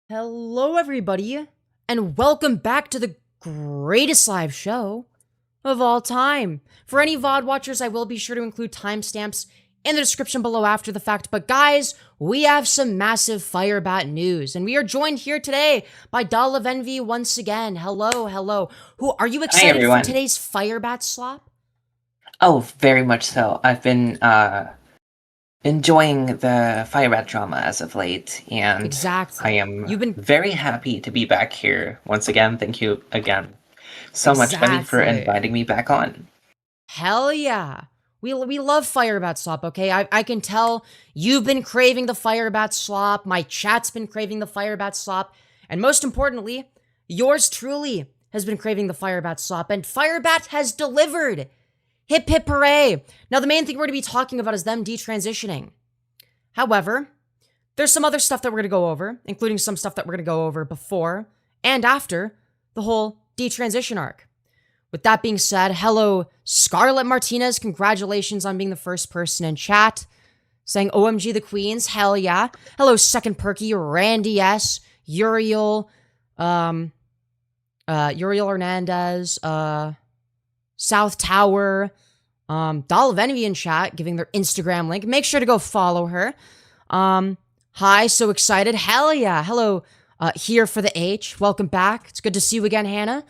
Hello, everybody, and welcome back to the greatest live show of all time. For any VOD watchers, I will be sure to include timestamps in the description below after the fact. But guys, we have some massive Firebat news, and we are joined here today by Doll of Envy once again. Hello, hello. Who are you excited for today's Firebat slop? Oh, very much so. I've been enjoying the Firebat drama as of late, and exactly. I am very happy to be back here once again. Thank you again so much, Evie, for inviting me back on. Hell yeah. We love Firebat slop, okay? I can tell you've been craving the Firebat slop, my chat's been craving the Firebat slop, and most importantly, yours truly has been craving the Firebat slop, and Firebat has delivered! Hip hip hooray! Now the main thing we're going to be talking about is them detransitioning. However, there's some other stuff that we're going to go over, including some stuff that we're going to go over before and after the whole detransition arc. With that being said, hello Scarlett Martinez, congratulations on being the first person in chat. Saying OMG the Queens, hell yeah. Hello Second Perky, Randy S, Uriel, Uriel Hernandez, South Tower, Doll of Envy in chat, giving their Instagram link. Make sure to go follow her. Hi, so excited. Hell yeah. Hello, here for the H. Welcome back. It's good to see you again, Hannah.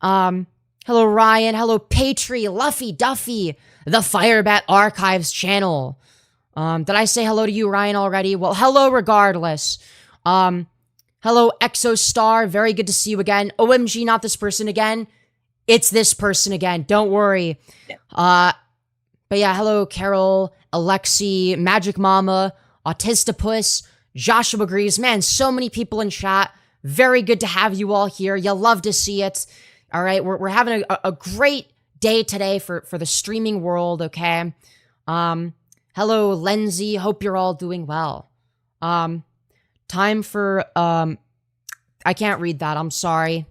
Hello, Ryan. Hello, Patry, Luffy, Duffy, the Firebat Archives channel. Did I say hello to you, Ryan, already? Well, hello regardless. Hello, Exostar. Very good to see you again. OMG, not this person again. It's this person again. Don't worry. But yeah, hello, Carol, Alexi, Magic Mama, Autistopus, Joshua Greaves. Man, so many people in chat. Very good to have you all here. You'll love to see it. All right, we're having a great day today for the streaming world, okay? Hello, Lenzy. Hope you're all doing well. Time for, I can't read that. I'm sorry.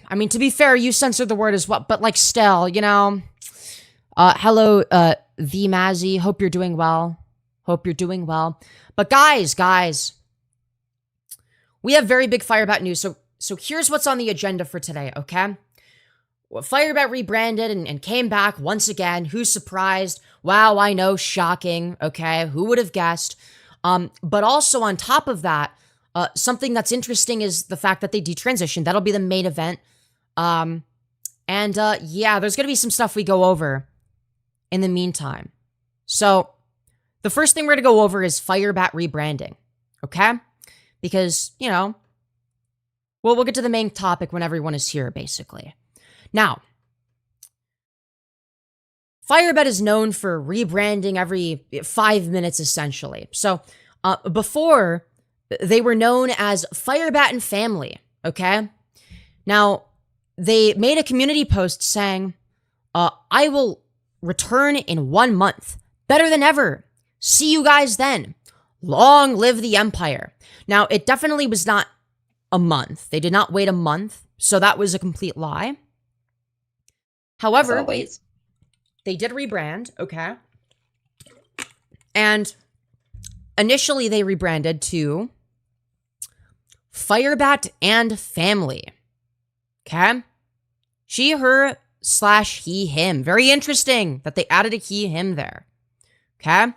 I mean, to be fair, you censored the word as well, but like still, you know. Hello, V Mazzy. Hope you're doing well. Hope you're doing well. But guys, we have very big Firebat news. So here's what's on the agenda for today, okay? Well, Firebat rebranded and came back once again. Who's surprised? Wow, I know, shocking. Okay, who would have guessed? But also on top of that, something that's interesting is the fact that they detransitioned. That'll be the main event. Yeah, there's gonna be some stuff we go over in the meantime. So, the first thing we're gonna go over is Firebat rebranding, okay? Because, you know, well, we'll get to the main topic when everyone is here, basically. Now, Firebat is known for rebranding every 5 minutes, essentially. So, before, they were known as Firebat and Family, okay? Now, they made a community post saying, I will return in 1 month. Better than ever. See you guys then. Long live the Empire. Now, it definitely was not a month. They did not wait a month, so that was a complete lie. However, they did rebrand, okay? And initially, they rebranded to Firebat and Family. Okay? She, her, / he, him. Very interesting that they added a he, him there. Okay?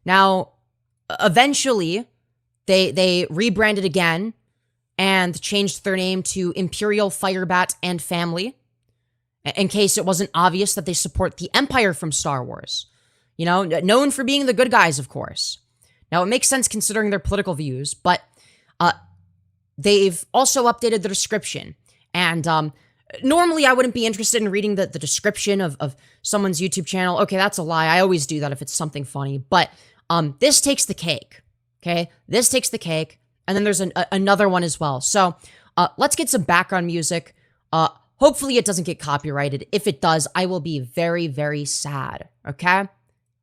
Now, eventually, they rebranded again and changed their name to Imperial Firebat and Family, in case it wasn't obvious that they support the Empire from Star Wars. You know, known for being the good guys, of course. Now, it makes sense considering their political views, but they've also updated the description. And normally, I wouldn't be interested in reading the description of someone's YouTube channel. Okay, that's a lie. I always do that if it's something funny. But this takes the cake, okay? This takes the cake. And then there's another one as well. So let's get some background music. Hopefully, it doesn't get copyrighted. If it does, I will be very, very sad, okay?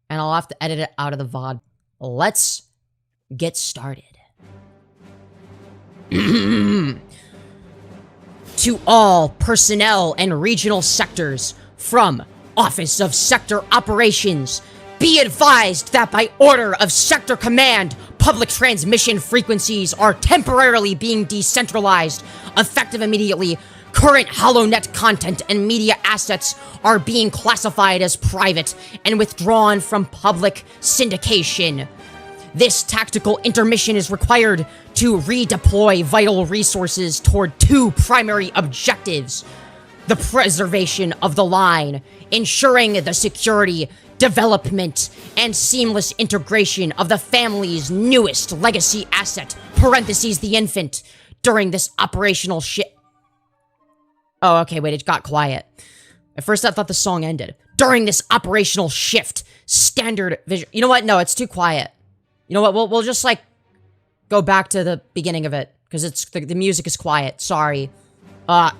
And I'll have to edit it out of the VOD. Let's get started. To all personnel and regional sectors from Office of Sector Operations, be advised that by order of Sector Command, Public transmission frequencies are temporarily being decentralized. Effective immediately, current HoloNet content and media assets are being classified as private and withdrawn from public syndication. This tactical intermission is required to redeploy vital resources toward two primary objectives: the preservation of the line, ensuring the security, development, and seamless integration of the family's newest legacy asset, parentheses the infant, during this operational Oh, okay, wait, it got quiet. At first I thought the song ended. During this operational shift, standard vision. You know what? No, it's too quiet. You know what? We'll just, like, go back to the beginning of it, because it's the music is quiet. Sorry. Oh,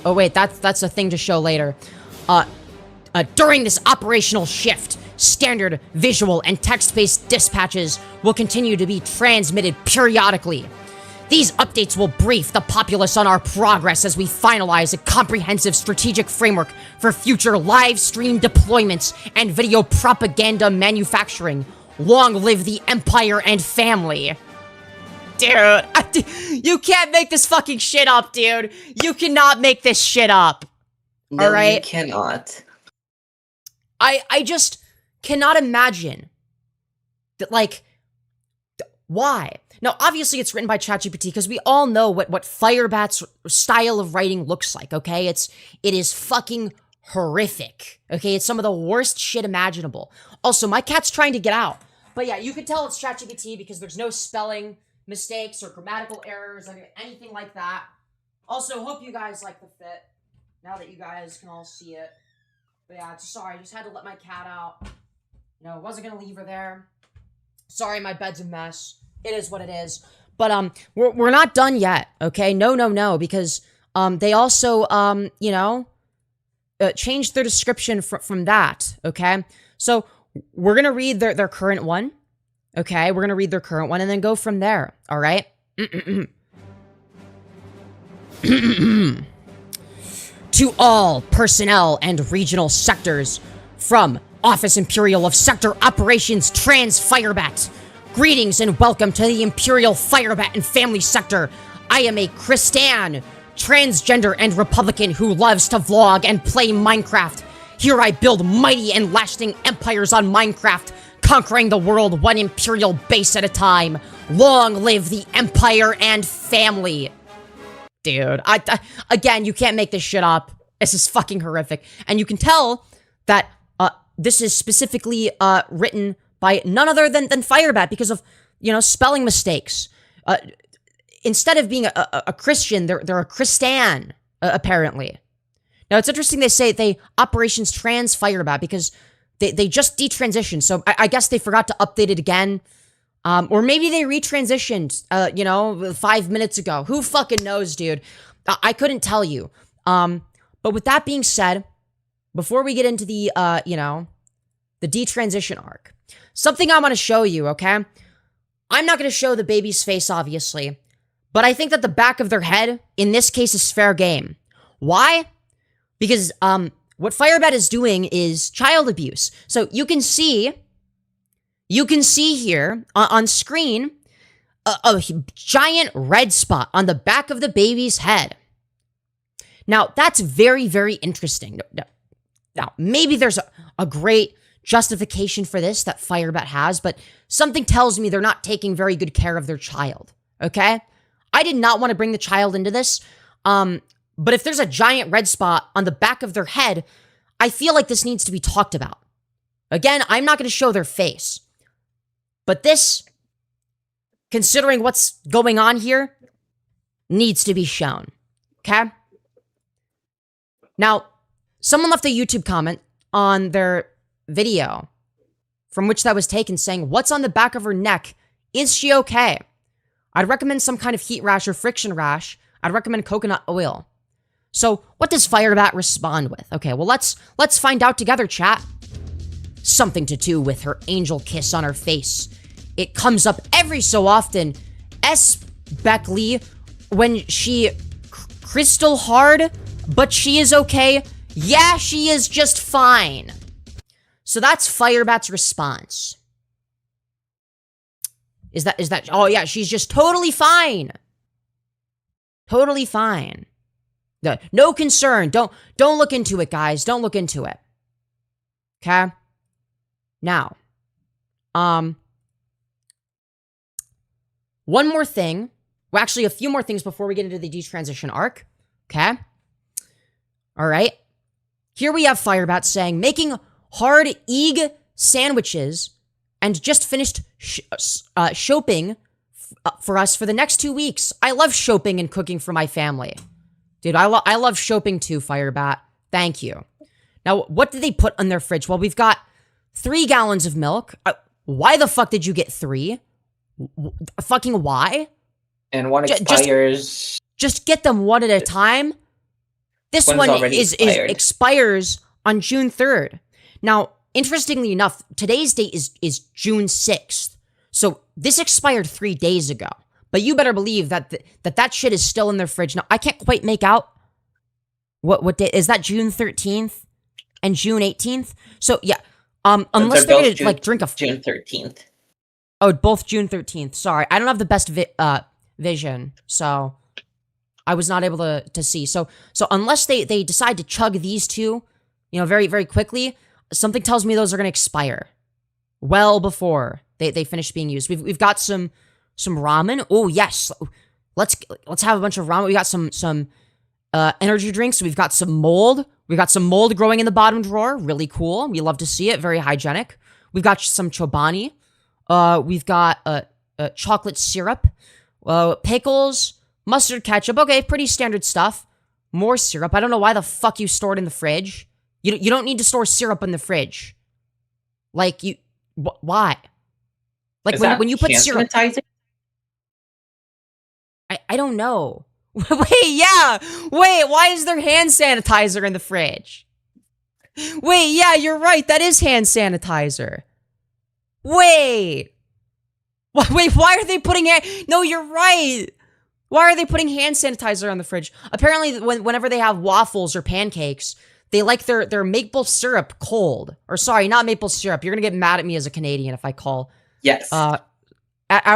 wait, that's a thing to show later. During this operational shift, standard visual and text-based dispatches will continue to be transmitted periodically. These updates will brief the populace on our progress as we finalize a comprehensive strategic framework for future live stream deployments and video propaganda manufacturing. Long live the Empire and family. Dude, you can't make this fucking shit up, dude. You cannot make this shit up. No, all right? You cannot. I just cannot imagine that, like, why? Now, obviously, it's written by ChatGPT because we all know what Firebat's style of writing looks like, okay? It is fucking horrific, okay? It's some of the worst shit imaginable. Also, my cat's trying to get out. But yeah, you can tell it's ChatGPT because there's no spelling mistakes or grammatical errors or anything like that. Also, hope you guys like the fit, now that you guys can all see it. But yeah, sorry, I just had to let my cat out. You know, wasn't gonna leave her there. Sorry, my bed's a mess. It is what it is. But we're not done yet, okay? No, because they also you know, changed their description from that, okay? So we're gonna read their current one, okay? We're gonna read their current one and then go from there, all right? To all personnel and regional sectors from Office Imperial of Sector Operations TransFireBat. Greetings and welcome to the Imperial Firebat and Family Sector. I am a Christian, transgender, and Republican who loves to vlog and play Minecraft. Here I build mighty and lasting empires on Minecraft, conquering the world one Imperial base at a time. Long live the Empire and family. Dude, again, you can't make this shit up. This is fucking horrific. And you can tell that this is specifically written by none other than Firebat because of, you know, spelling mistakes. Instead of being a Christian, they're a Christian, apparently. Now, it's interesting they say they Operations TransFireBat because they just detransitioned, so I guess they forgot to update it again. Or maybe they retransitioned, you know, 5 minutes ago. Who fucking knows, dude? I couldn't tell you. But with that being said, before we get into the, you know, the detransition arc, something I want to show you, okay? I'm not going to show the baby's face, obviously, but I think that the back of their head, in this case, is fair game. Why? Because, what Firebat is doing is child abuse. So you can see here on screen a giant red spot on the back of the baby's head. Now, that's very, very interesting. Now, maybe there's a great justification for this that Firebat has, but something tells me they're not taking very good care of their child, okay? I did not want to bring the child into this, but if there's a giant red spot on the back of their head, I feel like this needs to be talked about. Again, I'm not going to show their face, but this, considering what's going on here, needs to be shown, okay? Now, someone left a YouTube comment on their video from which that was taken saying, what's on the back of her neck? Is she okay? I'd recommend some kind of heat rash or friction rash. I'd recommend coconut oil. So what does Firebat respond with? Okay, well, let's find out together, chat. Something to do with her angel kiss on her face. It comes up every so often, especially when she crystal hard, but she is okay. Yeah, she is just fine. So that's Firebat's response. Is that, oh yeah, she's just totally fine. Totally fine. No concern. Don't look into it, guys. Don't look into it. Okay? Now, one more thing. Well, actually, a few more things before we get into the detransition arc. Okay? Alright. Here we have Firebat saying, making hard egg sandwiches and just finished shopping for us for the next 2 weeks. I love shopping and cooking for my family. Dude, I love shopping too, Firebat. Thank you. Now, what did they put in their fridge? Well, we've got 3 gallons of milk. Why the fuck did you get 3? Fucking why? And one expires... Just get them one at a time. This one expires on June 3rd. Now, interestingly enough, today's date is June 6th. So this expired 3 days ago. But you better believe that that shit is still in their fridge. Now, I can't quite make out what day. Is that June 13th and June 18th? So, yeah. Unless they're going to, like, drink a... June 13th. Oh, both June 13th. Sorry. I don't have the best vision, so... I was not able to see. So unless they decide to chug these two, you know, very, very quickly, something tells me those are going to expire well before they finish being used. We've got some ramen. Oh, yes. Let's have a bunch of ramen. We got some energy drinks. We've got some mold. We got some mold growing in the bottom drawer. Really cool. We love to see it. Very hygienic. We've got some chobani. We've got chocolate syrup. Pickles. Mustard ketchup. Okay, pretty standard stuff. More syrup. I don't know why the fuck you stored in the fridge. You don't need to store syrup in the fridge. Like, why? Like, when you put syrup... Sanitizer? I don't know. Wait, yeah! Wait, why is there hand sanitizer in the fridge? Wait, yeah, you're right. That is hand sanitizer. Wait! Wait, why are they putting hand... No, you're right! Why are they putting hand sanitizer on the fridge? Apparently, whenever they have waffles or pancakes, they like their maple syrup cold. Or sorry, not maple syrup. You're gonna get mad at me as a Canadian if I call... Yes. I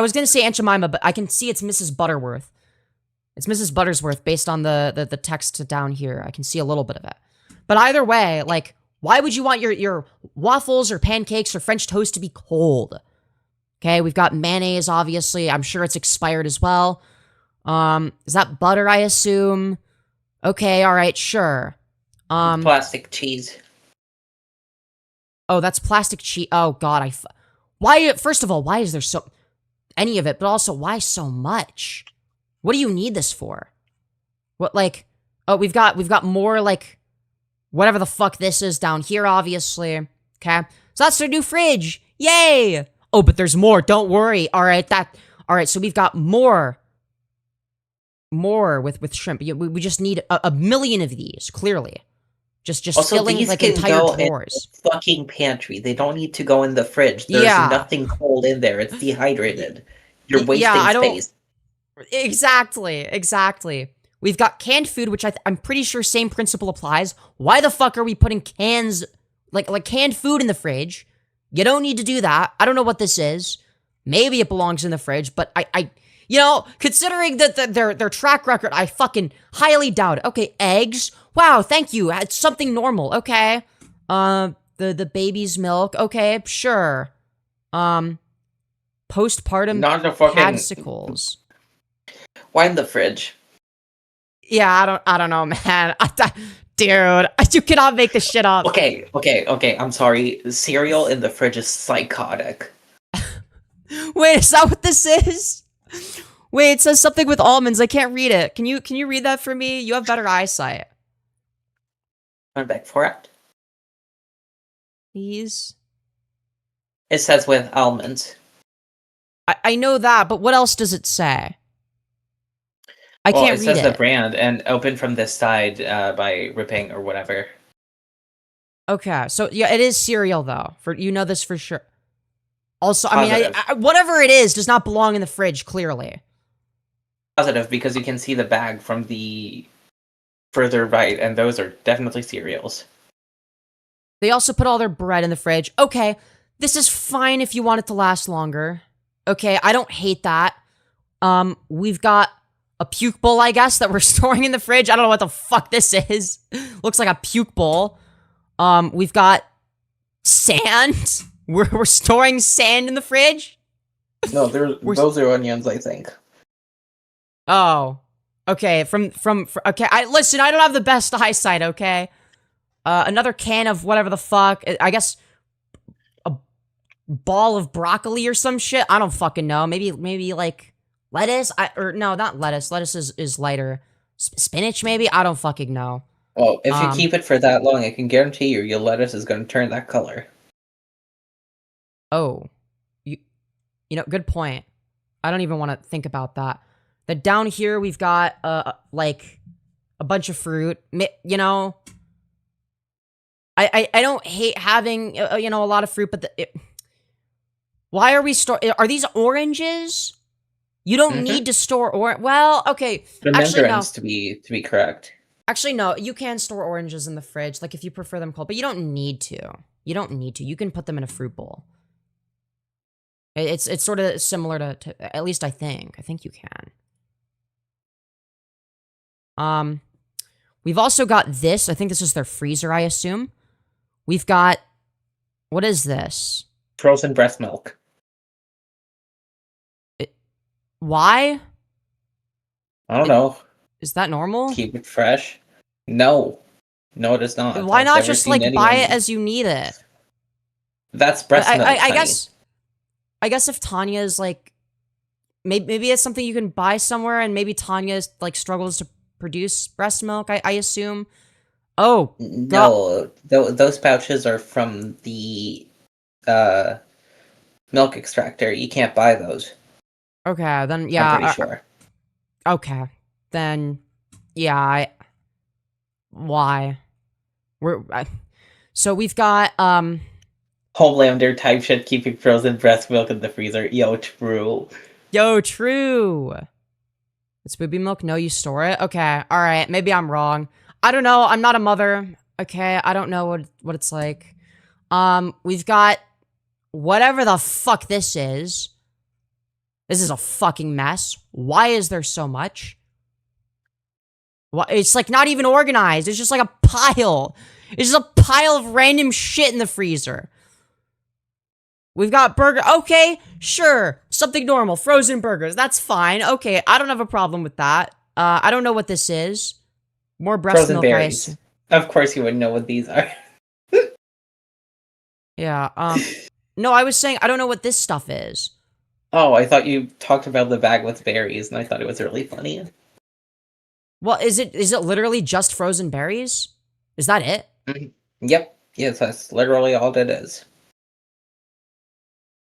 was gonna say Aunt Jemima, but I can see it's Mrs. Butterworth. It's Mrs. Buttersworth based on the text down here. I can see a little bit of it. But either way, like, why would you want your waffles or pancakes or French toast to be cold? Okay, we've got mayonnaise, obviously. I'm sure it's expired as well. Is that butter, I assume? Okay, alright, sure. Plastic cheese. Oh, that's plastic cheese. Oh, God, why, first of all, why is there so... any of it, but also, why so much? What do you need this for? What, like... Oh, we've got more, like... whatever the fuck this is down here, obviously. Okay? So that's their new fridge! Yay! Oh, but there's more, don't worry. Alright, so we've got more with shrimp. We just need a million of these, clearly. Just also, filling, like, entire drawers. In the fucking pantry. They don't need to go in the fridge. There's nothing cold in there. It's dehydrated. You're wasting space. Exactly. We've got canned food, which I'm pretty sure same principle applies. Why the fuck are we putting cans, like canned food in the fridge? You don't need to do that. I don't know what this is. Maybe it belongs in the fridge, but I you know, considering that their track record, I fucking highly doubt it. Okay, eggs. Wow, thank you. It's something normal. Okay. The baby's milk. Okay, sure. Postpartum padsicles. Why in the fridge? Yeah, I don't know, man. Dude, you cannot make this shit up. Okay. I'm sorry. Cereal in the fridge is psychotic. Wait, is that what this is? Wait, it says something with almonds. I can't read it. Can you read that for me? You have better eyesight. I'm back for it. Please. It says with almonds. I know that, but what else does it say? I can't read it. It says the brand and open from this side by ripping or whatever. Okay, so yeah, it is cereal though. You know this for sure. Also, I mean, whatever it is does not belong in the fridge, clearly. Positive, because you can see the bag from the further right, and those are definitely cereals. They also put all their bread in the fridge. Okay, this is fine if you want it to last longer. Okay, I don't hate that. We've got a puke bowl, I guess, that we're storing in the fridge. I don't know what the fuck this is. Looks like a puke bowl. We've got sand. We're storing sand in the fridge. No, those are onions, I think. Oh, okay. Okay. Listen. I don't have the best eyesight. Okay. Another can of whatever the fuck. I guess a ball of broccoli or some shit. I don't fucking know. Maybe like lettuce. Or no, not lettuce. Lettuce is lighter. Spinach maybe. I don't fucking know. Well, if you keep it for that long, I can guarantee you your lettuce is going to turn that color. Oh, you know, good point. I don't even want to think about that. Then down here we've got like a bunch of fruit. You know, I don't hate having you know, a lot of fruit, but why are we Are these oranges? You don't need to store well, okay. The actually, no. to be correct. Actually, no. You can store oranges in the fridge, like if you prefer them cold, but you don't need to. You don't need to. You can put them in a fruit bowl. It's sort of similar to at least I think. I think you can. We've also got this. I think this is their freezer, I assume. We've got, what is this? Frozen breast milk. Why? I don't know. Is that normal? Keep it fresh? No. No, it is not. Why not just, like, buy it as you need it? That's breast milk, I guess if Tanya is, like, maybe it's something you can buy somewhere, and maybe Tanya, like, struggles to produce breast milk, I assume. Oh, no. Those pouches are from the, milk extractor. You can't buy those. Okay, then, yeah. I'm pretty sure. Okay. Then, yeah, why? So we've got, Homelander type shit, keeping frozen breast milk in the freezer. Yo, true. Yo, true. It's booby milk? No, you store it? Okay, alright, maybe I'm wrong. I don't know, I'm not a mother. Okay, I don't know what it's like. We've got whatever the fuck this is. This is a fucking mess. Why is there so much? It's like not even organized. It's just like a pile. It's just a pile of random shit in the freezer. We've got burger. Okay, sure. Something normal. Frozen burgers. That's fine. Okay, I don't have a problem with that. I don't know what this is. More breast frozen milk, berries. Of course you wouldn't know what these are. Yeah, no, I was saying I don't know what this stuff is. Oh, I thought you talked about the bag with berries, and I thought it was really funny. Well, is it literally just frozen berries? Is that it? Mm-hmm. Yep. Yes, that's literally all it is.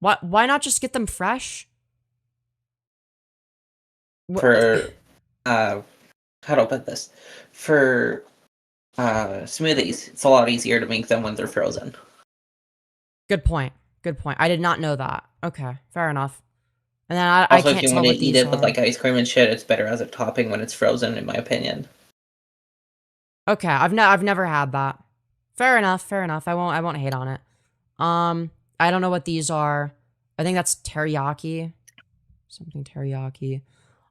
Why not just get them fresh? For, how do I put this? For, smoothies, it's a lot easier to make them when they're frozen. Good point. Good point. I did not know that. Okay, fair enough. And then I also, can't if you tell want to what eat these it with like ice cream and shit, it's better as a topping when it's frozen, in my opinion. Okay, I've never had that. Fair enough. Fair enough. I won't hate on it. I don't know what these are. I think that's teriyaki. Something teriyaki.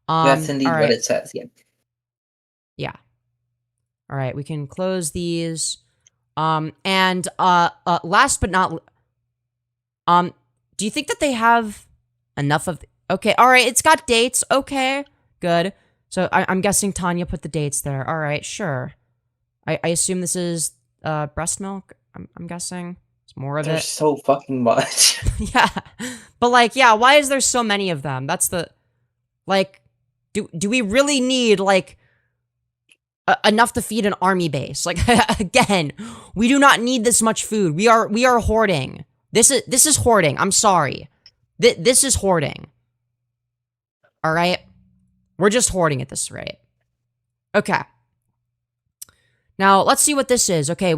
That's indeed right. what it says. Yeah. Yeah. All right, we can close these. And last but not, do you think that they have enough of? Okay, all right, it's got dates. Okay, good. So I'm guessing Tanya put the dates there. All right, sure. I assume this is breast milk. I'm guessing it's more of There's so fucking much. Yeah, but like, yeah, why is there so many of them? That's the, like, do we really need like enough to feed an army base? Like, again, we do not need this much food. We are hoarding. This is hoarding. I'm sorry. This is hoarding. All right, we're just hoarding at this rate. Okay. Now let's see what this is. Okay,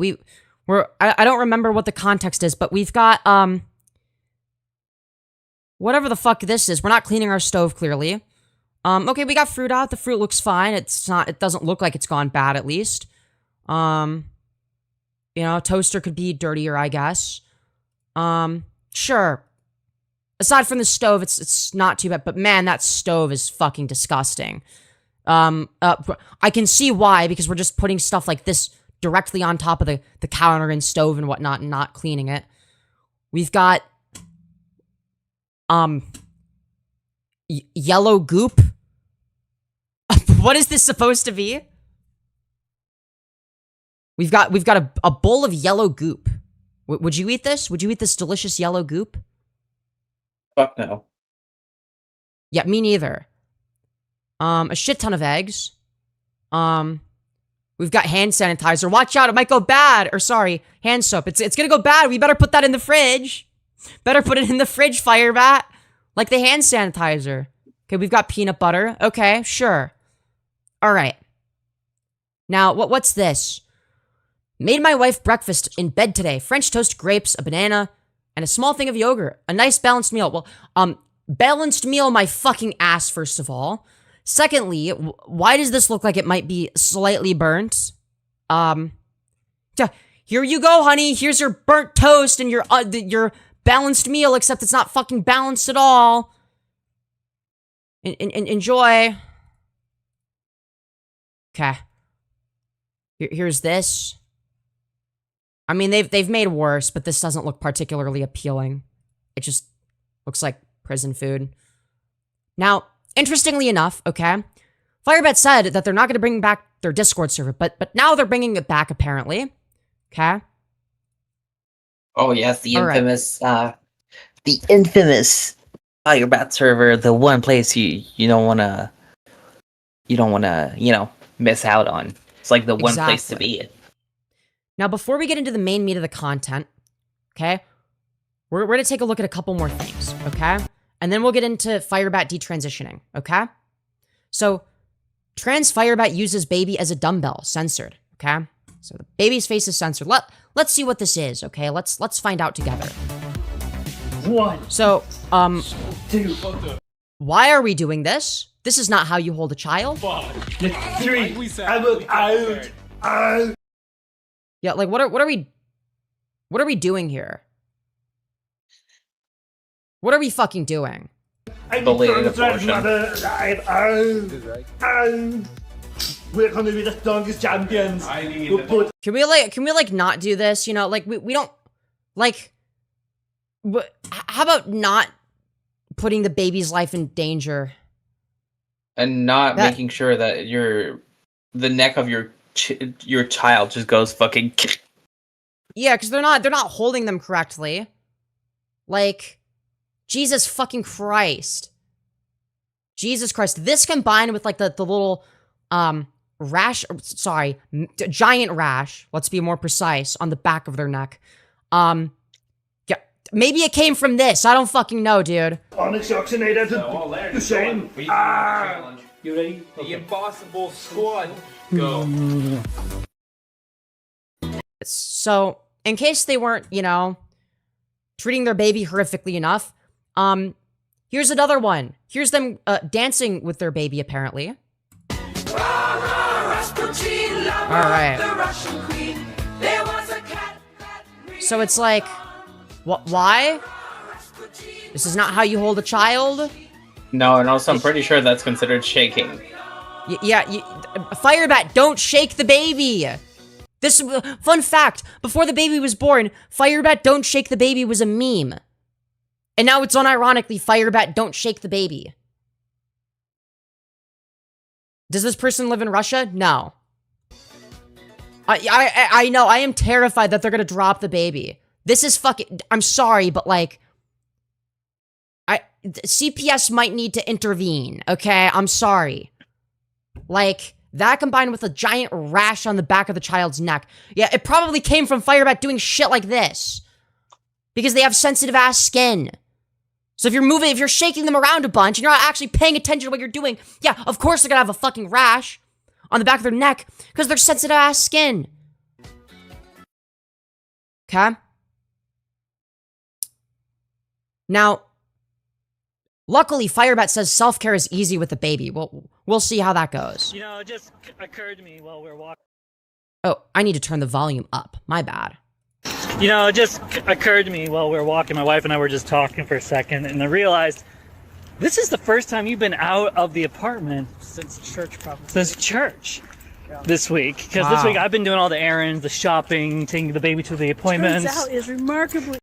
I don't remember what the context is, but we've got whatever the fuck this is. We're not cleaning our stove clearly. Okay, we got fruit out. The fruit looks fine. It doesn't look like it's gone bad, at least. You know, toaster could be dirtier, I guess. Sure. Aside from the stove, it's not too bad. But man, that stove is fucking disgusting. I can see why, because we're just putting stuff like this directly on top of the counter and stove and whatnot and not cleaning it. We've got, yellow goop. What is this supposed to be? We've got a bowl of yellow goop. Would you eat this? Would you eat this delicious yellow goop? Fuck no. Yeah, me neither. A shit ton of eggs. We've got hand sanitizer. Watch out, it might go bad. Or sorry, hand soap. It's gonna go bad. We better put that in the fridge. Better put it in the fridge, Firebat. Like the hand sanitizer. Okay, we've got peanut butter. Okay, sure. Alright. Now, what's this? Made my wife breakfast in bed today. French toast, grapes, a banana, and a small thing of yogurt. A nice balanced meal. Well, balanced meal my fucking ass, first of all. Secondly, why does this look like it might be slightly burnt? Here you go, honey. Here's your burnt toast and your balanced meal, except it's not fucking balanced at all. Enjoy. Okay. Here's this. I mean, they've made worse, but this doesn't look particularly appealing. It just looks like prison food. Now, interestingly enough, okay, Firebat said that they're not going to bring back their Discord server, but now they're bringing it back, apparently. Okay? Oh, yes, the infamous Firebat server, the one place you don't want to, miss out on. It's like the one place to be. Now, before we get into the main meat of the content, okay, we're going to take a look at a couple more things, okay? And then we'll get into Firebat detransitioning, okay? So, TransFireBat uses baby as a dumbbell, censored, okay? So the baby's face is censored. Let's see what this is, okay? Let's find out together. So, why are we doing this? This is not how you hold a child. 3, I'm out. Yeah, like what are we doing here? What are we fucking doing? Belated abortion. We're gonna be the strongest champions. Can we like not do this? You know, like we don't like. How about not putting the baby's life in danger? And not making sure that the neck of your child just goes fucking. Yeah, because they're not holding them correctly. Like, Jesus fucking Christ. Jesus Christ. This combined with like the little rash, sorry, giant rash, let's be more precise, on the back of their neck. Yeah, maybe it came from this. I don't fucking know, dude. Unoxygenated. The same. Challenge. You ready? The Impossible Squad. Go. So, in case they weren't, treating their baby horrifically enough, here's another one. Here's them dancing with their baby, apparently. Alright. So it's like, why? This is not how you hold a child? No, and also I'm pretty sure that's considered shaking. Firebat, don't shake the baby! This, fun fact, before the baby was born, Firebat don't shake the baby was a meme. And now it's unironically Firebat don't shake the baby. Does this person live in Russia? No. I know, I am terrified that they're gonna drop the baby. This is fucking, I'm sorry, but like, CPS might need to intervene, okay? I'm sorry. Like, that combined with a giant rash on the back of the child's neck. Yeah, it probably came from Firebat doing shit like this. Because they have sensitive ass skin. So if you're shaking them around a bunch and you're not actually paying attention to what you're doing, yeah, of course they're gonna have a fucking rash on the back of their neck because they're sensitive ass skin. Okay? Now, luckily, Firebat says self-care is easy with the baby. We'll see how that goes. You know, it just occurred to me while we were walking. Oh, I need to turn the volume up. My bad. You know, it just occurred to me while we were walking, my wife and I were just talking for a second, and I realized this is the first time you've been out of the apartment Since church, probably. since church this week. Because this week I've been doing all the errands, the shopping, taking the baby to the appointments. Turns out is remarkably.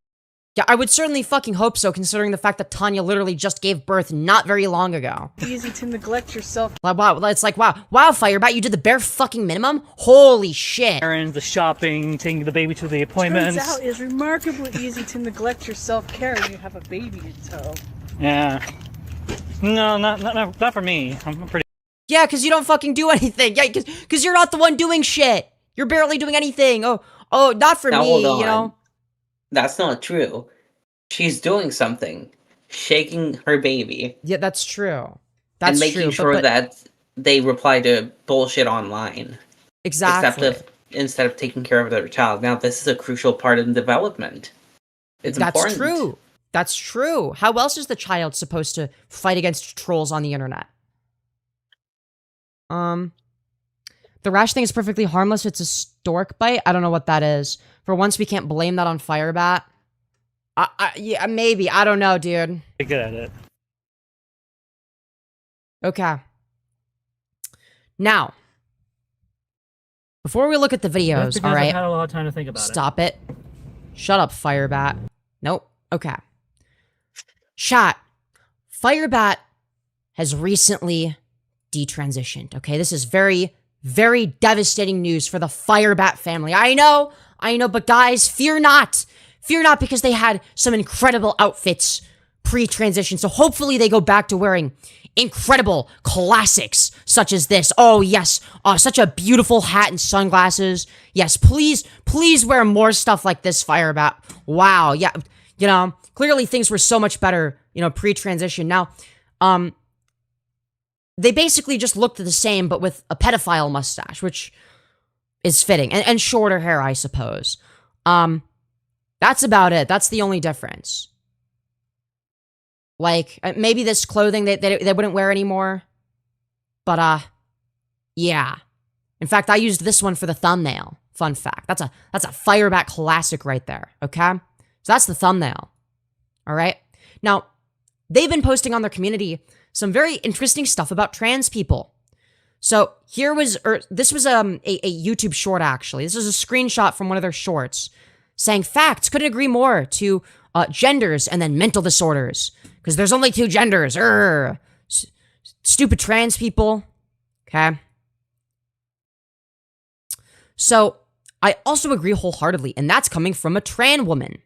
Yeah, I would certainly fucking hope so, considering the fact that Tanya literally just gave birth not very long ago. Easy to neglect yourself. Like, wow, it's like, wow, Firebat, you did the bare fucking minimum? Holy shit. Errands, the shopping, taking the baby to the appointments. Turns out is remarkably easy to neglect your self-care when you have a baby in tow. Yeah. No, not for me. I'm pretty. Yeah, because you don't fucking do anything. Yeah, because you're not the one doing shit. You're barely doing anything. Oh, not for Now, me, hold on. you know? That's not true. She's doing something. Shaking her baby. Yeah, that's true. That's and making true, sure but that they reply to bullshit online. exactly. Instead of taking care of their child. Now, this is a crucial part in development. It's That's important. true. That's true. How else is the child supposed to fight against trolls on the internet? The rash thing is perfectly harmless. It's a stork bite. I don't know what that is. For once, we can't blame that on Firebat. Yeah, maybe. I don't know, dude. good at it. Okay. Now, before we look at the videos, Because all right? I've had a lot of time to think about Stop it. Shut up, Firebat. Nope. Okay. Chat. Firebat has recently detransitioned. Okay, this is very, very devastating news for the Firebat family. I know, but guys, fear not. Fear not, because they had some incredible outfits pre-transition. So hopefully they go back to wearing incredible classics such as this. Oh, yes. Such a beautiful hat and sunglasses. Yes, please wear more stuff like this, Firebat. Wow. Yeah. You know, clearly things were so much better, you know, pre-transition. Now, they basically just looked the same, but with a pedophile mustache, which is fitting. And shorter hair, I suppose. That's about it. That's the only difference. Like, maybe this clothing they wouldn't wear anymore. But, yeah. In fact, I used this one for the thumbnail. Fun fact. That's a Firebat classic right there, okay? So that's the thumbnail. All right? Now, they've been posting on their community some very interesting stuff about trans people. So this was a YouTube short, actually. This is a screenshot from one of their shorts saying, facts, couldn't agree more, to genders and then mental disorders. Because there's only two genders. Stupid trans people. Okay. So, I also agree wholeheartedly, and that's coming from a trans woman.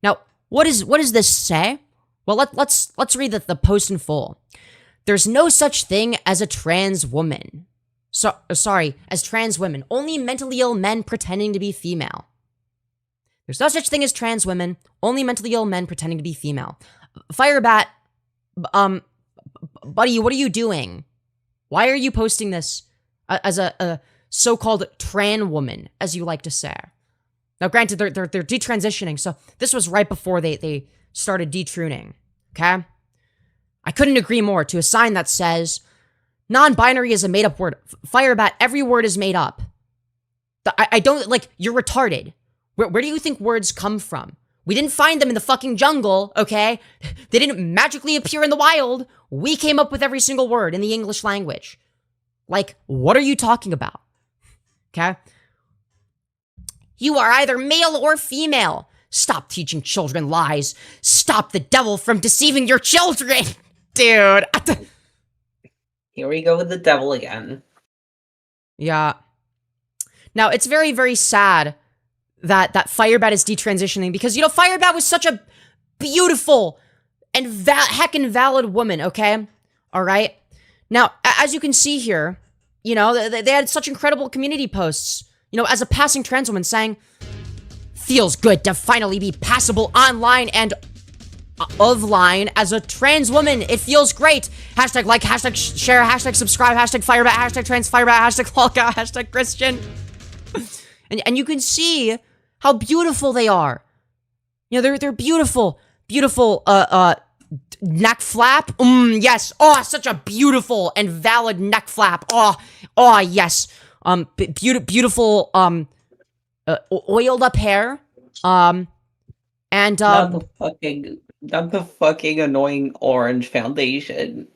Now, what does this say? Well, let's read the post in full. There's no such thing as a trans woman. As trans women. Only mentally ill men pretending to be female. There's no such thing as trans women. Only mentally ill men pretending to be female. Firebat, buddy, what are you doing? Why are you posting this as a so-called trans woman, as you like to say? Now, granted, they're detransitioning, so this was right before they started detruning, okay? I couldn't agree more to a sign that says, non-binary is a made-up word. Firebat, every word is made up. I don't, like, you're retarded. Where do you think words come from? We didn't find them in the fucking jungle, okay? They didn't magically appear in the wild. We came up with every single word in the English language. Like, what are you talking about? Okay? You are either male or female. Stop teaching children lies. Stop the devil from deceiving your children. Dude. Here we go with the devil again. Yeah. Now, it's very, very sad that Firebat is detransitioning because, you know, Firebat was such a beautiful and heckin' valid woman, okay? All right? Now, as you can see here, you know, they had such incredible community posts, you know, as a passing trans woman saying, feels good to finally be passable online and offline as a trans woman. It feels great. Hashtag like, hashtag share, hashtag subscribe, hashtag Firebat, hashtag TransFireBat, hashtag Lolcow, hashtag Christian. And you can see how beautiful they are. You know, they're beautiful, beautiful, neck flap. Yes. Oh, such a beautiful and valid neck flap. Oh, yes. Beautiful, oiled up hair. And not the fucking annoying orange foundation.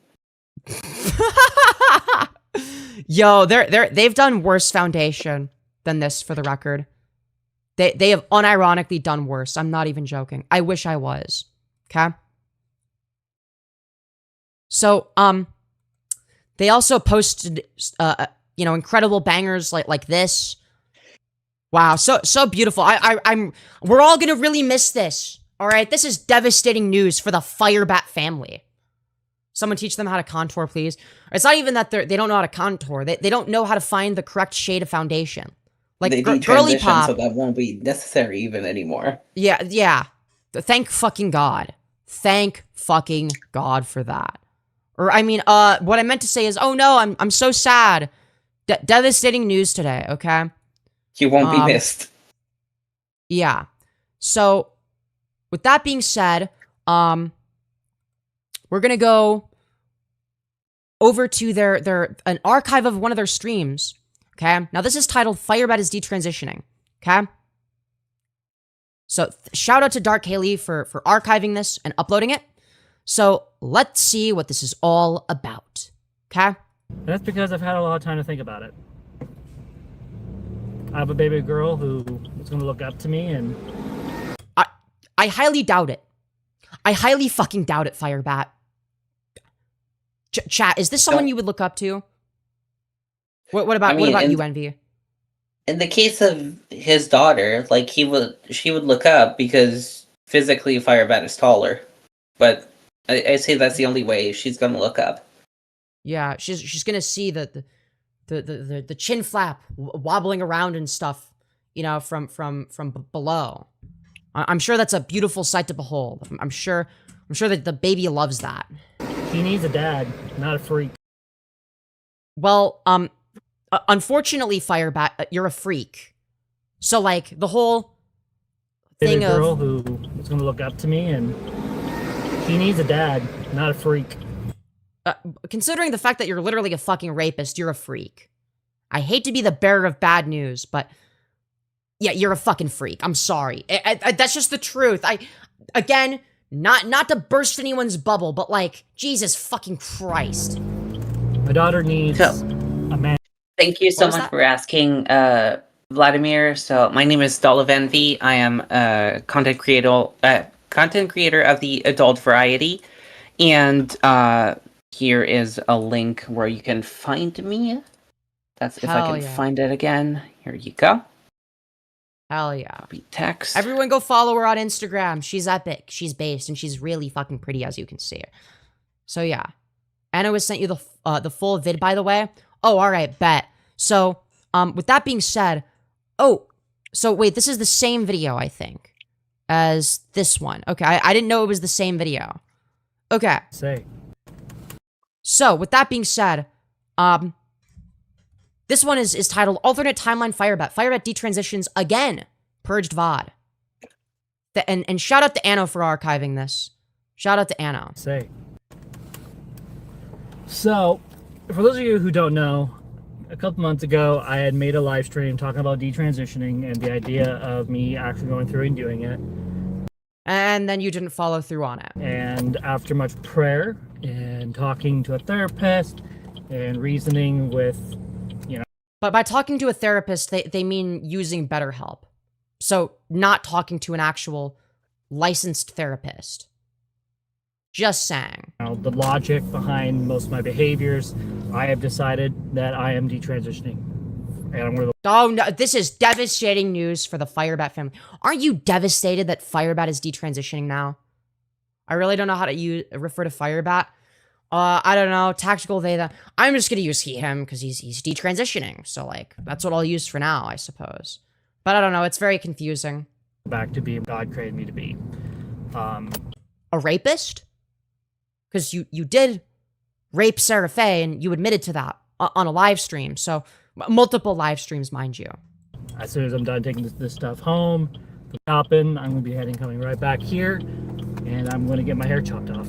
Yo, they've done worse foundation than this, for the record. They have unironically done worse. I'm not even joking. I wish I was. Okay? So, they also posted, incredible bangers like this. Wow, so beautiful. We're all gonna really miss this. All right, this is devastating news for the Firebat family. Someone teach them how to contour, please. It's not even that they don't know how to contour. They don't know how to find the correct shade of foundation. Like They girly detransition, pop. so that won't be necessary even anymore. Yeah. Thank fucking God. Thank fucking God for that. Or I mean, what I meant to say is, oh no, I'm so sad. Devastating news today. Okay. You won't be missed. Yeah. So, with that being said, we're gonna go over to an archive of one of their streams. Okay. Now this is titled "Firebat is Detransitioning." Okay. So shout out to Dark Haley for archiving this and uploading it. So let's see what this is all about. Okay. That's because I've had a lot of time to think about it. I have a baby girl who is going to look up to me, and I highly doubt it. I highly fucking doubt it, Firebat. Chat, is this someone you would look up to? What about you, Envy? In the case of his daughter, like she would look up because physically Firebat is taller. But I say that's the only way she's gonna look up. Yeah, she's gonna see the chin flap wobbling around and stuff, from below. I'm sure that's a beautiful sight to behold. I'm sure that the baby loves that. He needs a dad, not a freak. Well, unfortunately, Firebat, you're a freak. So, like, the whole thing baby girl who is going to look up to me, and he needs a dad, not a freak. Considering the fact that you're literally a fucking rapist, you're a freak. I hate to be the bearer of bad news, but yeah, you're a fucking freak. I'm sorry. That's just the truth. Again, not to burst anyone's bubble, but like, Jesus fucking Christ. My daughter needs a man. Thank you so much for asking, Vladimir. So my name is Doll of Envy. I am a content creator of the adult variety, and here is a link where you can find me. That's if I can find it again. Here you go. Hell yeah. Copy text. Everyone go follow her on Instagram. She's epic. She's based, and she's really fucking pretty, as you can see. So yeah. Anna has sent you the full vid, by the way. Oh, alright, bet. So, with that being said, wait, this is the same video, I think, as this one. Okay, I didn't know it was the same video. Okay. So, with that being said, this one is titled Alternate Timeline Firebat. Firebat Detransitions Again. Purged VOD. And shout out to Anno for archiving this. Shout out to Anno. So, for those of you who don't know, a couple months ago, I had made a live stream talking about detransitioning and the idea of me actually going through and doing it. And then you didn't follow through on it. And after much prayer and talking to a therapist and reasoning with, But by talking to a therapist, they mean using BetterHelp. So, not talking to an actual licensed therapist. Just saying. The logic behind most of my behaviors, I have decided that I am detransitioning. And I'm going to... Oh, no, this is devastating news for the Firebat family. Aren't you devastated that Firebat is detransitioning now? I really don't know how to refer to Firebat. I don't know, tactical Veda. I'm just gonna use him because he's detransitioning. So, like, that's what I'll use for now, I suppose. But I don't know, it's very confusing. Back to being God created me to be. A rapist? Because you did rape Sarafae, and you admitted to that on a live stream. So, multiple live streams, mind you. As soon as I'm done taking this stuff home, shopping, I'm going to be coming right back here, and I'm going to get my hair chopped off.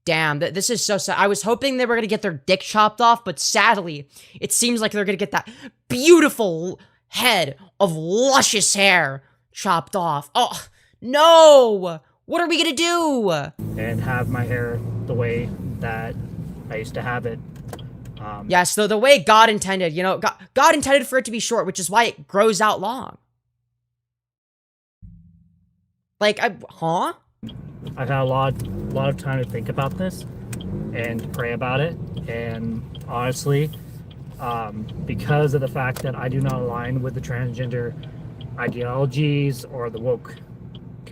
Damn, this is so sad. I was hoping they were going to get their dick chopped off, but sadly, it seems like they're going to get that beautiful head of luscious hair chopped off. Oh, no! What are we gonna do? And have my hair the way that I used to have it. Yes, the way God intended, you know, God intended for it to be short, which is why it grows out long. Like, huh? I've had a lot of time to think about this and pray about it. And honestly, because of the fact that I do not align with the transgender ideologies or the woke.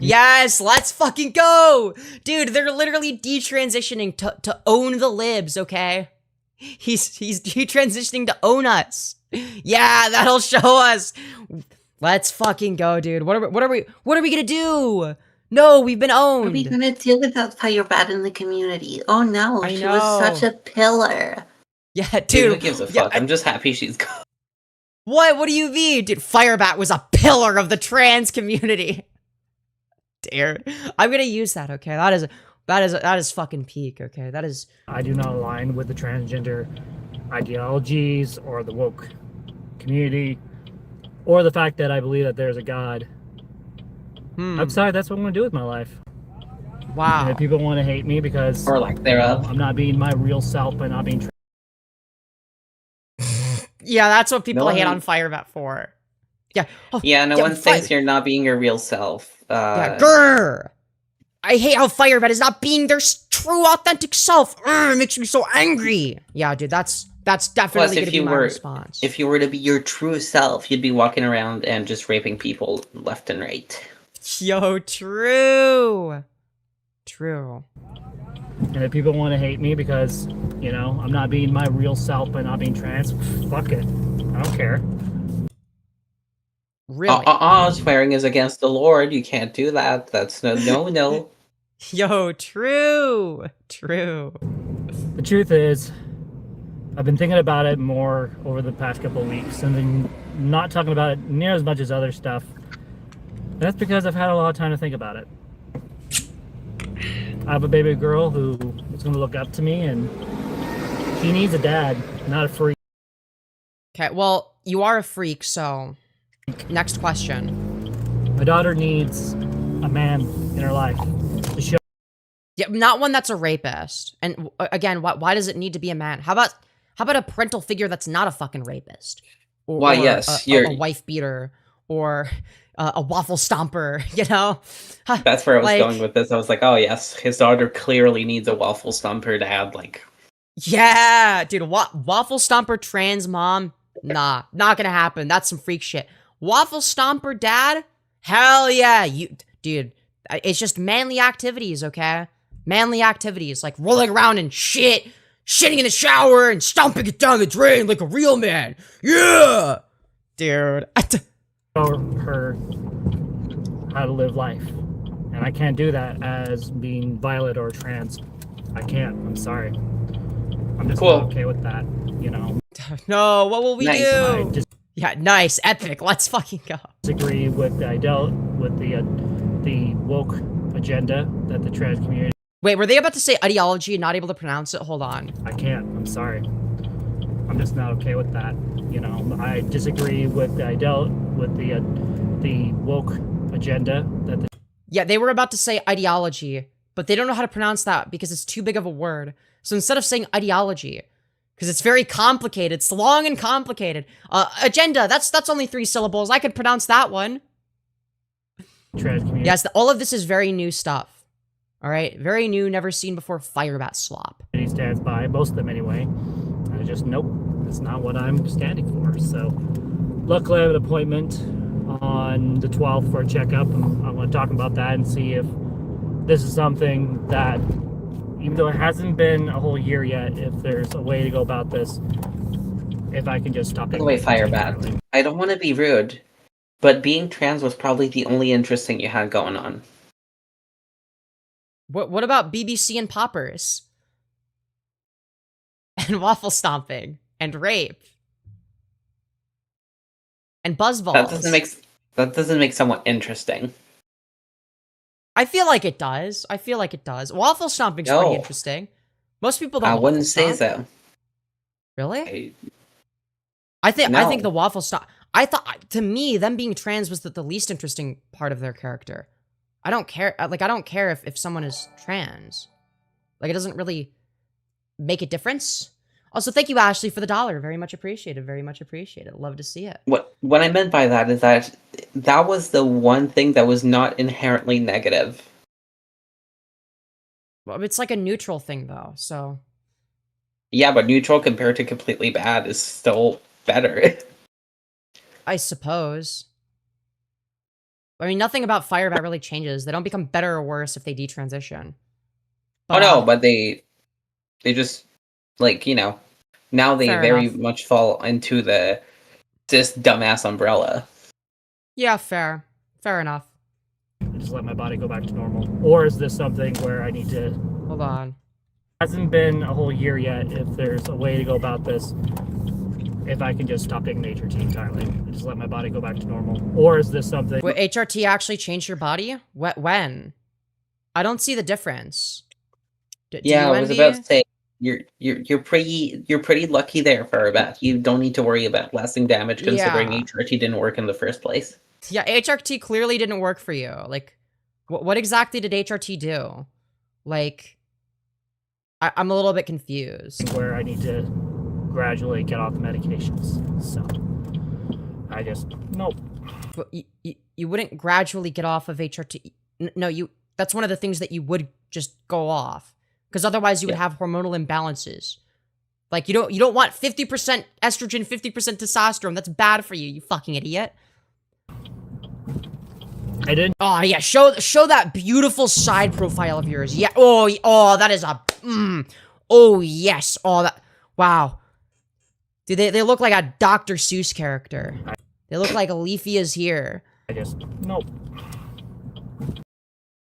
Yes, let's fucking go! Dude, they're literally detransitioning to own the libs, okay? He's detransitioning to own us. Yeah, that'll show us. Let's fucking go, dude. What are we gonna do? No, we've been owned. What are we gonna do without Firebat in the community? Oh no, I she know. was such a pillar. Yeah, Dude, dude. who gives a fuck? I'm just happy she's gone. What do you mean? Dude, Firebat was a pillar of the trans community. Dude, I'm gonna use that, okay? That is fucking peak, okay? That is... I do not align with the transgender ideologies or the woke community or the fact that I believe that there's a God. I'm sorry, that's what I'm gonna do with my life. Wow. And if people want to hate me because Or lack thereof. I'm not being my real self by not being Yeah, that's what people No hate one- on Firebat for. Yeah. Oh, Yeah, no one Fi- thinks you're not being your real self. Yeah, grr! I hate how Firebat is not being their true, authentic self. It makes me so angry. Yeah, dude, that's definitely Plus, gonna if be you my were response. if you were to be your true self, you'd be walking around and just raping people left and right. Yo, true. True. And if people want to hate me because, you know, I'm not being my real self by not being trans, fuck it. I don't care. Really? Swearing is against the Lord. You can't do that. That's no. Yo, true. True. The truth is, I've been thinking about it more over the past couple of weeks and been not talking about it near as much as other stuff. And that's because I've had a lot of time to think about it. I have a baby girl who is going to look up to me, and she needs a dad, not a freak. Okay, well, you are a freak, so... Next question. My daughter needs a man in her life to show. Yeah, not one that's a rapist. And again, why does it need to be a man? How about a parental figure that's not a fucking rapist? Why, yes, a wife beater or a waffle stomper, you know? That's where I was Like, going with this. I was like, oh yes, his daughter clearly needs a waffle stomper dad. Like, yeah, dude, waffle stomper trans mom? Nah, not gonna happen. That's some freak shit. Waffle stomper dad? Hell yeah, dude. It's just manly activities, okay? Manly activities, like rolling around and shitting in the shower and stomping it down the drain like a real man. Yeah, dude. Show her how to live life. And I can't do that as being violet or trans. I can't. I'm sorry. I'm just Cool. not okay with that, you know. No, what will we Nice. I do? just Yeah, nice, epic. Let's fucking go. disagree with the woke agenda that the trans community. Wait, were they about to say ideology and not able to pronounce it? Hold on. I can't. I'm sorry. I'm just not okay with that. You know, I disagree with the woke agenda that the Yeah, they were about to say ideology, but they don't know how to pronounce that because it's too big of a word. So instead of saying ideology, because it's very complicated, it's long and complicated. Agenda, that's only 3 syllables. I could pronounce that one. trans community Yes, all of this is very new stuff. All right, very new, never seen before Firebat Slop. stands by, most of them anyway. I just, nope, that's not what I'm standing for. So, luckily I have an appointment on the 12th for a checkup, and I want to talk about that and see if this is something that, even though it hasn't been a whole year yet, if there's a way to go about this, if I can just stop by it. the way, Firebat, I don't want to be rude, but being trans was probably the only interest thing you had going on. What about BBC and poppers? And waffle stomping? And rape? And buzzballs? That doesn't make someone interesting. I feel like it does. Waffle stomping's No. pretty interesting. Most people don't I wouldn't waffle say stomp. so. Really? I- I think No. the waffle stomp. I thought, to me, them being trans was the least interesting part of their character. I don't care, like, I don't care if someone is trans. Like, it doesn't really make a difference. Also, thank you, Ashley, for the $1. Very much appreciated. Very much appreciated. Love to see it. What I meant by that is that that was the one thing that was not inherently negative. Well, it's like a neutral thing, though, so... Yeah, but neutral compared to completely bad is still better. I suppose. I mean, nothing about Firebat really changes. They don't become better or worse if they detransition. Oh no, but they just, like, you know, now they Fair very enough. much fall into this dumbass umbrella. Yeah, fair. Fair enough. Just let my body go back to normal. Or is this something where I need to... Hold on. Hasn't been a whole year yet. If there's a way to go about this, if I can just stop taking the HRT entirely, just let my body go back to normal. Or is this something... Wait, HRT actually changed your body? When? I don't see the difference. Do Yeah, you, I was Envy? about to say you're pretty lucky there, Firebat. You don't need to worry about lasting damage considering Yeah. HRT didn't work in the first place. Yeah, HRT clearly didn't work for you. Like, what exactly did HRT do? Like, I'm a little bit confused. where I need to gradually get off the medications. So, I just... Nope. But you wouldn't gradually get off of HRT. No, that's one of the things that you would just go off. Because otherwise you would have hormonal imbalances. Like, you don't want 50% estrogen, 50% testosterone. That's bad for you fucking idiot. I didn't... Oh, yeah, show that beautiful side profile of yours. Yeah, oh, that is a... Oh, yes. Oh, that... Wow. Dude, they look like a Dr. Seuss character. They look like Leafy is here. I just... Nope.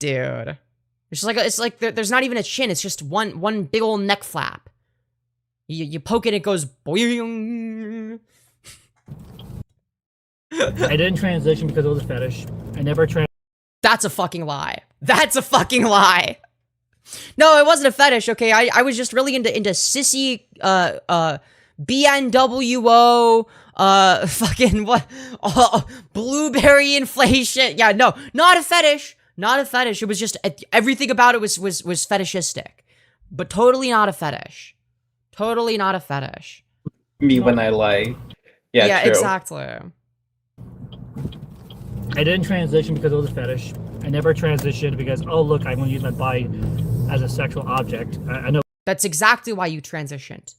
Dude. It's like there's not even a chin. It's just one big old neck flap. You poke it, it goes boing. I didn't transition because it was a fetish. I never That's a fucking lie. That's a fucking lie. No, it wasn't a fetish, okay? I was just really into sissy, BNWO, fucking what? Blueberry inflation. Yeah, no, not a fetish. Not a fetish. It was just, everything about it was fetishistic. But totally not a fetish. Totally not a fetish. Me when I lie. Yeah, true. Exactly. I didn't transition because it was a fetish. I never transitioned because, oh, look, I'm going to use my body as a sexual object. I know. That's exactly why you transitioned.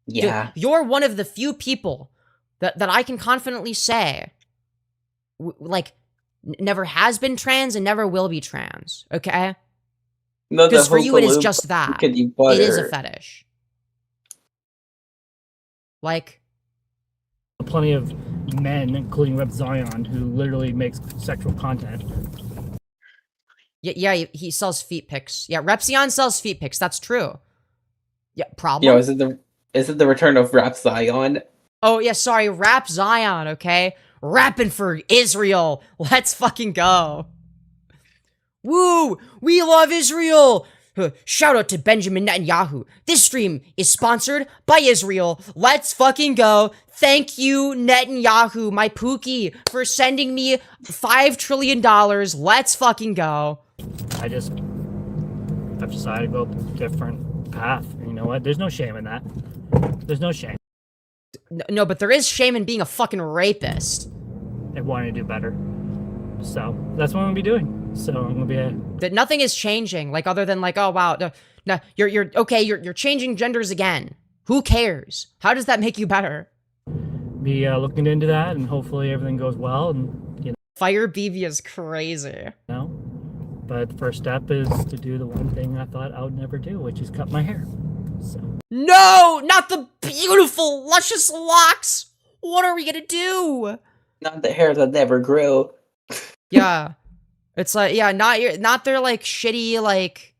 Yeah. Dude, you're one of the few people that I can confidently say, never has been trans and never will be trans, okay? Because for you, it is just that. It is a fetish. Like... Plenty of men, including Rep Zion, who literally makes sexual content. Yeah, he sells feet pics. Yeah, Repzion sells feet pics. That's true. Yeah, problem? Yo, is it the return of Rap Zion? Oh, yeah, sorry. Rap Zion, okay? Rapping for Israel. Let's fucking go. Woo! We love Israel! Shout out to Benjamin Netanyahu. This stream is sponsored by Israel. Let's fucking go. Thank you, Netanyahu, my pookie, for sending me $5 trillion. Let's fucking go. I've decided to go a different path. And you know what? There's no shame in that. There's no shame. No, but there is shame in being a fucking rapist. And wanting to do better. So, that's what I'm going to be doing. So, I'm going to be That nothing is changing, like, other than, like, oh, wow, no, you're changing genders again. Who cares? How does that make you better? Be looking into that, and hopefully everything goes well, and, you Fire BB is crazy. know. But the first step is to do the one thing I thought I would never do, which is cut my hair. So. No! Not the beautiful, luscious locks! What are we gonna do? Not the hair that never grew. Yeah. It's like, yeah, not their, like, shitty, like,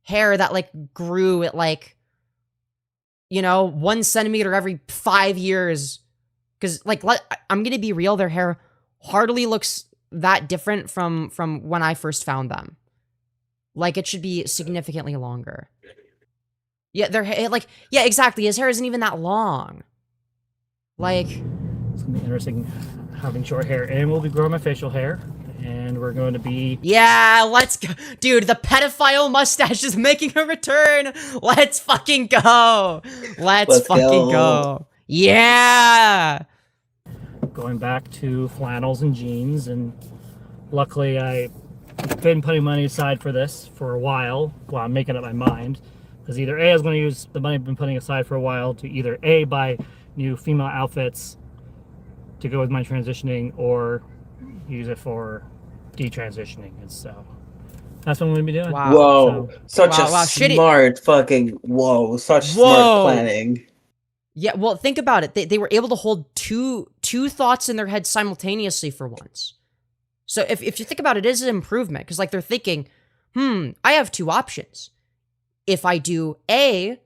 hair that, like, grew at, like, you know, 1 centimeter every 5 years. Because, like, I'm gonna be real, their hair hardly looks that different from when I first found them. Like, it should be significantly longer. Yeah, their hair, like, yeah, exactly, his hair isn't even that long. Like... It's gonna be interesting having short hair, and we'll be growing my facial hair, and we're going to be. Yeah, let's go. Dude, the pedophile mustache is making a return. Let's fucking go. Let's fucking go. Yeah. Going back to flannels and jeans, and luckily I've been putting money aside for this for a while while I'm making up my mind, because either A, I was going to use the money I've been putting aside for a while to either A, buy new female outfits to go with my transitioning, or use it for detransitioning. And so that's what I'm going to be doing. Wow. Whoa, such Wow, a wow, shitty. smart fucking, such smart planning. Yeah, well, think about it. They were able to hold two thoughts in their head simultaneously for once. So if you think about it, it is an improvement, because like they're thinking, I have two options. If I do A,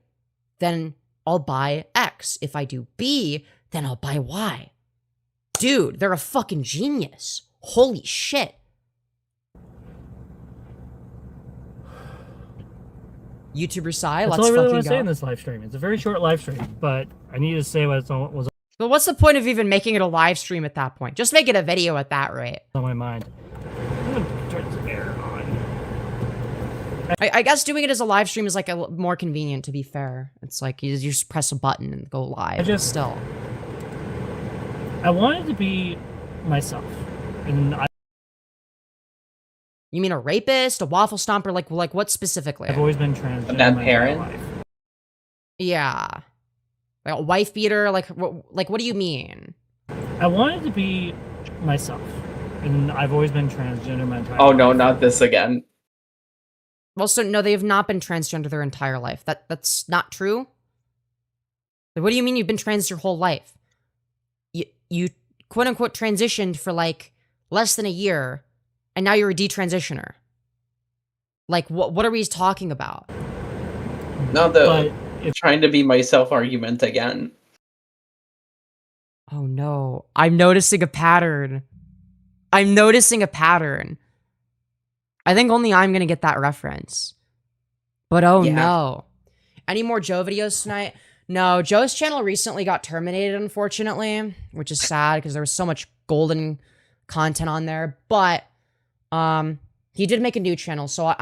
then I'll buy X. If I do B, then I'll buy Y. Dude, they're a fucking genius. Holy shit. YouTuber Sai, let's That's all I really fucking want to say go. in this live stream. It's a very short live stream, but I need to say what was But what's the point of even making it a live stream at that point? Just make it a video at that rate. on my mind. I'm gonna turn this air on. I guess doing it as a live stream is like more convenient, to be fair. It's like you just press a button and go live. I wanted to be myself, and You mean a rapist, a waffle stomper, like what specifically? I've always been transgender. A bad my entire parent? life. Yeah. Like a wife beater, like what do you mean? I wanted to be myself, and I've always been transgender my entire Oh life. no, not this again. Well, so no, they have not been transgender their entire life. That's not true. Like, what do you mean you've been trans your whole life? You quote unquote transitioned for like less than a year, and now you're a detransitioner. Like what are we talking about? Not the But if trying to be myself argument again. Oh no, I'm noticing a pattern. I'm noticing a pattern. I think only I'm gonna get that reference. But oh Yeah. no. Any more Joe videos tonight? No, Joe's channel recently got terminated, unfortunately, which is sad because there was so much golden content on there. But he did make a new channel, so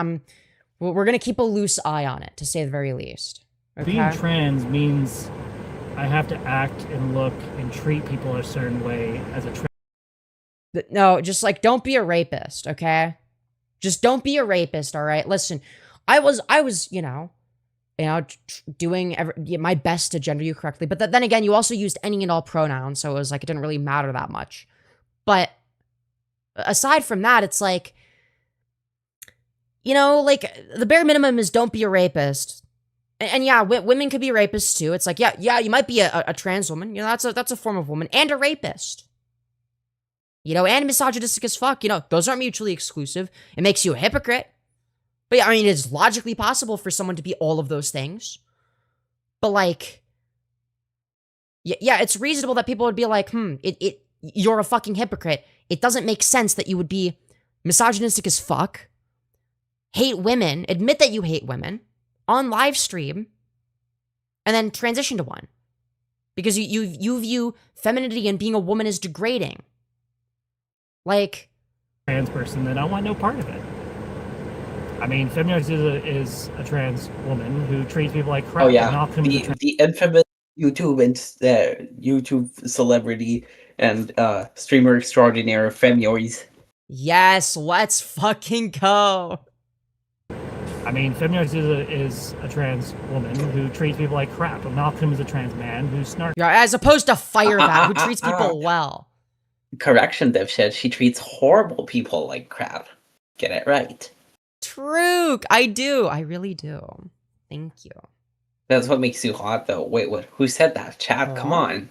we're gonna keep a loose eye on it, to say the very least. Okay? being trans means I have to act and look and treat people a certain way as a trans. No, just like don't be a rapist, okay? Just don't be a rapist, all right? Listen, I was doing my best to gender you correctly, but then again, you also used any and all pronouns, so it was like it didn't really matter that much. But aside from that, it's like, like the bare minimum is don't be a rapist. And yeah, women could be rapists too. It's like, yeah, you might be a trans woman. That's a form of woman, and a rapist. And misogynistic as fuck. Those aren't mutually exclusive. It makes you a hypocrite. But yeah, I mean, it's logically possible for someone to be all of those things. But like, yeah, it's reasonable that people would be like, you're a fucking hypocrite. It doesn't make sense that you would be misogynistic as fuck, hate women, admit that you hate women on live stream, and then transition to one. Because you view femininity and being a woman as degrading. Like, trans person, then I want no part of it. I mean, Femyoz is a trans woman who treats people like crap. Oh yeah, and I'll come to the the infamous YouTube celebrity and streamer extraordinaire Femyoz. yes, let's fucking go. I mean, Femyoz is a trans woman who treats people like crap. And Malcolm is a trans man who snarks. Yeah, as opposed to Firebat, who treats people well. Correction, dipshit. She treats horrible people like crap. Get it right. True, I do. I really do. Thank you. That's what makes you hot, though. Wait, what? Who said that? Chad, come Oh. on.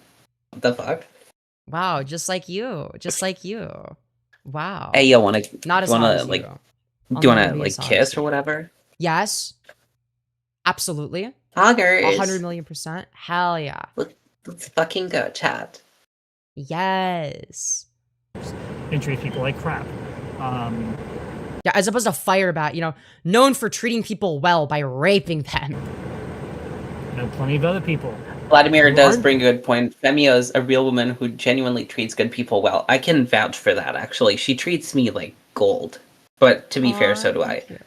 What the fuck? Wow, just like you. Just like you. Wow. Hey, yo, wanna Not as wanna hot as like you. do I'll you wanna never be like as hot kiss as or you. whatever? Yes. Absolutely. Hoggers. 100,000,000%. Hell yeah. Let's fucking go, Chad. Yes. And treats people like crap. Yeah, as opposed to Firebat, known for treating people well by raping them. Plenty of other people Vladimir does aren't- bring a good point. Femyoz, a real woman who genuinely treats good people well. I can vouch for that, actually. She treats me like gold. But to be fair, so do I. Thank you.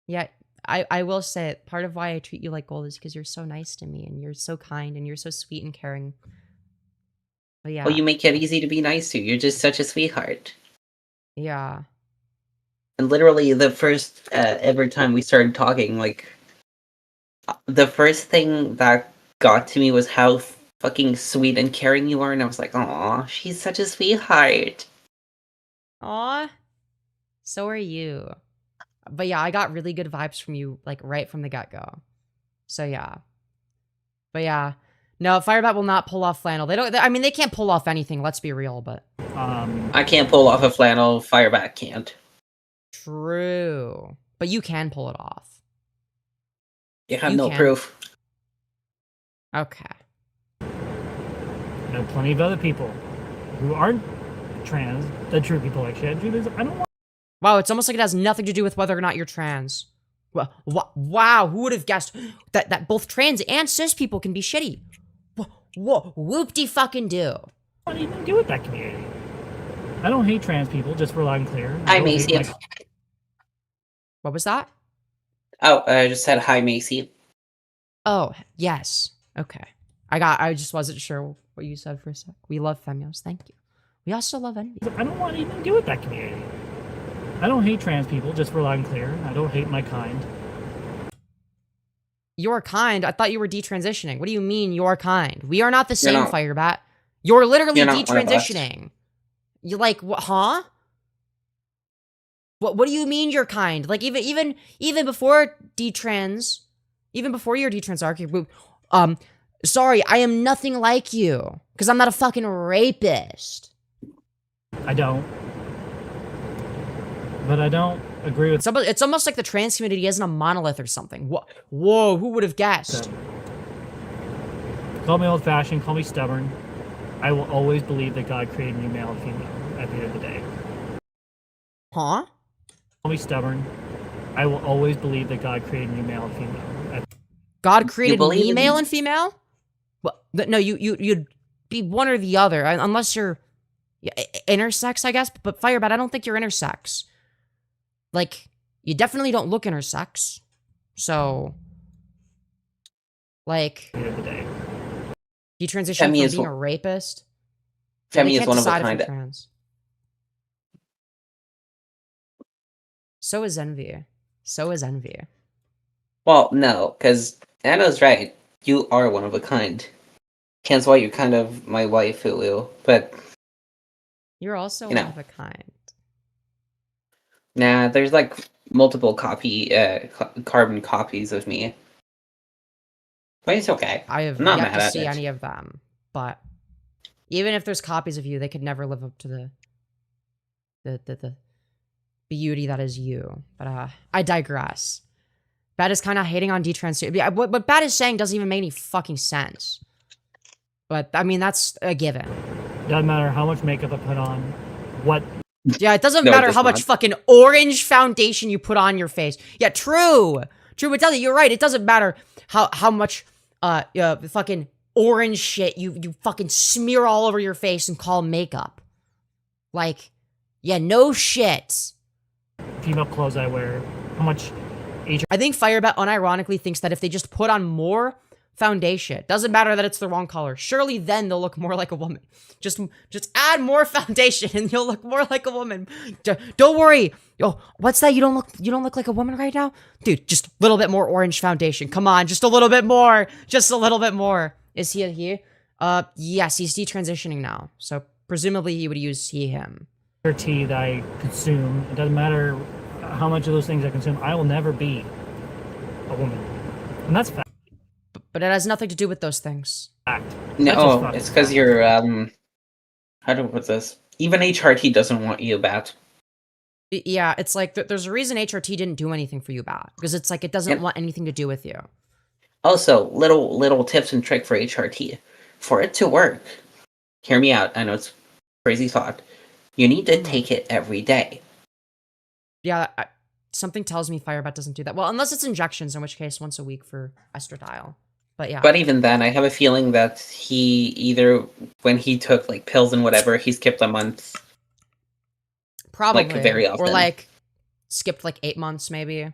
Yeah, I will say it. Part of why I treat you like gold is because you're so nice to me, and you're so kind, and you're so sweet and caring. But yeah. Well, you make it easy to be nice to. You're just such a sweetheart. Yeah. And literally, the first ever time we started talking, like, the first thing that got to me was how fucking sweet and caring you are, and I was like, aw, she's such a sweetheart. Aw. So are you. But yeah, I got really good vibes from you, like, right from the get-go. So yeah. But yeah. No, Firebat will not pull off flannel. I mean, they can't pull off anything, let's be real, but... I can't pull off a flannel, Firebat can't. True. But you can pull it off. You have You no can. proof. Okay. I know plenty of other people who aren't trans that treat people like shit. Dude, I don't want. Wow, it's almost like it has nothing to do with whether or not you're trans. Wow, who would have guessed that both trans and cis people can be shitty? Whoa, whoop-de-fucking-do. What do you even do with that community? I don't hate trans people, just for loud and clear. Hi, I don't hate Macy. my- What was that? Oh, I just said hi, Macy. Oh, yes. Okay. I just wasn't sure what you said for a sec. We love Femyoz, thank you. We also love Envy. I don't want to even do with that community. I don't hate trans people, just for loud and clear. I don't hate my kind. You're kind? I thought you were detransitioning. What do you mean, you're kind? We are not the same, not. Firebat. You're literally You're not one of us. detransitioning. You like, what, huh? What do you mean you're kind? Like, even before detrans, even before your detrans arc, sorry, I am nothing like you. Because I'm not a fucking rapist. I don't. But I don't agree with It's almost like the trans community isn't a monolith or something. Whoa, who would have guessed? Call me old-fashioned, call me stubborn. I will always believe that God created me male and female at the end of the day. Huh? Call me stubborn. I will always believe that God created me male and female. God created believe me in- male and female? Well, no, you'd be one or the other, unless you're intersex, I guess. But Firebat, I don't think you're intersex. Like, you definitely don't look intersex. So, like, At the end of the day. you transition from Femi is being a one- rapist. They Femi is can't one of a decide if kind. you're trans. So is Envy. So is Envy. Well, no, because Anna's right. You are one of a kind. Hence why you're kind of my waifu, but You're also You one know. of a kind. nah, there's like multiple carbon copies of me. But it's okay. I have I'm not yet mad to at see it. any of them, but even if there's copies of you, they could never live up to the beauty that is you. But I digress. Bat is kind of hating on Detransition. What Bat is saying doesn't even make any fucking sense. But I mean, that's a given. Doesn't matter how much makeup I put on, what Yeah, it doesn't No, it matter does how much not. fucking orange foundation you put on your face. Yeah, true. True, it doesn't. You're right. It doesn't matter how much fucking orange shit you fucking smear all over your face and call makeup. Like, yeah, no shit. female clothes I wear, how much I think Firebat unironically thinks that if they just put on more foundation, doesn't matter that it's the wrong color, surely then they'll look more like a woman. Just add more foundation and you'll look more like a woman. Don't worry. Oh, what's that? You don't look like a woman right now? Dude, just a little bit more orange foundation. Come on, just a little bit more. Just a little bit more. Is he here? Yes, he's detransitioning now. So presumably he would use he, him. tea that I consume, it doesn't matter how much of those things I consume, I will never be a woman. And that's fact. But it has nothing to do with those things. That's just No, fucking it's because you're how do I put this? Even HRT doesn't want you, Bat. Yeah, it's like there's a reason HRT didn't do anything for you, Bat. Because it's like it doesn't Yep. want anything to do with you. Also, little tips and trick for HRT. For it to work, hear me out. I know it's a crazy thought. You need to take it every day. Yeah, something tells me Firebat doesn't do that. Well, unless it's injections, in which case once a week for estradiol. But yeah. But even then, I have a feeling that he either, when he took like pills and whatever, he skipped a month. Probably. Like, very often. Or like skipped like 8 months maybe. And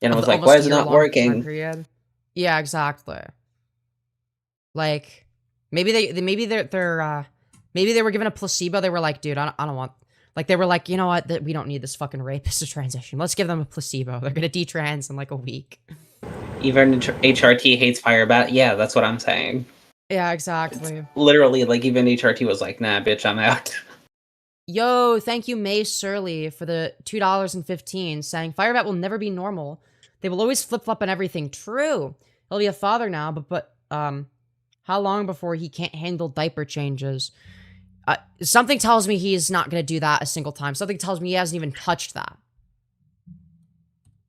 it was like, Almost why is it not year-long time working? period. Yeah, exactly. Like maybe maybe they were given a placebo. They were like, dude, I don't want. Like they were like, you know what? We don't need this fucking rapist to transition. Let's give them a placebo. They're gonna detrans in like a week. Even HRT hates Firebat. Yeah, that's what I'm saying. Yeah, exactly. It's literally, like, even HRT was like, nah, bitch, I'm out. Yo, thank you, May Surly, for the $2.15, saying Firebat will never be normal. They will always flip-flop on everything. True. He'll be a father now, but how long before he can't handle diaper changes? Something tells me he's not going to do that a single time. Something tells me he hasn't even touched that.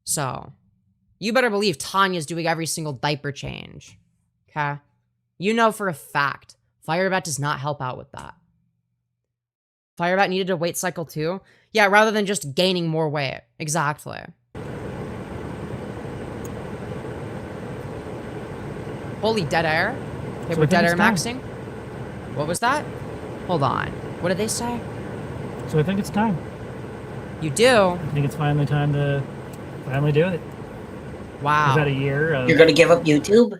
So, you better believe Tanya's doing every single diaper change. Okay? You know for a fact, Firebat does not help out with that. Firebat needed a weight cycle too? Yeah, rather than just gaining more weight. Exactly. Holy dead air. Okay, So we're I think dead air it's time. maxing. What was that? Hold on. What did they say? So I think it's time. You do? I think it's finally time to finally do it. Wow. We've had a year of... You're gonna give up YouTube?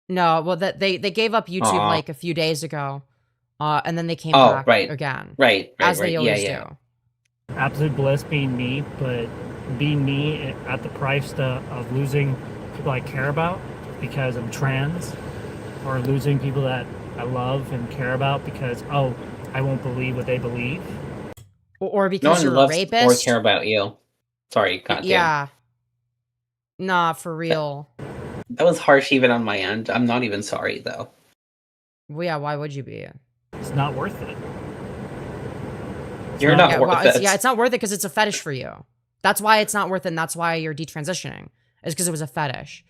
No, well, they gave up YouTube Aw. like a few days ago. And then they came Oh, back right. again. Right, As right. they Yeah, always yeah. do. absolute bliss being me, but being me at the price of losing people I care about because I'm trans, or losing people that I love and care about because, oh, I won't believe what they believe. Or No because one you're a loves or rapist. care about you. Sorry, goddamn. Yeah. Nah, for real. That was harsh even on my end. I'm not even sorry, though. Well, yeah, why would you be? It's not worth it. You're not Yeah, worth well, it. it's not worth it because it's a fetish for you. That's why it's not worth it, and that's why you're detransitioning. Is because it was a fetish.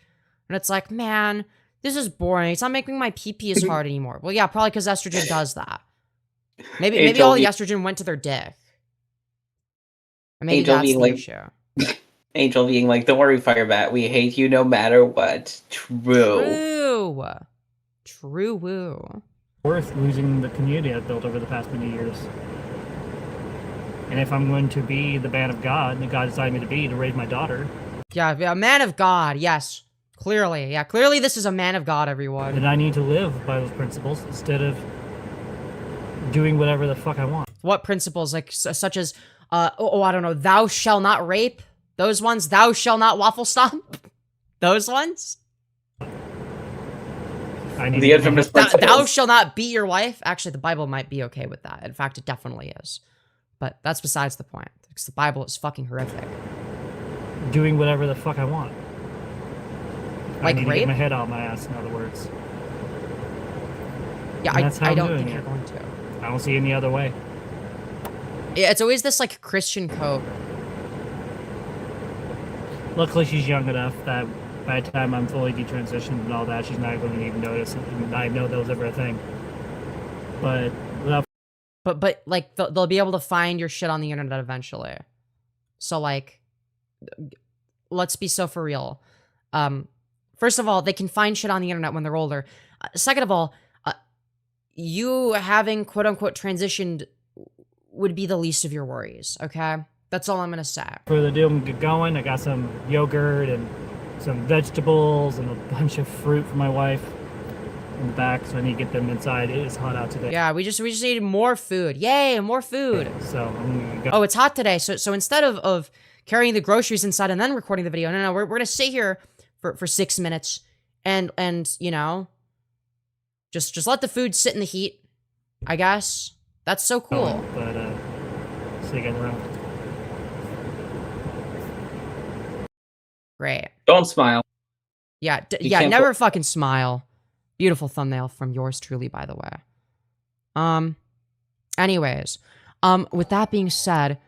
And it's like, man, this is boring. It's not making my pee-pee as hard anymore. Well, yeah, probably because estrogen does that. Maybe Angel, all the estrogen went to their dick. And maybe Angel that's being the like- issue. Angel being like, don't worry, Firebat, we hate you no matter what. True. True woo. Worth losing the community I've built over the past many years. And if I'm going to be the man of God, that God designed me to be, to raise my daughter, Yeah, a man of God, yes. Clearly, yeah. Clearly this is a man of God, everyone. then I need to live by those principles instead of doing whatever the fuck I want. What principles? Like, such as, I don't know, thou shall not rape? Those ones? Thou shall not waffle stomp? Those ones? I need The to infamous Thou principles. shall not beat your wife? Actually, the Bible might be okay with that. In fact, it definitely is. But that's besides the point. Because the Bible is fucking horrific. doing whatever the fuck I want. Like I need to rape? get my head out my ass, in other words. Yeah, And that's how I I'm don't doing think you're it. going to. I don't see any other way. Yeah, it's always this, like, Christian code. Luckily, she's young enough that by the time I'm fully detransitioned and all that, she's not going to even notice it, and I know that was ever a thing. But without But like, they'll be able to find your shit on the internet eventually. So, like, let's be so for real. First of all, they can find shit on the internet when they're older. Second of all, you having quote-unquote transitioned would be the least of your worries, okay? That's all I'm gonna say. further ado, I'm get going. I got some yogurt and some vegetables and a bunch of fruit for my wife in the back, so I need to get them inside. It is hot out today. Yeah, we just need more food. Yay, more food. So I'm gonna go. Oh, it's hot today. So instead of carrying the groceries inside and then recording the video, no, we're gonna sit here for 6 minutes and you know, just let the food sit in the heat, I guess. That's so cool. But see you guys around. Great. Don't smile. Yeah, You yeah, can't never fucking smile. Beautiful thumbnail from yours truly, by the way. Anyways, with that being said,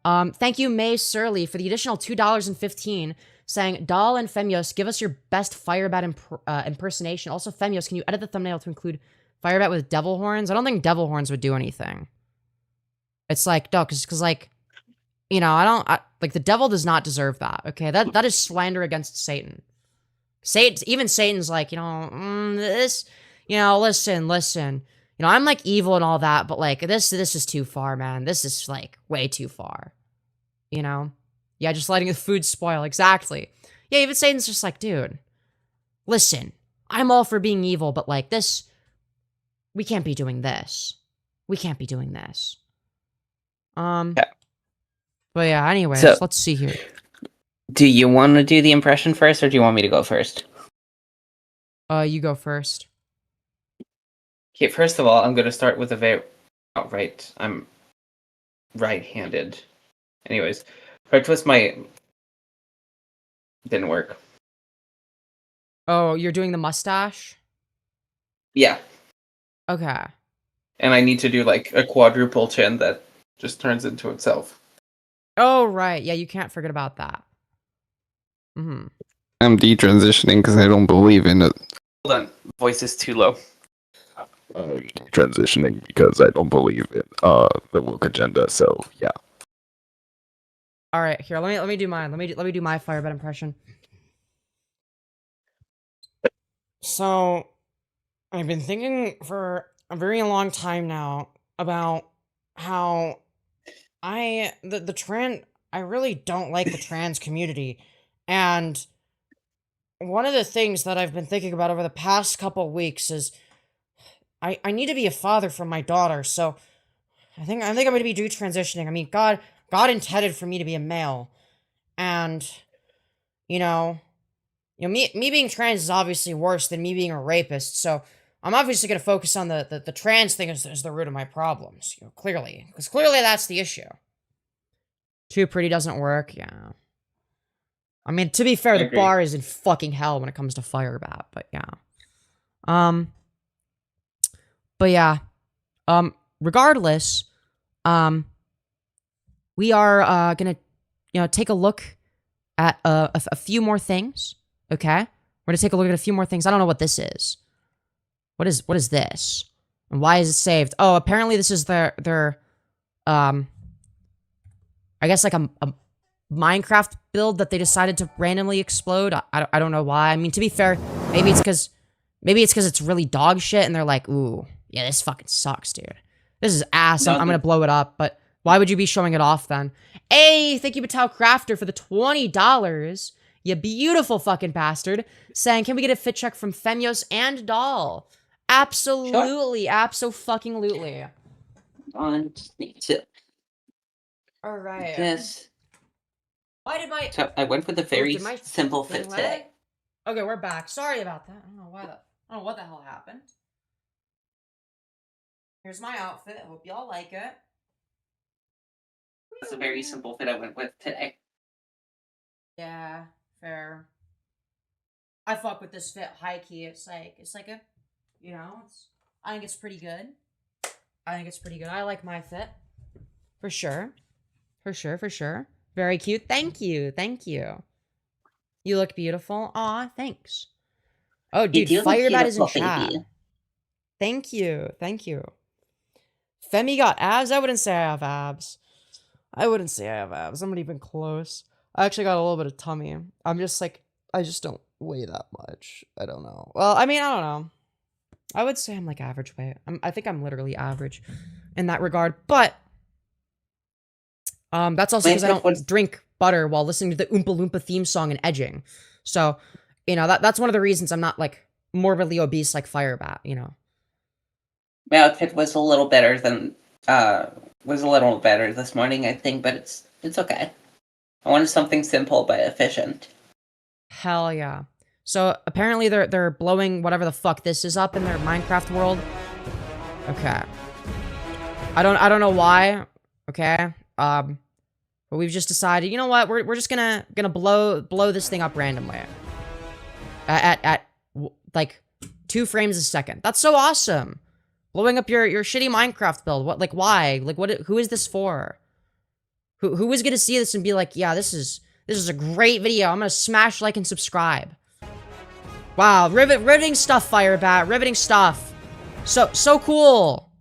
thank you, May Surly, for the additional $2.15, saying, Doll and Femyoz, give us your best Firebat impersonation. Also, Femyoz, can you edit the thumbnail to include Firebat with devil horns? I don't think devil horns would do anything. It's like, no, because like, you know, like, the devil does not deserve that, okay? That is slander against Satan. Even Satan's like, this, listen. I'm like evil and all that, but like this is too far, man. This is like way too far. Yeah, just letting the food spoil. Exactly. Yeah, even Satan's just like, dude, listen, I'm all for being evil, but like this, we can't be doing this. We can't be doing this. Yeah. But yeah, anyways, So- let's see here. Do you want to do the impression first, or do you want me to go first? You go first. Okay, first of all, I'm going to start with a very... Oh, right. I'm right-handed. Anyways, if I twist my... Didn't work. Oh, you're doing the mustache? Yeah. Okay. And I need to do, like, a quadruple chin that just turns into itself. Oh, right. Yeah, you can't forget about that. Mm-hmm. I'm detransitioning because I don't believe in it. Hold on. Voice is too low. Transitioning because I don't believe in the woke agenda. So yeah. All right, here. Let me do mine. Let me do my Firebat impression. So, I've been thinking for a very long time now about how I really don't like the trans community, and one of the things that I've been thinking about over the past couple weeks is I need to be a father for my daughter. So I think I'm going to be detransitioning. I mean, God intended for me to be a male, and me being trans is obviously worse than me being a rapist. So I'm obviously going to focus on the trans thing as the root of my problems. Clearly, because clearly that's the issue. Too pretty doesn't work. Yeah. I mean, to be fair, the bar is in fucking hell when it comes to Firebat, but yeah. But yeah. Regardless, we are gonna, take a look at a few more things. Okay? We're gonna take a look at a few more things. I don't know what this is. What is this? And why is it saved? Oh, apparently this is their I guess like a Minecraft build that they decided to randomly explode. I don't know why. I mean, to be fair, maybe it's because it's really dog shit and they're like, ooh, yeah, this fucking sucks, dude. This is ass. I'm gonna blow it up, but why would you be showing it off then? Hey, thank you, Batal Crafter, for the $20. You beautiful fucking bastard. Saying, can we get a fit check from Femyoz and Doll? Absolutely, abso-fucking-lutely. On, just need to. All right. This. So I went with a very did my simple thing fit lag? today. Okay, we're back. Sorry about that. I don't know what the hell happened. Here's my outfit. I hope y'all like it. It's a very simple fit I went with today. Yeah, fair. I fuck with this fit high key. It's like a, I think it's pretty good. I like my fit. For sure. Very cute. Thank you. You look beautiful. Aw, thanks. Oh, dude, Firebat is in chat. Thank you. Femi got abs? I wouldn't say I have abs. I'm not even close. I actually got a little bit of tummy. I'm just like, I just don't weigh that much. I don't know. Well, I mean, I don't know. I would say I'm like average weight. I think I'm literally average in that regard. But that's also because I don't drink butter while listening to the Oompa Loompa theme song and edging. So, that's one of the reasons I'm not like morbidly obese like Firebat, My outfit was a little better than this morning, I think, but it's okay. I wanted something simple but efficient. Hell yeah. So apparently they're blowing whatever the fuck this is up in their Minecraft world. Okay. I don't know why. Okay. But we've just decided, you know what? We're just gonna blow this thing up randomly. At like 2 frames a second. That's so awesome. Blowing up your shitty Minecraft build. What, like, why? Like, who is this for? Who is gonna see this and be like, yeah, this is a great video. I'm gonna smash like and subscribe. Wow, riveting stuff, Firebat. Riveting stuff. So cool.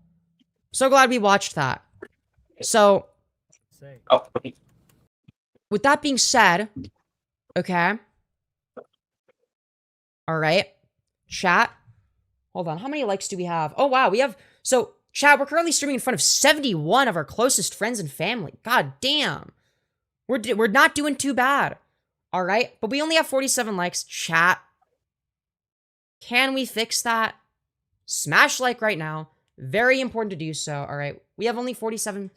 So glad we watched that. So, with that being said, okay, All right. Chat. Hold on. How many likes do we have? Oh, wow. We have... So, chat, we're currently streaming in front of 71 of our closest friends and family. God damn. We're not doing too bad. All right. But we only have 47 likes. Chat. Can we fix that? Smash like right now. Very important to do so. All right. We have only 47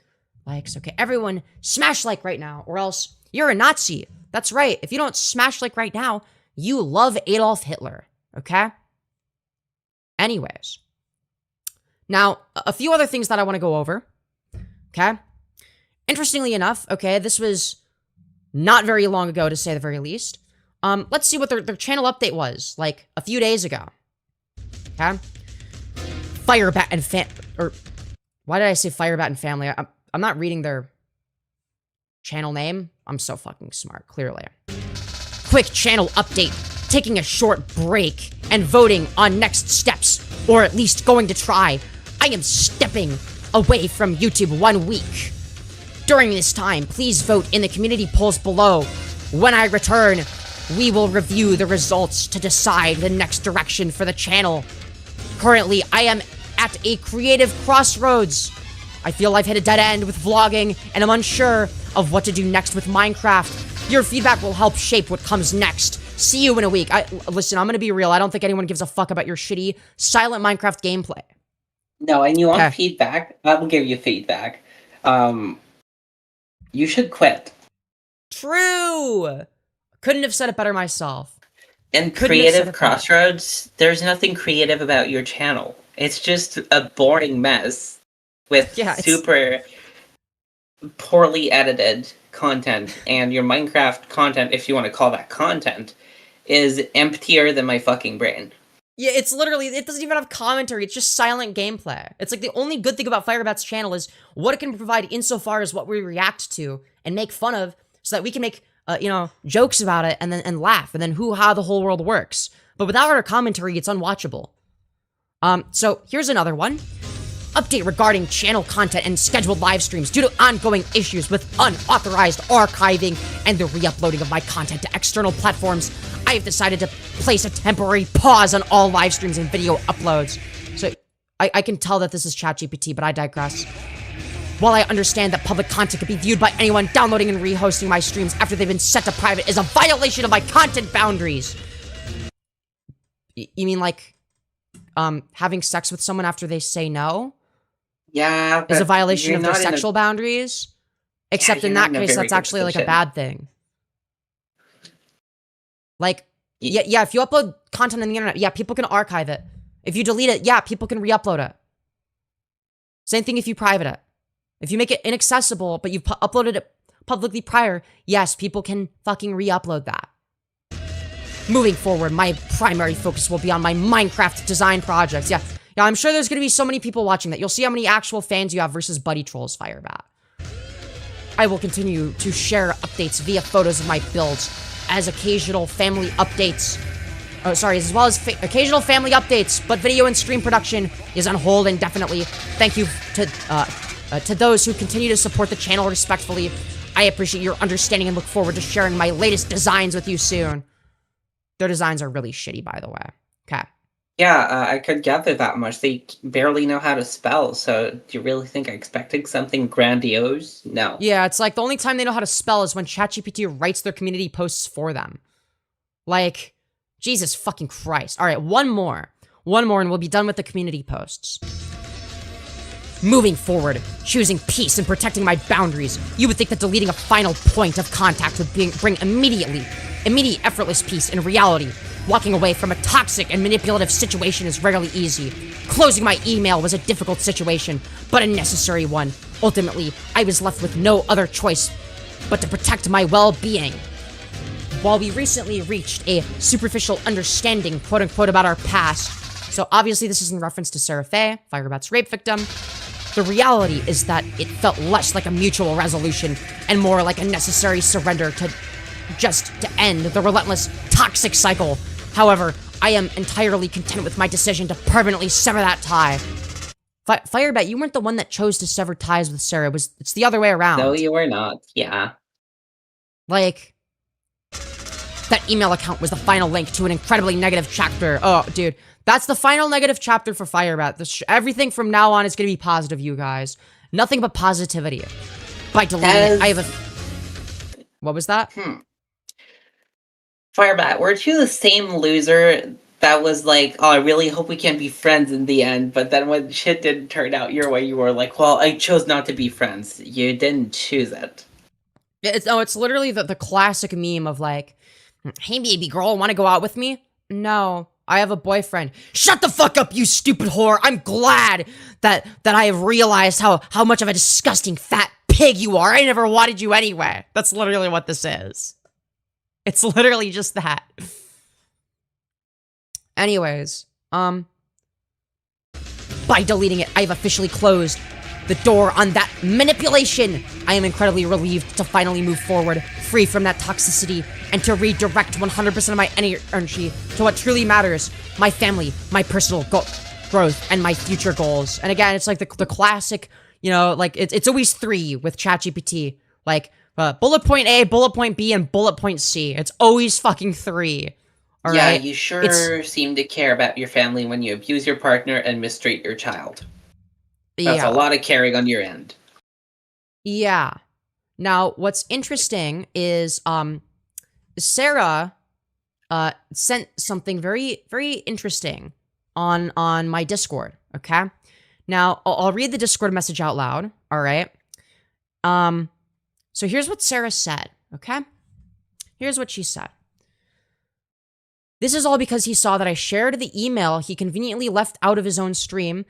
likes. Okay. Everyone, smash like right now, or else you're a Nazi. That's right. If you don't smash like right now, you love Adolf Hitler. Okay? Anyways. Now, a few other things that I want to go over. Okay? Interestingly enough, okay, this was not very long ago, to say the very least. Let's see what their channel update was, like, a few days ago. Okay? Firebat and or, why did I say Firebat and family? I'm not reading their channel name. I'm so fucking smart, clearly. Quick channel update. Taking a short break and voting on next steps, or at least going to try. I am stepping away from YouTube 1 week. During this time, please vote in the community polls below. When I return, we will review the results to decide the next direction for the channel. Currently, I am at a creative crossroads. I feel I've hit a dead end with vlogging, and I'm unsure of what to do next with Minecraft. Your feedback will help shape what comes next. See you in a week. Listen, I'm gonna be real. I don't think anyone gives a fuck about your shitty silent Minecraft gameplay. No, and you want feedback? I will give you feedback. You should quit. True! Couldn't have said it better myself. In creative crossroads, there's nothing creative about your channel. It's just a boring mess with super poorly edited content, and your Minecraft content, if you want to call that content, is emptier than my fucking brain. Yeah, it's literally, it doesn't even have commentary, it's just silent gameplay. It's like the only good thing about Firebat's channel is what it can provide insofar as what we react to and make fun of, so that we can make, you know, jokes about it and laugh, and then hoo-ha, the whole world works. But without our commentary, it's unwatchable. So here's another one. Update regarding channel content and scheduled live streams. Due to ongoing issues with unauthorized archiving and the re-uploading of my content to external platforms, I have decided to place a temporary pause on all live streams and video uploads. So I can tell that this is ChatGPT, but I digress. While I understand that public content can be viewed by anyone, downloading and re-hosting my streams after they've been set to private is a violation of my content boundaries. You mean like, having sex with someone after they say no? Yeah, is a violation of their sexual boundaries? Except in that case, that's actually like a bad thing. Like, yeah, if you upload content on the internet, yeah, people can archive it. If you delete it, yeah, people can re-upload it. Same thing if you private it. If you make it inaccessible, but you've uploaded it publicly prior, yes, people can fucking re-upload that. Moving forward, my primary focus will be on my Minecraft design projects. Yeah, I'm sure there's going to be so many people watching that. You'll see how many actual fans you have versus buddy trolls, Firebat. I will continue to share updates via photos of my builds, as occasional family updates. As well as occasional family updates, but video and stream production is on hold indefinitely. Thank you to those who continue to support the channel respectfully. I appreciate your understanding and look forward to sharing my latest designs with you soon. Their designs are really shitty, by the way. Okay. Yeah, I could gather that much. They barely know how to spell, so do you really think I expected something grandiose? No. Yeah, it's like the only time they know how to spell is when ChatGPT writes their community posts for them. Like, Jesus fucking Christ. All right, one more. One more and we'll be done with the community posts. Moving forward, choosing peace and protecting my boundaries. You would think that deleting a final point of contact would bring immediate effortless peace. In reality, walking away from a toxic and manipulative situation is rarely easy. Closing my email was a difficult situation, but a necessary one. Ultimately, I was left with no other choice but to protect my well-being. While we recently reached a superficial understanding, quote-unquote, about our past, so obviously this is in reference to Sarafae, Firebat's rape victim, the reality is that it felt less like a mutual resolution and more like a necessary surrender to end the relentless, toxic cycle. However, I am entirely content with my decision to permanently sever that tie. Firebat, you weren't the one that chose to sever ties with Sarah. It's the other way around. No, you were not. Yeah. Like, that email account was the final link to an incredibly negative chapter. Oh, dude. That's the final negative chapter for Firebat. Everything from now on is going to be positive, you guys. Nothing but positivity. By deleting it, I have a... What was that? Firebat, weren't you the same loser that was like, oh, I really hope we can be friends in the end, but then when shit didn't turn out your way, you were like, well, I chose not to be friends. You didn't choose it. It's literally the classic meme of like, hey, baby girl, want to go out with me? No. I have a boyfriend. Shut the fuck up, you stupid whore. I'm glad that I have realized how much of a disgusting fat pig you are. I never wanted you anyway. That's literally what this is. It's literally just that. Anyways, by deleting it, I've officially closed the door on that manipulation. I am incredibly relieved to finally move forward, free from that toxicity, and to redirect 100% of my energy to what truly matters, my family, my personal growth, and my future goals. And again, it's like the classic, you know, like, it's always 3 with ChatGPT. Like, bullet point A, bullet point B, and bullet point C. It's always fucking 3. All yeah, right? You sure seem to care about your family when you abuse your partner and mistreat your child. That's a lot of caring on your end. Yeah. Now, what's interesting is, Sarah, sent something very, very interesting on my Discord, okay? Now, I'll read the Discord message out loud, all right? So here's what Sarah said, okay? Here's what she said. This is all because he saw that I shared the email he conveniently left out of his own stream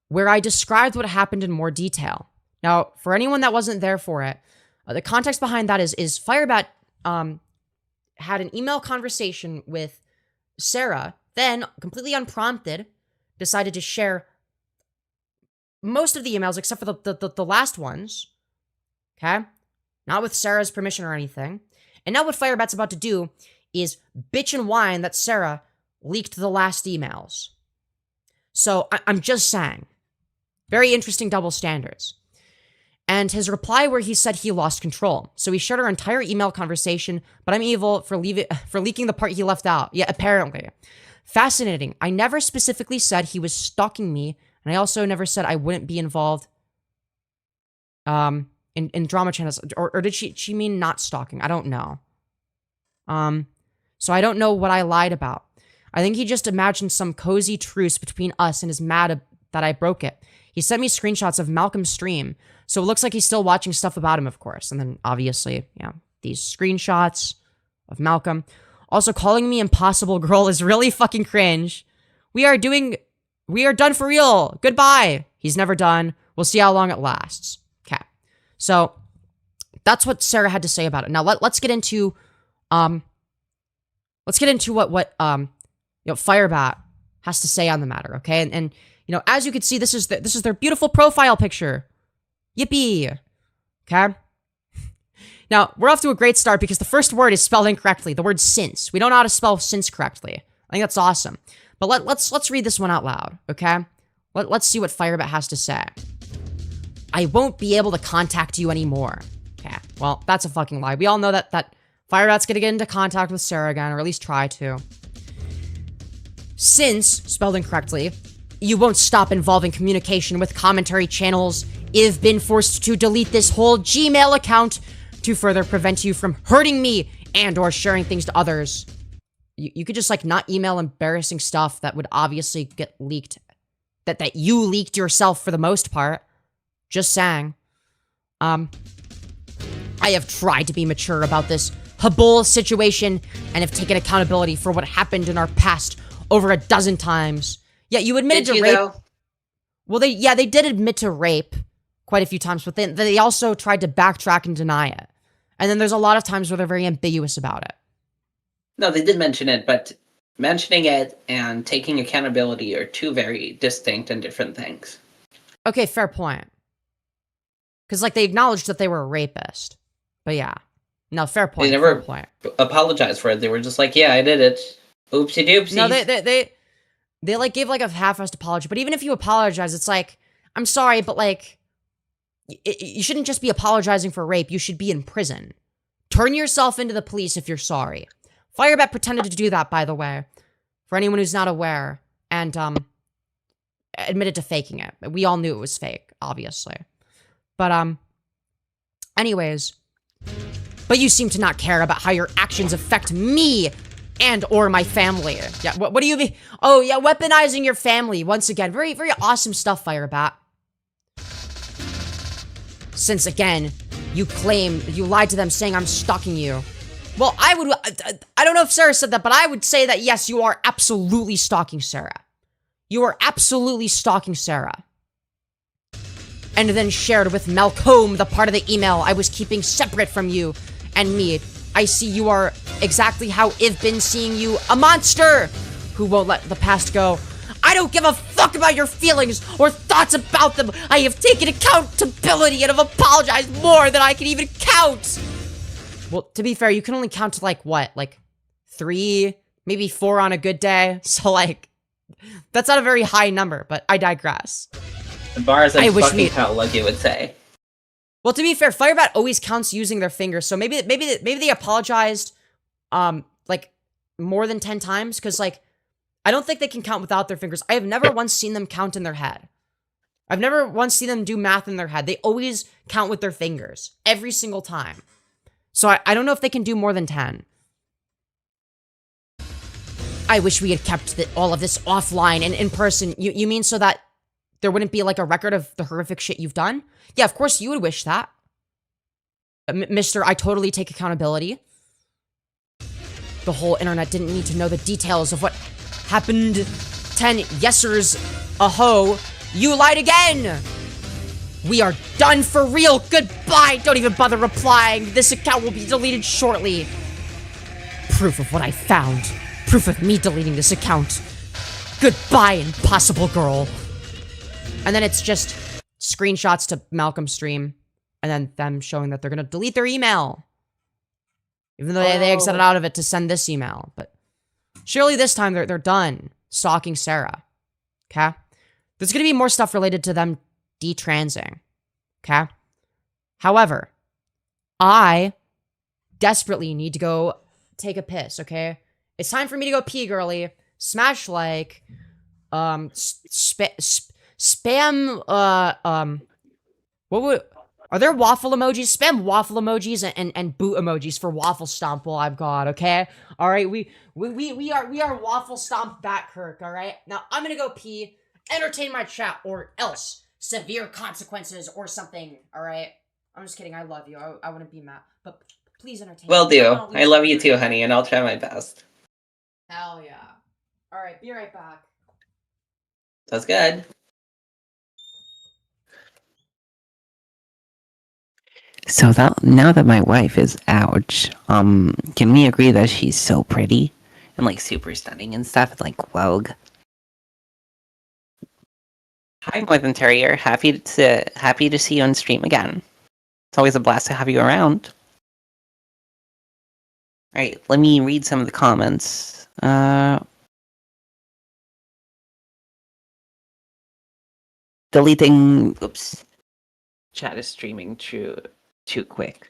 where I described what happened in more detail. Now, for anyone that wasn't there for it, the context behind that is Firebat had an email conversation with Sarah, then, completely unprompted, decided to share most of the emails except for the last ones, okay? Not with Sarah's permission or anything. And now what Firebat's about to do is bitch and whine that Sarah leaked the last emails. So, I'm just saying. Very interesting double standards. And his reply where he said he lost control. So he shared our entire email conversation, but I'm evil for leaking the part he left out. Yeah, apparently. Fascinating. I never specifically said he was stalking me, and I also never said I wouldn't be involved in drama channels. Or did she mean not stalking? I don't know. So I don't know what I lied about. I think he just imagined some cozy truce between us and is mad that I broke it. He sent me screenshots of Malcolm's stream, so it looks like he's still watching stuff about him, of course. And then, obviously, yeah, these screenshots of Malcolm. Also, calling me impossible girl is really fucking cringe. We are done for real. Goodbye. He's never done. We'll see how long it lasts. Okay. So, that's what Sarah had to say about it. Now, let's get into, what Firebat has to say on the matter, okay? And you know, as you can see, this is their beautiful profile picture. Yippee. Okay? Now, we're off to a great start because the first word is spelled incorrectly. The word since. We don't know how to spell since correctly. I think that's awesome. But let's read this one out loud, okay? Let's see what Firebat has to say. I won't be able to contact you anymore. Okay, well, that's a fucking lie. We all know that Firebat's gonna get into contact with Sarah again, or at least try to. Since, spelled incorrectly, you won't stop involving communication with commentary channels, I've been forced to delete this whole Gmail account to further prevent you from hurting me and or sharing things to others. You could just, like, not email embarrassing stuff that would obviously get leaked. That you leaked yourself for the most part. Just saying. I have tried to be mature about this Habul situation and have taken accountability for what happened in our past over a dozen times. Yeah, you admitted to rape. Though? Well, they did admit to rape quite a few times, but they also tried to backtrack and deny it. And then there's a lot of times where they're very ambiguous about it. No, they did mention it, but mentioning it and taking accountability are two very distinct and different things. Okay, fair point. Because, like, they acknowledged that they were a rapist. But yeah. No, fair point. They never apologized for it. They were just like, yeah, I did it. Oopsie doopsie. No, they like gave like a half-assed apology, but even if you apologize, it's like, I'm sorry, but like, you shouldn't just be apologizing for rape. You should be in prison. Turn yourself into the police if you're sorry. Firebat pretended to do that, by the way, for anyone who's not aware, and admitted to faking it. We all knew it was fake, obviously. But anyways, but you seem to not care about how your actions affect me and or my family. Yeah, what do you mean? Oh yeah, weaponizing your family once again. Very, very awesome stuff, Firebat. Since again, you lied to them saying I'm stalking you. Well, I don't know if Sarah said that, but I would say that yes, you are absolutely stalking Sarah. You are absolutely stalking Sarah. And then shared with Malcolm the part of the email I was keeping separate from you and me. I see you are exactly how I've been seeing you, a monster who won't let the past go. I don't give a fuck about your feelings or thoughts about them. I have taken accountability and have apologized more than I can even count. Well, to be fair, you can only count to like what? Like 3, maybe 4 on a good day. So like, that's not a very high number, but I digress. The bars I I wish fucking count, like you would say. Well, to be fair, Firebat always counts using their fingers, so maybe they apologized, like, more than 10 times, because, like, I don't think they can count without their fingers. I have never once seen them count in their head. I've never once seen them do math in their head. They always count with their fingers, every single time. So I don't know if they can do more than 10. I wish we had kept all of this offline and in person. You mean so that there wouldn't be, like, a record of the horrific shit you've done? Yeah, of course you would wish that. Mister, I totally take accountability. The whole internet didn't need to know the details of what happened 10 yesers aho. You lied again! We are done for real. Goodbye. Don't even bother replying. This account will be deleted shortly. Proof of what I found. Proof of me deleting this account. Goodbye, impossible girl. And then it's just screenshots to Malcolm's stream, and then them showing that they're gonna delete their email. Even though they exited out of it to send this email. But surely this time they're done stalking Sarah. Okay? There's gonna be more stuff related to them detransing. Okay? However, I desperately need to go take a piss, okay? It's time for me to go pee, girly. Smash like, spam, are there waffle emojis? Spam waffle emojis and boot emojis for waffle stomp while I'm gone, okay? Alright, we are waffle stomp back, Kirk, alright? Now, I'm gonna go pee, entertain my chat, or else severe consequences or something, alright? I'm just kidding, I love you, I wouldn't be mad, but please entertain Will me. do. I love you too, honey, and I'll try my best. Hell yeah. Alright, be right back. Sounds good. So now that my wife is out, can we agree that she's so pretty and like super stunning and stuff, like Vogue? Hi, More Than Terrier. Happy to see you on stream again. It's always a blast to have you around. All right, let me read some of the comments. Deleting. Oops. Chat is streaming too quick.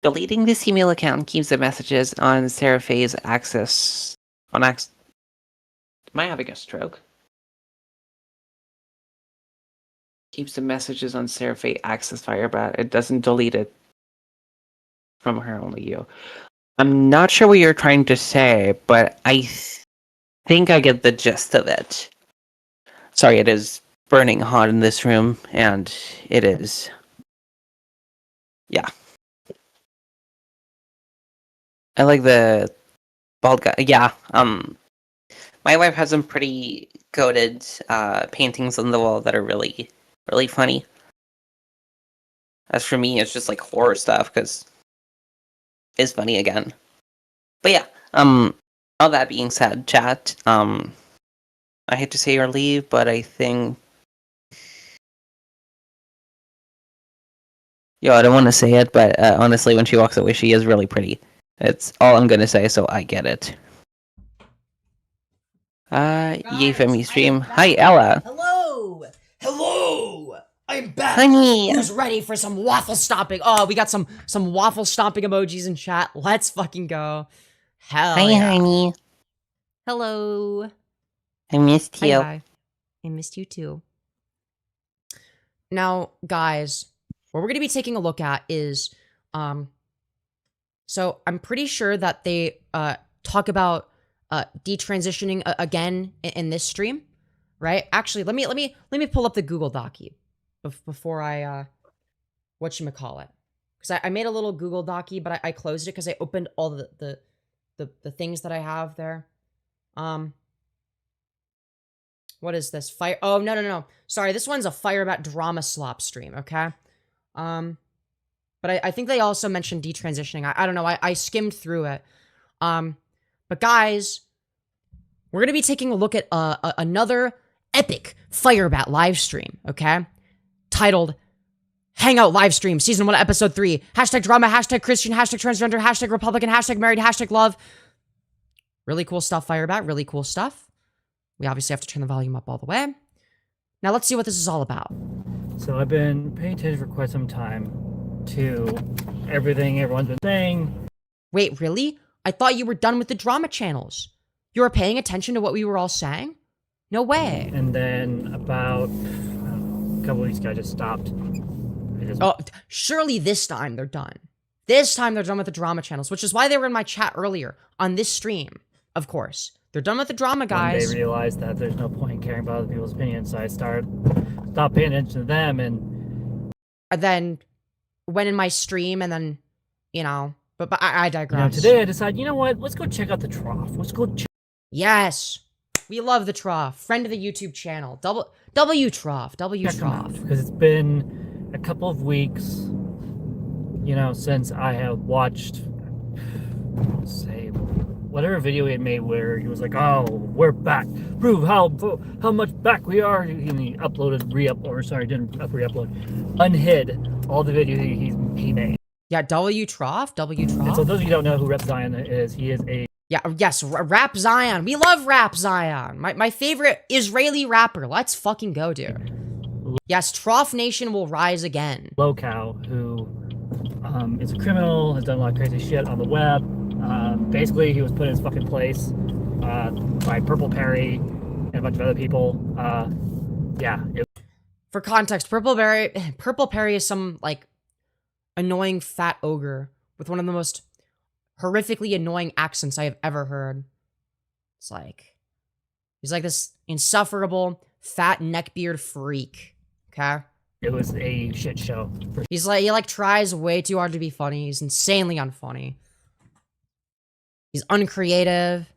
Deleting this email account keeps the messages on Sarafae's access. Am I having a stroke? Keeps the messages on Sarafae access Firebat. It doesn't delete it from her, only you. I'm not sure what you're trying to say, but I think I get the gist of it. Sorry, it is burning hot in this room, and it is. Yeah. I like the bald guy. Yeah, my wife has some pretty goated paintings on the wall that are really, really funny. As for me, it's just like horror stuff, because it's funny again. But yeah, all that being said, chat, I hate to say or leave, but I think... Yo, I don't want to say it, but honestly, when she walks away, she is really pretty. It's all I'm gonna say, so I get it. Yay Femi stream. Hi, Ella. Hello! Hello! I'm back! Honey! Who's ready for some waffle stomping? Oh, we got some waffle stomping emojis in chat. Let's fucking go. Hell Hi, yeah. honey. Hello. I missed you. Hi. I missed you too. Now, guys, what we're going to be taking a look at is, so I'm pretty sure that they talk about detransitioning again in this stream, right? Actually, let me pull up the Google Docie before I whatchamacallit. Because I made a little Google Docie, but I closed it because I opened all the things that I have there. What is this? Oh, no. Sorry, this one's a Firebat drama slop stream, okay? But I think they also mentioned detransitioning. I don't know. I skimmed through it. But guys, we're going to be taking a look at another epic Firebat live stream, okay? Titled Hangout Livestream, Season 1, Episode 3. Hashtag drama, hashtag Christian, hashtag transgender, hashtag Republican, hashtag married, hashtag love. Really cool stuff, Firebat. Really cool stuff. We obviously have to turn the volume up all the way. Now let's see what this is all about. So I've been paying attention for quite some time to everything everyone's been saying. Wait, really? I thought you were done with the drama channels. You were paying attention to what we were all saying? No way. And then about a couple weeks ago, I just stopped. Oh, surely this time they're done. This time they're done with the drama channels, which is why they were in my chat earlier on this stream, of course. They're done with the drama, guys. They realized that there's no point in caring about other people's opinions, so I stopped paying attention to them, and then went in my stream, and then, you know, but I digress. Today I decided, you know what? Let's go check out the trough. Let's go. Yes, we love the trough. Friend of the YouTube channel. W trough. Because it's been a couple of weeks, since I have watched, say, whatever video he had made where he was like, "Oh, we're back. Prove how much back we are." And he uploaded, re-upload, unhid all the videos he made. Yeah, W trough. And so those of you who don't know who Rep Zion is, he is a Rap Zion. We love Rap Zion. My favorite Israeli rapper. Let's fucking go, dude. Yes, Trough Nation will rise again. Lolcow, who is a criminal, has done a lot of crazy shit on the web. Basically, he was put in his fucking place by Purple Perry and a bunch of other people. For context, Purple Perry is some, like, annoying fat ogre with one of the most horrifically annoying accents I have ever heard. It's like, he's like this insufferable fat neckbeard freak. Okay? It was a shit show. He like tries way too hard to be funny. He's insanely unfunny. He's uncreative.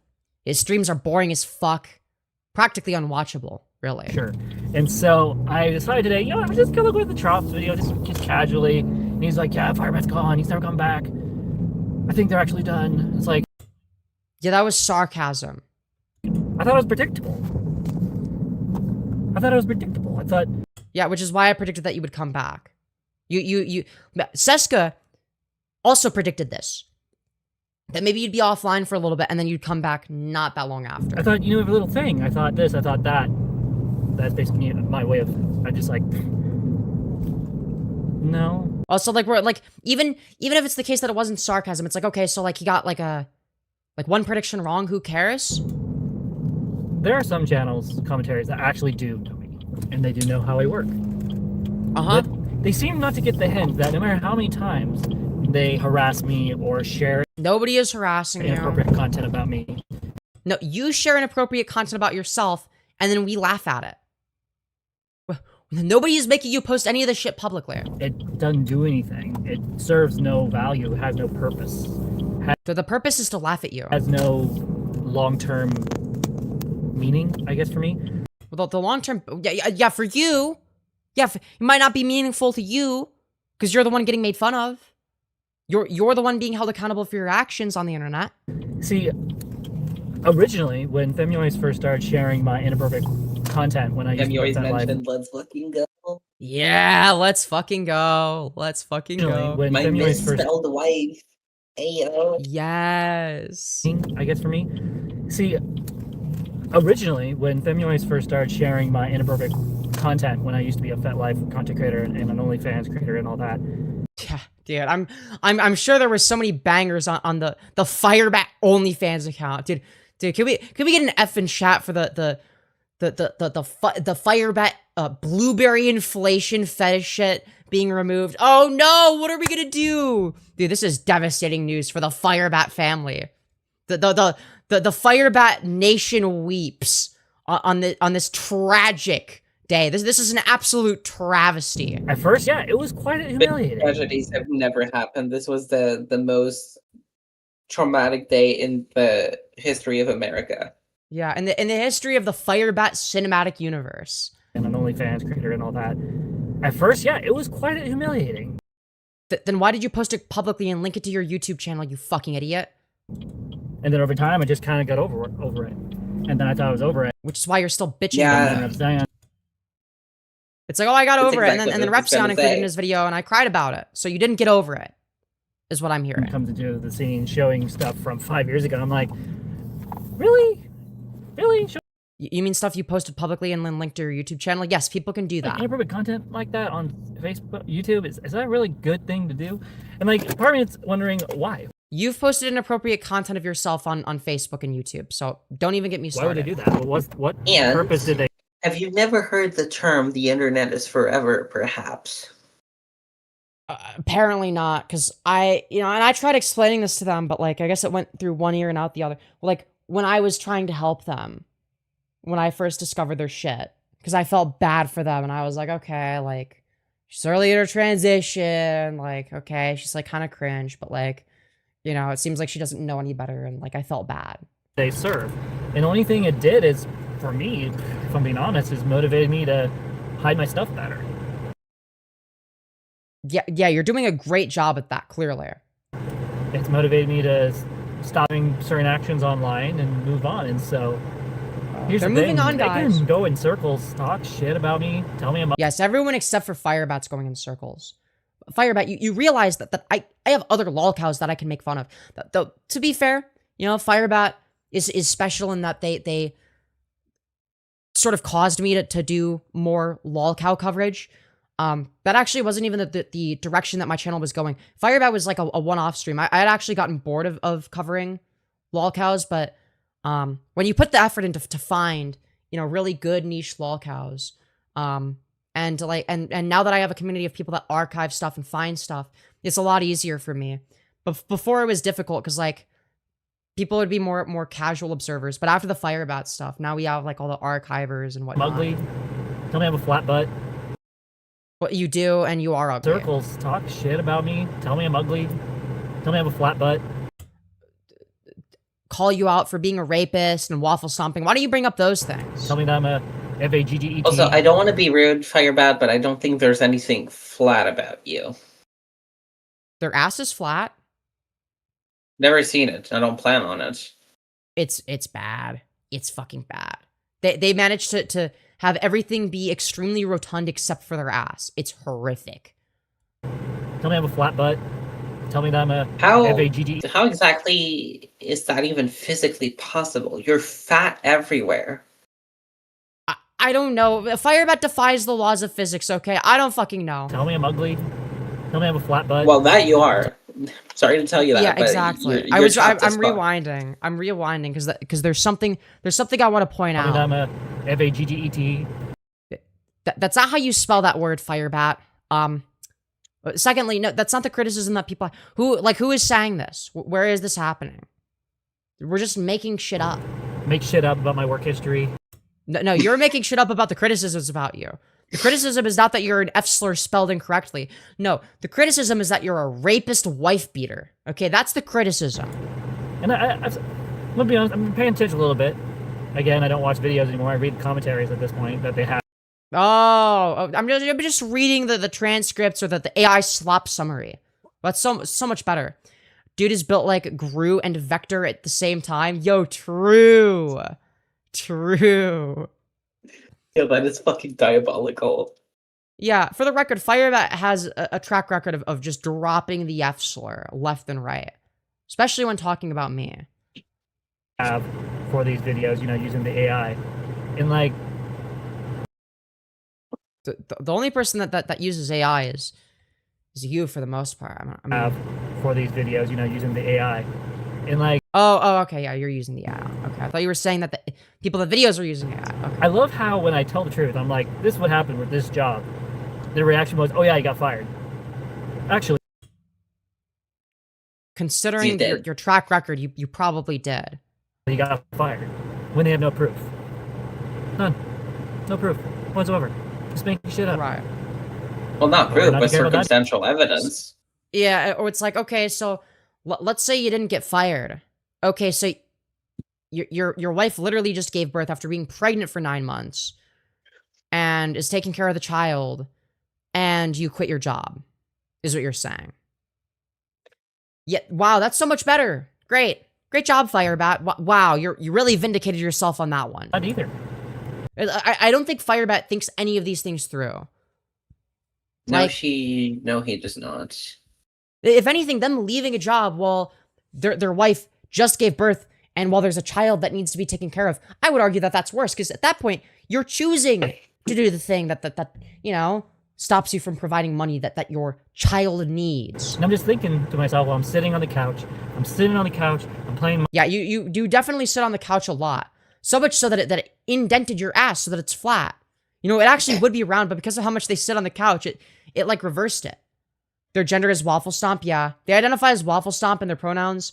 His streams are boring as fuck. Practically unwatchable, really. Sure. And so I decided today, I'm just gonna look at the Trough video just casually. And he's like, yeah, Firebat's gone. He's never come back. I think they're actually done. It's like, yeah, that was sarcasm. I thought it was predictable. I thought, yeah, which is why I predicted that you would come back. Seska also predicted this. That maybe you'd be offline for a little bit and then you'd come back not that long after. I thought, every little thing. I thought this, I thought that. That's basically my way of, I just like, no. Also, like, we're like, even if it's the case that it wasn't sarcasm, it's like, okay, so like he got like one prediction wrong, who cares? There are some channels, commentaries that actually do know me, and they do know how I work. Uh-huh. But they seem not to get the hint that no matter how many times they harass me or share nobody is harassing you. Inappropriate content about me. No, you share inappropriate content about yourself, and then we laugh at it. Nobody is making you post any of this shit publicly. It doesn't do anything. It serves no value. It has no purpose. The purpose is to laugh at you. Has no long-term meaning, I guess, for me. Well, the long-term, yeah, for you. Yeah, it might not be meaningful to you, because you're the one getting made fun of. You're the one being held accountable for your actions on the internet. See, originally, when Femyoz first started sharing my inappropriate content when I used Femyoz to mentioned let's fucking go. Yeah, let's fucking go. Let's fucking go. When My Femyoz misspelled wife. Ayo. Yes. I guess for me. See, originally, when Femyoz first started sharing my inappropriate content when I used to be a FetLife content creator and an OnlyFans creator and all that. Yeah, dude, I'm sure there were so many bangers on the Firebat OnlyFans account, dude. Dude, can we get an F in chat for the Firebat blueberry inflation fetish shit being removed? Oh no, what are we gonna do? Dude, this is devastating news for the Firebat family. The Firebat nation weeps on this tragic day. This is an absolute travesty. At first, yeah, it was quite humiliating. Tragedies have never happened. This was the most traumatic day in the history of America. Yeah, in the history of the Firebat cinematic universe. And an OnlyFans creator and all that. At first, yeah, it was quite humiliating. Then why did you post it publicly and link it to your YouTube channel, you fucking idiot? And then over time, I just kind of got over it. And then I thought I was over it. Which is why you're still bitching. Yeah. It's like, oh, I got That's over exactly it, and then what I was Repsion gonna included say. in his video, and I cried about it. So you didn't get over it, is what I'm hearing. Comes into the scene showing stuff from 5 years ago. I'm like, really? Really? You mean stuff you posted publicly and then linked to your YouTube channel? Yes, people can do that. Inappropriate content like that on Facebook, YouTube, is that a really good thing to do? And like, part of me is wondering why. You've posted inappropriate content of yourself on Facebook and YouTube, so don't even get me started. Why would they do that? What And- purpose did they? Have you never heard the term "the internet is forever"? Perhaps. Apparently not, because and I tried explaining this to them, but like, I guess it went through one ear and out the other. Like, when I was trying to help them, when I first discovered their shit, because I felt bad for them, and I was like, okay, like, she's early in her transition, like, okay, she's like kind of cringe, but like, it seems like she doesn't know any better, and like, I felt bad. They serve. And the only thing it did is, for me, if I'm being honest, is motivated me to hide my stuff better. Yeah, you're doing a great job at that, clearly. It's motivated me to stop doing certain actions online and move on. And so, here's They're the moving thing. on, They guys. can go in circles, talk shit about me, tell me I'm Yes, everyone except for Firebat's going in circles. Firebat, you realize that I have other lolcows that I can make fun of. Though, to be fair, Firebat is special in that they sort of caused me to do more lolcow coverage. That actually wasn't even the direction that my channel was going. Firebat was like a one-off stream. I had actually gotten bored of covering lolcows, but when you put the effort into to find really good niche lolcows, and now that I have a community of people that archive stuff and find stuff, it's a lot easier for me. But before it was difficult because like people would be more casual observers. But after the Firebat stuff, now we have like all the archivers and whatnot. ugly. Tell me I have a flat butt. What you do, and you are ugly. Circles, talk shit about me, tell me I'm ugly. Tell me I have a flat butt. Call you out for being a rapist and waffle stomping. Why don't you bring up those things? Tell me that I'm a FAGGET. Also, I don't want to be rude, Firebat, but I don't think there's anything flat about you. Their ass is flat. Never seen it. I don't plan on it. It's bad. It's fucking bad. They managed to have everything be extremely rotund except for their ass. It's horrific. Tell me I have a flat butt. Tell me that I'm a How FAGGET. how exactly is that even physically possible? You're fat everywhere. I don't know. Firebat defies the laws of physics, okay? I don't fucking know. Tell me I'm ugly. Tell me I have a flat butt. Well, that you are. Sorry to tell you that. Yeah, but exactly. you're I'm trapped as fuck. rewinding. I'm rewinding because there's something I want to point Tell me that out. I'm a FAGGET. That's not how you spell that word, Firebat. Secondly, no, that's not the criticism that people who is saying this. Where is this happening? We're just making shit up. Make shit up about my work history. No, you're making shit up about the criticisms about you. The criticism is not that you're an F slur spelled incorrectly. No, the criticism is that you're a rapist wife beater. Okay, that's the criticism. And I'm gonna be honest, I'm paying attention a little bit. Again, I don't watch videos anymore. I read the commentaries at this point that they have. Oh, I'm just reading the transcripts or the AI slop summary. That's so much better. Dude is built like Gru and Vector at the same time. Yo, true. Yeah, that is fucking diabolical. Yeah, for the record, Firebat has a track record of just dropping the F slur left and right, especially when talking about me. Have for these videos, using the AI, and like the only person that uses AI is you for the most part. have for these videos, using the AI, And like, okay, yeah, you're using the ad. Okay, I thought you were saying that the people in the videos were using the ad. Okay. I love how when I tell the truth, I'm like, this is what happened with this job. The reaction was, oh yeah, he got fired. Actually, Considering your track record, you probably did. he got fired when they have no proof. None. No proof whatsoever. Just making shit up. Right. Well, not proof, not but care about that. circumstantial evidence. Yeah, or it's like, okay, so let's say you didn't get fired. Okay, so your wife literally just gave birth after being pregnant for 9 months and is taking care of the child, and you quit your job, is what you're saying. Yeah, wow, that's so much better. Great job, Firebat. Wow, you really vindicated yourself on that one. Not either. I don't think Firebat thinks any of these things through. No, he does not. If anything, them leaving a job while their wife just gave birth and while there's a child that needs to be taken care of, I would argue that that's worse, because at that point, you're choosing to do the thing that you know, stops you from providing money that your child needs. And I'm just thinking to myself while I'm sitting on the couch, I'm playing. Yeah, you do definitely sit on the couch a lot. So much so that it indented your ass so that it's flat. You know, it actually would be round, but because of how much they sit on the couch, it like reversed it. Their gender is waffle stomp, yeah. They identify as waffle stomp, and their pronouns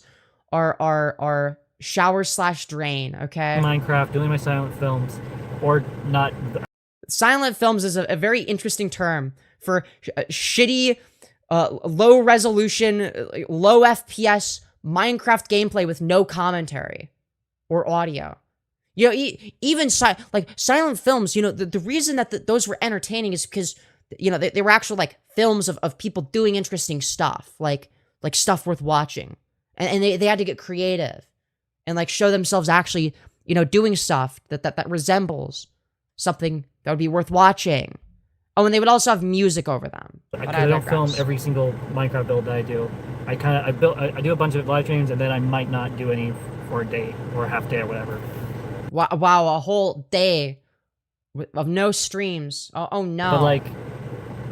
are shower/drain, okay? Minecraft, doing my silent films, or not. Silent films is a very interesting term for shitty, low resolution, low FPS Minecraft gameplay with no commentary or audio. You know, even silent films, you know, the reason that those were entertaining is because, you know, they were actual like films of people doing interesting stuff, like stuff worth watching. And they had to get creative and like show themselves actually, you know, doing stuff that resembles something that would be worth watching. Oh, and they would also have music over them. I don't film every single Minecraft build that I do. I do a bunch of live streams, and then I might not do any for a day or a half day or whatever. Wow, a whole day of no streams. Oh no. But like,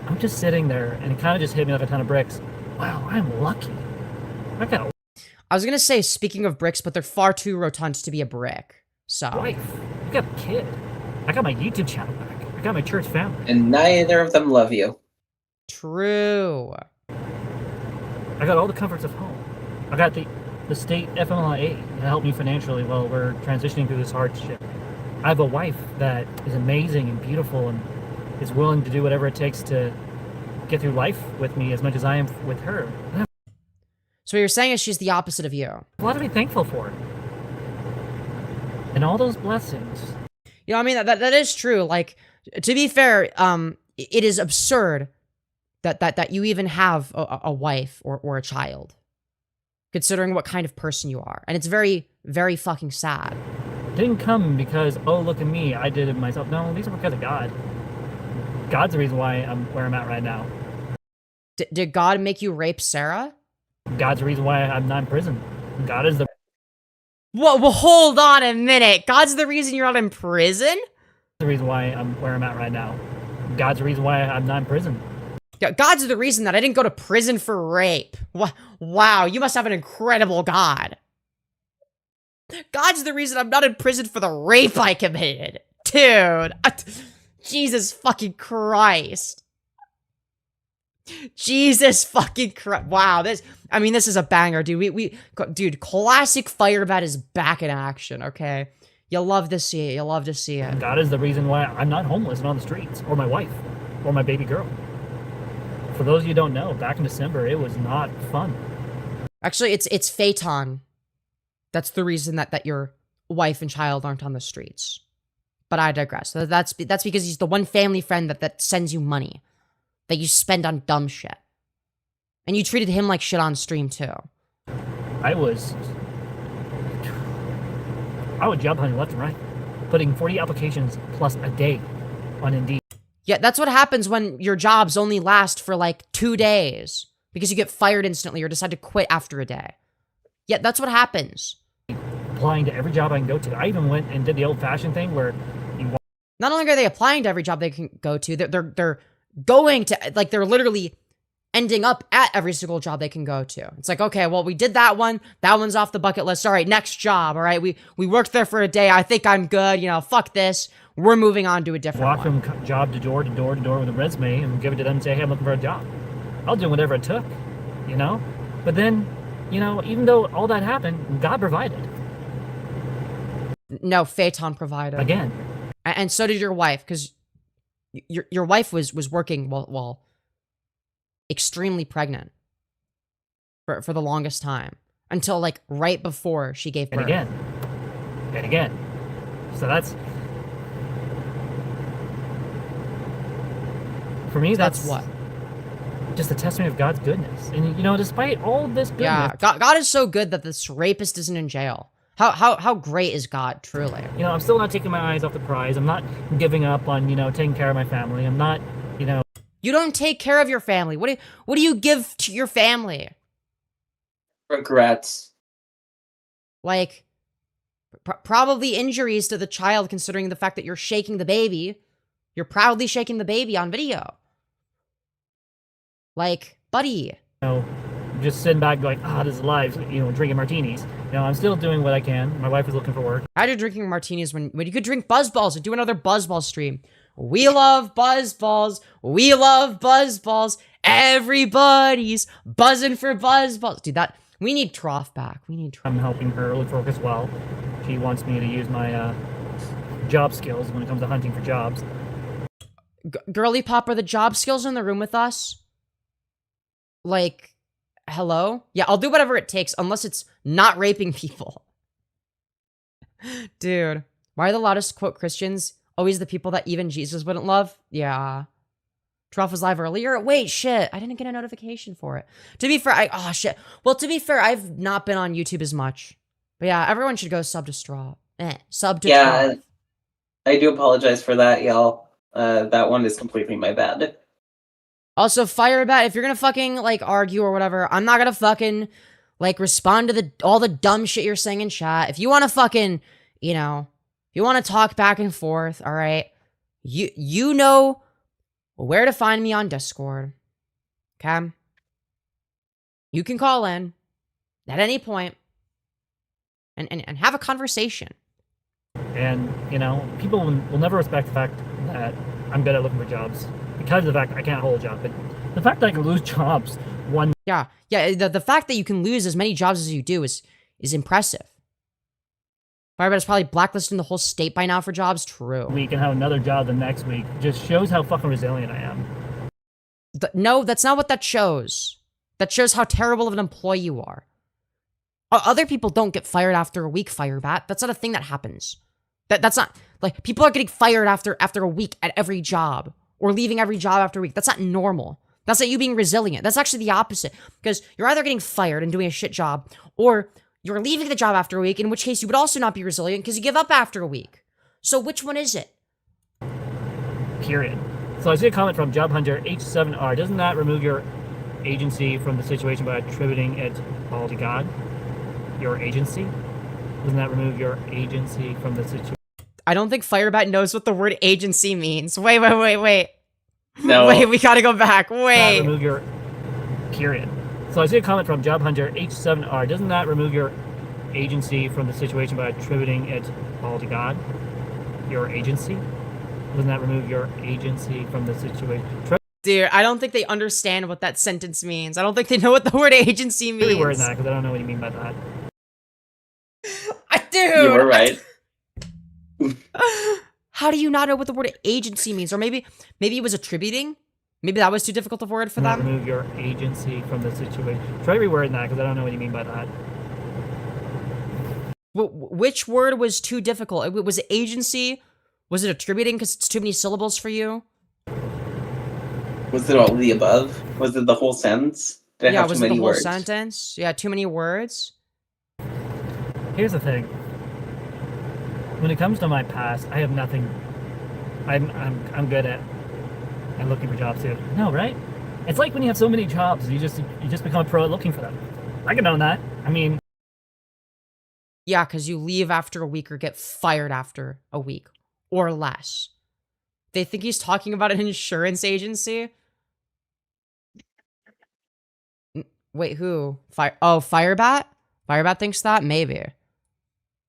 I'm just sitting there, and it kind of just hit me like a ton of bricks. Wow, I'm lucky. I was gonna say, speaking of bricks, but they're far too rotund to be a brick. So. Wife, I got a kid. I got my YouTube channel back. I got my church family. And neither of them love you. True. I got all the comforts of home. I got the state FMLA to help me financially while we're transitioning through this hardship. I have a wife that is amazing and beautiful and is willing to do whatever it takes to get through life with me as much as I am with her. So what you're saying is she's the opposite of you. A lot to be thankful for. And all those blessings. You know, I mean, that is true. Like, to be fair, it is absurd that you even have a wife or a child, considering what kind of person you are. And it's very, very fucking sad. It didn't come because, oh, look at me, I did it myself. No, these are because of God. God's the reason why I'm where I'm at right now. Did God make you rape Sarah? God's the reason why I'm not in prison. God is the... Well, hold on a minute. God's the reason you're not in prison? The reason why I'm where I'm at right now. God's the reason why I'm not in prison. God's the reason that I didn't go to prison for rape. Wow, you must have an incredible God. God's the reason I'm not in prison for the rape I committed. Dude. Jesus fucking Christ. Jesus fucking Christ. Wow, this is a banger, dude. Dude, classic Firebat is back in action, okay? You'll love to see it. You'll love to see it. God is the reason why I'm not homeless and on the streets, or my wife, or my baby girl. For those of you who don't know, back in December, it was not fun. Actually, it's Phaeton. That's the reason that your wife and child aren't on the streets. But I digress. That's because he's the one family friend that sends you money that you spend on dumb shit. And you treated him like shit on stream, too. I would job hunting left and right, putting 40 applications plus a day on Indeed. Yeah, that's what happens when your jobs only last for like 2 days because you get fired instantly or decide to quit after a day. Yeah, that's what happens. Applying to every job I can go to. I even went and did the old-fashioned thing where you... Not only are they applying to every job they can go to, they're going to, like, they're literally ending up at every single job they can go to. It's like, okay, well, we did that one. That one's off the bucket list. All right, next job. All right, we worked there for a day. I think I'm good. You know, fuck this. We're moving on to a different Walk one. from job to door with a resume and give it to them and say, hey, I'm looking for a job. I'll do whatever it took, you know? But then, you know, even though all that happened, God provided. No, Phaeton provided. Again. And so did your wife, because your wife was working while extremely pregnant for the longest time. Until, like, right before she gave birth. And again. And again. So that's... For me, that's what? Just a testament of God's goodness. And, you know, despite all this goodness... Yeah, God is so good that this rapist isn't in jail. How great is God, truly? You know, I'm still not taking my eyes off the prize. I'm not giving up on, you know, taking care of my family. I'm not, you know... You don't take care of your family. What do you give to your family? Regrets. Like, probably injuries to the child, considering the fact that you're shaking the baby. You're proudly shaking the baby on video. Like, buddy. You know, just sitting back going, this is life, you know, drinking martinis. You know, I'm still doing what I can. My wife is looking for work. How'd you drinking martinis when you could drink buzzballs and do another buzzball stream? We love buzzballs. We love buzzballs. Everybody's buzzing for buzzballs. Dude, we need Trough back. We need Trough. I'm helping her look for work as well. She wants me to use my job skills when it comes to hunting for jobs. Girly Pop, are the job skills in the room with us? Like, hello? Yeah, I'll do whatever it takes, unless it's not raping people. Dude, why are the loudest, quote, Christians always the people that even Jesus wouldn't love? Yeah. Trough was live earlier? Wait, shit, I didn't get a notification for it. To be fair, oh, shit. Well, to be fair, I've not been on YouTube as much. But yeah, everyone should go sub to Straw. Sub to Yeah, Trough. I do apologize for that, y'all. That one is completely my bad. Also, Firebat, if you're gonna fucking, like, argue or whatever, I'm not gonna fucking, like, respond to all the dumb shit you're saying in chat. If you wanna fucking, you know, if you wanna talk back and forth, alright, you know where to find me on Discord. Okay? You can call in at any point and have a conversation. And, you know, people will never respect the fact that I'm good at looking for jobs. Because of the fact I can't hold a job. But the fact that I can lose jobs one... Yeah, the fact that you can lose as many jobs as you do is impressive. Firebat is probably blacklisting the whole state by now for jobs. True. ...week and have another job the next week just shows how fucking resilient I am. No, that's not what that shows. That shows how terrible of an employee you are. Other people don't get fired after a week, Firebat. That's not a thing that happens. That's not... Like, people are getting fired after a week at every job. Or leaving every job after a week. That's not normal. That's not you being resilient. That's actually the opposite. Because you're either getting fired and doing a shit job, or you're leaving the job after a week, in which case you would also not be resilient because you give up after a week. So which one is it? Period. So I see a comment from Job Hunter H7R. Doesn't that remove your agency from the situation by attributing it all to God? Your agency? Doesn't that remove your agency from the situation? I don't think Firebat knows what the word agency means. Wait. No. Wait, we gotta go back. Wait. Remove your... Period. So I see a comment from Job Hunter H7R. Doesn't that remove your agency from the situation by attributing it all to God? Your agency? Doesn't that remove your agency from the situation? Dude, I don't think they understand what that sentence means. I don't think they know what the word agency means. Really word that, because I don't know what you mean by that. Dude! You were right. How do you not know what the word agency means? Or maybe it was attributing? Maybe that was too difficult of a word for them? Remove your agency from the situation. Try rewording that, because I don't know what you mean by that. Which word was too difficult? Was it agency? Was it attributing because it's too many syllables for you? Was it all of the above? Was it the whole sentence? Did it have was too it the many whole words? sentence? Yeah, too many words? Here's the thing. When it comes to my past, I have nothing. I'm good at looking for jobs too. No, right? It's like when you have so many jobs, you just become a pro at looking for them. I can own that. I mean, yeah, because you leave after a week or get fired after a week or less. They think he's talking about an insurance agency. Wait, who? Firebat? Firebat thinks that? Maybe.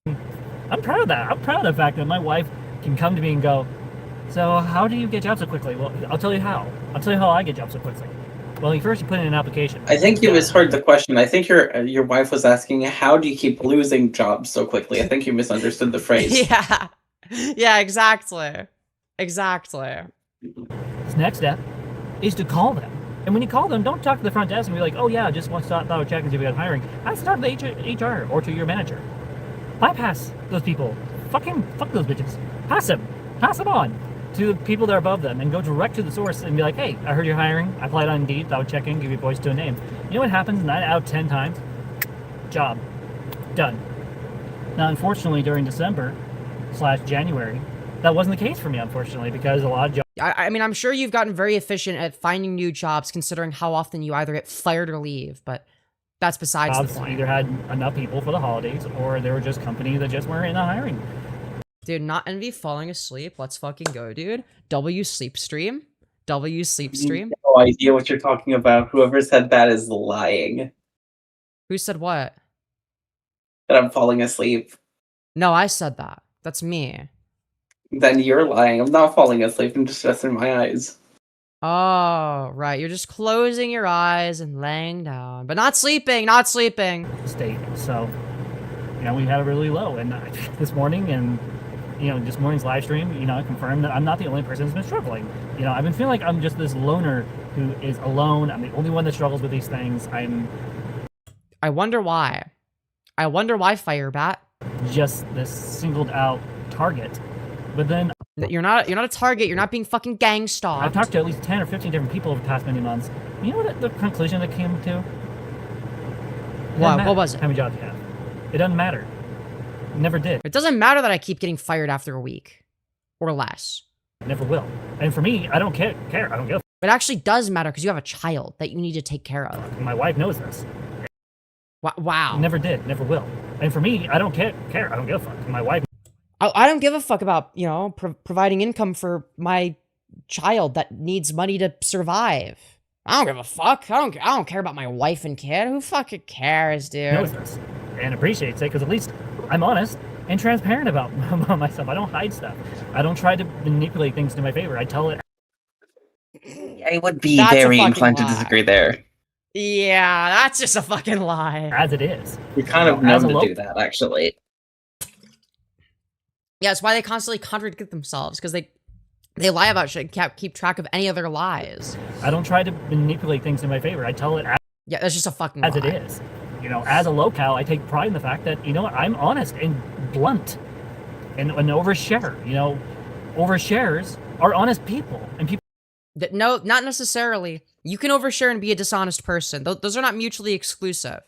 I'm proud of that. I'm proud of the fact that my wife can come to me and go, so how do you get jobs so quickly? Well, I'll tell you how. I'll tell you how I get jobs so quickly. Well, first you put in an application. I think you misheard the question. I think your wife was asking, how do you keep losing jobs so quickly? I think you misunderstood the phrase. Yeah. Yeah, exactly. Exactly. This next step is to call them. And when you call them, don't talk to the front desk and be like, oh yeah, just want to thought I'd check and see if we got hiring. Ask to talk to the HR or to your manager. Bypass those people. Fuck those bitches. Pass them on to the people that are above them and go direct to the source and be like, hey, I heard you're hiring. I applied on Indeed. I would check in, give you a voice to a name. You know what happens 9 out of 10 times? Job. Done. Now, unfortunately, during December/January, that wasn't the case for me, unfortunately, because a lot of jobs. I mean, I'm sure you've gotten very efficient at finding new jobs, considering how often you either get fired or leave, but that's besides the point. Either had enough people for the holidays, or they were just companies that just weren't in the hiring. Dude, not envy falling asleep. Let's fucking go, dude. W sleep stream. W sleep stream. No idea what you're talking about. Whoever said that is lying. Who said what? That I'm falling asleep. No, I said that. That's me. Then you're lying. I'm not falling asleep. I'm just resting my eyes. Oh, right. You're just closing your eyes and laying down. But not sleeping, not sleeping. State. So, you know, we had a really low. And this morning and, you know, this morning's live stream, you know, I confirmed that I'm not the only person who's been struggling. You know, I've been feeling like I'm just this loner who is alone. I'm the only one that struggles with these things. I wonder why. I wonder why, Firebat. Just this singled out target. But then you're not a target. You're not being fucking gang stalked. I've talked to at least 10 or 15 different people over the past many months. You know what the conclusion that came to? What was it? How many jobs you have? It doesn't matter. It never did. It doesn't matter that I keep getting fired after a week. Or less. It never will. And for me, I don't care. I don't give a It actually does matter because you have a child that you need to take care of. My wife knows this. Wow. It never did. Never will. And for me, I don't care. I don't give a fuck. My wife. I don't give a fuck about, you know, providing income for my child that needs money to survive. I don't give a fuck. I don't care about my wife and kid. Who fucking cares, dude? Knows this and appreciates it because at least I'm honest and transparent about myself. I don't hide stuff. I don't try to manipulate things to my favor. I tell it. I would be very inclined to disagree there. Yeah, that's just a fucking lie. As it is. You're kind of known to do that, actually. Yeah, it's why they constantly contradict themselves, because they lie about shit and can't keep track of any other lies. I don't try to manipulate things in my favor. I tell it yeah, that's just a fucking as lie. it is. You know, as a Lolcow, I take pride in the fact that, you know what, I'm honest and blunt and an overshare. You know, overshares are honest people. And people. No, not necessarily. You can overshare and be a dishonest person. Those are not mutually exclusive.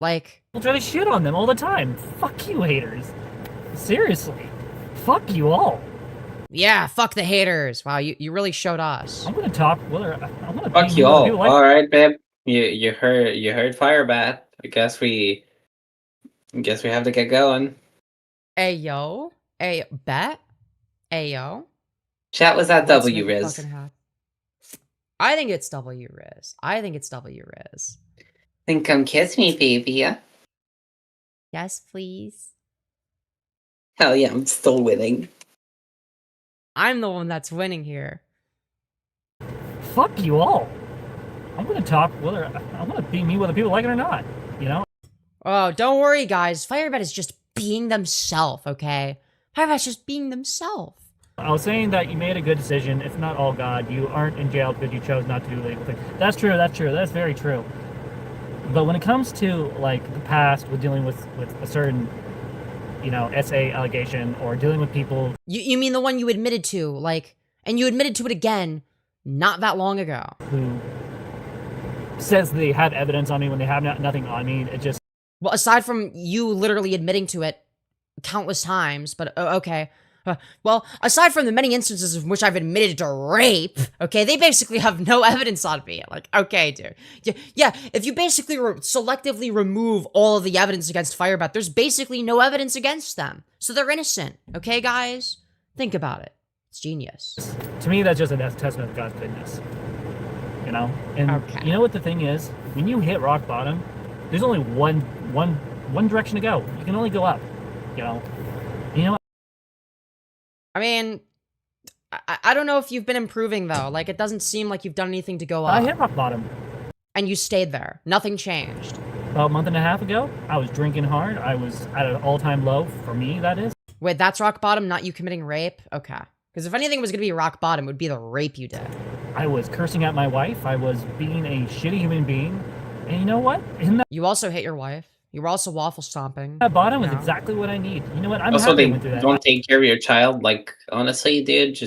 Like, people try to shit on them all the time. Fuck you, haters. Seriously. Fuck you all. Yeah, fuck the haters. Wow, you really showed us. I'm gonna talk whether I want to Fuck you all. Alright, babe. You heard Firebat. I guess we have to get going. Ayo. Bet. Ayo. Chat was at W Riz. I think it's W Riz. Then come kiss me, baby. Yes, please. Hell yeah, I'm still winning. I'm the one that's winning here. Fuck you all. I'm gonna talk whether I want to be me whether people like it or not. You know. Oh, don't worry, guys. Firebat is just being themselves, okay? Firebat's just being themselves. I was saying that you made a good decision. If not all God, you aren't in jail because you chose not to do legal things. That's true. That's very true. But when it comes to like the past with dealing with a certain, you know, SA allegation or dealing with people. You mean the one you admitted to, like, and you admitted to it again not that long ago. Who says they have evidence on me when they have nothing on me? It just. Well, aside from you literally admitting to it countless times, but okay. Well, aside from the many instances in which I've admitted to rape, okay, they basically have no evidence on me. Like, okay, dude. Yeah, if you basically selectively remove all of the evidence against Firebat, there's basically no evidence against them. So they're innocent, okay, guys? Think about it. It's genius. To me, that's just a testament of God's goodness. you know. And Okay. you know what the thing is? When you hit rock bottom, there's only one direction to go. You can only go up, you know. You know. I mean, I don't know if you've been improving though. Like, it doesn't seem like you've done anything to go up. I hit rock bottom. And you stayed there. Nothing changed. About a month and a half ago, I was drinking hard. I was at an all-time low, for me, that is. Wait, that's rock bottom, not you committing rape? Okay. Because if anything was going to be rock bottom, it would be the rape you did. I was cursing at my wife. I was being a shitty human being. And you know what? In You also hit your wife. You were also waffle stomping. that bottom is Yeah. exactly what I need. You know what? I'm Also, happy I they went through that. don't take care of your child. Like, honestly, dude,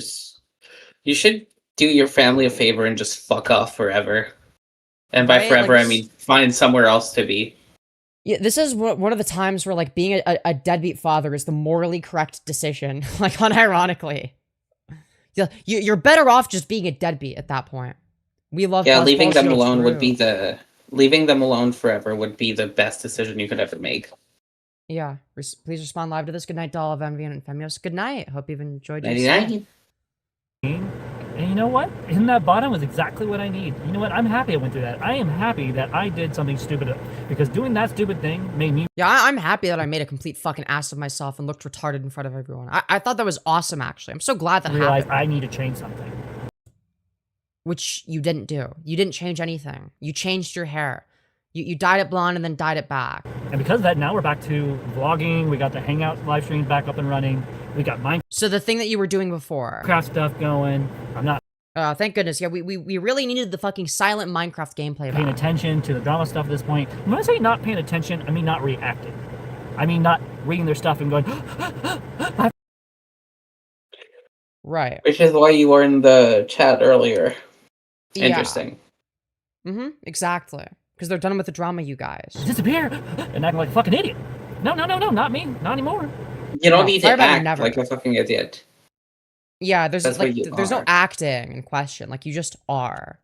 you should do your family a favor and just fuck off forever. And by Right, forever, like, I mean find somewhere else to be. Yeah, this is one of the times where, like, being a deadbeat father is the morally correct decision. Like, unironically. Yeah, you're better off just being a deadbeat at that point. We love Yeah, Buzz leaving them Bullshit alone would through. be leaving them alone forever would be the best decision you could ever make. Yeah, please respond live to this. Good night, Doll of Envy and Femyoz. Good night. Hope you've enjoyed your stay. 99. And you know what? In that bottom was exactly what I need. You know what? I'm happy I went through that. I am happy that I did something stupid, because doing that stupid thing made me Yeah, I'm happy that I made a complete fucking ass of myself and looked retarded in front of everyone. I thought that was awesome, actually. I'm so glad that realize happened. I need to change something. Which you didn't do. You didn't change anything. You changed your hair. You dyed it blonde and then dyed it back. And because of that, now we're back to vlogging. We got the Hangout live streams back up and running. We got So the thing that you were doing before. Minecraft stuff going. I'm not Thank goodness. Yeah, we really needed the fucking silent Minecraft gameplay paying back. attention to the drama stuff at this point. When I say not paying attention, I mean not reacting. I mean not reading their stuff and going, Right. Which is why you were in the chat earlier. Yeah. Interesting. Mm-hmm, exactly. Because they're done with the drama, you guys. disappear, and acting like a fucking idiot. No, not me. Not anymore. You don't No, need to Firebat act never. like a fucking idiot. Yeah, there's That's like what you there's no are. acting in question. Like, you just are.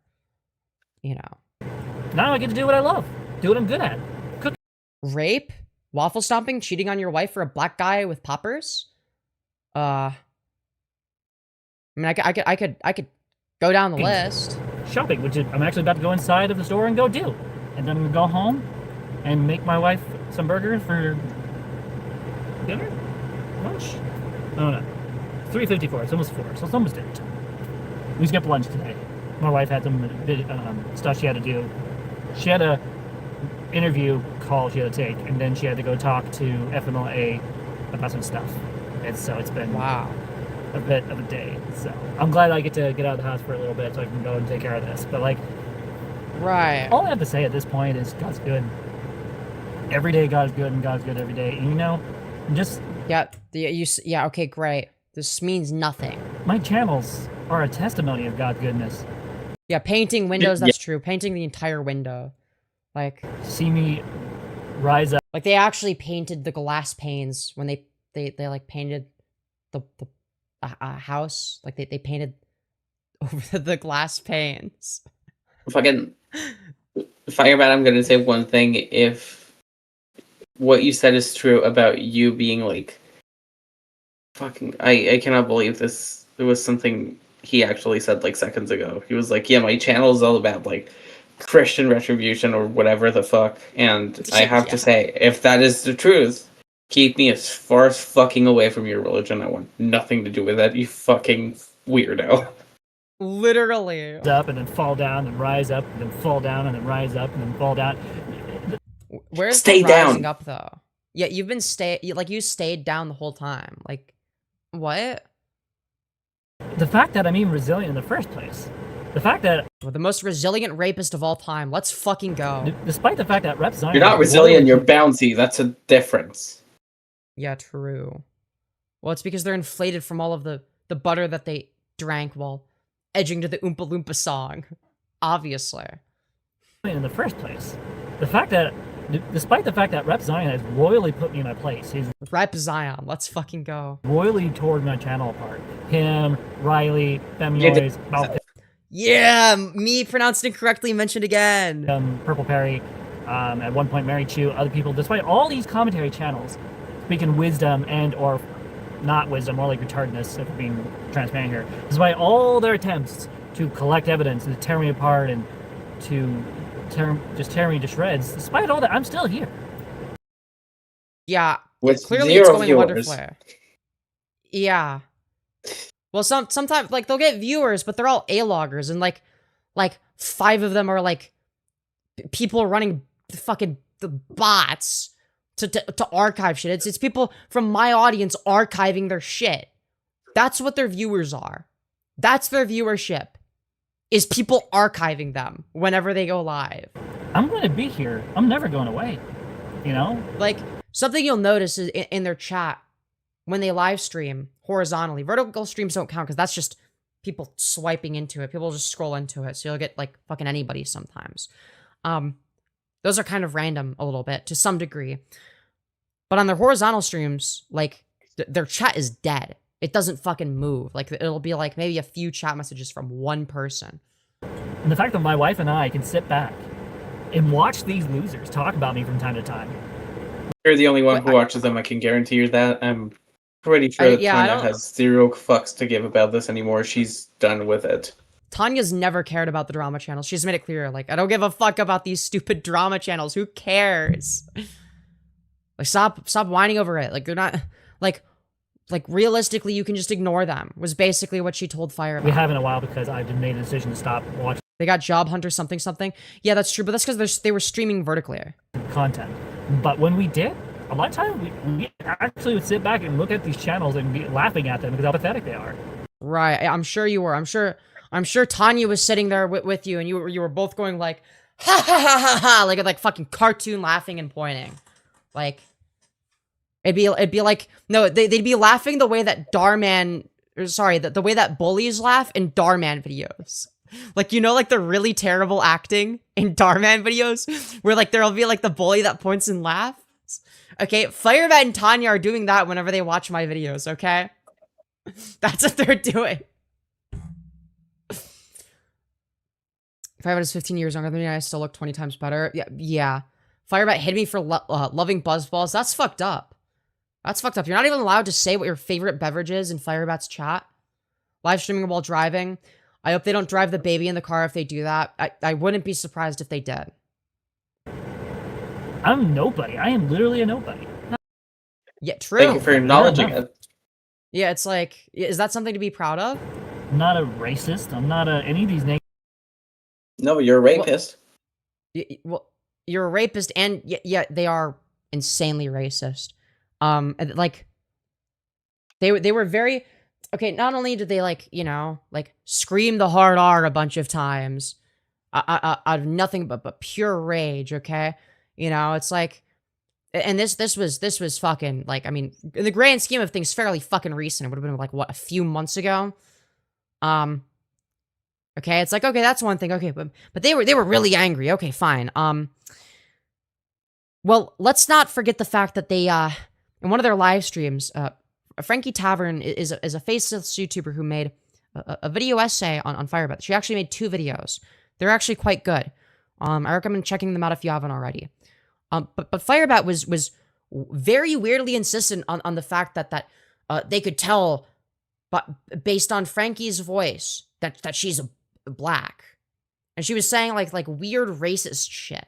You know. Now I get to do what I love. Do what I'm good at. Cook. Rape? Waffle stomping? Cheating on your wife for a black guy with poppers? I mean, I could go down the list. Shopping, which is, I'm actually about to go inside of the store and go do. And then I'm gonna go home and make my wife some burgers for dinner? Lunch? I don't know. 3:54, it's almost 4, so it's almost dinner time. We skipped lunch today. My wife had some stuff she had to do. She had a interview call she had to take, and then she had to go talk to FMLA about some stuff. And so it's been Wow. a bit of a day. So I'm glad I get to get out of the house for a little bit so I can go and take care of this. But like, Right. all I have to say at this point is God's good. Every day God's good, and God's good every day. And you know, just Yeah, yeah, okay, great. This means nothing. my channels are a testimony of God's goodness. Yeah, painting windows, that's true. Painting the entire window. Like, See me rise up. they actually painted the glass panes when they like painted the house. Like, they painted over the glass panes. Fucking Firebat, I'm gonna say one thing. If what you said is true about you being like fucking I cannot believe this. It was something he actually said like seconds ago. He was like, yeah, my channel is all about like Christian retribution or whatever the fuck. And I have to say, if that is the truth, keep me as far as fucking away from your religion. I want nothing to do with that, you fucking weirdo. Literally. Up and then fall down and rise up and then fall down and then rise up and then fall down. Where's Stay the down. rising up though? Yeah, you've been you stayed down the whole time. Like, what? The fact that I'm even resilient in the first place. The fact that, Well, the most resilient rapist of all time. Let's fucking go. despite the fact that Rep Zion... You're not resilient, you're bouncy. That's a difference. Yeah, true. Well, it's because they're inflated from all of the butter that they drank while edging to the Oompa Loompa song. Obviously. in the first place. The fact that, despite the fact that Rep Zion has royally put me in my place, he's Rep Zion, let's fucking go. royally tore my channel apart. Him, Riley, Femyoz, Yeah, me pronounced incorrectly mentioned again. Purple Perry, at one point Mary Chu, other people, despite all these commentary channels speaking wisdom and or not wisdom, more like retardedness, if we're being transparent here, despite all their attempts to collect evidence and to tear me apart and to tear me to shreds. Despite all that, I'm still here. Yeah, With clearly zero it's going viewers. wonderfully. Yeah. Well, sometimes like they'll get viewers, but they're all A-loggers, and like 5 of them are like people running fucking the bots to archive shit. It's people from my audience archiving their shit. That's what their viewers are. That's their viewership. Is people archiving them whenever they go live. I'm going to be here. I'm never going away. You know? Like, something you'll notice is in their chat when they live stream horizontally. Vertical streams don't count because that's just people swiping into it. People just scroll into it. So you'll get like fucking anybody sometimes. Those are kind of random a little bit to some degree. But on their horizontal streams, like their chat is dead. It doesn't fucking move. Like it'll be like maybe a few chat messages from one person. And the fact that my wife and I can sit back and watch these losers talk about me from time to time. You're the only one who watches them. I can guarantee you that. I'm pretty sure that Tanya has zero fucks to give about this anymore. She's done with it. Tanya's never cared about the drama channels. She's made it clear, like, I don't give a fuck about these stupid drama channels. Who cares? Like, stop whining over it. Like, they're not, like realistically, you can just ignore them, was basically what she told Firebat. We haven't in a while because I made a decision to stop watching. They got Job Hunter something. Yeah, that's true, but that's because they were streaming vertically. Content. But when we did, a lot of time we actually would sit back and look at these channels and be laughing at them because how pathetic they are. Right, I'm sure you were. I'm sure Tanya was sitting there with you, and you were both going like, ha ha ha ha ha, like fucking cartoon laughing and pointing, like it'd be like no, they'd be laughing the way that the way that bullies laugh in Darman videos. Like, you know, like the really terrible acting in Darman videos where like there'll be like the bully that points and laughs. Okay, Firebat and Tanya are doing that whenever they watch my videos, okay? That's what they're doing. Firebat is 15 years younger than me, I still look 20 times better. Yeah. Firebat hit me for loving buzzballs. That's fucked up. That's fucked up. You're not even allowed to say what your favorite beverage is in Firebat's chat. Live streaming while driving. I hope they don't drive the baby in the car if they do that. I wouldn't be surprised if they did. I'm nobody. I am literally a nobody. Yeah, true. Thank you for acknowledging it. Yeah, it's like, is that something to be proud of? I'm not a racist. I'm not any of these names. No, you're a rapist. Well, you're a rapist, and yeah, they are insanely racist. Like, they were very... Okay, not only did they, like, you know, like, scream the hard R a bunch of times, out of nothing but pure rage, okay? You know, it's like, and this was fucking, like, I mean, in the grand scheme of things, fairly fucking recent. It would have been, like, what, a few months ago? Okay, it's like, okay, that's one thing, okay, but they were really angry, okay, fine. Well, let's not forget the fact that they, in one of their live streams, Frankie Tavern is a faceless YouTuber who made a video essay on Firebat. She actually made 2 videos. They're actually quite good. I recommend checking them out if you haven't already. But Firebat was very weirdly insistent on the fact that they could tell, but based on Frankie's voice, that she's black, and she was saying like weird racist shit.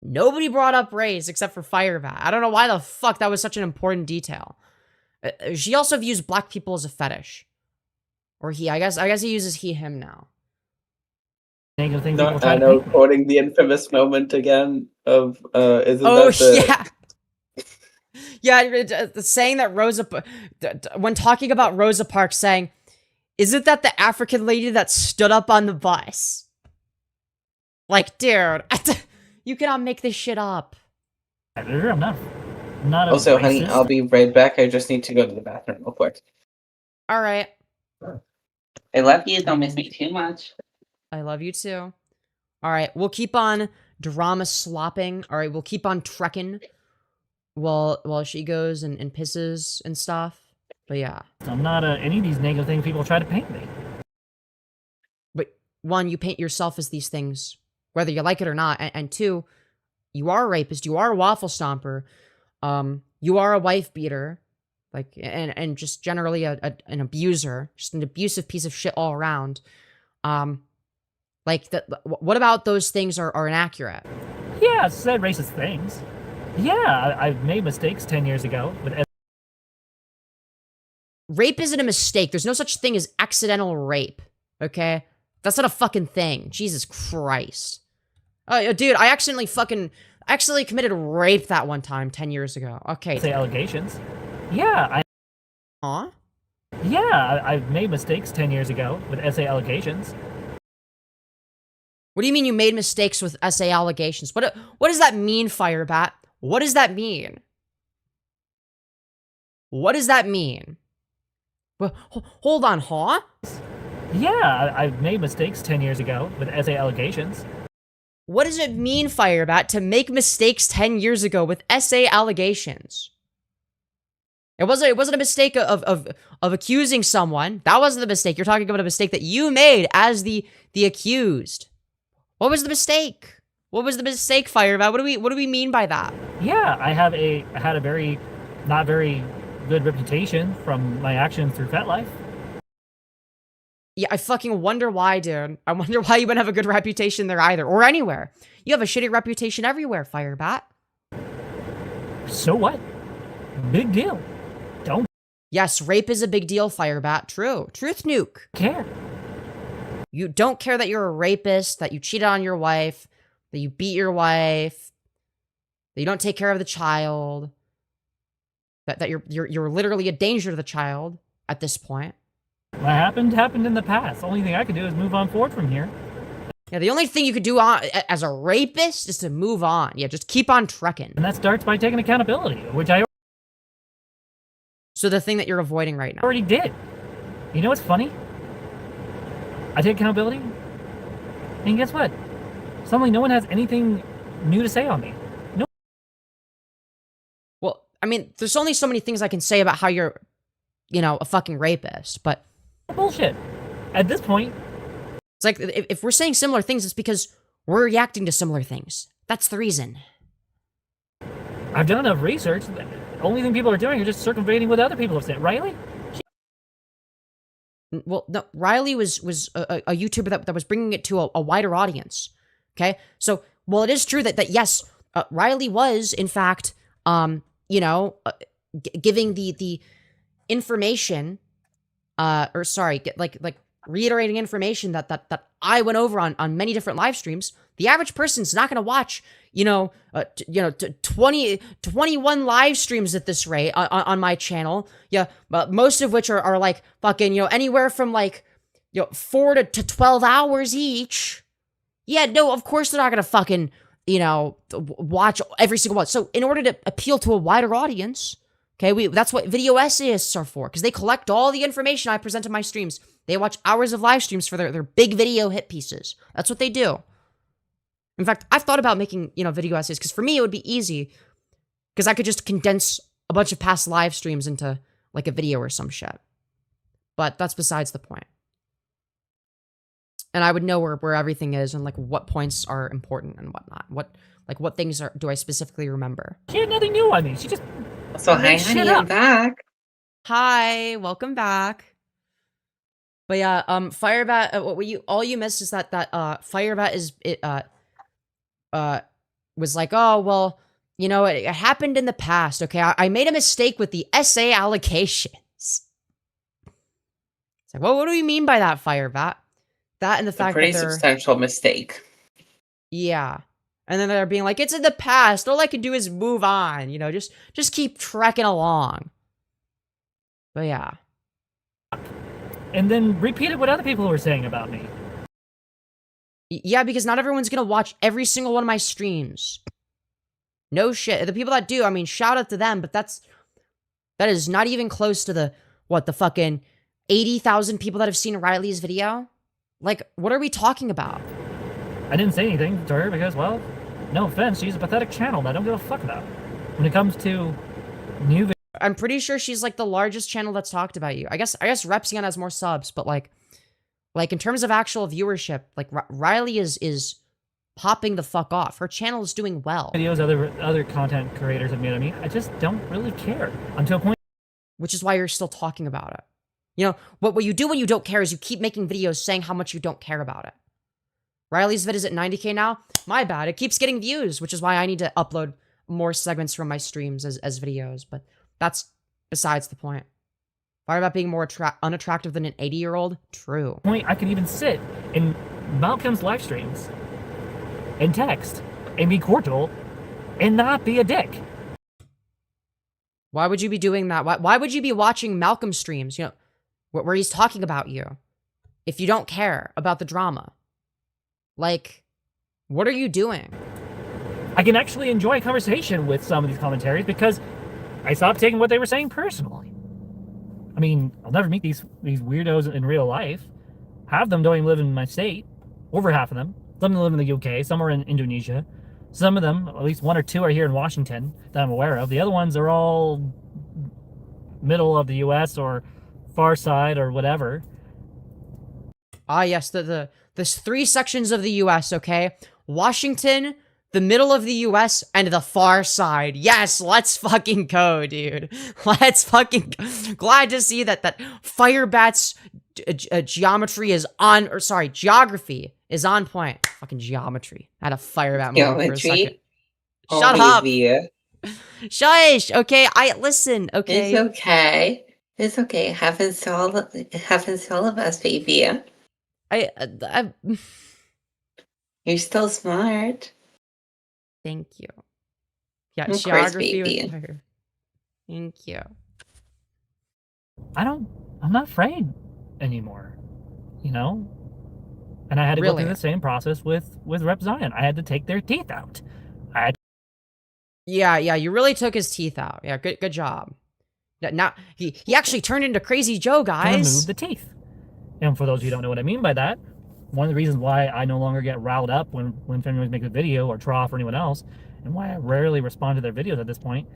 Nobody brought up race except for Firebat. I don't know why the fuck that was such an important detail. She also views black people as a fetish. Or he. I guess he uses he, him now. I know, quoting the infamous moment again of, isn't that the... yeah. Yeah, saying that when talking about Rosa Parks, saying, isn't that the African lady that stood up on the bus? Like, dude, you cannot make this shit up. I'm not also, racist. honey, I'll be right back. I just need to go to the bathroom real quick. All right. I love you. Don't miss me too much. I love you too. All right, we'll keep on drama slopping. All right, we'll keep on trekking while she goes and pisses and stuff. But yeah. I'm not any of these negative things people try to paint me. But 1, you paint yourself as these things, whether you like it or not. And 2, you are a rapist. You are a waffle stomper. You are a wife beater. like, and just generally an abuser, just an abusive piece of shit all around. Like, what about those things are inaccurate? Yeah, I said racist things. Yeah, I've made mistakes 10 years ago, but Rape isn't a mistake. There's no such thing as accidental rape, okay? That's not a fucking thing. Jesus Christ. Oh, dude, I accidentally committed rape that one time 10 years ago. Okay. Say allegations. Yeah, Huh? Yeah, I've made mistakes 10 years ago with essay allegations. What do you mean you made mistakes with essay allegations? What does that mean, Firebat? What does that mean? What does that mean? Well, hold on, huh? Yeah, I've made mistakes 10 years ago with essay allegations. What does it mean, Firebat, to make mistakes 10 years ago with essay allegations? It wasn't a mistake of accusing someone. That wasn't the mistake. You're talking about a mistake that you made as the accused. What was the mistake? What was the mistake, Firebat? What do we mean by that? Yeah, I had a very not very good reputation from my actions through FetLife. Yeah, I fucking wonder why, dude. I wonder why you wouldn't have a good reputation there either, or anywhere. You have a shitty reputation everywhere, Firebat. So what? Big deal. Don't Yes, rape is a big deal, Firebat. True. Truth nuke. care. You don't care that you're a rapist, that you cheated on your wife, that you beat your wife, that you don't take care of the child, that you're literally a danger to the child at this point. What happened in the past. The only thing I can do is move on forward from here. Yeah, the only thing you could do as a rapist is to move on. Yeah, just keep on trekking. And that starts by taking accountability, which I So the thing that you're avoiding right now. already did. You know what's funny? I take accountability, and guess what? Suddenly no one has anything new to say on me. No. Well, I mean, there's only so many things I can say about how you're, a fucking rapist, but Bullshit. At this point, it's like, if we're saying similar things, it's because we're reacting to similar things. That's the reason. I've done enough research. The only thing people are doing are just circumventing what other people have said. Riley? Well, no, Riley was a YouTuber that was bringing it to a wider audience. Okay, so well, it is true that yes, Riley was in fact, giving the information, or sorry, like reiterating information that I went over on many different live streams. The average person's not going to watch, 21 live streams at this rate on my channel. Yeah, but most of which are like fucking, anywhere from 4 to 12 hours each. Yeah, no, of course they're not going to fucking, watch every single one. So in order to appeal to a wider audience, okay, that's what video essayists are for, because they collect all the information I present in my streams. They watch hours of live streams for their big video hit pieces. That's what they do. In fact, I've thought about making, video essays, because for me it would be easy, because I could just condense a bunch of past live streams into, a video or some shit. But that's besides the point. And I would know where everything is and, what points are important and whatnot. What things do I specifically remember? She had nothing new on me. She just... So hi, honey, I'm back. Hi, welcome back. But yeah, Firebat, all you missed is that Firebat was like, oh, well, it happened in the past, okay? I made a mistake with the essay allegations. It's like, well, what do you mean by that, Firebat? That and the fact that pretty substantial mistake. Yeah. And then they're being like, it's in the past. All I can do is move on, just keep trekking along. But yeah. And then repeated what other people were saying about me. Yeah, because not everyone's gonna watch every single one of my streams. No shit. The people that do, I mean, shout out to them, but that is not even close to the fucking 80,000 people that have seen Riley's video? What are we talking about? I didn't say anything to her because, well, no offense, she's a pathetic channel that I don't give a fuck about. When it comes to new videos. I'm pretty sure she's, the largest channel that's talked about you. I guess Repsion has more subs, but, in terms of actual viewership, Riley is popping the fuck off. Her channel is doing well. Videos other content creators have made of me, I just don't really care. Until a point which is why you're still talking about it. You know, what you do when you don't care is you keep making videos saying how much you don't care about it. Riley's vid is at 90K now. My bad. It keeps getting views, which is why I need to upload more segments from my streams as videos. But that's besides the point. Firebat being more unattractive than an 80-year-old? True. I could even sit in Malcolm's live streams and text and be cordial and not be a dick. Why would you be doing that? Why would you be watching Malcolm's streams, you know, where he's talking about you, if you don't care about the drama? Like, what are you doing? I can actually enjoy a conversation with some of these commentaries because I stopped taking what they were saying personally. I mean, I'll never meet these weirdos in real life. Half of them don't even live in my state. Over half of them. Some of them live in the UK. Some are in Indonesia. Some of them, at least 1 or 2, are here in Washington that I'm aware of. The other ones are all middle of the US or far side or whatever. Ah, yes, there's 3 sections of the US, okay? Washington, the middle of the US, and the far side. Yes, let's fucking go, dude. Let's fucking go. Glad to see that Firebat's geometry is on, or sorry, geography is on point. Fucking geometry. I had a Firebat moment for a second. Shut up. Shush. Okay, listen. Okay. It's okay. It's okay. It happens to all of us, baby. You're still smart. Thank you. Yeah, Of geography course, was baby. hard. Thank you. I'm not afraid anymore, you know? And I had to go Really? through the same process with Rep Zion. I had to take their teeth out. Yeah, you really took his teeth out. Yeah, good job. Now he actually turned into Crazy Joe, to remove guys. the teeth. And for those who don't know what I mean by that, one of the reasons why I no longer get riled up when Femyoz make a video, or Trough, or anyone else, and why I rarely respond to their videos at this point.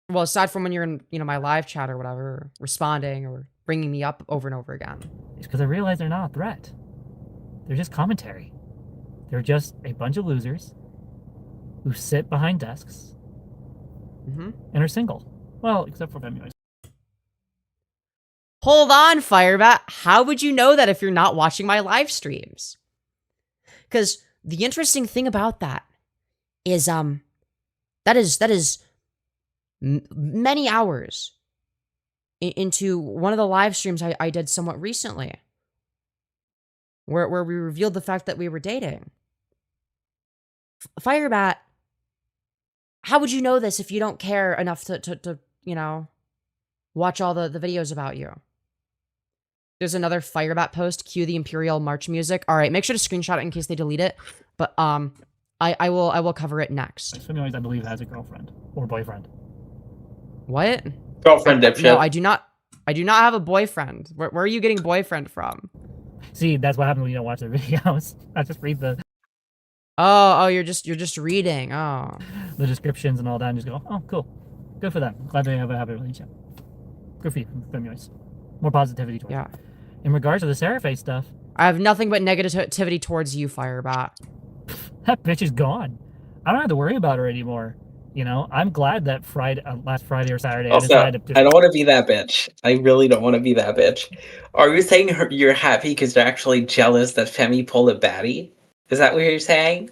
Well, aside from when you're in, you know, my live chat or whatever, or responding or bringing me up over and over again. It's because I realize they're not a threat. They're just commentary. They're just a bunch of losers who sit behind desks and are single. Well, except for Femyoz. Hold on, Firebat. How would you know that if you're not watching my live streams? Because the interesting thing about that is, that is many hours into one of the live streams I did somewhat recently, where we revealed the fact that we were dating. Firebat, how would you know this if you don't care enough to you know, watch all the videos about you? There's another Firebat post. Cue the Imperial March music. All right, make sure to screenshot it in case they delete it. But I will cover it next. Femyoz, I believe, has a girlfriend or boyfriend. What? Girlfriend, dipshit. No, I do not have a boyfriend. Where are you getting boyfriend from? See, that's what happens when you don't watch their videos. I just read the You're just reading. Oh. the descriptions and all that, and just go, oh, cool, good for them. Glad they have a happy relationship. Good for you, Femyoz. More positivity towards. Yeah. In regards to the Sarafae stuff, I have nothing but negativity towards you, Firebat. that bitch is gone. I don't have to worry about her anymore. You know, I'm glad that last Friday or Saturday, Also, I don't want to be that bitch. I really don't want to be that bitch. Are you saying you're happy because you're actually jealous that Femi pulled a baddie? Is that what you're saying?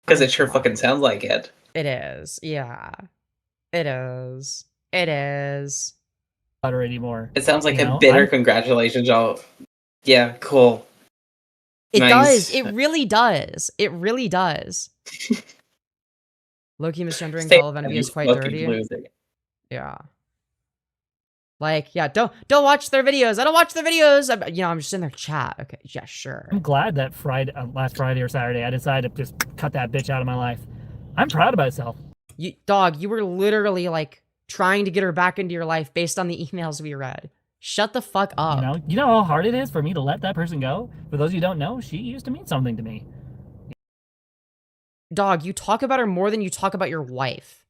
Because it sure fucking sounds like it. It is. Yeah. It is. It is. Her anymore. It sounds like a bitter congratulations, y'all. Yeah, cool. It Nice. does. It really does. It really does. Low-key misgendering Stay Ball of Envy is quite fucking dirty. loser. Yeah. Like, yeah, don't watch their videos. I don't watch their videos. I'm just in their chat. Okay, yeah, sure. I'm glad that last Friday or Saturday, I decided to just cut that bitch out of my life. I'm proud of myself. You were literally like trying to get her back into your life based on the emails we read. Shut the fuck up. You know how hard it is for me to let that person go? For those of you who don't know, she used to mean something to me. Dog, you talk about her more than you talk about your wife.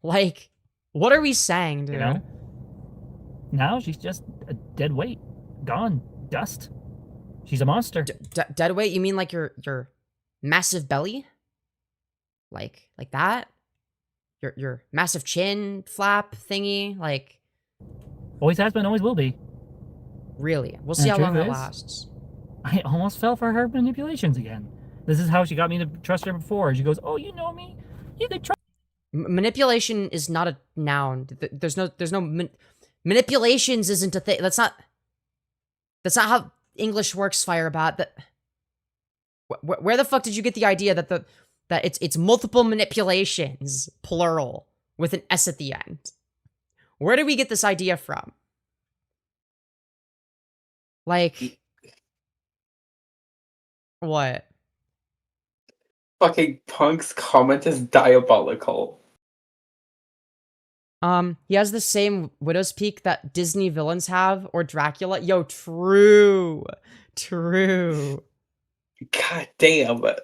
Like, what are we saying, dude? You know? Now she's just a dead weight. Gone. Dust. She's a monster. Dead weight? You mean like your massive belly? Like that? your massive chin flap thingy, like Always has been, always will be. really. We'll see And how the long truth that is, lasts. I almost fell for her manipulations again. This is how she got me to trust her before. She goes, "Oh, you know me. You could trust." Manipulation is not a noun. There's no manipulations isn't a thing. That's not how English works, Firebat. That where the fuck did you get the idea that it's multiple manipulations, plural, with an S at the end? Where did we get this idea from? Like, what? Fucking Punk's comment is diabolical. He has the same widow's peak that Disney villains have, or Dracula. Yo, true. God damn. But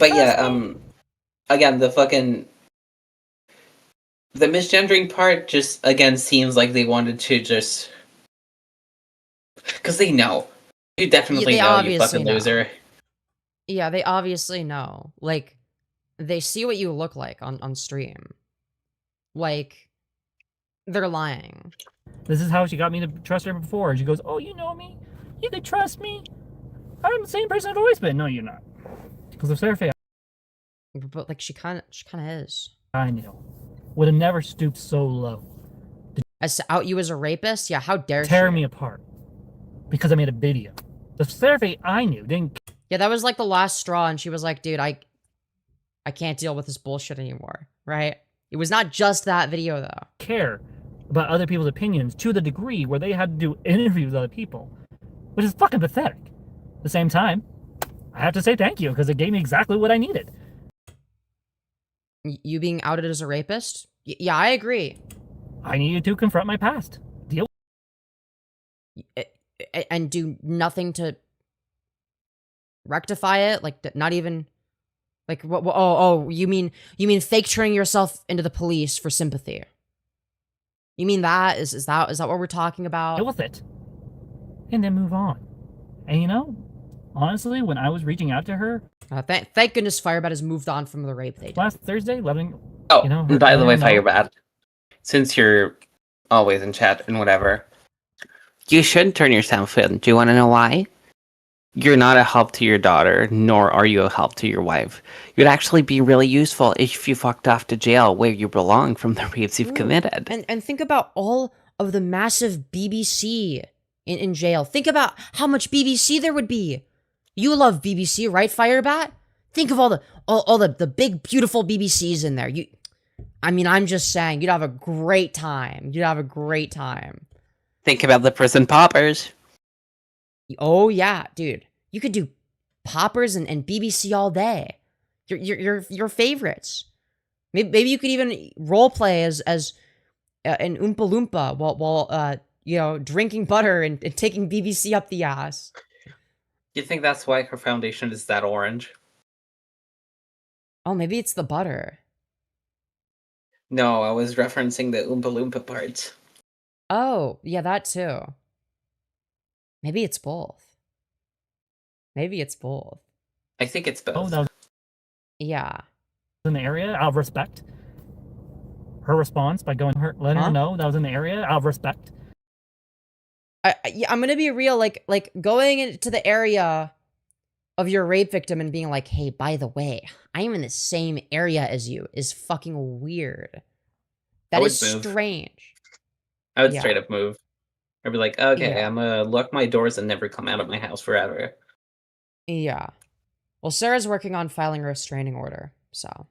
yeah, again, the misgendering part just, again, seems like they wanted to just... Because they know. You definitely They know, you obviously fucking know. loser. Yeah, they obviously know. Like, they see what you look like on stream. Like, they're lying. This is how she got me to trust her before. She goes, "Oh, you know me. You could trust me. I'm the same person I've always been." No, you're not. Because of Sarafae, But like, she kind of is. I knew. Would have never stooped so low. As to out you as a rapist? Yeah, how dare she? Tear me apart. Because I made a video. The Sarafae I knew didn't Yeah, that was like the last straw, and she was like, dude, I can't deal with this bullshit anymore, right? It was not just that video, though. care about other people's opinions to the degree where they had to do interviews with other people. Which is fucking pathetic. At the same time, I have to say thank you, because it gave me exactly what I needed. You being outed as a rapist? Yeah, I agree. I needed to confront my past. Deal and do nothing to rectify it? Like, not even... Like, you mean fake turning yourself into the police for sympathy? You mean that? Is that what we're talking about? deal with it. And then move on. And you know, honestly, when I was reaching out to her thank goodness Firebat has moved on from the rape they did. last Thursday, letting Oh, you know, and by the way, letting her know- Firebat, since you're always in chat and whatever, you should turn yourself in. Do you want to know why? You're not a help to your daughter, nor are you a help to your wife. You'd actually be really useful if you fucked off to jail where you belong from the rapes you've committed. And think about all of the massive BBC in jail. Think about how much BBC there would be. You love BBC, right, Firebat? Think of all the big, beautiful BBCs in there. I'm just saying, you'd have a great time. Think about the prison poppers. Oh yeah, dude. You could do poppers and BBC all day. Your favorites. Maybe you could even roleplay as an Oompa Loompa while drinking butter and taking BBC up the ass. You think that's why her foundation is that orange? Oh, maybe it's the butter. No, I was referencing the Oompa Loompa parts. Oh, yeah, that too. Maybe it's both. I think it's both. Oh, that was Yeah. in the area out of respect. Her response by letting her know that was in the area out of respect. I'm gonna be real, like going into the area of your rape victim and being like, hey, by the way, I'm in the same area as you is fucking weird. That is would move. strange. I would Yeah. straight up move. I'd be like, okay, Yeah. I'm gonna lock my doors and never come out of my house forever. Yeah. Well, Sarah's working on filing a restraining order, so.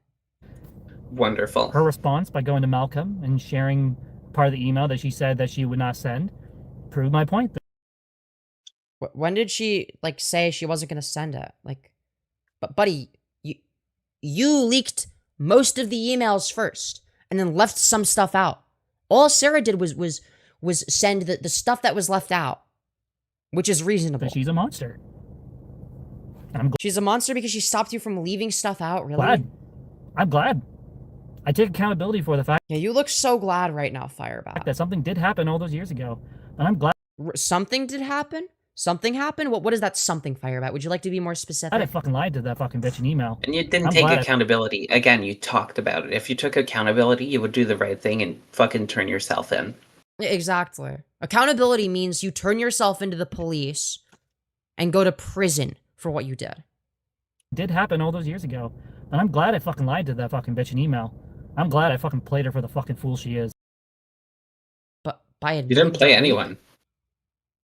Wonderful. Her response by going to Malcolm and sharing part of the email that she said that she would not send proved my point. When did she, say she wasn't gonna send it? But buddy, you leaked most of the emails first, and then left some stuff out. All Sarah did was send the stuff that was left out, which is reasonable. That she's a monster. And She's a monster because she stopped you from leaving stuff out, really? I'm glad. I take accountability for the fact Yeah, you look so glad right now, Firebat. that something did happen all those years ago. And I'm glad Something did happen? Something happened? What is that something, Firebat? Would you like to be more specific? I fucking lied to that fucking bitch in email. And you didn't I'm take glad I- accountability. Again, you talked about it. If you took accountability, you would do the right thing and fucking turn yourself in. Exactly. Accountability means you turn yourself into the police and go to prison for what you did. It did happen all those years ago. And I'm glad I fucking lied to that fucking bitch in email. I'm glad I fucking played her for the fucking fool she is. But by You didn't play anyone.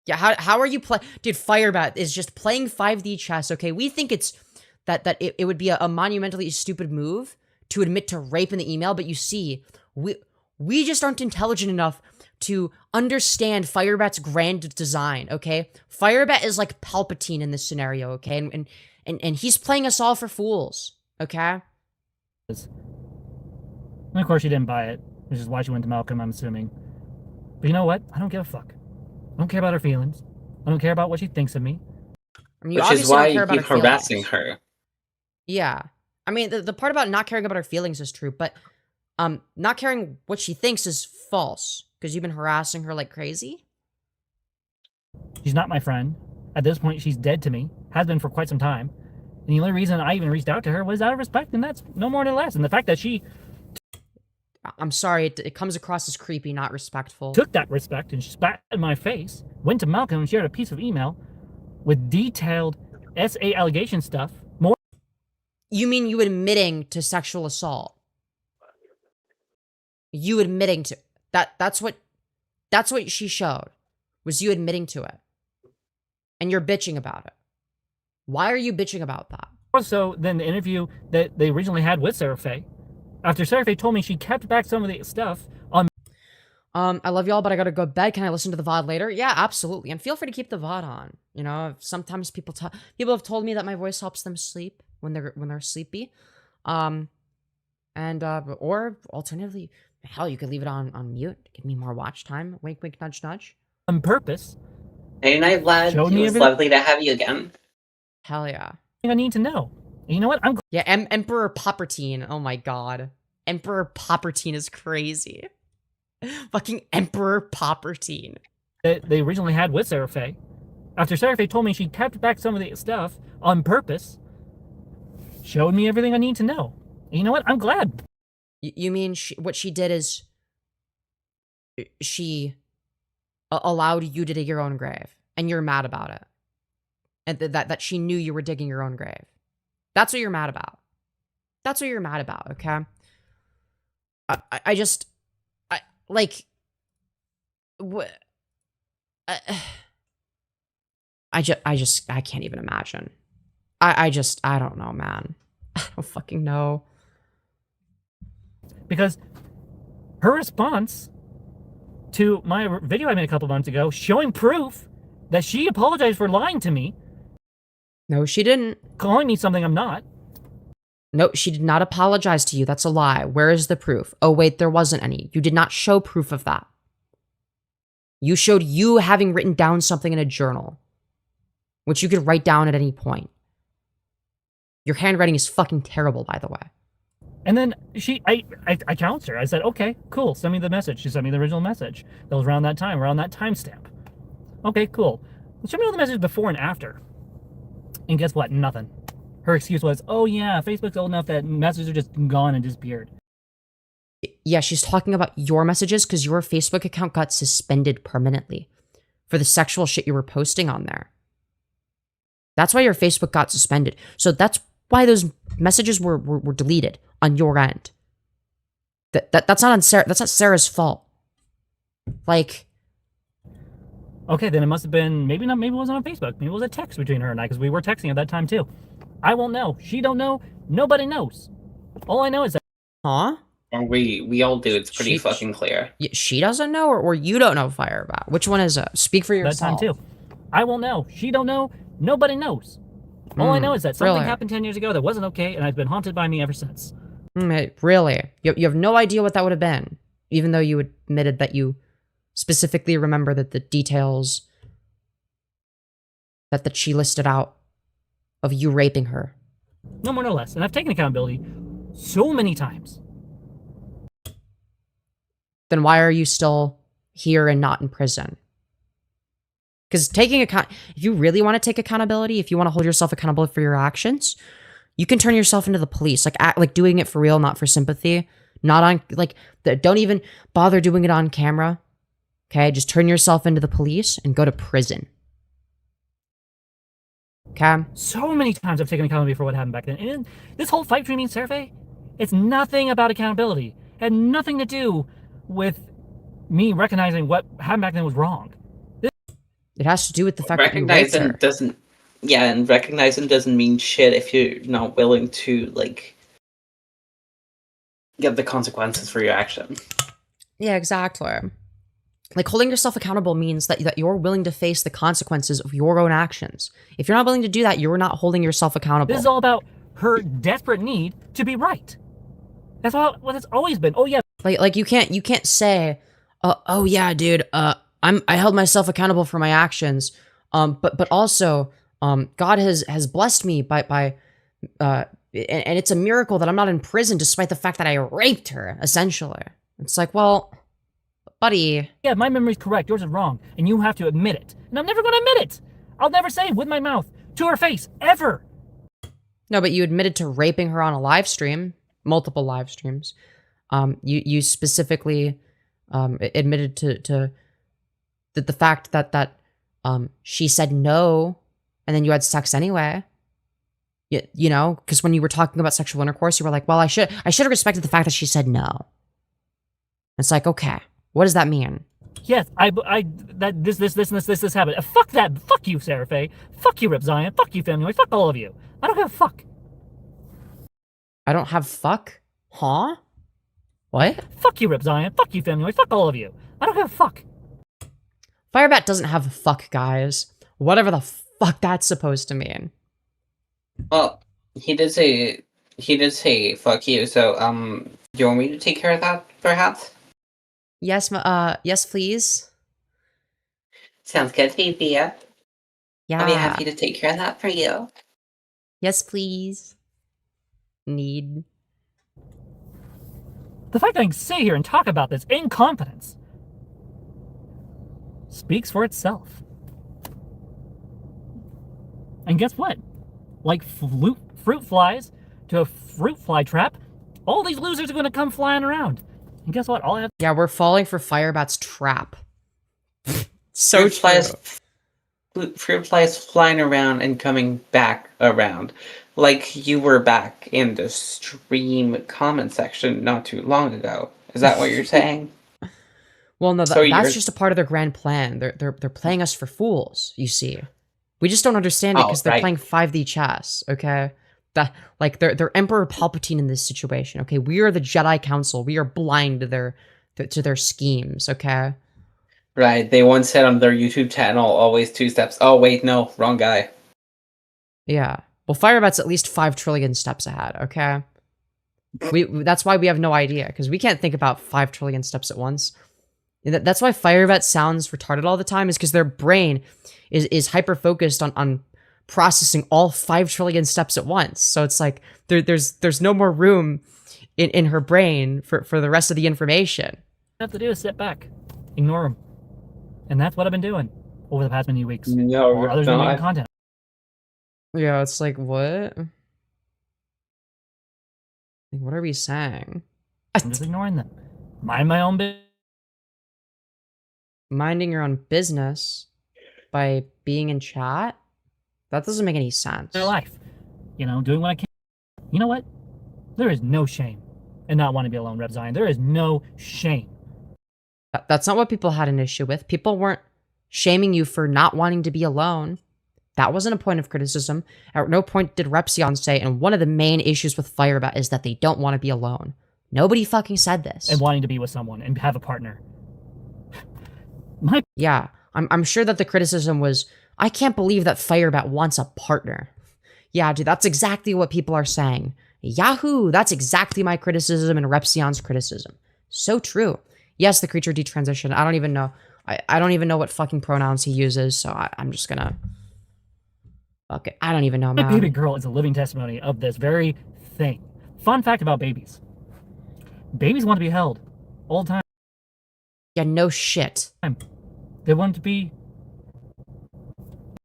Yeah, how are you play? Dude, Firebat is just playing 5D chess, okay? We think it's that it would be a monumentally stupid move to admit to rape in the email, but you see, we just aren't intelligent enough to understand Firebat's grand design, okay? Firebat is like Palpatine in this scenario, okay? And he's playing us all for fools, okay? And of course she didn't buy it, which is why she went to Malcolm, I'm assuming. But you know what? I don't give a fuck. I don't care about her feelings. I don't care about what she thinks of me. I mean, you Which is obviously why don't care you about keep her harassing feelings. her. Yeah. I mean, the part about not caring about her feelings is true, but not caring what she thinks is false, because you've been harassing her like crazy. She's not my friend. At this point, she's dead to me. Has been for quite some time. And the only reason I even reached out to her was out of respect, and that's no more than less. And the fact that she I'm sorry, it comes across as creepy, not respectful. took that respect and spat in my face, went to Malcolm and shared a piece of email with detailed SA allegation stuff. More. You mean you admitting to sexual assault? You admitting to that's what she showed, was you admitting to it. And you're bitching about it. Why are you bitching about that? More so than the interview that they originally had with Sarafae. After Sarafae told me she kept back some of the stuff on. I love y'all, but I gotta go to bed. Can I listen to the VOD later? Yeah, absolutely. And feel free to keep the VOD on. You know, sometimes people have told me that my voice helps them sleep when they're sleepy. Or alternatively, hell, you could leave it on mute. Give me more watch time. Wink, wink, nudge, nudge. On purpose. Hey, night, Vlad. Showed It me was everything. lovely to have you again. Hell yeah. I need to know. And you know what? I'm Yeah, Emperor Palpatine. Oh my god. Emperor Palpatine is crazy. Fucking Emperor Palpatine. that they originally had with Sarafae. After Sarafae told me she kept back some of the stuff on purpose, showed me everything I need to know. And you know what? I'm glad. You mean what she did is she allowed you to dig your own grave, and you're mad about it, and that she knew you were digging your own grave. That's what you're mad about. That's what you're mad about. Okay. I can't even imagine. I don't know, man. I don't fucking know. Because her response to my video I made a couple months ago, showing proof that she apologized for lying to me. No, she didn't. Calling me something I'm not. No, she did not apologize to you. That's a lie. Where is the proof? Oh, wait, there wasn't any. You did not show proof of that. You showed you having written down something in a journal, which you could write down at any point. Your handwriting is fucking terrible, by the way. And then I challenged her. I said, okay, cool, send me the message. She sent me the original message. That was around that time, around that timestamp. Okay, cool. Show me all the messages before and after. And guess what? Nothing. Her excuse was, oh yeah, Facebook's old enough that messages are just gone and disappeared. Yeah, she's talking about your messages because your Facebook account got suspended permanently for the sexual shit you were posting on there. That's why your Facebook got suspended. So that's why those messages were deleted on your end. That's not on Sarah. That's not Sarah's fault. Like, okay, then it must have been maybe it wasn't on Facebook. Maybe it was a text between her and I because we were texting at that time too. I won't know. She don't know. Nobody knows. All I know is that. huh? We all do. It's pretty fucking clear. She doesn't know, or you don't know Firebat. Which one is it? Speak for yourself. That time too. I won't know. She don't know. Nobody knows. All I know is that something really? happened 10 years ago that wasn't okay, and I've been haunted by me ever since. Really? You have no idea what that would have been, even though you admitted that you specifically remember that the details that she listed out of you raping her. No more, no less. And I've taken accountability so many times. Then why are you still here and not in prison? Because if you really want to take accountability, if you want to hold yourself accountable for your actions, you can turn yourself into the police, like doing it for real, not for sympathy, not on don't even bother doing it on camera. Okay, just turn yourself into the police and go to prison. Okay. So many times I've taken accountability for what happened back then. And this whole fight between me and Sarafae, it's nothing about accountability. It had nothing to do with me recognizing what happened back then was wrong. It has to do with the fact that you raped her. And recognizing doesn't mean shit if you're not willing to, like, get the consequences for your action. Yeah, exactly. Like, holding yourself accountable means that you're willing to face the consequences of your own actions. If you're not willing to do that, you're not holding yourself accountable. This is all about her desperate need to be right. That's what it's always been. Oh yeah. Like you can't say, oh yeah, dude, I held myself accountable for my actions. But also, God has blessed me by and it's a miracle that I'm not in prison despite the fact that I raped her, essentially. It's like, well, buddy. Yeah, my memory's correct, yours is wrong, and you have to admit it. And I'm never gonna admit it. I'll never say it with my mouth to her face, ever. No, but you admitted to raping her on a live stream, multiple live streams. You specifically admitted to the fact that she said no, and then you had sex anyway. You know, because when you were talking about sexual intercourse, you were like, well, I should have respected the fact that she said no. It's like, okay, what does that mean? Yes, this happened. Fuck that. Fuck you, Sarafae. Fuck you, Rip Zion. Fuck you, Femyoz. Fuck all of you. I don't give a fuck. I don't have fuck? Huh? What? Fuck you, Rip Zion. Fuck you, Femyoz. Fuck all of you. I don't give a fuck. Firebat doesn't have a fuck, guys. Whatever the fuck that's supposed to mean. Well, he did say fuck you, so do you want me to take care of that, perhaps? Yes, yes, please. Sounds good, Thea. Yeah. I'll be happy to take care of that for you. Yes, please. Need. The fact that I can sit here and talk about this incompetence speaks for itself. And guess what? Like fruit flies to a fruit fly trap, all these losers are going to come flying around. And guess what? All I have. Yeah, we're falling for Firebat's trap. So fruit flies flying around and coming back around. Like you were back in the stream comment section not too long ago. Is that what you're saying? Well, no, that's just a part of their grand plan. They're playing us for fools, you see. We just don't understand it because they're playing 5D chess, okay? They're Emperor Palpatine in this situation, okay? We are the Jedi Council. We are blind to their schemes, okay? Right. They once said on their YouTube channel, always 2 steps. Oh, wait, no, wrong guy. Yeah. Well, Firebat's at least 5 trillion steps ahead, okay? That's why we have no idea, because we can't think about 5 trillion steps at once. That's why Firebat sounds retarded all the time, is because their brain is hyper-focused on processing all 5 trillion steps at once. So it's like, there's no more room in her brain for the rest of the information. All I have to do is sit back, ignore them. And that's what I've been doing over the past many weeks. No, or others been making content. Yeah, it's like, what? What are we saying? I'm just ignoring them. Mind my own business. Minding your own business by being in chat? That doesn't make any sense. Their life. You know, doing what I can. You know what? There is no shame in not wanting to be alone, Rep Zion. There is no shame. That's not what people had an issue with. People weren't shaming you for not wanting to be alone. That wasn't a point of criticism. At no point did Repsion say, and one of the main issues with Firebat is that they don't want to be alone. Nobody fucking said this. And wanting to be with someone and have a partner. Yeah, I'm sure that the criticism was, I can't believe that Firebat wants a partner. Yeah, dude, that's exactly what people are saying. Yahoo! That's exactly my criticism and Repsion's criticism. So true. Yes, the creature detransition. I don't even know. I don't even know what fucking pronouns he uses, so I'm just gonna... Okay, I don't even know, man. My baby girl is a living testimony of this very thing. Fun fact about babies. Babies want to be held all the time. Yeah, no shit. They want to be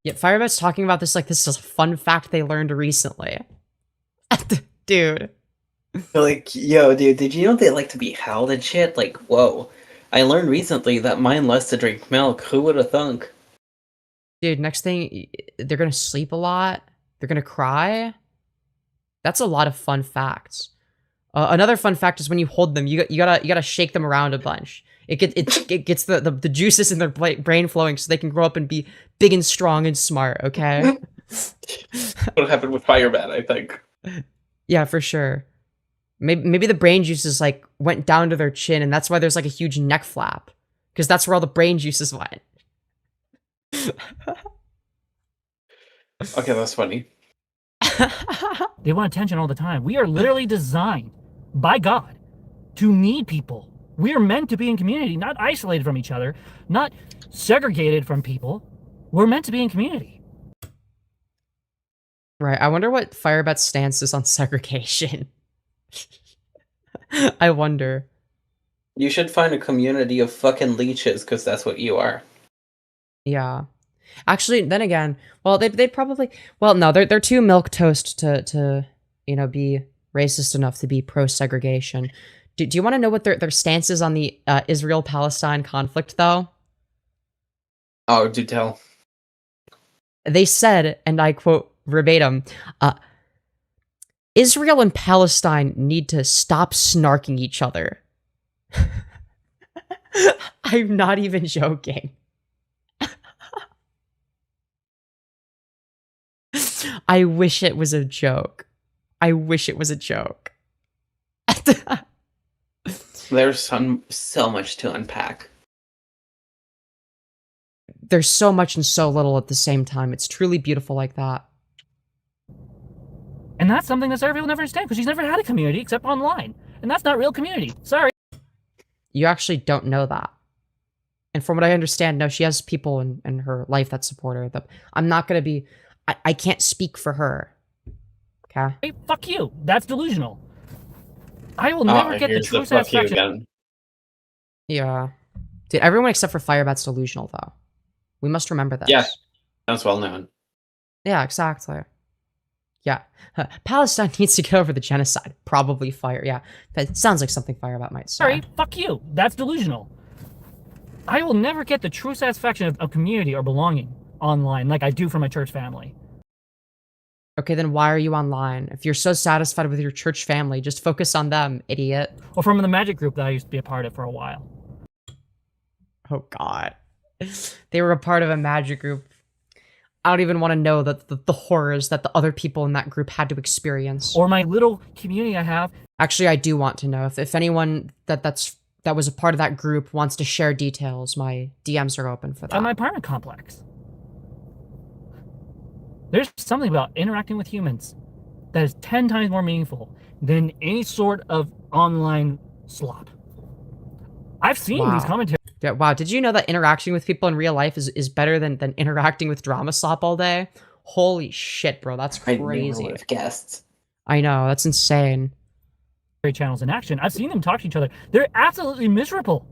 Yet Firebat's talking about this like this is a fun fact they learned recently. Dude. Like, yo, dude, did you know they like to be held and shit? Like, whoa. I learned recently that mine loves to drink milk. Who would have thunk? Dude, next thing, they're gonna sleep a lot. They're gonna cry. That's a lot of fun facts. Another fun fact is when you hold them, you gotta shake them around a bunch. It gets the juices in their brain flowing so they can grow up and be big and strong and smart. Okay. What happened with Firebat? I think. Yeah, for sure. Maybe the brain juices like went down to their chin, and that's why there's like a huge neck flap, because that's where all the brain juices went. Okay, that's funny. They want attention all the time. We are literally designed by God to need people. We are meant to be in community, not isolated from each other, not segregated from people. We're meant to be in community. Right. I wonder what Firebat's stance is on segregation. I wonder. You should find a community of fucking leeches, because that's what you are. Yeah. Actually, then again, well, they'd probably, well, no, they're too milquetoast to you know, be racist enough to be pro-segregation. Do you want to know what their stance is on the Israel-Palestine conflict, though? Oh, do tell. They said, and I quote verbatim, Israel and Palestine need to stop snarking each other. I'm not even joking. I wish it was a joke. I wish it was a joke. There's so much to unpack. There's so much and so little at the same time. It's truly beautiful like that. And that's something that Sarafae will never understand, because she's never had a community except online. And that's not real community. Sorry. You actually don't know that. And from what I understand, no, she has people in her life that support her. I'm not going to be... I can't speak for her. Okay? Hey, fuck you. That's delusional. I will never get the true satisfaction. Yeah. Dude, everyone except for Firebat's delusional, though. We must remember this. Yeah. That's well known. Yeah, exactly. Yeah. Palestine needs to get over the genocide. Probably Fire. Yeah. That sounds like something Firebat might say. Sorry, fuck you. That's delusional. I will never get the true satisfaction of community or belonging online like I do for my church family. Okay, then why are you online? If you're so satisfied with your church family, just focus on them, idiot. Or from the magic group that I used to be a part of for a while. Oh, God. They were a part of a magic group. I don't even want to know the horrors that the other people in that group had to experience. Or my little community I have. Actually, I do want to know. If anyone that was a part of that group wants to share details, my DMs are open for that. At my apartment complex. There's something about interacting with humans that is 10 times more meaningful than any sort of online slop. I've seen these commentaries. Yeah, wow, did you know that interacting with people in real life is better than interacting with drama slop all day? Holy shit, bro, that's crazy. I never would have guessed. I know, that's insane. Channels in action. I've seen them talk to each other. They're absolutely miserable.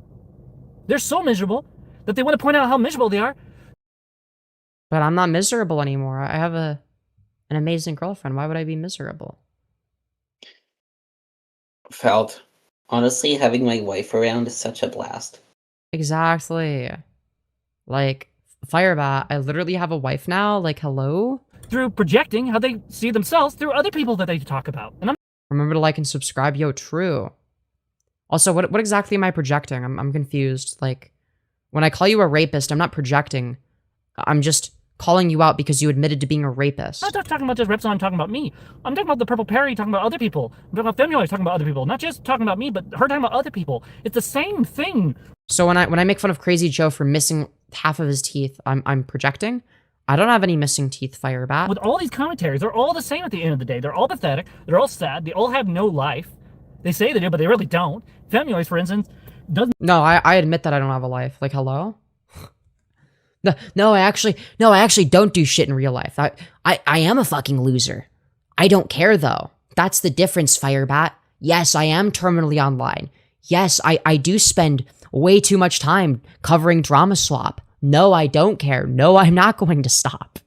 They're so miserable that they want to point out how miserable they are. But I'm not miserable anymore. I have an amazing girlfriend. Why would I be miserable? Felt. Honestly, having my wife around is such a blast. Exactly. Like, Firebat, I literally have a wife now. Like, hello? Through projecting how they see themselves through other people that they talk about. And remember to like and subscribe. Yo, true. Also, what exactly am I projecting? I'm confused. Like, when I call you a rapist, I'm not projecting. I'm just calling you out because you admitted to being a rapist. I'm not talking about just Repson talking about me. I'm talking about the Purple Perry talking about other people. I'm talking about Femyoz talking about other people. Not just talking about me, but her talking about other people. It's the same thing. So when I make fun of Crazy Joe for missing half of his teeth, I'm projecting? I don't have any missing teeth, Firebat. With all these commentaries, they're all the same at the end of the day. They're all pathetic. They're all sad. They all have no life. They say they do, but they really don't. Femyoz, for instance, doesn't... No, I admit that I don't have a life. Like, hello? No, I actually don't do shit in real life. I am a fucking loser. I don't care, though. That's the difference, Firebat. Yes, I am terminally online. Yes, I do spend way too much time covering drama slop. No, I don't care. No, I'm not going to stop.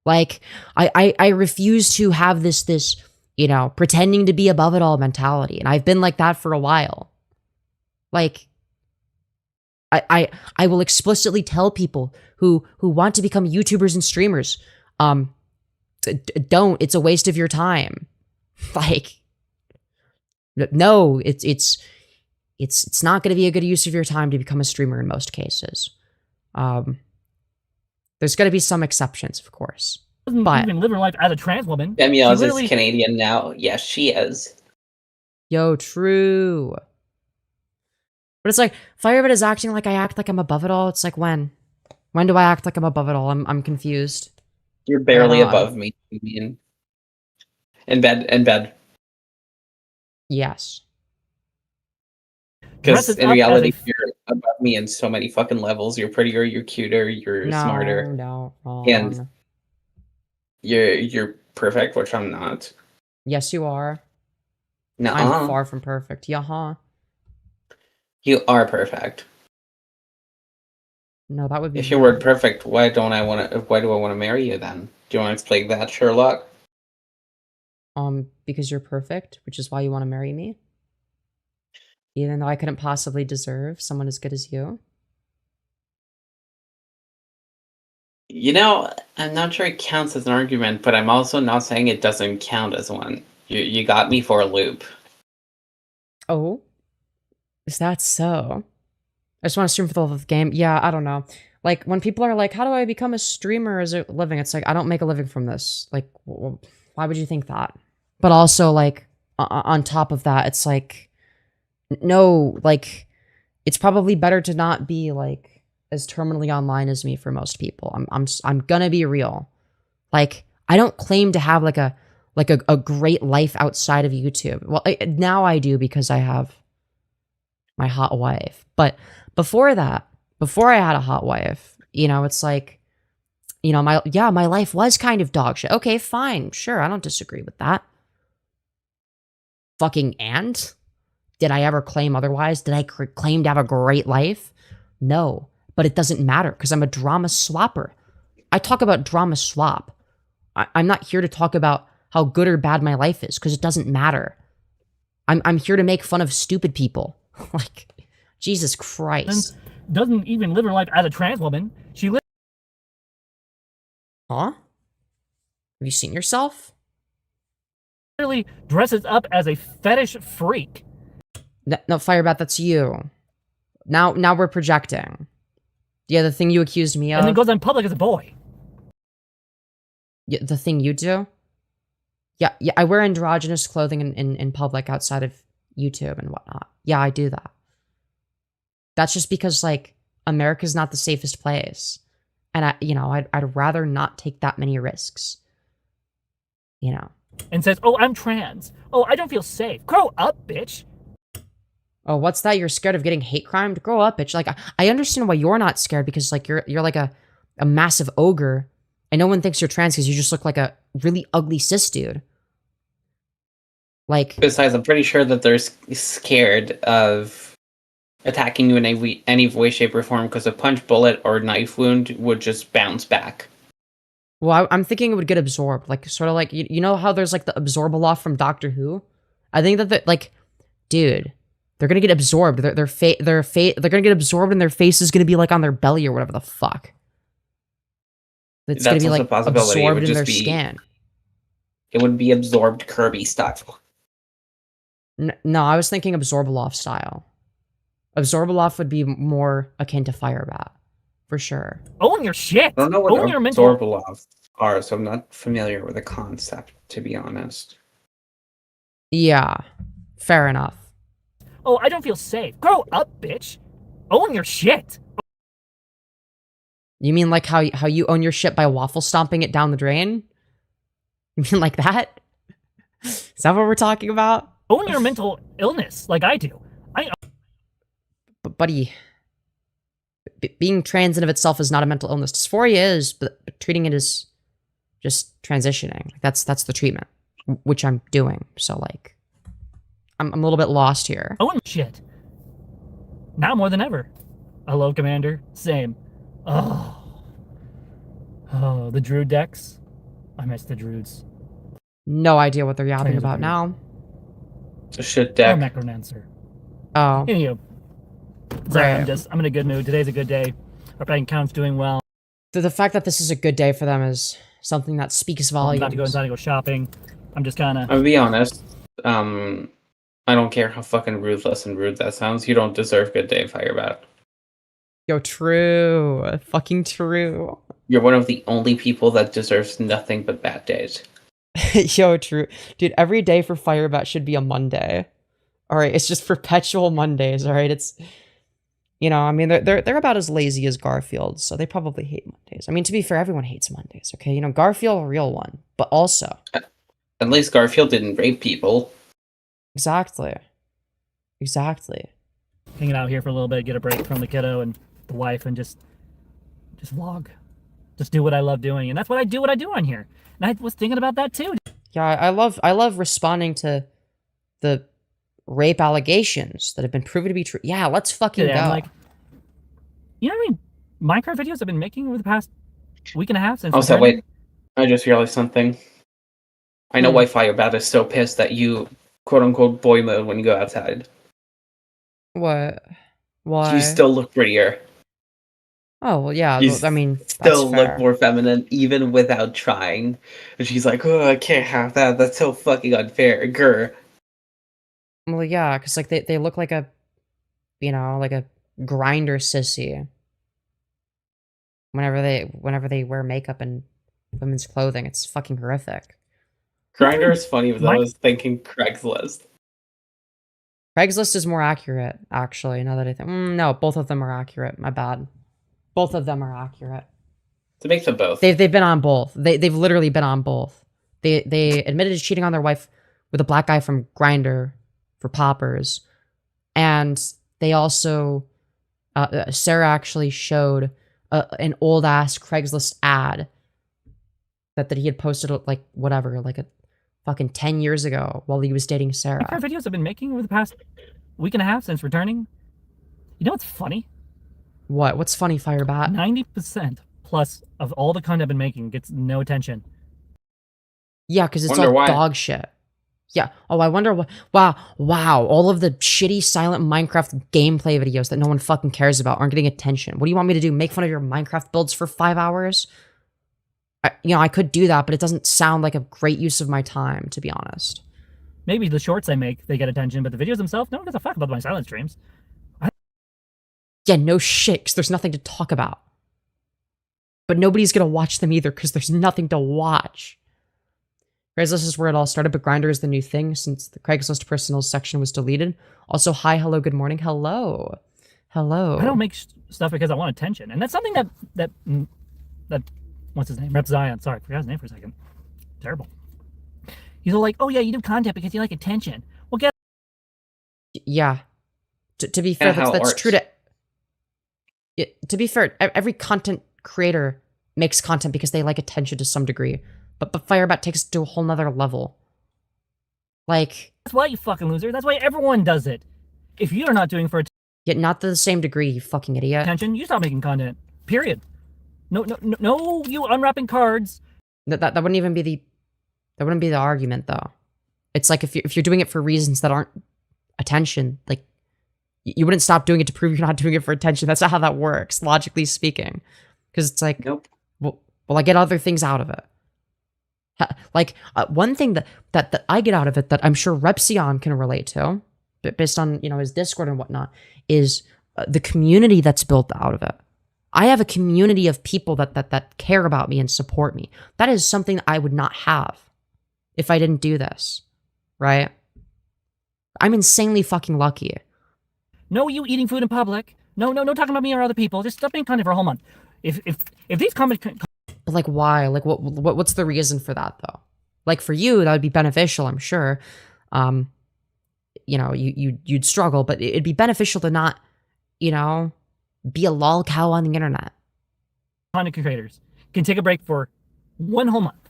Like, I refuse to have this, you know, pretending to be above it all mentality. And I've been like that for a while. Like, I will explicitly tell people who want to become YouTubers and streamers, don't. It's a waste of your time. Like, no, it's not going to be a good use of your time to become a streamer in most cases. There's going to be some exceptions, of course. Doesn't But even live her life as a trans woman. Femyoz literally- is Canadian now. Yes, she is. yo, true. But it's like Firebat is acting like I act like I'm above it all. It's like when do I act like I'm above it all? I'm confused. You're barely God. above me. I mean, in bed. Yes. Because Dresses in up as reality, a- you're above me in so many fucking levels. You're prettier, you're cuter, you're smarter, No, and you're perfect, which I'm not. yes, you are. No, I'm far from perfect. Yeah, you are perfect. no, that would be. If you were perfect, why do I want to marry you then? Do you want to explain that, Sherlock? Because you're perfect, which is why you want to marry me. Even though I couldn't possibly deserve someone as good as you. You know, I'm not sure it counts as an argument, but I'm also not saying it doesn't count as one. You got me for a loop. Oh, is that so? I just want to stream for the love of the game. Yeah, I don't know. Like, when people are like, how do I become a streamer as a living? It's like, I don't make a living from this. Like, why would you think that? But also, like, on top of that, it's like, no, like, it's probably better to not be, like, as terminally online as me for most people. I'm gonna be real. Like, I don't claim to have, like a great life outside of YouTube. Well, now I do because I have my hot wife. But before that, before I had a hot wife, you know, it's like, you know, my life was kind of dog shit. Okay, fine. Sure, I don't disagree with that. Fucking and? Did I ever claim otherwise? Did I claim to have a great life? No, but it doesn't matter because I'm a drama swapper. I talk about drama swap. I'm not here to talk about how good or bad my life is because it doesn't matter. I'm here to make fun of stupid people. Like, Jesus Christ. Doesn't even live her life as a trans woman. She Huh? Have you seen yourself? literally dresses up as a fetish freak. No, Firebat, that's you. Now we're projecting. Yeah, the thing you accused me of. And then goes on public as a boy. Yeah, the thing you do? Yeah, I wear androgynous clothing in public outside of YouTube and whatnot. Yeah, I do that. That's just because, like, America's not the safest place. And I'd rather not take that many risks. You know. And says, oh, I'm trans. Oh, I don't feel safe. Grow up, bitch. Oh, what's that? You're scared of getting hate crimed? Grow up, bitch. Like, I understand why you're not scared because, like, you're like a massive ogre. And no one thinks you're trans because you just look like a really ugly cis dude. Like, Besides, I'm pretty sure that they're scared of attacking you in any way, shape, or form because a punch, bullet, or knife wound would just bounce back. well, I'm thinking it would get absorbed. Like, sort of like, you know how there's, like, the Absorbaloff from Doctor Who? I think that, like, dude, they're gonna get absorbed. They're gonna get absorbed and their face is gonna be, like, on their belly or whatever the fuck. It's gonna That's be, also like, a possibility. It would absorbed in their just be- skin. It would be absorbed Kirby style. No, I was thinking Absorbaloff style. Absorbaloff would be more akin to Firebat, for sure. Own your shit. I don't know what Own your mental. Absorbaloff are, so I'm not familiar with the concept, to be honest. Yeah, fair enough. Oh, I don't feel safe. Grow up, bitch. Own your shit. You mean like how you own your shit by waffle stomping it down the drain? You mean like that? Is that what we're talking about? Own your mental illness, like I do. But buddy, being trans in of itself is not a mental illness. Dysphoria is, but treating it is just transitioning. That's the treatment, which I'm doing. So like, I'm a little bit lost here. Own shit. Now more than ever. Hello, Commander. Same. Oh, the Druid decks. I miss the Druids. No idea what they're yapping Trains about are now. It's a shit Or deck. Necromancer. Oh, Anywho. Sorry, right. I'm in a good mood. Today's a good day. Our bank account's doing well. The fact that this is a good day for them is something that speaks I'm volumes. about to go inside and go shopping. I'm just kind of... I'll be honest. I don't care how fucking ruthless and rude that sounds. You don't deserve good day, Firebat. Yo, true. Fucking true. You're one of the only people that deserves nothing but bad days. Yo, true. Dude, every day for Firebat should be a Monday. Alright, it's just perpetual Mondays, alright? It's... You know, I mean, they're about as lazy as Garfield, so they probably hate Mondays. I mean, to be fair, everyone hates Mondays, okay? You know, Garfield, a real one. But also... At least Garfield didn't rape people. Exactly. Exactly. hanging out here for a little bit, get a break from the kiddo and the wife, and just vlog. Just do what I love doing. And that's what I do on here. And I was thinking about that too. Yeah, I love responding to the rape allegations that have been proven to be true. Yeah, let's fucking go. I'm like, you know how many Minecraft videos I've been making over the past week and a half since Also, returning? wait. I just realized something. I know why Firebat is so pissed that you quote-unquote boy mode when you go outside. What? Why? You still look prettier. Oh, well, yeah, You I mean, still that's fair. look more feminine even without trying. And she's like, oh, I can't have that. That's so fucking unfair. Grr. Well, yeah, because, like, they look like a, you know, like a grinder sissy. Whenever they wear makeup and women's clothing, it's fucking horrific. Grindr is funny, but I was thinking Craigslist. Craigslist is more accurate, actually, now that I think. No, both of them are accurate. My bad. Both of them are accurate. To make them both. They've been on both. They've literally been on both. They admitted to cheating on their wife with a black guy from Grindr for poppers, and they also Sarah actually showed an old ass Craigslist ad that he had posted like whatever, like a fucking 10 years ago while he was dating Sarah. Minecraft videos I've been making over the past week and a half since returning. You know what's funny? What? What's funny, Firebat? 90% plus of all the content I've been making gets no attention. Yeah, because it's Wonder all why. dog shit. Yeah. Oh, I wonder what. Wow. All of the shitty silent Minecraft gameplay videos that no one fucking cares about aren't getting attention. What do you want me to do? Make fun of your Minecraft builds for 5 hours? I could do that, but it doesn't sound like a great use of my time, to be honest. Maybe the shorts I make, they get attention, but the videos themselves, no one gives a fuck about my silent streams. Yeah, no shit, because there's nothing to talk about. But nobody's gonna watch them either, because there's nothing to watch. Craigslist is where it all started, but Grindr is the new thing since the Craigslist personals section was deleted. Also, hi, hello, good morning, hello. Hello. I don't make stuff because I want attention. And that's something that what's his name? Rep Zion. Sorry, I forgot his name for a second. Terrible. He's all like, oh yeah, you do content because you like attention. Well, get... Yeah. To be fair, how it that's works. true to be fair, every content creator makes content because they like attention to some degree. But Firebat takes it to a whole nother level. Like... That's why, you fucking loser. That's why everyone does it. If you're not doing for Yet not to the same degree, you fucking idiot. attention, you stop making content. Period. No, you unwrapping cards. That wouldn't even be the argument, though. It's like if you're doing it for reasons that aren't attention, like you wouldn't stop doing it to prove you're not doing it for attention. That's not how that works, logically speaking. Because it's like, Nope. well, I get other things out of it. Like one thing that I get out of it that I'm sure Repsion can relate to, based on his Discord and whatnot, is the community that's built out of it. I have a community of people that care about me and support me. That is something I would not have if I didn't do this, right? I'm insanely fucking lucky. No, you eating food in public. No, talking about me or other people. Just stop making content for a whole month. If these comments... But like, why? Like, what's the reason for that, though? Like, for you, that would be beneficial, I'm sure. You'd struggle, but it'd be beneficial to not, be a lolcow on the internet. Content creators can take a break for one whole month.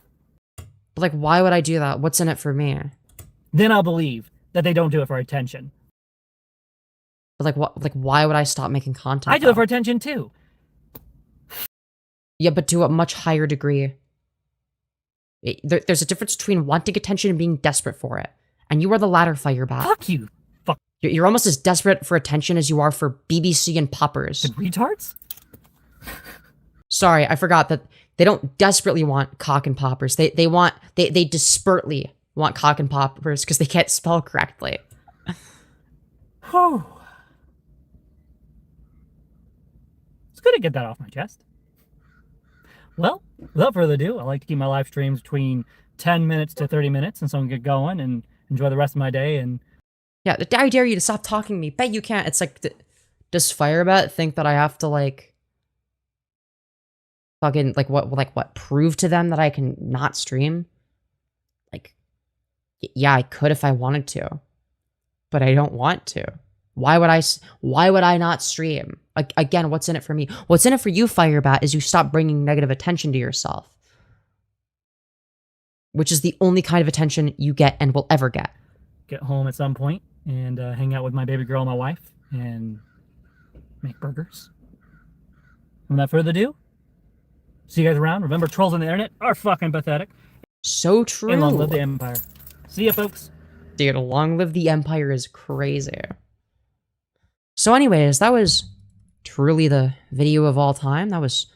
But like, why would I do that? What's in it for me? Then I'll believe that they don't do it for attention. But like, what? Like, why would I stop making content? I do it for attention too. Yeah, but to a much higher degree. There's a difference between wanting attention and being desperate for it. And you are the latter, Firebat. Fuck you. Fuck. You're almost as desperate for attention as you are for BBC and poppers. The retards? Sorry, I forgot that they don't desperately want cock and poppers. They desperately want cock and poppers because they can't spell correctly. Oh. It's good to get that off my chest. Well, without further ado, I like to keep my live streams between 10 minutes to 30 minutes, and so I can get going and enjoy the rest of my day. And yeah, I dare you to stop talking to me. Bet you can't. It's like, does Firebat think that I have to like fucking what prove to them that I can not stream? Like, yeah, I could if I wanted to, but I don't want to. Why would I not stream? Again, what's in it for me? What's in it for you, Firebat, is you stop bringing negative attention to yourself. Which is the only kind of attention you get and will ever get. Get home at some point and hang out with my baby girl and my wife and make burgers. Without further ado, see you guys around. Remember, trolls on the internet are fucking pathetic. So true. And long live the Empire. See ya, folks. Dude, long live the Empire is crazy. So anyways, that was truly the video of all time. That was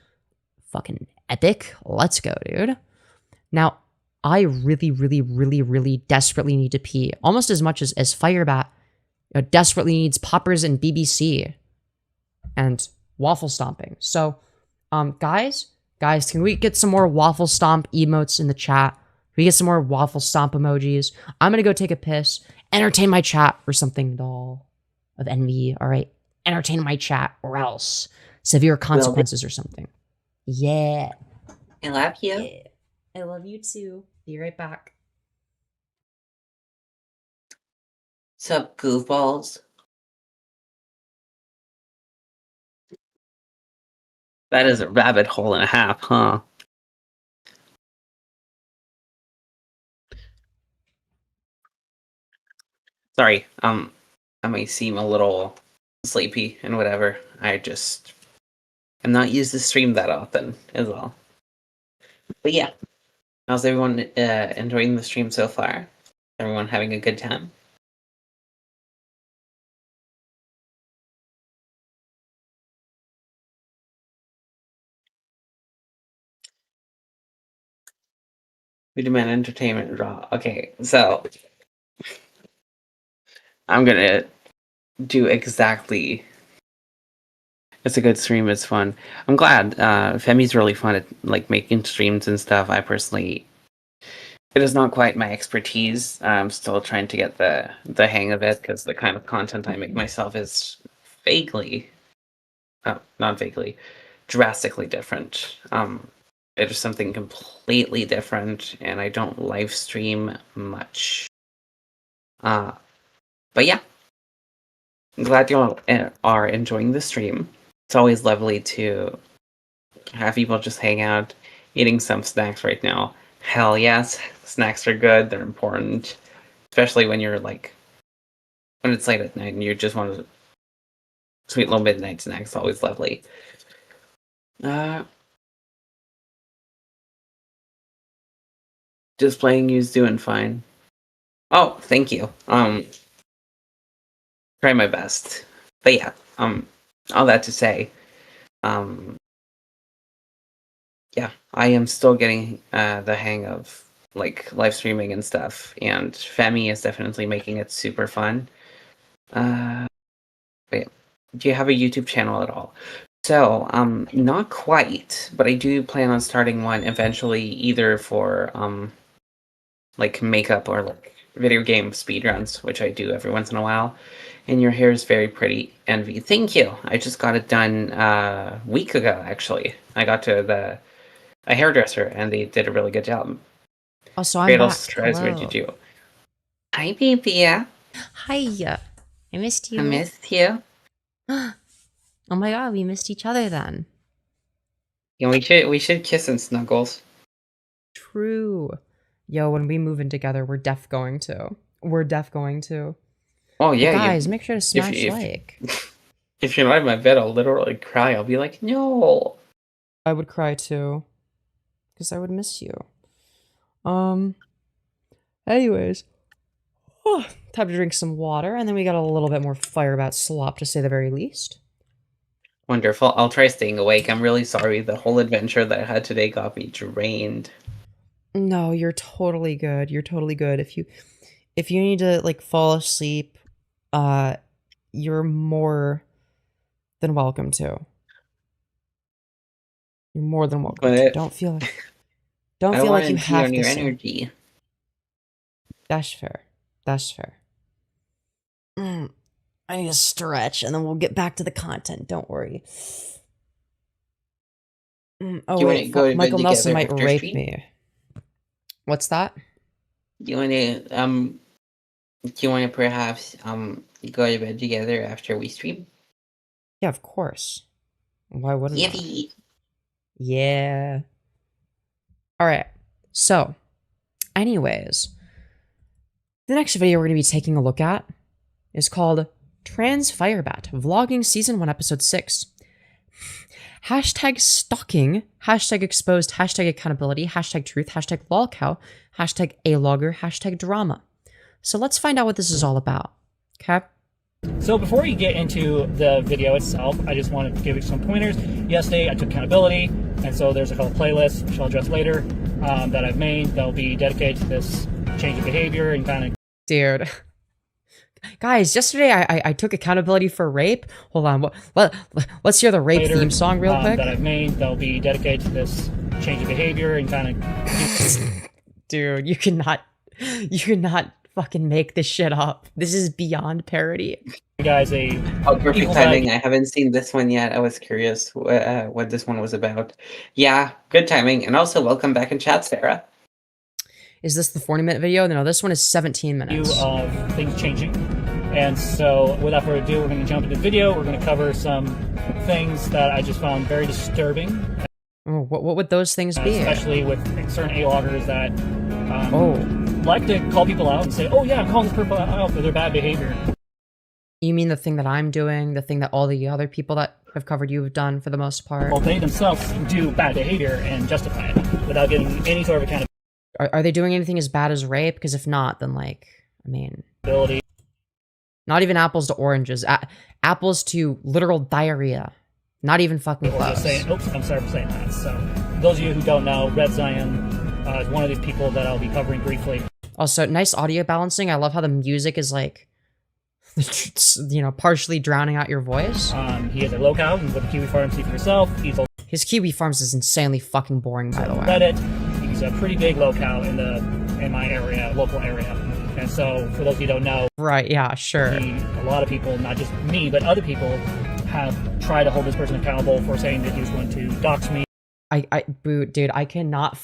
fucking epic. Let's go, dude. Now, I really desperately need to pee. Almost as much as Firebat desperately needs poppers and BBC. And waffle stomping. So, guys, can we get some more waffle stomp emotes in the chat? Can we get some more waffle stomp emojis? I'm gonna go take a piss. Entertain my chat or something, doll of envy. All right, entertain my chat or else severe consequences or something. Yeah. I love you. Yeah. I love you too. Be right back. Sup, goofballs? That is a rabbit hole and a half, huh? Sorry, I might seem a little sleepy and whatever. I just am not used to stream that often, is all. But yeah, how's everyone enjoying the stream so far? Everyone having a good time? We demand entertainment draw. Okay, so I'm gonna do exactly. It's a good stream. It's fun. I'm glad. Femi's really fun at like making streams and stuff. I personally, it is not quite my expertise. I'm still trying to get the hang of it because the kind of content I make myself is not vaguely, drastically different. It is something completely different, and I don't live stream much. But yeah, I'm glad you all are enjoying the stream. It's always lovely to have people just hang out, eating some snacks right now. Hell yes, snacks are good, they're important. Especially when you're like, when it's late at night and you just want a sweet little midnight snack, it's always lovely. Just playing you's doing fine. Oh, thank you. Try my best. But yeah, all that to say, yeah, I am still getting the hang of like live streaming and stuff, and Femi is definitely making it super fun. But yeah. Do you have a YouTube channel at all? So, not quite, but I do plan on starting one eventually, either for like makeup or like video game speedruns, which I do every once in a while. And your hair is very pretty, Envy. Thank you. I just got it done a week ago, actually. I got to a hairdresser, and they did a really good job. Oh, so I'm Great, back. tries what you do. Hi, baby. Hi. I missed you. I missed you. Oh my god, we missed each other then. Yeah, we should kiss and snuggles. True. Yo, when we move in together, we're def going to. We're def going to. Oh yeah, but guys, make sure to smash like. If you're not in my bed, I'll literally cry. I'll be like, no. I would cry too. Because I would miss you. Anyways. Time to drink some water, and then we got a little bit more Firebat slop, to say the very least. Wonderful. I'll try staying awake. I'm really sorry. The whole adventure that I had today got me drained. No, you're totally good. You're totally good. If you need to like fall asleep, you're more than welcome to. You're more than welcome to. Don't feel like you have to. Energy. That's fair. That's fair. I need to stretch, and then we'll get back to the content. Don't worry. Oh wait, Michael Nelson might rape me. What's that? Do you want to perhaps go to bed together after we stream? Yeah, of course. Why wouldn't I? Yippee! Yeah. All right. So, anyways, the next video we're going to be taking a look at is called TransFireBat, Vlogging Season 1, Episode 6. Hashtag stalking, hashtag exposed, hashtag accountability, hashtag truth, hashtag lolcow, hashtag alogger, hashtag drama. So let's find out what this is all about, okay? So before you get into the video itself, I just wanted to give you some pointers. Yesterday I took accountability, and so there's a couple playlists, which I'll address later, that I've made that'll be dedicated to this change of behavior and kind of... Dude. Guys, yesterday I took accountability for rape. Hold on, let's hear the rape later, theme song real quick. That I've made that'll be dedicated to this change of behavior and kind of... Dude, you cannot fucking make this shit up. This is beyond parody. You guys, perfect timing. I haven't seen this one yet. I was curious what this one was about. Yeah, good timing. And also, welcome back in chat, Sarah. Is this the 40-minute video? No, this one is 17 minutes. Of things changing. And so, without further ado, we're going to jump into the video. We're going to cover some things that I just found very disturbing. Oh, what would those things be? Especially with certain A-loggers that like to call people out and say, oh yeah, I'm calling this person out for their bad behavior. You mean the thing that I'm doing, the thing that all the other people that have covered you have done for the most part? Well, they themselves do bad behavior and justify it without getting any sort of accountability. Are they doing anything as bad as rape? Because if not, then like, I mean... Not even apples to oranges. Apples to literal diarrhea. Not even fucking close. Oops, I'm sorry for saying that. So, those of you who don't know, Red Zion is one of these people that I'll be covering briefly. Also, nice audio balancing. I love how the music is like, you know, partially drowning out your voice. He has a Lolcow. You can go to Kiwi Farm, see for yourself. His Kiwi Farms is insanely fucking boring, by the way. Reddit. He's a pretty big Lolcow in my area, local area. And so, for those of you who don't know... Right, yeah, sure. A lot of people, not just me, but other people, have tried to hold this person accountable for saying that he was going to dox me. Dude, I cannot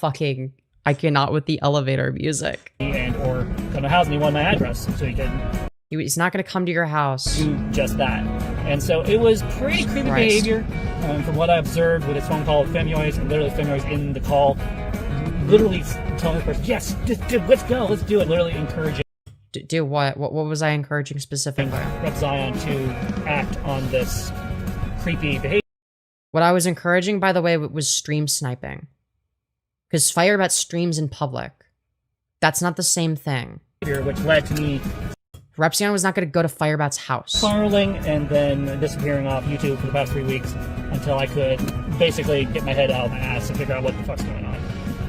with the elevator music. And or come to the house and he wanted my address, so he can... He's not going to come to your house. Do just that. And so it was pretty creepy behavior. From what I observed with his phone call with Femyoz, and literally Femyoz in the call, literally telling the person, yes, dude, let's go, let's do it, literally encouraging. Do what? What was I encouraging specifically? Rep Zion to act on this creepy behavior. What I was encouraging, by the way, was stream sniping. Because Firebat streams in public. That's not the same thing. Which led to me... Repzion was not going to go to Firebat's house. Spiraling and then disappearing off YouTube for the past 3 weeks until I could basically get my head out of my ass and figure out what the fuck's going on.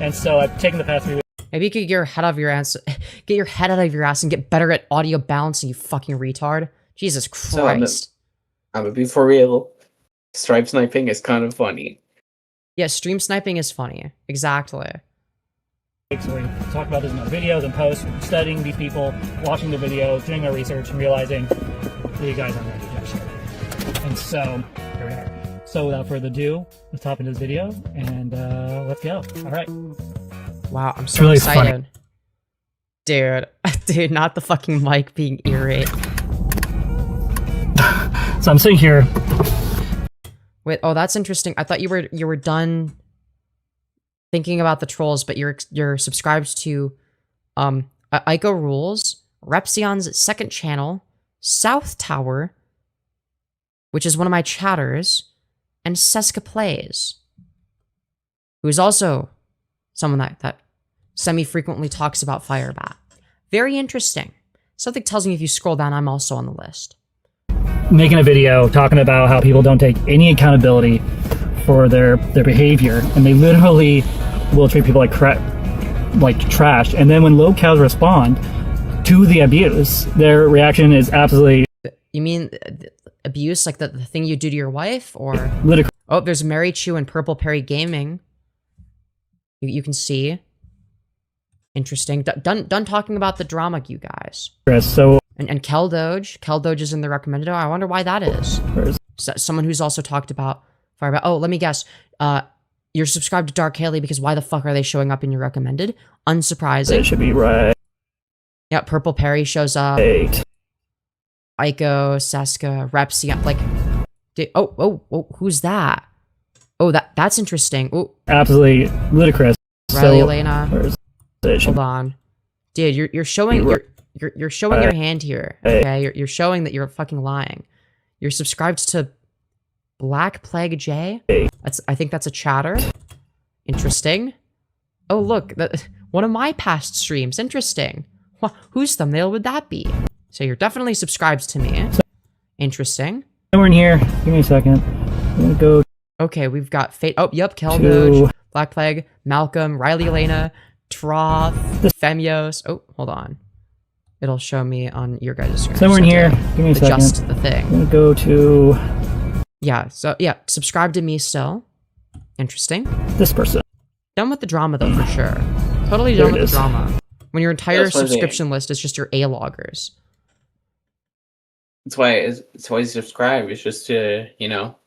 And so I've taken the past 3 weeks. Maybe you could get your head out of your ass, and get better at audio balancing, you fucking retard. Jesus Christ. I'm gonna be for real. Stripe sniping is kind of funny. Yeah, stream sniping is funny. Exactly. So we talk about this in our videos and posts, studying these people, watching the videos, doing our research, and realizing you guys aren't ready to do shit. And so, here we are. So without further ado, let's hop into this video, and let's go. Alright. Wow, I'm so excited. Funny. Dude, not the fucking mic being irate. So I'm sitting here. Wait, oh, that's interesting. I thought you were done thinking about the trolls, but you're subscribed to Ico Rules, Repzion's second channel, South Tower, which is one of my chatters, and Seska Plays. who is also someone that semi-frequently talks about Firebat. Very interesting. Something tells me if you scroll down, I'm also on the list. Making a video talking about how people don't take any accountability for their behavior, and they literally will treat people like crap, like trash. And then when Lolcows respond to the abuse, their reaction is absolutely... You mean abuse, like the thing you do to your wife, or ludicrous. Oh, there's Mary Chu and Purple Perry Gaming. You can see. Interesting. Done talking about the drama, you guys. So and Kel Doge. Kel Doge is in the recommended. Oh, I wonder why that is. Someone who's also talked about Firebat. Oh, let me guess. You're subscribed to Dark Haley because why the fuck are they showing up in your recommended? Unsurprising. It should be right. Yeah, Purple Perry shows up. 8. Aiko, Seska, Repsi, like... Oh, who's that? Oh, that's interesting. Oh, absolutely ludicrous. Riley Elena. Hold on. Dude, you're showing... You're showing your hand here, okay? You're showing that you're fucking lying. You're subscribed to Black Plague J? I think that's a chatter. Interesting. Oh, look, one of my past streams. Interesting. Whose thumbnail would that be? So you're definitely subscribed to me. Interesting. Somewhere in here. Give me a second. I'm gonna go. Okay, we've got Fate. Oh, yep. Kel Doge, Black Plague, Malcolm, Riley Elena, Troth, Femyoz. Oh, hold on. It'll show me on your guys' screen. Somewhere in here. Give me a second. Adjust the thing. I'm gonna go to... Yeah, so, yeah. Subscribe to me still. Interesting. This person. Done with the drama, though, for sure. Totally done with the drama. When your entire subscription list is just your A-loggers. That's why I subscribe. It's just to, you know,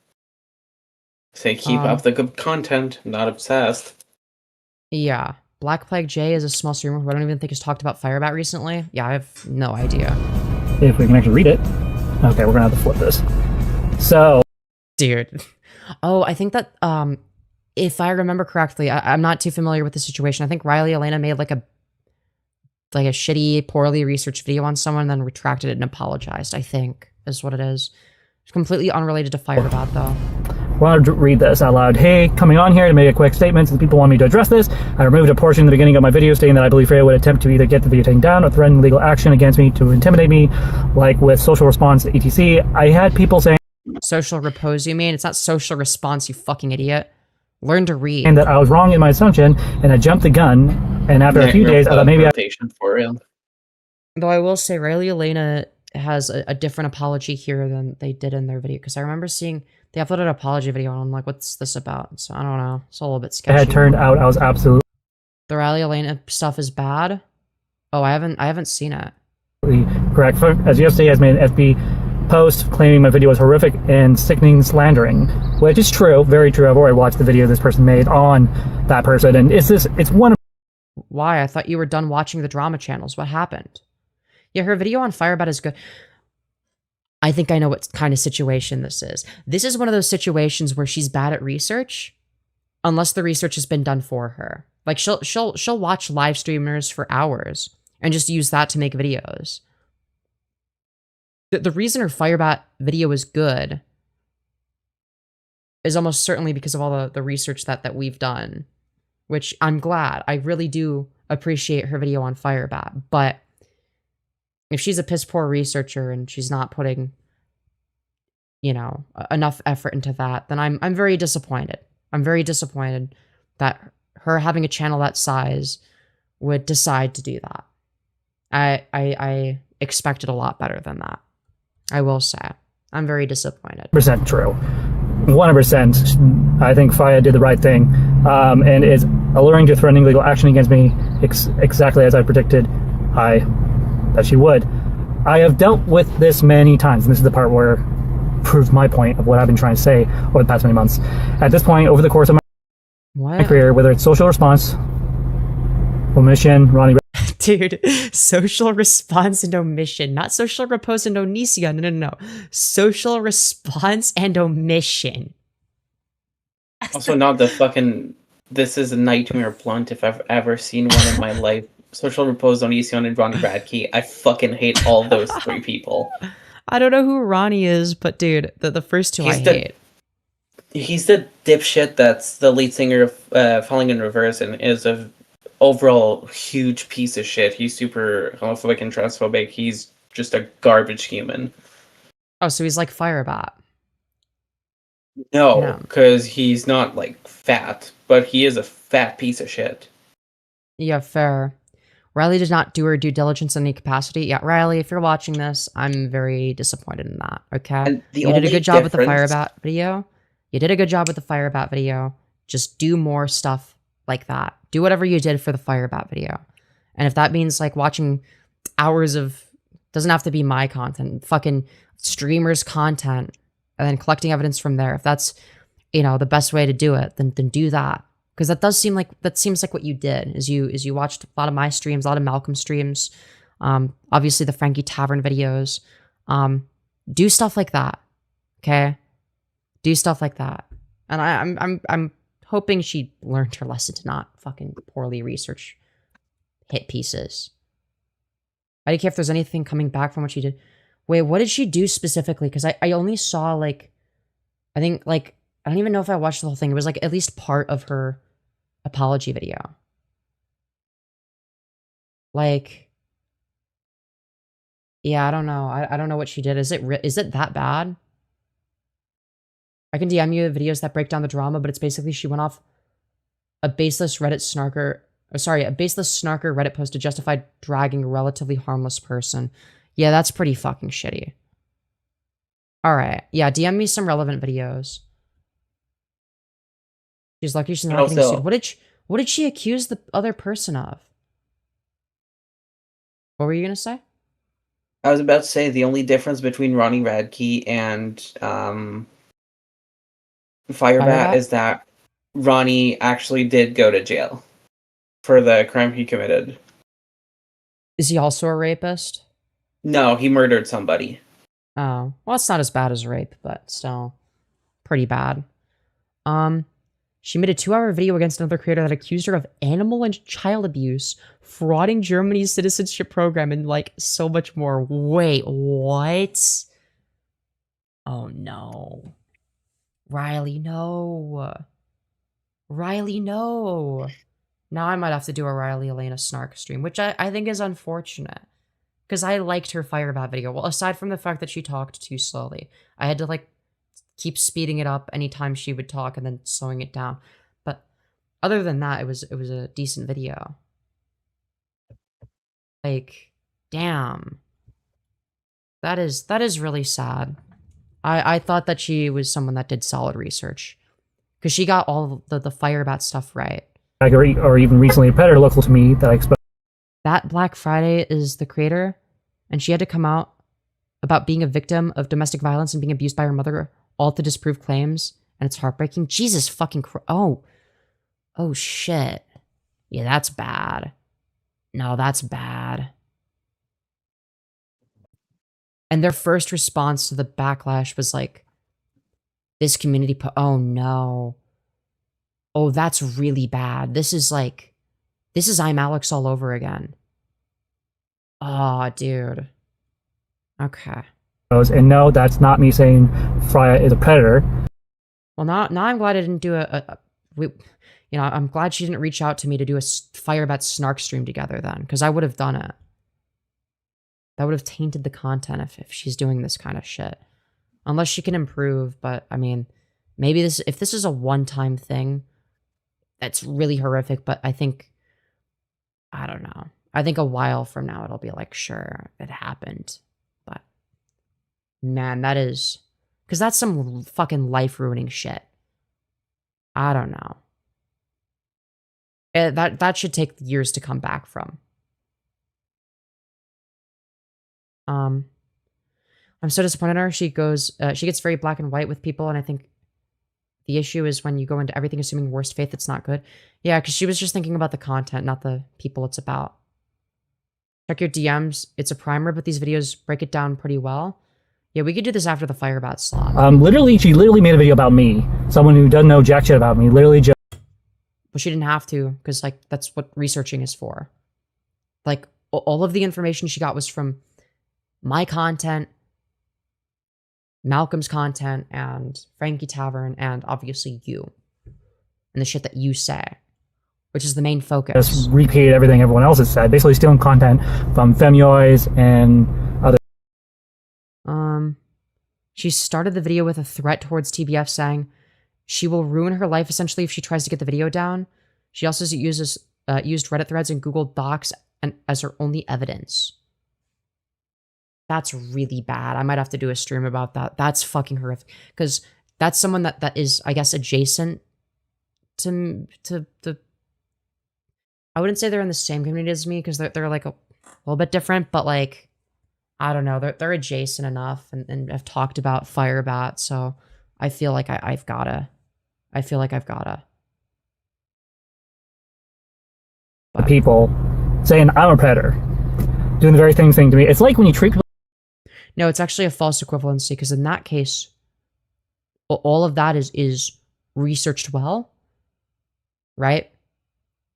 say keep up the good content, not obsessed. Yeah. Black Plague J is a small streamer who I don't even think has talked about Firebat recently. Yeah, I have no idea. If we can actually read it. Okay, we're gonna have to flip this. So... Dude. Oh, I think that, if I remember correctly, I'm not too familiar with the situation. I think Riley Elena made like a shitty, poorly researched video on someone, then retracted it and apologized, I think, is what it is. It's completely unrelated to Firebat, though. I wanted to read this out loud. Hey, coming on here to make a quick statement since people want me to address this. I removed a portion in the beginning of my video stating that I believe Freya would attempt to either get the video taken down or threaten legal action against me to intimidate me, like with social response, etc. I had people saying... Social repose, you mean? It's not social response, you fucking idiot. Learn to read. And that I was wrong in my assumption, and I jumped the gun, and after a few days, I thought maybe for real. Though I will say, Riley Elena has a different apology here than they did in their video, because I remember seeing they uploaded an apology video, and I'm like, what's this about? So I don't know. It's a little bit sketchy. It had turned out I was absolutely... The Riley Elena stuff is bad? Oh, I haven't seen it. Correct. As yesterday has made an FB post claiming my video was horrific and sickening slandering, which is true, very true. I've already watched the video this person made on that person, and it's one of... Why? I thought you were done watching the drama channels. What happened? Yeah, her video on Firebat is good. I think I know what kind of situation this is. This is one of those situations where she's bad at research, unless the research has been done for her. Like she'll watch live streamers for hours and just use that to make videos. The reason her Firebat video is good is almost certainly because of all the research that we've done, which I'm glad. I really do appreciate her video on Firebat, but if she's a piss poor researcher and she's not putting, you know, enough effort into that, then I'm very disappointed. I'm very disappointed that her having a channel that size would decide to do that. I expected a lot better than that. I will say. I'm very disappointed. Percent true. 100%. I think Faya did the right thing, and is alluring to threatening legal action against me exactly as I predicted that she would. I have dealt with this many times, and this is the part where proves my point of what I've been trying to say over the past many months. At this point, over the course of my career, whether it's social response, omission, Ronnie... Dude, social response and omission, not social repose and onicia. No. Social response and omission. Also, not the fucking... This is a nightmare blunt if I've ever seen one in my life. Social repose, onicia, and Ronnie Bradkey. I fucking hate all those three people. I don't know who Ronnie is, but dude, the first two I hate. He's the dipshit that's the lead singer of Falling in Reverse and is a overall huge piece of shit. He's super homophobic and transphobic. He's just a garbage human. Oh, so he's like Firebat. No, Yeah. because he's not like fat, but he is a fat piece of shit. Yeah, fair. Riley did not do her due diligence in any capacity. Yeah, Riley, if you're watching this, I'm very disappointed in that, okay? And the You did a only good job with the difference- Firebat video. You did a good job with the Firebat video. Just do more stuff like that. Do whatever you did for the Firebat video. And if that means like watching hours of, doesn't have to be my content, fucking streamers' content, and then collecting evidence from there. If that's, you know, the best way to do it, then do that. Because that seems like what you did. Is you watched a lot of my streams, a lot of Malcolm streams, obviously the Frankie Tavern videos. Do stuff like that, okay? Do stuff like that. And I'm hoping she learned her lesson to not fucking poorly research hit pieces. I don't care if there's anything coming back from what she did. Wait, what did she do specifically? Because I only saw like, I think like, I don't even know if I watched the whole thing. It was like at least part of her apology video. Like, yeah, I don't know. I don't know what she did. Is it that bad? I can DM you the videos that break down the drama, but it's basically she went off a baseless Reddit snarker. A baseless snarker Reddit post to justify dragging a relatively harmless person. Yeah, that's pretty fucking shitty. Alright. Yeah, DM me some relevant videos. She's lucky she's not getting sued. What did she accuse the other person of? What were you gonna say? I was about to say the only difference between Ronnie Radke and Firebat is that Ronnie actually did go to jail for the crime he committed. Is he also a rapist? No, he murdered somebody. Oh, well, it's not as bad as rape, but still pretty bad. She made a 2-hour video against another creator that accused her of animal and child abuse, frauding Germany's citizenship program, and like so much more. Wait, what? Oh no. Riley, no. Riley, no. Now I might have to do a Riley Elena Snark stream, which I think is unfortunate. Because I liked her Firebat video. Well, aside from the fact that she talked too slowly. I had to like keep speeding it up anytime she would talk and then slowing it down. But other than that, it was a decent video. Like, damn. That is really sad. I thought that she was someone that did solid research. Because she got all the Firebat stuff right. Or even recently a predator local to me that I expect. That Black Friday is the creator, and she had to come out about being a victim of domestic violence and being abused by her mother, all to disprove claims, and it's heartbreaking. Jesus fucking oh shit. Yeah, that's bad. No, that's bad. And their first response to the backlash was like, this community oh no. Oh, that's really bad. This is I'm Alex all over again. Oh, dude. Okay. And no, that's not me saying Freya is a predator. Well, now I'm glad I didn't do I'm glad she didn't reach out to me to do a Firebat Snark stream together then, because I would have done it. That would have tainted the content if she's doing this kind of shit. Unless she can improve, but I mean, maybe if this is a one-time thing, that's really horrific, but I think, I don't know. I think a while from now it'll be like, sure, it happened. But, man, that is, because that's some fucking life-ruining shit. I don't know. That should take years to come back from. I'm so disappointed in her. She gets very black and white with people, and I think the issue is when you go into everything assuming worst faith, it's not good. Yeah, because she was just thinking about the content, not the people it's about. Check your DMs. It's a primer, but these videos break it down pretty well. Yeah, we could do this after the Firebat slot. She literally made a video about me. Someone who doesn't know jack shit about me. Literally just... But she didn't have to, because, like, that's what researching is for. Like, all of the information she got was from my content, Malcolm's content and Frankie Tavern and obviously you and the shit that you say, which is the main focus. Just repeat everything everyone else has said, basically stealing content from Femyoz and other. She started the video with a threat towards TBF saying she will ruin her life essentially if she tries to get the video down. She also used Reddit threads and Google Docs as her only evidence. That's really bad. I might have to do a stream about that. That's fucking horrific. Because that's someone that is, I guess, adjacent to the... I wouldn't say they're in the same community as me, because they're like a little bit different, but like, I don't know. They're adjacent enough and have talked about Firebat, so I feel like I've gotta. I feel like I've gotta. But people saying I'm a predator, doing the very thing to me. It's like when you treat people. No, it's actually a false equivalency, because in that case, all of that is researched well, right?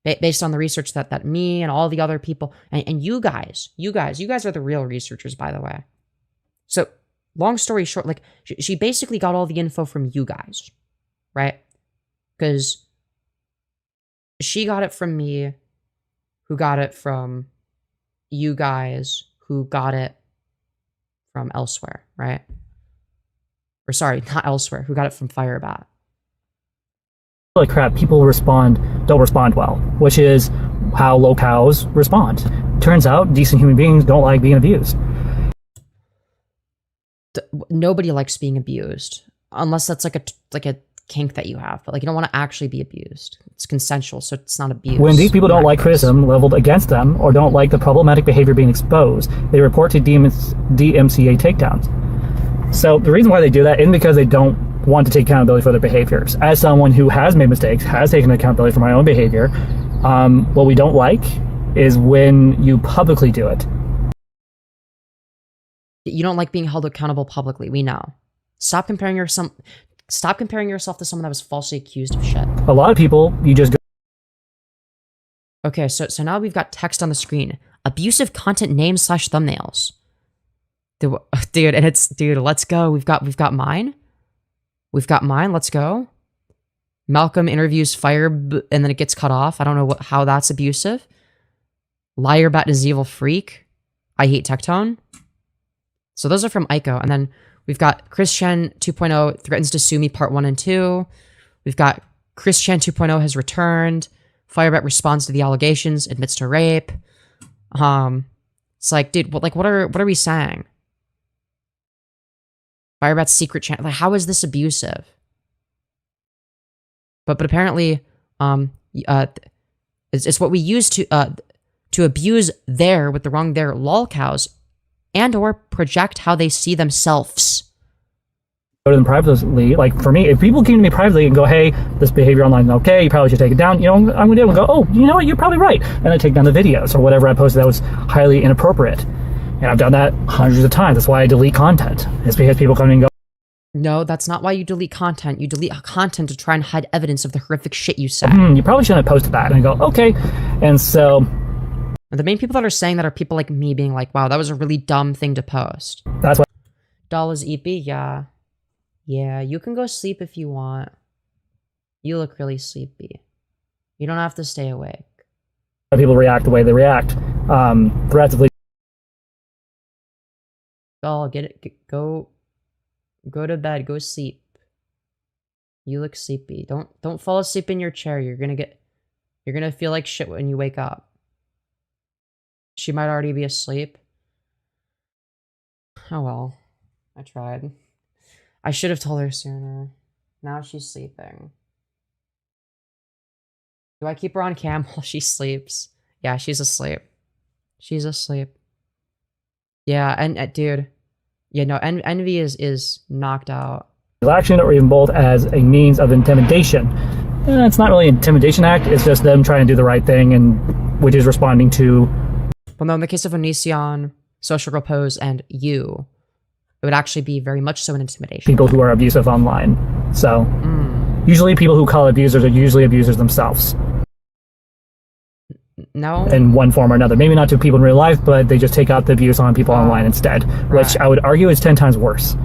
Based on the research that me and all the other people and you guys are the real researchers, by the way. So long story short, like she basically got all the info from you guys, right? Because she got it from me, who got it from you guys, who got it from elsewhere, right? Or sorry, not elsewhere, who got it from Firebat. Like crap, people don't respond well, which is how Lolcows respond. Turns out decent human beings don't like being abused. Nobody likes being abused, unless that's like a kink that you have, but like you don't want to actually be abused. It's consensual, so it's not abuse. When these people don't like criticism leveled against them or don't like the problematic behavior being exposed, they report to DMCA takedowns. So the reason why they do that isn't because they don't want to take accountability for their behaviors. As someone who has made mistakes, has taken accountability for my own behavior, what we don't like is when you publicly do it. You don't like being held accountable publicly, we know. Stop comparing yourself to someone that was falsely accused of shit. A lot of people, you just go. Okay, so now we've got text on the screen. Abusive content names / thumbnails. Dude, and it's, dude, let's go. We've got mine. We've got mine. Let's go. Malcolm interviews Fire, and then it gets cut off. I don't know how that's abusive. Liarbat is evil freak. I hate Tectone. So those are from Ico. And then we've got Chris Chen 2.0 threatens to sue me part 1 and 2. We've got Chris Chen 2.0 has returned. Firebat responds to the allegations, admits to rape. It's like, dude, what are we saying? Firebat's secret channel. Like, how is this abusive? But apparently, it's what we use to abuse with the wrong lolcows, and or project how they see themselves. Go to them privately. Like for me, if people came to me privately and go, "Hey, this behavior online is okay. You probably should take it down." You know, I'm gonna do it and go, "Oh, you know what? You're probably right," and I take down the videos or whatever I posted that was highly inappropriate. And I've done that hundreds of times. That's why I delete content. It's because people come in and go, no, that's not why you delete content. You delete content to try and hide evidence of the horrific shit you said. You probably shouldn't have posted that. And I go, okay. And so... And the main people that are saying that are people like me being like, wow, that was a really dumb thing to post. That's why... Doll is EP? Yeah. Yeah, you can go sleep if you want. You look really sleepy. You don't have to stay awake. People react the way they react. Threats of... Doll, get it. Go to bed. Go sleep. You look sleepy. Don't fall asleep in your chair. You're gonna feel like shit when you wake up. She might already be asleep. Oh well. I tried. I should have told her sooner. Now she's sleeping. Do I keep her on cam while she sleeps? Yeah, she's asleep. She's asleep. Yeah, and dude, yeah, no, Envy is knocked out. Action or even both as a means of intimidation. It's not really an intimidation act. It's just them trying to do the right thing, and which is responding to. Well, no, in the case of Onision, Social Repose, and you, it would actually be very much so an intimidation. People who are abusive online. So usually, people who call abusers are usually abusers themselves. No. In one form or another. Maybe not to people in real life, but they just take out the abuse on people online instead, which I would argue is 10 times worse.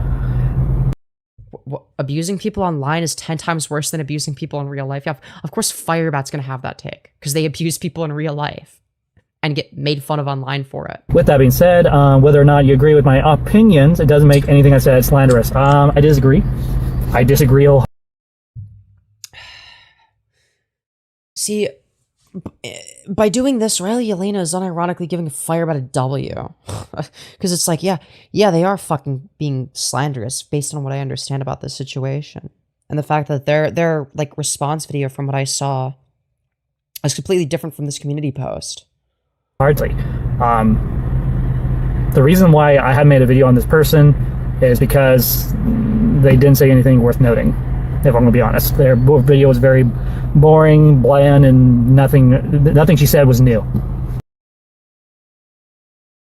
abusing people online is 10 times worse than abusing people in real life. Yeah, of course Firebat's gonna have that take, because they abuse people in real life and get made fun of online for it. With that being said, whether or not you agree with my opinions, it doesn't make anything I said slanderous. I disagree. I disagree. See, by doing this, Riley Elena is unironically giving Firebat a W. Because it's like, yeah, they are fucking being slanderous based on what I understand about this situation. And the fact that their like response video from what I saw is completely different from this community post. Hardly. The reason why I haven't made a video on this person is because they didn't say anything worth noting, if I'm going to be honest. Their video was very boring, bland, and nothing she said was new.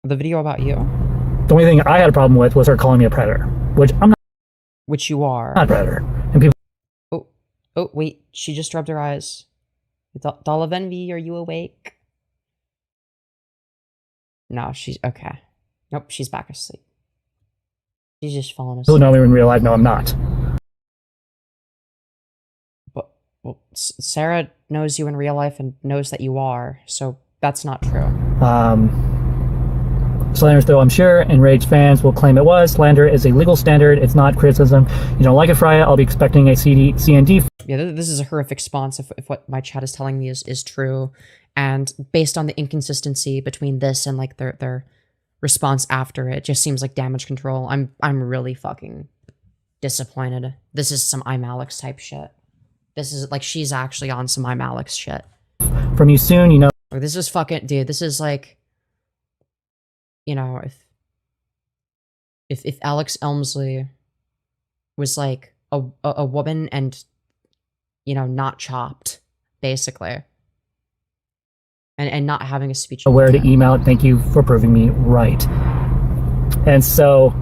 The video about you? The only thing I had a problem with was her calling me a predator, which I'm not. Which you are. Not a predator. And people. Oh, wait. She just rubbed her eyes. Doll of Envy, are you awake? No, she's okay. Nope, she's back asleep. She's just falling asleep. Who know me in real life? No, I'm not. But well, Sarah knows you in real life and knows that you are, so that's not true. Slanders, though I'm sure enraged fans will claim it was. Slander is a legal standard. It's not criticism. You don't like it, Freya? I'll be expecting a CND. Yeah, this is a horrific response if what my chat is telling me is true. And based on the inconsistency between this and like their response after it, just seems like damage control. I'm really fucking disappointed. This is some I'm Alex type shit. This is like she's actually on some I'm Alex shit. From you soon, you know. This is fucking dude. This is like, you know, if Alex Elmsley was like a woman and, you know, not chopped, basically. And not having a speech. Where to email it. Thank you for proving me right. And so,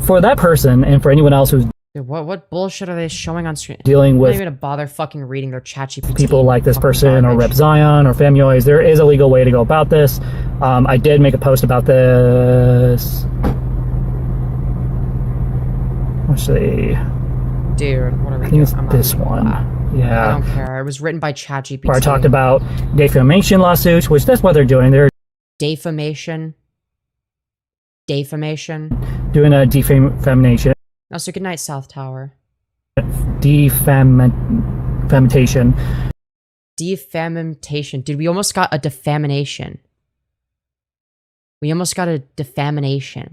for that person and for anyone else who's dude, what bullshit are they showing on screen? Dealing with I'm not even gonna bother fucking reading their ChatGPT. People like this person or Rep Zion or Femyoz, there is a legal way to go about this. I did make a post about this. Let's see. Dude, what are we I think doing? it's this one. Yeah. I don't care. It was written by ChatGPT. Where I talked about defamation lawsuits, which that's what they're doing. They're defamation. Doing a defamation. Oh, so good night, South Tower. Defamation. Dude, we almost got a defamation.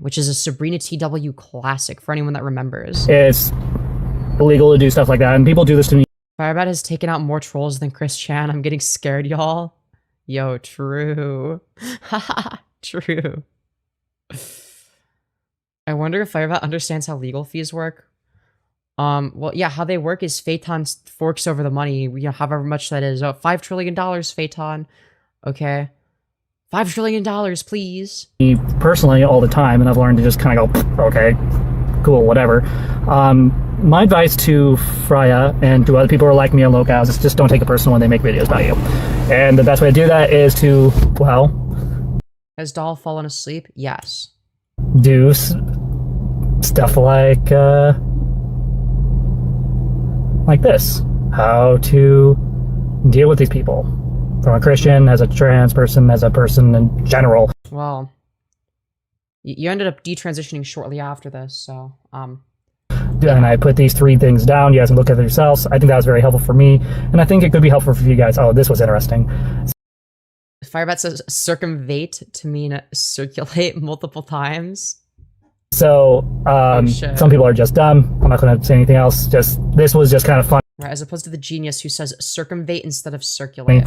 Which is a Sabrina TW classic for anyone that remembers. It's illegal to do stuff like that, and people do this to me. Firebat has taken out more trolls than Chris Chan. I'm getting scared, y'all. Yo, true. Haha, true. I wonder if Firebat understands how legal fees work. Well, yeah, how they work is Phaeton forks over the money, you know, however much that is. Oh, $5 trillion, Phaeton. Okay. $5 trillion, please. Me personally, all the time, and I've learned to just kind of go, okay, cool, whatever. My advice to Freya and to other people who are like me on Lolcow is just don't take it personal when they make videos about you. And the best way to do that is to, well... Has Doll fallen asleep? Yes. Do stuff like this. How to deal with these people. From a Christian, as a trans person, as a person in general. Well, you ended up detransitioning shortly after this, so, And I put these 3 things down. You guys can look at it yourselves. I think that was very helpful for me, and I think it could be helpful for you guys. Oh, this was interesting. Firebat says circumvate to mean circulate multiple times. So, some people are just dumb. I'm not going to say anything else. This was just kind of fun. Right, as opposed to the genius who says circumvate instead of circulate.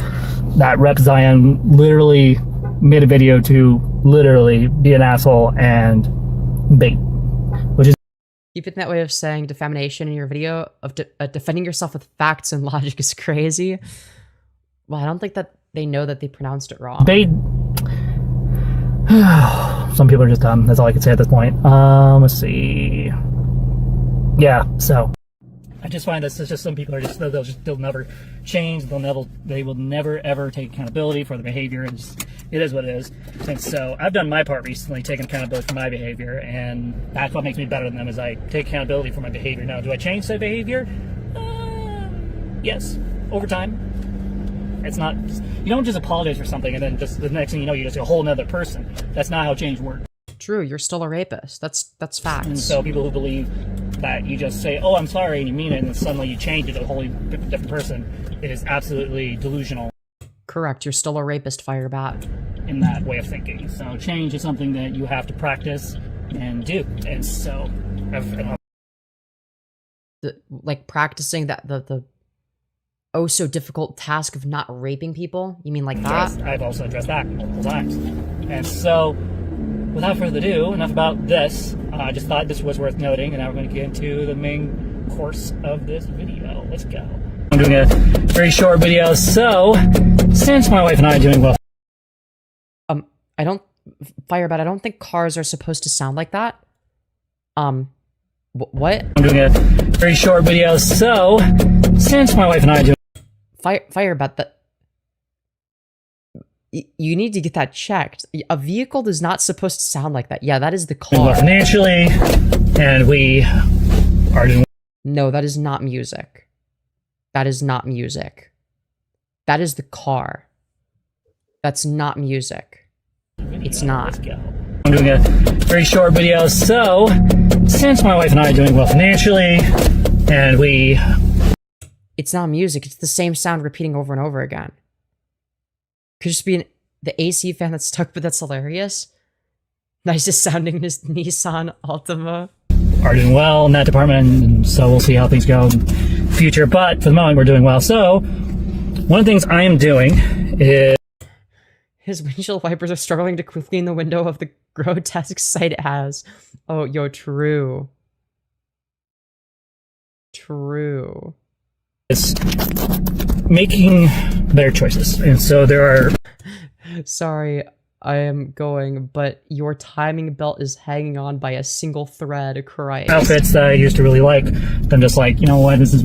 That Rep Zion literally made a video to literally be an asshole and bait, which is... Keeping that way of saying defamation in your video of defending yourself with facts and logic is crazy. Well, I don't think that they know that they pronounced it wrong. Some people are just dumb. That's all I can say at this point. Let's see. Yeah, so... I just find that it's just some people are just they'll never change. They will never ever take accountability for their behavior and just it is what it is. And so I've done my part recently, taking accountability for my behavior, and that's what makes me better than them, is I take accountability for my behavior. Now, do I change that behavior? Yes, over time. It's not, you don't just apologize for something and then just the next thing you know, you're just a whole nother person. That's not how change works. True, you're still a rapist. That's facts. And so people who believe that you just say, oh, I'm sorry, and you mean it, and then suddenly you change it to a wholly different person, it is absolutely delusional. Correct, you're still a rapist, Firebat. In that way of thinking. So change is something that you have to practice and do. And so, like practicing the oh so difficult task of not raping people? You mean like that? I've also addressed that multiple times. And so, without further ado, enough about this. I just thought this was worth noting, and now we're going to get into the main course of this video. Let's go. I'm doing a very short video, so since my wife and I are doing well. Firebat, I don't think cars are supposed to sound like that. What? I'm doing a very short video, so since my wife and I are doing Firebat, that you need to get that checked. A vehicle is not supposed to sound like that. Yeah, that is the car. well financially, and we are doing. No, that is not music. That is not music. That is the car. That's not music. It's not. I'm doing a very short video, so since my wife and I are doing well financially, and we. It's not music. It's the same sound repeating over and over again. Could just be the AC fan that's stuck, but that's hilarious. Nicest sounding Nissan Altima. Are doing well in that department, and so we'll see how things go in the future. But for the moment, we're doing well. So one of the things I am doing is. His windshield wipers are struggling to clean the window of the grotesque sight it has. Oh, yo, true. True. Is making better choices. And so there are. Sorry, I am going, but your timing belt is hanging on by a single thread. Christ. Outfits that I used to really like. I'm just like, you know what, this is.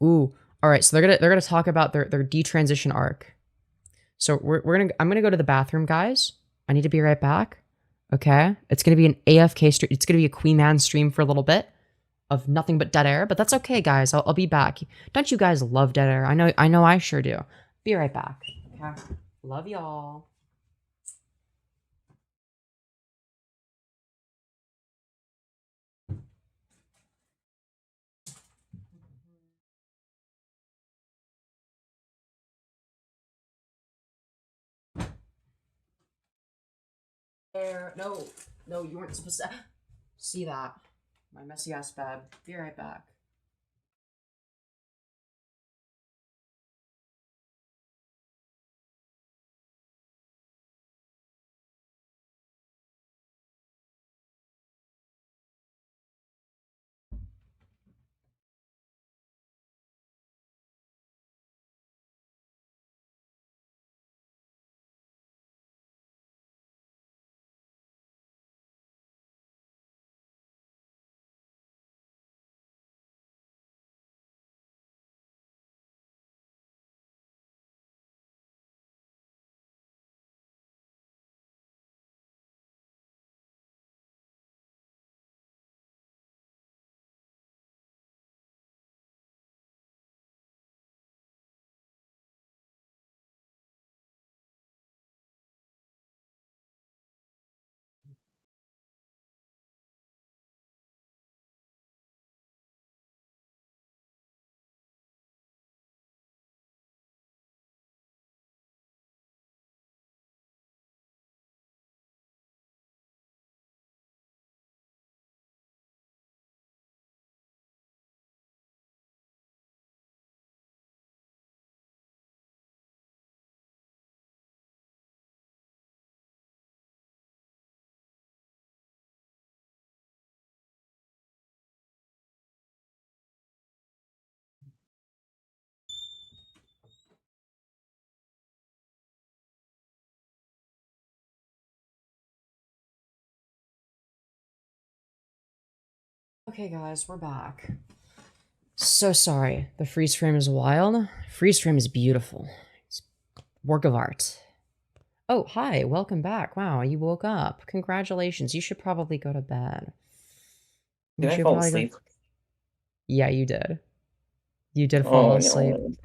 Ooh, all right. So they're gonna talk about their detransition arc. So I'm gonna go to the bathroom, guys. I need to be right back. Okay, it's gonna be an AFK stream. It's gonna be a Queen Man stream for a little bit of nothing but dead air, but that's okay, guys. I'll be back. Don't you guys love dead air? I know I sure do. Be right back. Okay, love y'all. No, you weren't supposed to see that. My messy ass bed. Be right back. Okay, guys, we're back. So sorry. The freeze frame is wild. Freeze frame is beautiful. It's work of art. Oh, hi, welcome back. Wow, you woke up. Congratulations. You should probably go to bed. Did I fall asleep? Yeah, you did. You did fall Oh asleep. no.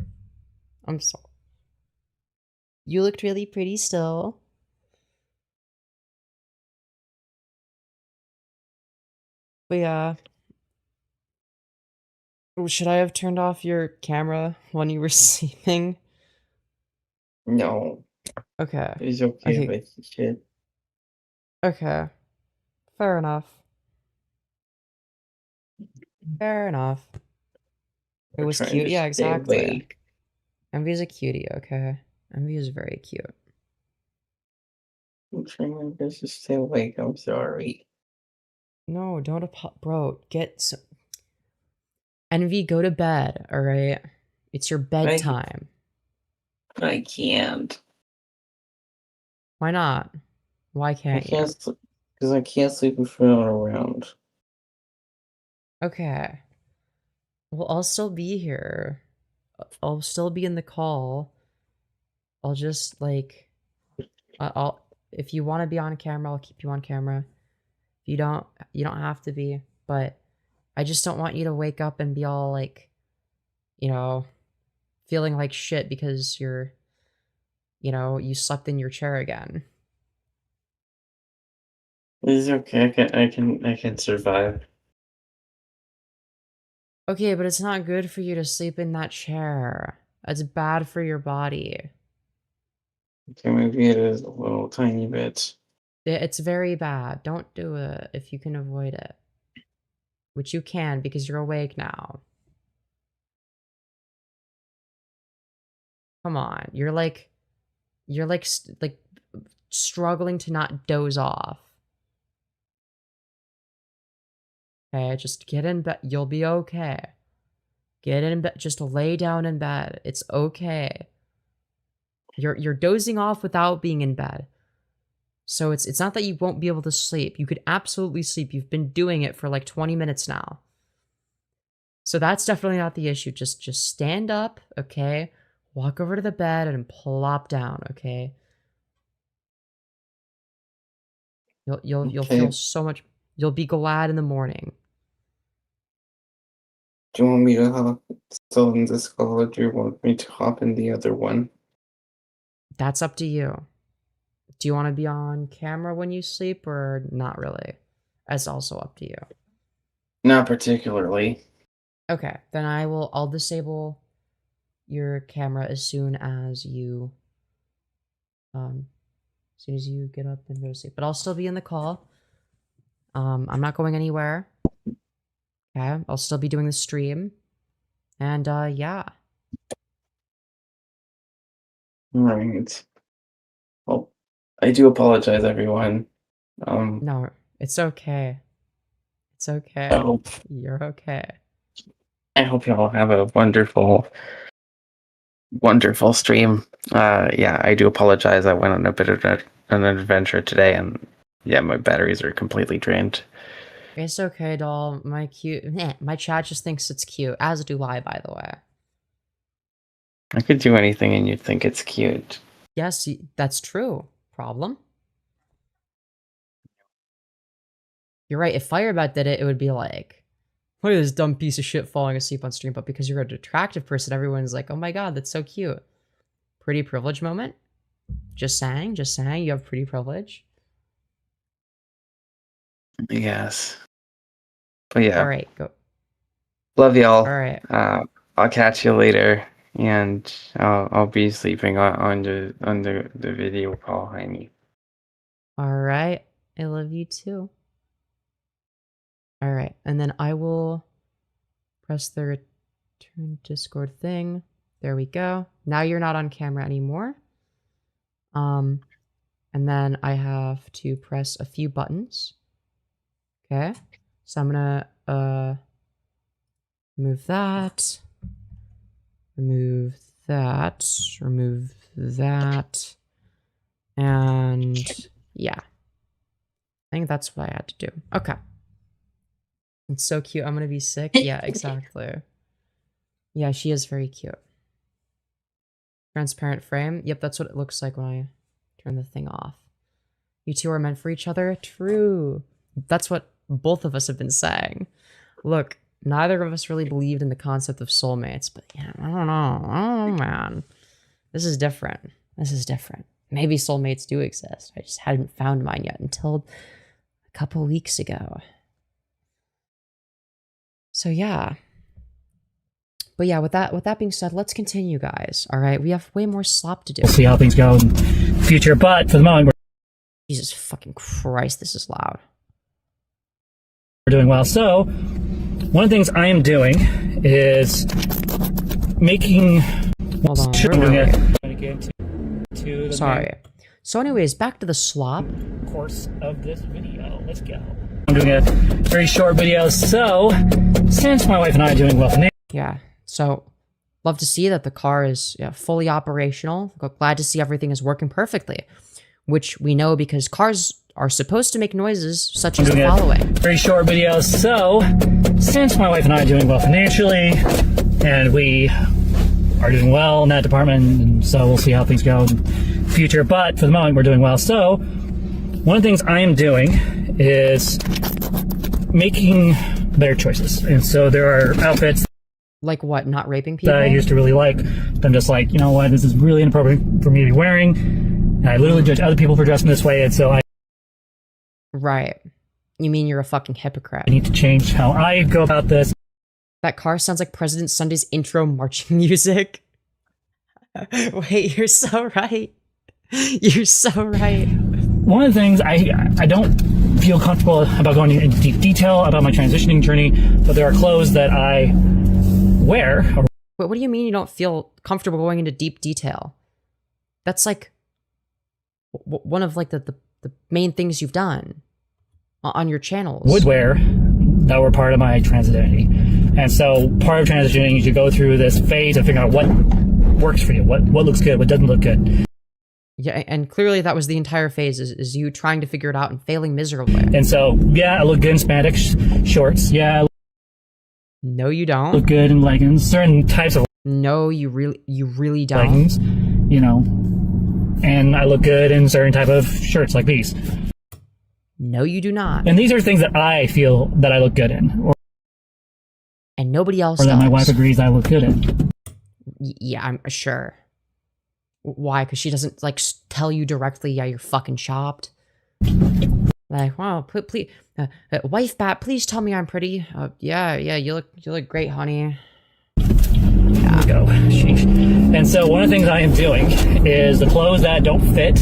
I'm sorry. You looked really pretty still. But yeah. Oh, should I have turned off your camera when you were sleeping? No. Okay. It's okay, but shit. Okay. Fair enough. Fair enough. It We're was trying cute. to Yeah, stay exactly. awake. Envy is a cutie, okay? Envy is very cute. I'm trying to just stay awake. I'm sorry. No, don't bro, Envy, go to bed, alright? It's your bedtime. I can't. Why not? Why I can't you? can't because I can't sleep if you're not around. Okay. Well, I'll still be here. I'll still be in the call. I'll just, like... I'll... If you want to be on camera, I'll keep you on camera. If you don't have to be. But I just don't want you to wake up and be all, like... You know... Feeling like shit because you're... You know, you slept in your chair again. It's okay. I can survive. Okay, but it's not good for you to sleep in that chair. That's bad for your body. Okay, maybe it is a little tiny bit. It's very bad. Don't do it if you can avoid it. Which you can because you're awake now. Come on. You're like struggling to not doze off. Okay, just get in bed. You'll be okay. Get in bed. Just lay down in bed. It's okay. You're dozing off without being in bed. So it's not that you won't be able to sleep. You could absolutely sleep. You've been doing it for like 20 minutes now. So that's definitely not the issue. Just stand up, okay? Walk over to the bed and plop down, okay? You'll Okay. feel so much. You'll be glad in the morning. Do you want me to hop still in this call, or do you want me to hop in the other one? That's up to you. Do you want to be on camera when you sleep or not really? That's also up to you. Not particularly. Okay, then I'll disable your camera as soon as you get up and go to sleep. But I'll still be in the call. I'm not going anywhere. Okay, I'll still be doing the stream. And yeah. Right. Well, I do apologize, everyone. No, it's okay. It's okay. You're okay. I hope you all have a wonderful stream. Yeah, I do apologize. I went on a bit of an adventure today, and yeah, my batteries are completely drained. It's okay, doll. My chat just thinks it's cute, as do I, by the way. I could do anything and you'd think it's cute. Yes, that's true. Problem? You're right. If Firebat did it, it would be like, look at this dumb piece of shit falling asleep on stream. But because you're a attractive person, everyone's like, oh my god, that's so cute. Pretty privilege moment. Just saying. You have pretty privilege. Yes. But yeah. All right, go. Love y'all. All right. I'll catch you later, and I'll be sleeping on the video call, honey. All right. I love you too. All right, and then I will press the return Discord thing. There we go. Now you're not on camera anymore. And then I have to press a few buttons. Okay. So I'm gonna remove that. Remove that. Remove that. And yeah. I think that's what I had to do. Okay. It's so cute. I'm gonna be sick. Yeah, exactly. Yeah, she is very cute. Transparent frame. Yep, that's what it looks like when I Turn the thing off. You two are meant for each other? True. That's what both of us have been saying. Look, neither of us really believed in the concept of soulmates, but yeah, I don't know. Oh, man. This is different. This is different. Maybe soulmates do exist. I just hadn't found mine yet until a couple weeks ago. So yeah. But yeah, with that being said, let's continue, guys. All right, we have way more slop to do. We'll see how things go in the future, but for the moment, Jesus fucking Christ, this is loud. we're doing well. So, one of the things I am doing is making... Hold on, Sure, wait. I'm gonna get to the Sorry. So anyways, back to the slop. main course of this video. Let's go. I'm doing a very short video, so since my wife and I are doing well financially, Yeah, so love to see that the car is fully operational. Glad to see everything is working perfectly, which we know because cars are supposed to make noises such as the doing a following. very short video, so since my wife and I are doing well financially, and we are doing well in that department, and so we'll see how things go in the future, but for the moment we're doing well. So one of the things I am doing is making better choices, and so there are outfits Like what, not raping people? that I used to really like, but I'm just like, you know what, this is really inappropriate for me to be wearing, and I literally judge other people for dressing this way, and so I Right. You mean you're a fucking hypocrite. need to change how I go about this. That car sounds like President Sunday's intro marching music. Wait, you're so right. You're so right. One of the things I don't feel comfortable about going into deep detail about my transitioning journey, but there are clothes that I wear. Wait, what do you mean you don't feel comfortable going into deep detail? That's like one of like the main things you've done on your channels. Would wear that were part of my trans identity. And so part of transitioning is you go through this phase of figuring out what works for you, what looks good, what doesn't look good. Yeah, and clearly that was the entire phase, is you trying to figure it out and failing miserably. And so, yeah, I look good in spandex shorts. Yeah, I No, you don't. look good in leggings. Certain types of No, you really don't. leggings, you know. And I look good in certain type of shirts like these. No, you do not. And these are things that I feel that I look good in, or And nobody else that does. my wife agrees I look good in. Yeah, I'm sure. Why? Because she doesn't like tell you directly. Yeah, you're fucking chopped. Like, wow, please, wife bat, please tell me I'm pretty. Yeah, you look great, honey. Yeah. Go. Sheesh. And so one of the things I am doing is the clothes that don't fit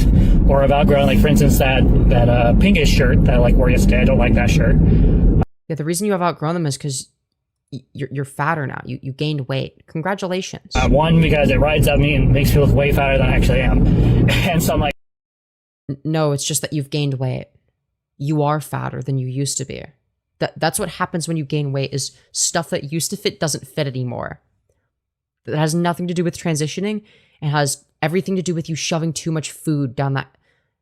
or have outgrown, like for instance that pinkish shirt that I like wore yesterday. I don't like that shirt. Yeah, the reason you have outgrown them is because you're fatter now. You gained weight. Congratulations. One, because it rides up me and makes me look way fatter than I actually am. And so I'm like, No, it's just that you've gained weight. You are fatter than you used to be. That's what happens when you gain weight, is stuff that used to fit doesn't fit anymore. That has nothing to do with transitioning. It has everything to do with you shoving too much food down that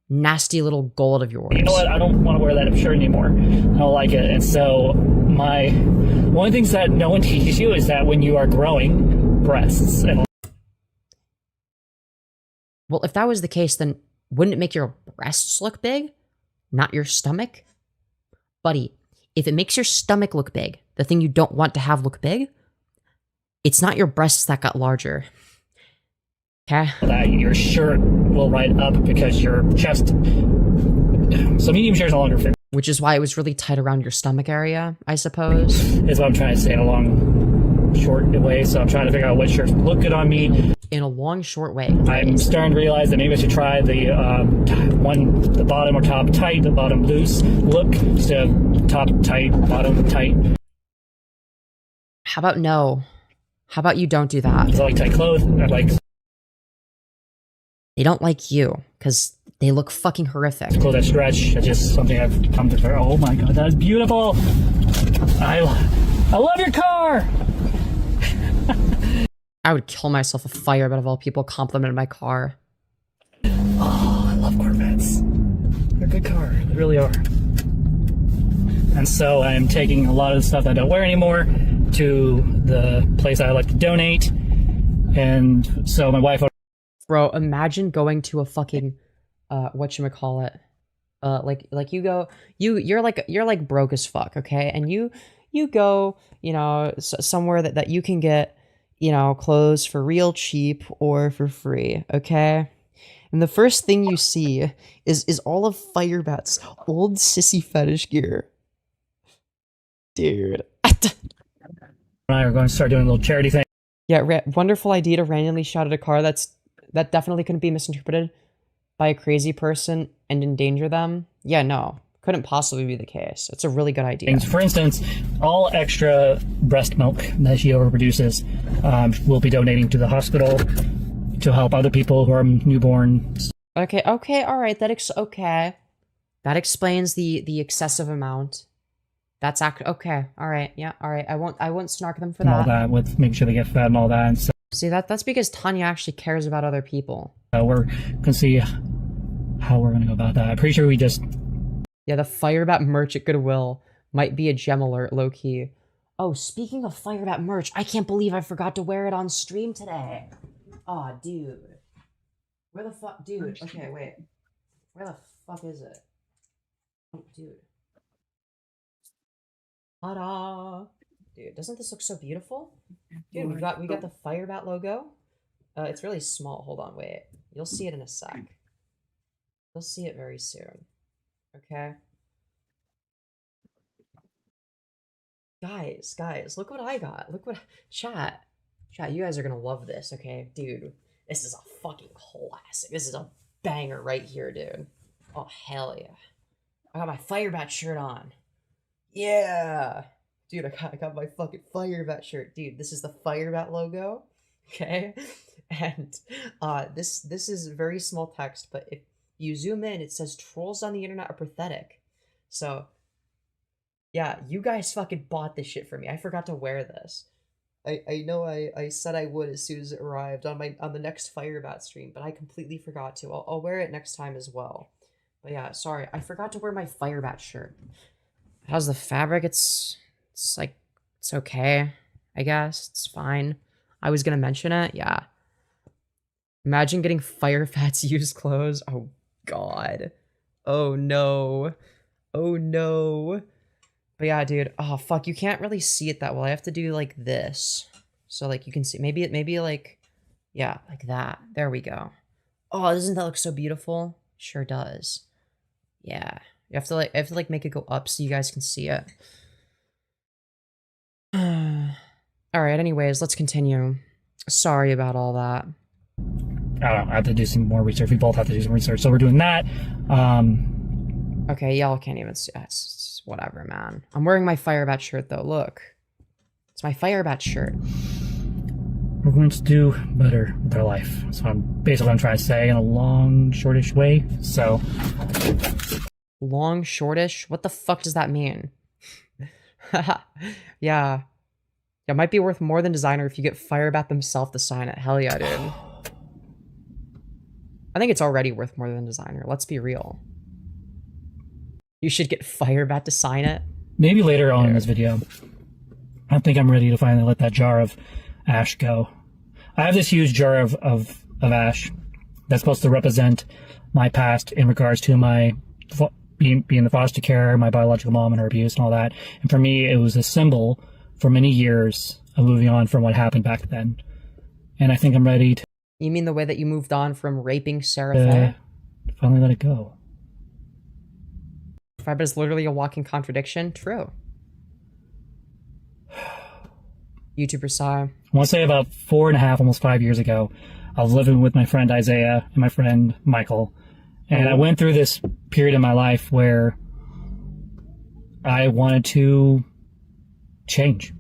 nasty little gullet of yours. you know what? I don't want to wear that shirt anymore. I don't like it. And so one of the things that no one teaches you is that when you are growing breasts and Well, if that was the case, then wouldn't it make your breasts look big? Not your stomach? Buddy, if it makes your stomach look big, the thing you don't want to have look big, it's not your breasts that got larger. Okay? that your shirt will ride up because your chest. So medium shirts no longer fit. Which is why it was really tight around your stomach area, I suppose. Is what I'm trying to say in a long, short way. So I'm trying to figure out what shirts look good on me. In a long, short way. I'm starting to realize that maybe I should try the the bottom or top tight, the bottom loose look instead of top tight, bottom tight. How about no? How about you don't do that? Because I like tight clothes. I like They don't like you, because they look fucking horrific. clothes that stretch. That's just something I've come to. Oh my god, that is beautiful. I love your car. I would kill myself if Firebat of all people complimented my car. Oh, I love Corvettes. They're a good car. They really are. And so I'm taking a lot of the stuff that I don't wear anymore to the place I like to donate. And so my wife... Bro, imagine going to a fucking whatchamacallit, like you go, you're like broke as fuck, okay? And you go, you know, somewhere that you can get, you know, clothes for real cheap or for free, okay? And the first thing you see is all of Firebat's old sissy fetish gear. Dude. And I are going to start doing a little charity thing. Yeah, wonderful idea to randomly shout at a car that definitely couldn't be misinterpreted by a crazy person and endanger them. Yeah, no, couldn't possibly be the case. It's a really good idea. For instance, all extra breast milk that she overproduces will be donating to the hospital to help other people who are newborn. Okay, all right, okay. That explains the excessive amount. That's okay. All right, yeah, all right. I won't snark them for and that. All that with making sure they get fed and all that. And so, see, that's because Tanya actually cares about other people. we're gonna see how we're gonna go about that. I'm pretty sure we just. Yeah, the Firebat merch at Goodwill might be a gem alert, low key. Oh, speaking of Firebat merch, I can't believe I forgot to wear it on stream today. Aw, dude. Where the fuck, dude? Okay, wait. Where the fuck is it? Oh, dude. Ta-da! Dude, doesn't this look so beautiful? Dude, we got the Firebat logo. It's really small. Hold on, wait. You'll see it in a sec. You'll see it very soon. Okay? Guys, look what I got. Look what... Chat, you guys are gonna love this, okay? Dude, this is a fucking classic. This is a banger right here, dude. Oh, hell yeah. I got my Firebat shirt on. Yeah! Dude, I got my fucking Firebat shirt. Dude, this is the Firebat logo, okay? And this is very small text, but if you zoom in, it says trolls on the internet are pathetic. So, yeah, you guys fucking bought this shit for me. I forgot to wear this. I know I said I would as soon as it arrived on the next Firebat stream, but I completely forgot to. I'll wear it next time as well. But yeah, sorry, I forgot to wear my Firebat shirt. How's the fabric? It's like, it's okay, I guess. It's fine. I was gonna mention it, yeah. Imagine getting Firebat's used clothes. Oh god. Oh no. Oh no. But yeah, dude. Oh fuck, you can't really see it that well. I have to do like this. So like you can see, maybe like, yeah, like that. There we go. Oh, doesn't that look so beautiful? Sure does. Yeah. I have to like make it go up so you guys can see it. Alright, anyways, let's continue. Sorry about all that. I don't know, I have to do some more research. We both have to do some research, so we're doing that. Okay, y'all can't even see. It's whatever, man. I'm wearing my Firebat shirt, though. Look. It's my Firebat shirt. We're going to do better with our life. So I'm basically what I'm trying to say in a long, shortish way. So... Long, shortish? What the fuck does that mean? Yeah. It might be worth more than designer if you get Firebat themselves to sign it. Hell yeah, dude. I think it's already worth more than designer. Let's be real. You should get Firebat to sign it. Maybe later on in this video. I don't think I'm ready to finally let that jar of ash go. I have this huge jar of ash that's supposed to represent my past in regards to my being the foster care, my biological mom and her abuse and all that. And for me, it was a symbol for many years of moving on from what happened back then. And I think I'm ready to... You mean the way that you moved on from raping Sarafae? Finally let it go. Firebat is literally a walking contradiction. True. YouTuber sigh. I want to say about 4.5, almost 5 years ago, I was living with my friend Isaiah and my friend Michael. And I went through this period in my life where I wanted to change.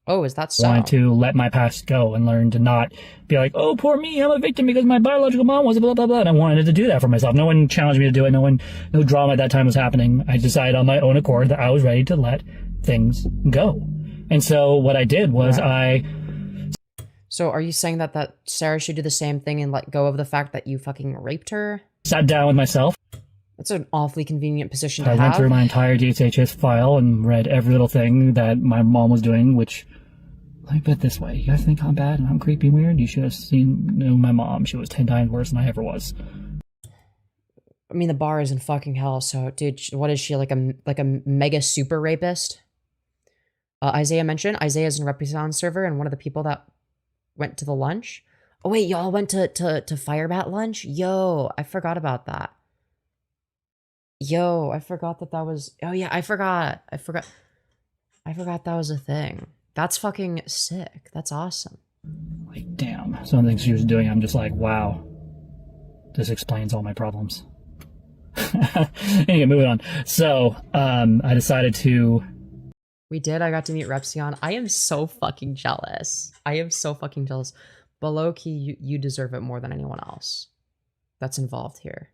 Oh, is that so? I wanted to let my past go and learn to not be like, oh, poor me, I'm a victim because my biological mom was blah, blah, blah. And I wanted to do that for myself. No one challenged me to do it. No drama at that time was happening. I decided on my own accord that I was ready to let things go. And so what I did was So are you saying that Sarah should do the same thing and let go of the fact that you fucking raped her? Sat down with myself. That's an awfully convenient position to have. I went through my entire DHS file and read every little thing that my mom was doing, which let me put it this way. You guys think I'm bad and I'm creepy and weird? You should have seen my mom. She was 10 times worse than I ever was. I mean, the bar is in fucking hell, so, dude, what is she, like a mega super rapist? Isaiah mentioned, Isaiah's in Rebrand server, and one of the people that went to the lunch. Oh, wait, y'all went to Firebat lunch? Yo, I forgot about that. Yo, I forgot that was... Oh, yeah, I forgot that was a thing. That's fucking sick. That's awesome. Like, damn. Some of the things she was doing, I'm just like, wow. This explains all my problems. Anyway, moving on. So, I decided to... We did. I got to meet Repsion. I am so fucking jealous. But low-key, you deserve it more than anyone else that's involved here.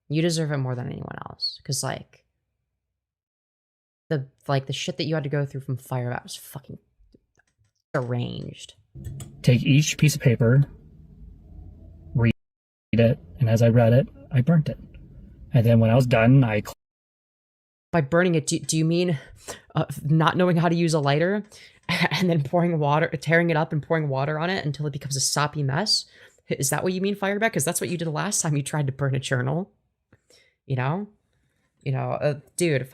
You deserve it more than anyone else. Because, like, the shit that you had to go through from Firebat was fucking arranged. Take each piece of paper, read it, and as I read it, I burnt it. And then when I was done, By burning it, do you mean not knowing how to use a lighter and then tearing it up and pouring water on it until it becomes a soppy mess? Is that what you mean, Firebat? Because that's what you did last time you tried to burn a journal. You know, dude,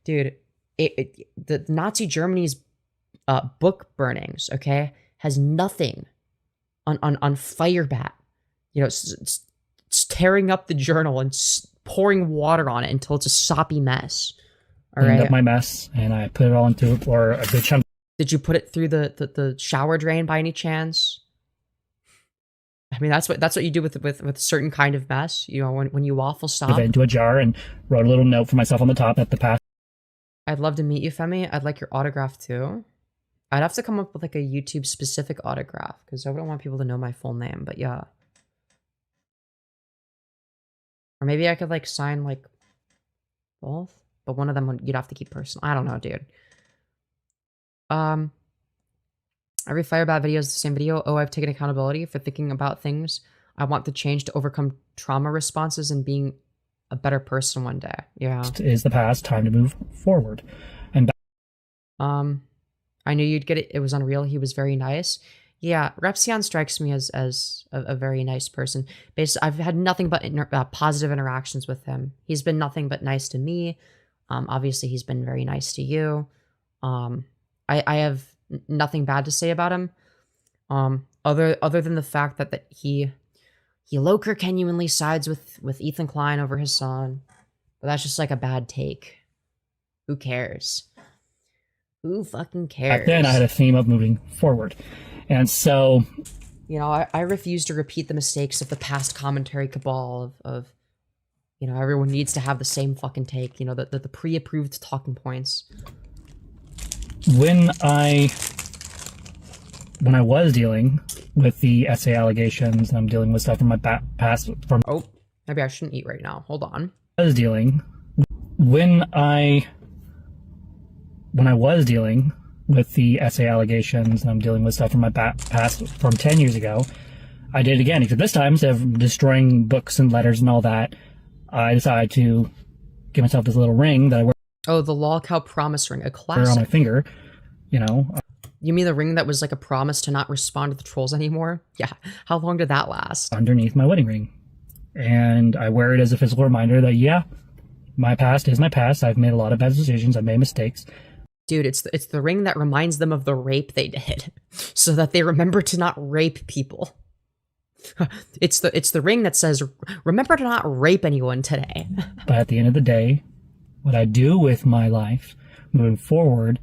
the Nazi Germany's book burnings, okay, has nothing on Firebat. You know, it's tearing up the journal and pouring water on it until it's a soppy mess. All right. Cleaned up my mess and I put it all into or a good chunk. Did you put it through the shower drain by any chance? I mean, that's what you do with a certain kind of mess. You know, when you waffle stop. Put it into a jar and wrote a little note for myself on the top at the past. I'd love to meet you, Femi. I'd like your autograph too. I'd have to come up with like a YouTube specific autograph because I wouldn't want people to know my full name. But yeah. Or maybe I could like sign like both, but one of them you'd have to keep personal. I don't know, dude. Every Firebat video is the same video. Oh, I've taken accountability for thinking about things. I want the change to overcome trauma responses and being a better person one day. Yeah. Is the past, time to move forward. And I knew you'd get it. It was unreal. He was very nice. Yeah, Repsion strikes me as a very nice person. Basically, I've had nothing but positive interactions with him. He's been nothing but nice to me. Obviously, he's been very nice to you. I have nothing bad to say about him. Other than the fact that he Loker genuinely sides with Ethan Klein over his son. But that's just like a bad take. Who cares? Who fucking cares? Back then, I had a theme of moving forward. And so... You know, I refuse to repeat the mistakes of the past commentary cabal of you know, everyone needs to have the same fucking take. You know, the pre-approved talking points. When I was dealing with the essay allegations, and I'm dealing with stuff from my past... Oh, maybe I shouldn't eat right now. Hold on. When I was dealing with the essay allegations, and I'm dealing with stuff from my past from 10 years ago, I did it again. Except this time, instead of destroying books and letters and all that, I decided to give myself this little ring that I wear. Oh, the Lolcow promise ring, a classic. On my finger, you know. You mean the ring that was like a promise to not respond to the trolls anymore? Yeah. How long did that last? Underneath my wedding ring. And I wear it as a physical reminder that, yeah, my past is my past. I've made a lot of bad decisions. I've made mistakes. Dude, it's the ring that reminds them of the rape they did, so that they remember to not rape people. It's the ring that says, remember to not rape anyone today. But at the end of the day, what I do with my life moving forward,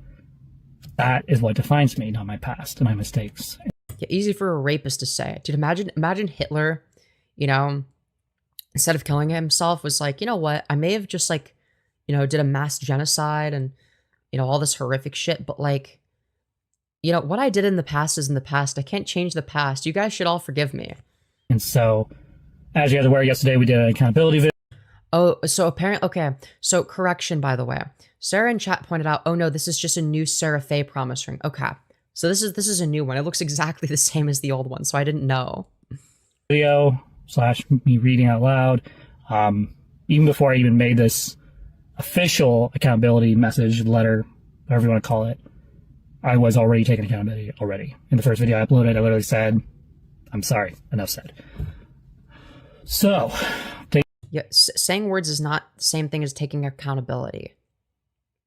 that is what defines me, not my past and my mistakes. Yeah, easy for a rapist to say. Dude, imagine Hitler, you know, instead of killing himself, was like, you know what, I may have just like, you know, did a mass genocide and, you know, all this horrific shit, but like, you know, what I did in the past is in the past. I can't change the past. You guys should all forgive me. And so, as you guys are aware, yesterday we did an accountability video. Oh, so apparently, okay. So correction, by the way, Sarah in chat pointed out, oh no, this is just a new Sarafae promise ring. Okay, so this is a new one. It looks exactly the same as the old one, so I didn't know. Video / me reading out loud. Even before I even made this official accountability message, letter, whatever you want to call it, I was already taking accountability already. In the first video I uploaded, I literally said, I'm sorry, enough said. So, Yeah, saying words is not the same thing as taking accountability.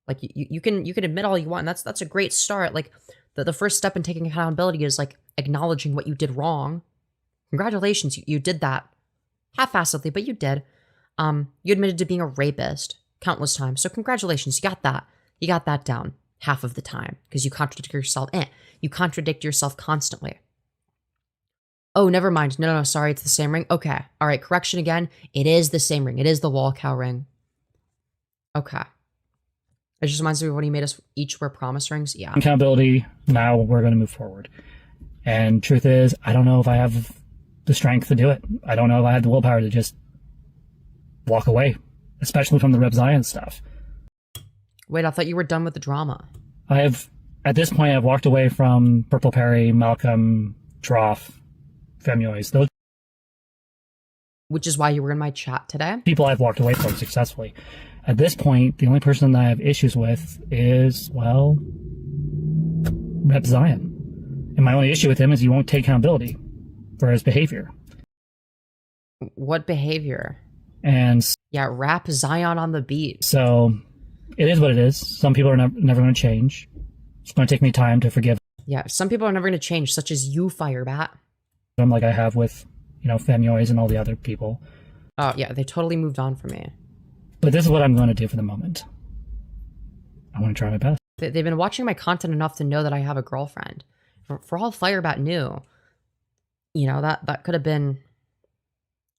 Like, you can admit all you want, and that's a great start. Like, the first step in taking accountability is, like, acknowledging what you did wrong. Congratulations, you did that. Half-assedly, but you did. You admitted to being a rapist countless times, so congratulations, you got that. You got that down half of the time, because you contradict yourself. You contradict yourself constantly. Oh, never mind. No, sorry, it's the same ring. Okay, all right, correction again. It is the same ring. It is the Lolcow ring. Okay. It just reminds me of when he made us each wear promise rings. Yeah. accountability, now we're going to move forward. And truth is, I don't know if I have the strength to do it. I don't know if I have the willpower to just walk away, especially from the Rebrand stuff. Wait, I thought you were done with the drama. At this point, I've walked away from Purple Perry, Malcolm, Droff, Femyoz. Those Which is why you were in my chat today. people I've walked away from successfully. At this point, the only person that I have issues with is, well, Rep Zion. And my only issue with him is he won't take accountability for his behavior. What behavior? And Yeah, rap Zion on the beat. so it is what it is. Some people are never going to change. It's going to take me time to forgive Yeah, some people are never going to change, such as you, Firebat. them like I have with, Femyoz and all the other people. Oh, yeah, they totally moved on from me. But this is what I'm going to do for the moment. I want to try my best. They've been watching my content enough to know that I have a girlfriend. For all Firebat knew, that could have been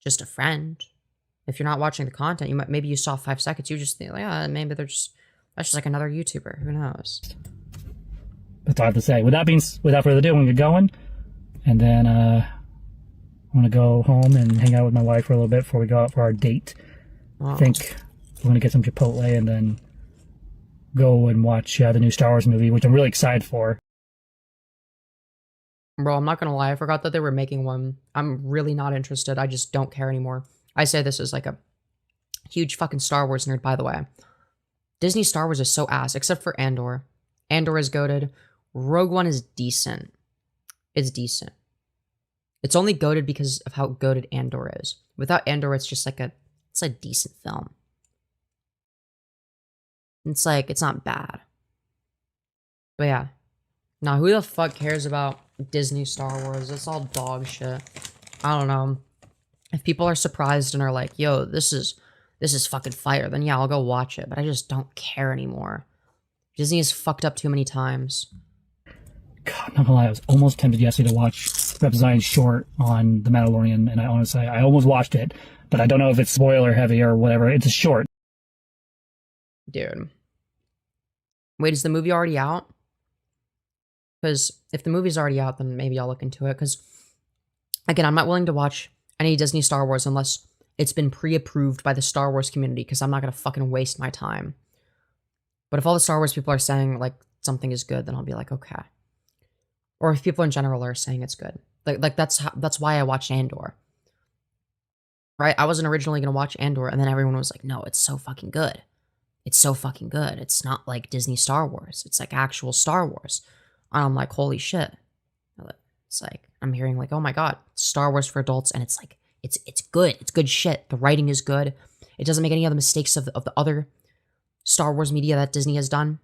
just a friend. If you're not watching the content, maybe you saw 5 seconds, you just think, like, maybe that's just like another YouTuber. Who knows? That's all I have to say. Without further ado, I'm going to get going. And then I want to go home and hang out with my wife for a little bit before we go out for our date. Oh. I think we're going to get some Chipotle and then go and watch the new Star Wars movie, which I'm really excited for. Bro, I'm not gonna lie, I forgot that they were making one. I'm really not interested. I just don't care anymore. I say this as like a huge fucking Star Wars nerd, by the way. Disney Star Wars is so ass, except for Andor. Andor is goated. Rogue One is decent. It's decent. It's only goated because of how goated Andor is. Without Andor, it's just like it's a decent film. It's like, it's not bad. But yeah. Now, who the fuck cares about Disney Star Wars? It's all dog shit. I don't know. If people are surprised and are like, yo, this is fucking fire, then yeah, I'll go watch it. But I just don't care anymore. Disney has fucked up too many times. God, not gonna lie, I was almost tempted yesterday to watch Rep Zion's short on The Mandalorian, and I honestly, I almost watched it, but I don't know if it's spoiler heavy or whatever. It's a short. Dude. Wait, is the movie already out? Because if the movie's already out, then maybe I'll look into it. Because, again, I'm not willing to watch any Disney Star Wars unless it's been pre-approved by the Star Wars community, because I'm not going to fucking waste my time. But if all the Star Wars people are saying, like, something is good, then I'll be like, okay. Or if people in general are saying it's good. Like that's why I watched Andor. Right? I wasn't originally going to watch Andor, and then everyone was like, no, it's so fucking good. It's so fucking good. It's not like Disney Star Wars. It's like actual Star Wars. And I'm like, holy shit. It's like, I'm hearing like, oh my god, Star Wars for adults, and it's like, it's good. It's good shit. The writing is good. It doesn't make any of the mistakes of the other Star Wars media that Disney has done.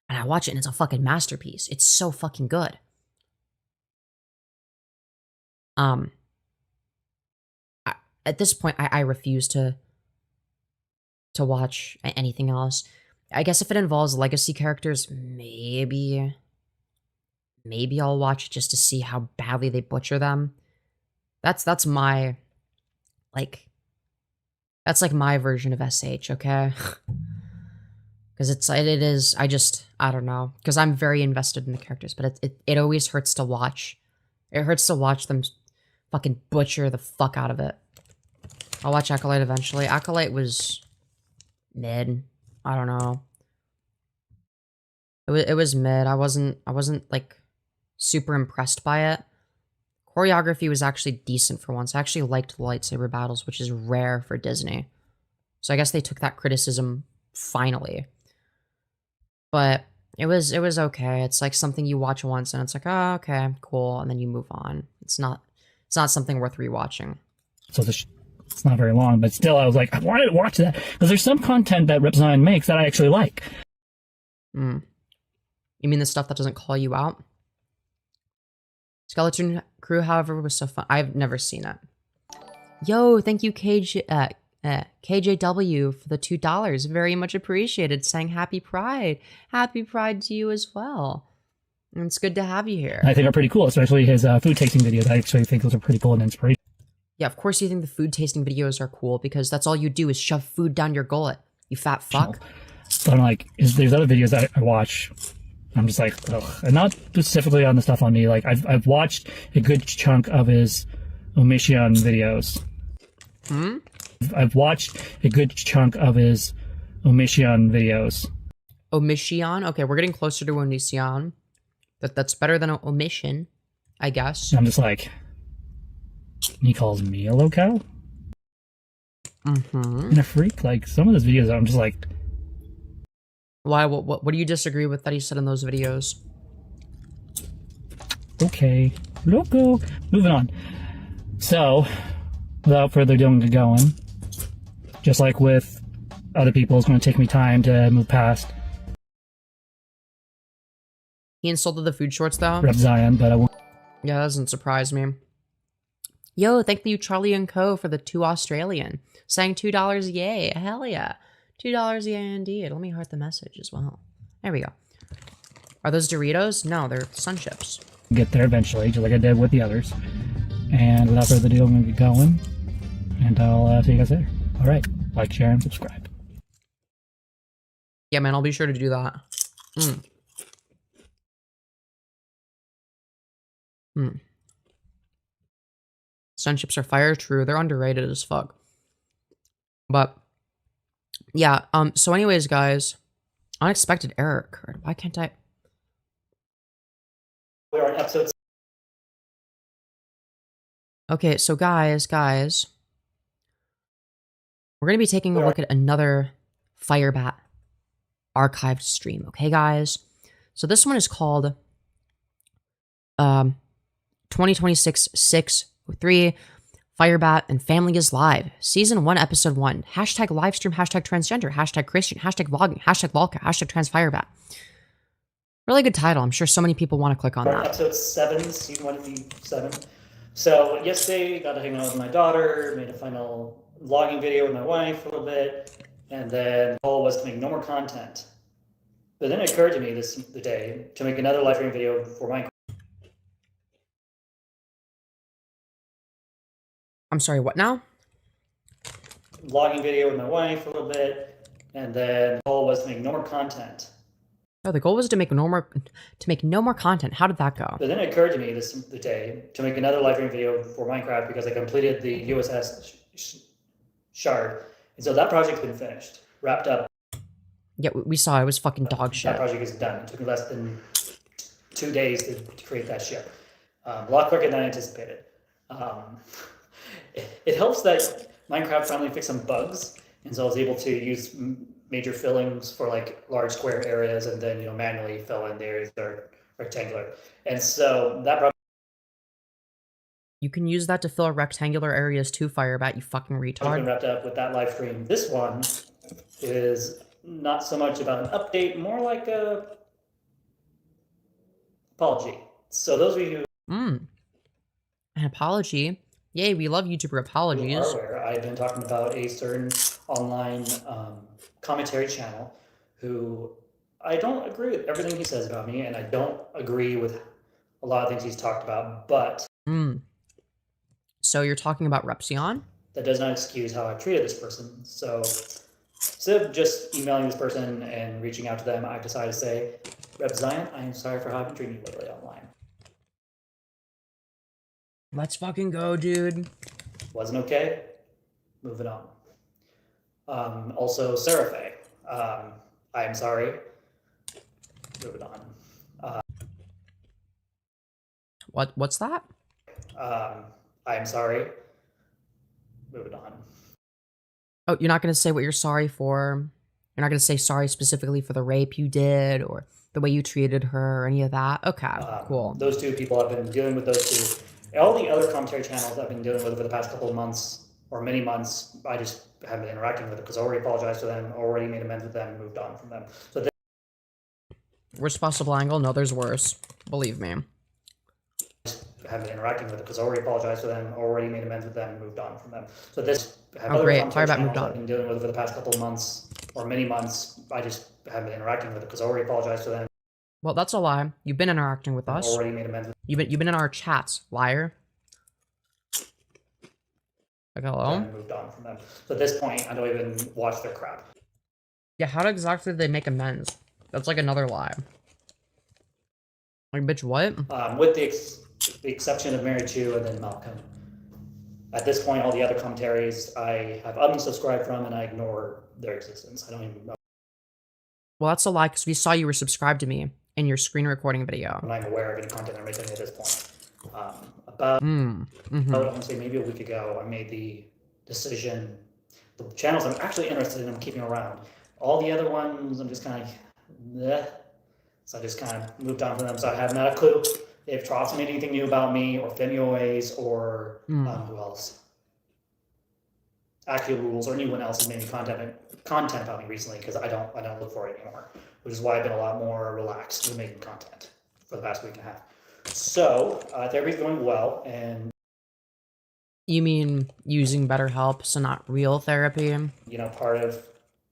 And I watch it, and it's a fucking masterpiece. It's so fucking good. At this point, I refuse to watch anything else. I guess if it involves legacy characters, maybe I'll watch it just to see how badly they butcher them. That's my, like, that's like my version of SH, okay? Because it is, I don't know. Because I'm very invested in the characters, but it always hurts to watch. It hurts to watch them fucking butcher the fuck out of it. I'll watch Acolyte eventually. Acolyte was mid. I don't know. It was mid. I wasn't like super impressed by it. Choreography was actually decent for once. I actually liked the lightsaber battles, which is rare for Disney. So I guess they took that criticism finally. But It was okay. It's like something you watch once and it's like, oh, okay, cool, and then you move on. It's not something worth rewatching. So it's not very long, but still, I was like, I wanted to watch that because there's some content that Rebrand makes that I actually like. You mean the stuff that doesn't call you out? Skeleton Crew, however, was so fun. I've never seen it. Yo, thank you, KJW, for the $2. Very much appreciated. Saying happy Pride. Happy Pride to you as well. And it's good to have you here. I think are pretty cool, especially his food tasting videos. I actually think those are pretty cool and inspirational. Yeah, of course you think the food tasting videos are cool because that's all you do is shove food down your gullet. You fat fuck. But I'm like, there's other videos I watch. I'm just like, ugh. And not specifically on the stuff on me. Like, I've watched a good chunk of his omission videos. I've watched a good chunk of his omission videos. Omission? Okay, we're getting closer to omission. That's better than omission, I guess. I'm just like, he calls me a Lolcow? And a freak? Like, some of those videos, I'm just like... Why? What do you disagree with that he said in those videos? Okay. Lolcow. Moving on. So, without further ado, I'm going. Just like with other people, it's going to take me time to move past. He insulted the food shorts, though? Rep Zion, but I won't. Yeah, that doesn't surprise me. Yo, thank you, Charlie and Co. for the $2 Australian. Saying $2 yay. Hell yeah. $2 yay indeed. Let me heart the message as well. There we go. Are those Doritos? No, they're Sun Chips. Get there eventually, just like I did with the others. And without further ado, I'm going to get going. And I'll see you guys later. Alright, like, share, and subscribe. Yeah, man, I'll be sure to do that. Sun Chips are fire, true. They're underrated as fuck. But, yeah, so anyways, guys. Unexpected error occurred. Why can't I... We are on episode... Okay, so guys, we're going to be taking a look at another Firebat archived stream, okay, guys? So this one is called 2026-6-3 Firebat and Family is Live, Season 1, Episode 1. Hashtag livestream, hashtag transgender, hashtag Christian, hashtag vlogging, hashtag Lolcow, hashtag TransFireBat. Really good title. I'm sure so many people want to click on that. Episode 7, Season 1 7. So yesterday, got to hang out with my daughter, made a final vlogging video with my wife a little bit, and then the goal was to make no more content. But then it occurred to me the day to make another live stream video for Minecraft. I'm sorry, what now? Vlogging video with my wife a little bit, and then the goal was to make no more content. Oh, the goal was to make no more content. How did that go? But then it occurred to me the day to make another live stream video for Minecraft because I completed the USS shard, and so that project's been finished, wrapped up. Yeah, we saw it was fucking dog shit. That project is done. It took me less than 2 days to create that ship. A lot quicker than I anticipated. It helps that Minecraft finally fixed some bugs, and so I was able to use major fillings for like large square areas, and then manually fill in the areas that are rectangular. And so that project. You can use that to fill rectangular areas too, Firebat, you fucking retard. Wrapped up with that live stream. This one is not so much about an update, more like a apology. So those of you who an apology. Yay, we love YouTuber apologies. are aware, I've been talking about a certain online commentary channel who I don't agree with everything he says about me, and I don't agree with a lot of things he's talked about, but So you're talking about Repsion? that does not excuse how I treated this person. So instead of just emailing this person and reaching out to them, I've decided to say, Rep Zion, I am sorry for how I've been treating you lately online. Let's fucking go, dude. Wasn't okay. Moving on. Also, Sarafae. I am sorry. Moving on. What's that? I am sorry. Moving on. Oh, you're not gonna say what you're sorry for? You're not gonna say sorry specifically for the rape you did or The way you treated her or any of that? Okay, cool. Those two people, I've been dealing with those two. All the other commentary channels I've been dealing with for the past couple of months or many months, I just haven't been interacting with it because I already apologized to them, already made amends with them, and moved on from them. So Worst possible angle? No, there's worse. Believe me. have been interacting with it because I already apologized to them, already made amends with them, and moved on from them. So this Oh, great. Firebat moved on. I've been dealing with for the past couple of months or many months, I just haven't been interacting with it because I already apologized to them. Well, that's a lie. You've been interacting with us. Already made amends. You've been in our chats, liar. Like, hello? And moved on from them. So at this point, I don't even watch their crap. Yeah, how exactly did they make amends? That's like another lie. Like, bitch, what? With the exception of Mary Chu and then Malcolm. At this point, all the other commentaries I have unsubscribed from and I ignore their existence. I don't even know. Well, that's a lie because we saw you were subscribed to me in your screen recording video. I'm not aware of any content they're making at this point. I want to say maybe a week ago, I made the decision. The channels I'm actually interested in, I'm keeping around. All the other ones, I'm just kind of, bleh. So I just kind of moved on from them. So I have not a clue if Trott's made anything new about me, or Femyoz, or who else? Actual Rules, or anyone else has made any content about me recently because I don't look for it anymore, which is why I've been a lot more relaxed with making content for the past week and a half. So therapy's going well, and you mean using BetterHelp, so not real therapy? You know, part of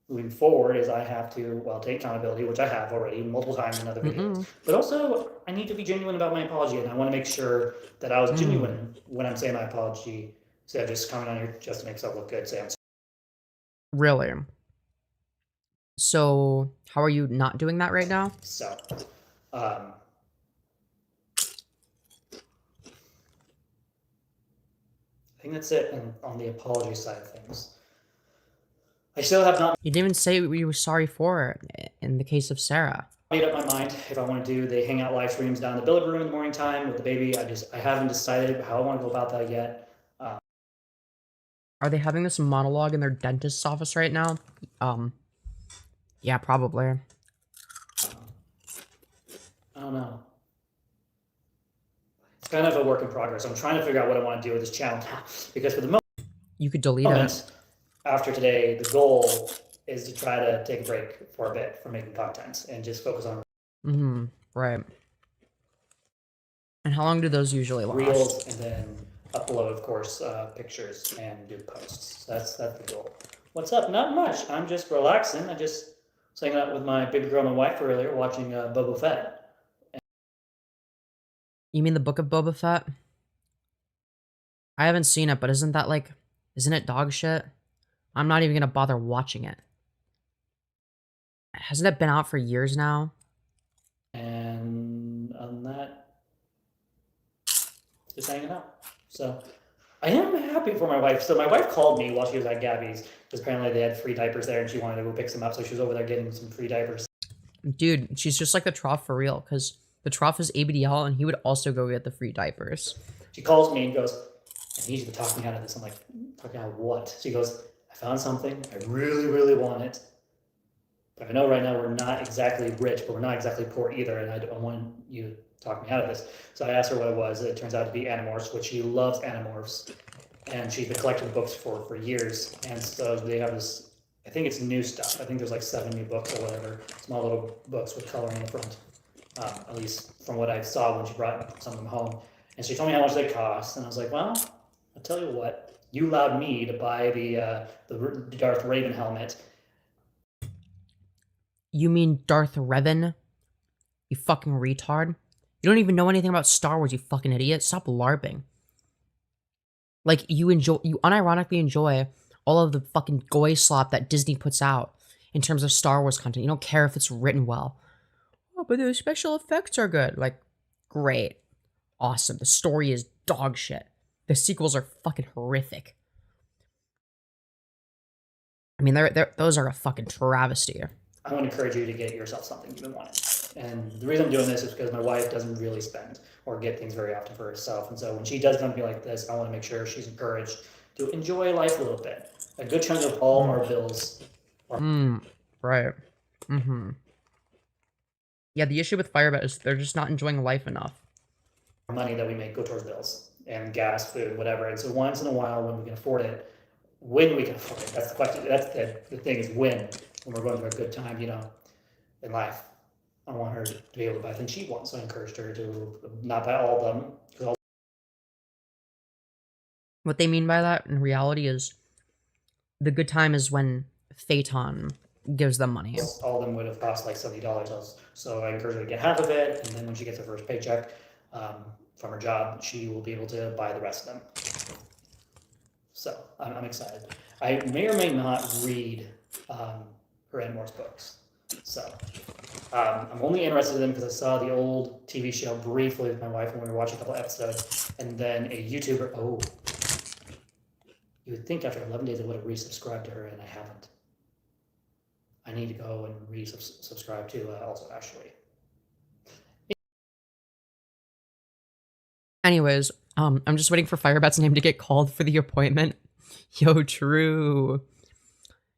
moving forward is I have to take accountability, which I have already multiple times in other videos. But also, I need to be genuine about my apology, and I want to make sure that I was genuine when I'm saying my apology. So I'm just coming on here just to make myself look good. Say I'm sorry. Really? So, how are you not doing that right now? So, I think that's it on the apology side of things. I still have not. You didn't even say what you were sorry for in the case of Sarah. Made up my mind if I want to do the hangout live streams down in the billet room in the morning time with the baby. I haven't decided how I want to go about that yet. Are they having this monologue in their dentist's office right now? Yeah, probably. I don't know. It's kind of a work in progress. I'm trying to figure out what I want to do with this channel now, because for the moment, you could delete it. After today, the goal is to try to take a break for a bit from making content and just focus on right. And how long do those usually last? Reels, and then upload, of course, pictures and do posts. That's the goal. What's up? Not much. I'm just relaxing. I just was hanging out with my baby girl and my wife earlier, watching Boba Fett. You mean the Book of Boba Fett? I haven't seen it, but isn't it dog shit? I'm not even gonna bother watching it. Hasn't it been out for years now? And on that, just hanging out. So I am happy for my wife. So my wife called me while she was at Gabby's, because apparently they had free diapers there and she wanted to go pick some up. So she was over there getting some free diapers. Dude, she's just like the Trough for real, because the Trough is ABDL and he would also go get the free diapers. She calls me and goes, I need you to talk me out of this. I'm like, talk me out of what? She goes, I found something. I really, really want it. But I know right now we're not exactly rich, but we're not exactly poor either. And I don't want you to talk me out of this. So I asked her what it was. It turns out to be Animorphs, which she loves Animorphs. And she's been collecting books for years. And so they have this, I think it's new stuff. I think there's like 7 new books or whatever. Small little books with coloring in the front. At least from what I saw when she brought some of them home. And she told me how much they cost. And I was like, well, I'll tell you what. You allowed me to buy the Darth Raven helmet. You mean Darth Revan? You fucking retard. You don't even know anything about Star Wars, you fucking idiot. Stop LARPing. Like, you unironically enjoy all of the fucking goy slop that Disney puts out in terms of Star Wars content. You don't care if it's written well. Oh, but the special effects are good. Like, great. Awesome. The story is dog shit. The sequels are fucking horrific. I mean, those are a fucking travesty. I want to encourage you to get yourself something you've been wanting. And the reason I'm doing this is because my wife doesn't really spend or get things very often for herself. And so when she does come to me like this, I want to make sure she's encouraged to enjoy life a little bit. A good chunk of all our bills are... Right. Yeah, the issue with Firebat is they're just not enjoying life enough. money that we make go towards bills and gas, food, whatever. And so once in a while, when we can afford it, when we can afford it, that's the question. That's the thing is when we're going through a good time, you know, in life. I want her to be able to buy things she wants. So I encouraged her to not buy all of them. 'Cause all What they mean by that in reality is the good time is when Phaeton gives them money. all of them would have cost like $70. So I encouraged her to get half of it, and then when she gets her first paycheck from her job, she will be able to buy the rest of them. So I'm excited. I may or may not read her and Moore's books. So I'm only interested in them because I saw the old TV show briefly with my wife when we were watching a couple episodes, and then a YouTuber. Oh, you would think after 11 days I would have resubscribed to her, and I haven't. I need to go and resubscribe to also Ashley. Anyways, I'm just waiting for Firebat's name to get called for the appointment. Yo, true.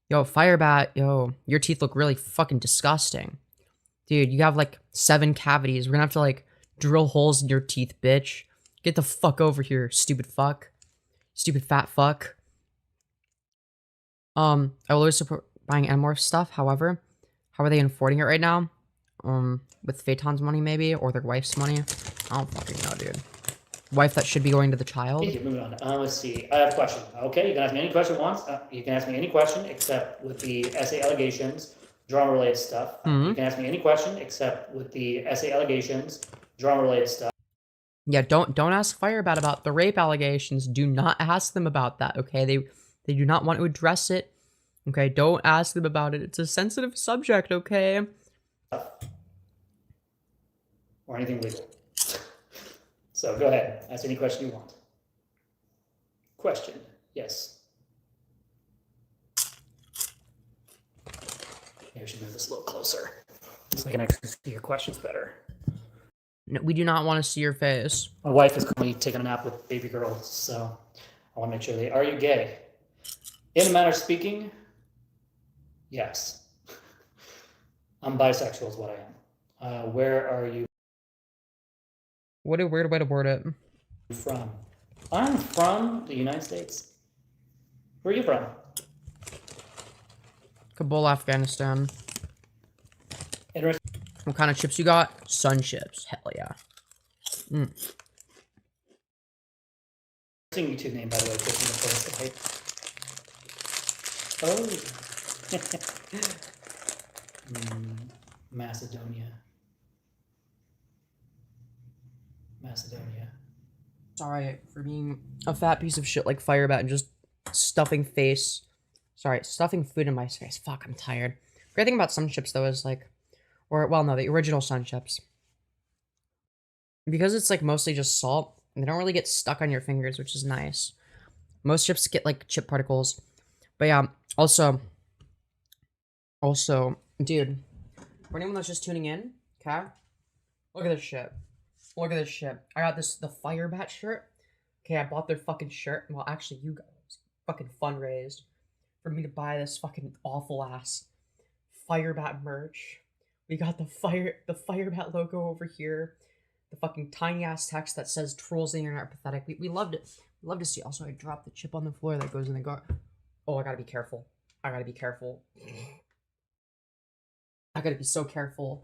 Yo, Firebat, yo, your teeth look really fucking disgusting. Dude, you have like 7 cavities. We're gonna have to like drill holes in your teeth, bitch. Get the fuck over here, stupid fuck. Stupid fat fuck. I will always support buying Enmorph stuff, however. How are they affording it right now? With Phaeton's money maybe, or their wife's money? I don't fucking know, dude. Wife that should be going to the child. Thank you, moving on. Let's see. I have a question. Okay, you can ask me any question once. You can ask me any question except with the essay allegations, drama-related stuff. You can ask me any question except with the essay allegations, drama-related stuff. Yeah, don't ask Firebat about the rape allegations. Do not ask them about that, okay? They do not want to address it. Okay, don't ask them about it. It's a sensitive subject, okay? Or anything legal. So go ahead, ask any question you want. Question, yes. Maybe I should move this a little closer so I can actually see your questions better. No, we do not want to see your face. My wife is currently taking a nap with baby girls, so I want to make sure are you gay? In a manner of speaking, yes. I'm bisexual is what I am. Where are you What a weird way to word it. from? I'm from the United States. Where are you from? Kabul, Afghanistan. Interesting What kind of chips you got? Sun chips. Hell yeah. YouTube name, by the way. Just in the post, right? Macedonia. Sorry for being a fat piece of shit like Firebat and just stuffing food in my face. Fuck, I'm tired. Great thing about Sun Chips, though, is like, the original Sun Chips. Because it's like mostly just salt, and they don't really get stuck on your fingers, which is nice. Most chips get like chip particles. But yeah, also, dude, for anyone that's just tuning in, okay? Look at this shit. Look at this shit. I got the Firebat shirt. Okay, I bought their fucking shirt. Well, actually, you guys fucking fundraised for me to buy this fucking awful ass Firebat merch. We got the Firebat logo over here. The fucking tiny ass text that says "Trolls the internet are pathetic." We loved it. We love to see. Also, I dropped the chip on the floor that goes in the gar. Oh, I gotta be careful. I gotta be careful. I gotta be so careful.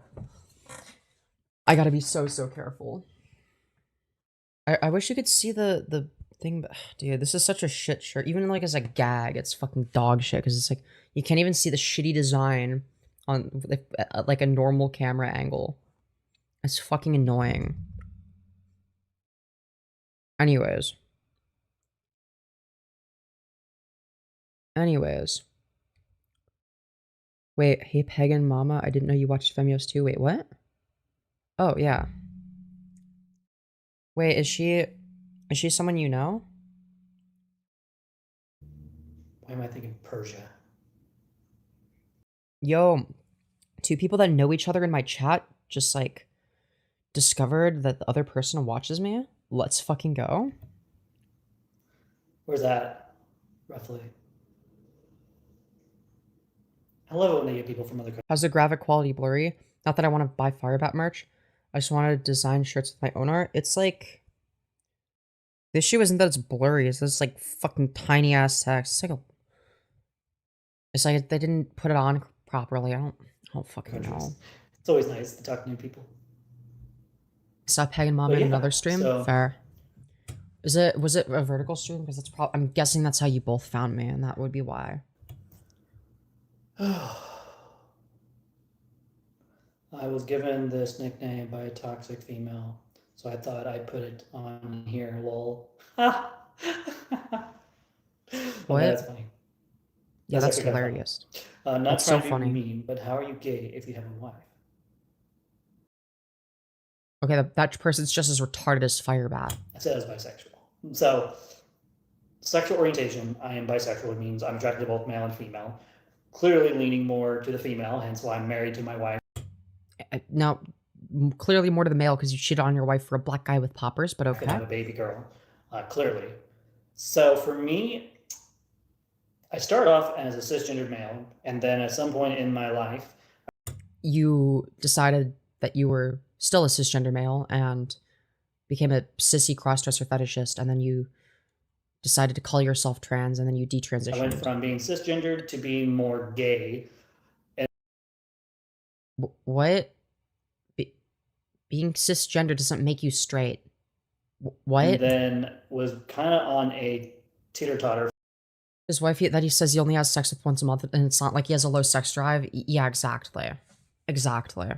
I gotta be so careful. I wish you could see the thing, but dude, this is such a shit shirt. Even like as a gag, it's fucking dog shit because it's like you can't even see the shitty design on like a normal camera angle. It's fucking annoying. Anyways. Wait, hey Pagan Mama, I didn't know you watched Femyoz too. Wait, what? Oh, yeah. Wait, is she someone you know? Why am I thinking Persia? Yo, 2 people that know each other in my chat just like discovered that the other person watches me. Let's fucking go. Where's that, roughly? I love it when they get people from other countries. How's the graphic quality, blurry? Not that I want to buy Firebat merch. I just want to design shirts with my own art. It's like... The issue isn't that it's blurry, it's this like fucking tiny ass text. It's like they didn't put it on properly. I don't fucking know. It's always nice to talk to new people. Stop pegging mom But in yeah, another stream? so- Fair. Was it a vertical stream? Because that's probably, I'm guessing that's how you both found me, and that would be why. I was given this nickname by a toxic female, so I thought I'd put it on here, lol. What? That's funny. Yeah, that's actually kinda funny. hilarious. Not That's trying so to funny. be mean, but how are you gay if you have a wife? Okay, that person's just as retarded as Firebat. I said I was bisexual. So, sexual orientation, I am bisexual. It means I'm attracted to both male and female. Clearly leaning more to the female, hence why I'm married to my wife. Now, clearly more to the male because you cheated on your wife for a black guy with poppers, but I could okay. have a baby girl, clearly. So for me, I started off as a cisgendered male, and then at some point in my life, You decided that you were still a cisgender male and became a sissy crossdresser fetishist, and then you decided to call yourself trans, and then you I went detransitioned. from being cisgendered to being more gay. What? Being cisgender doesn't make you straight. What? And then was kind of on a teeter-totter His wife that he says he only has sex with once a month, and it's not like he has a low sex drive. Yeah, exactly. Exactly.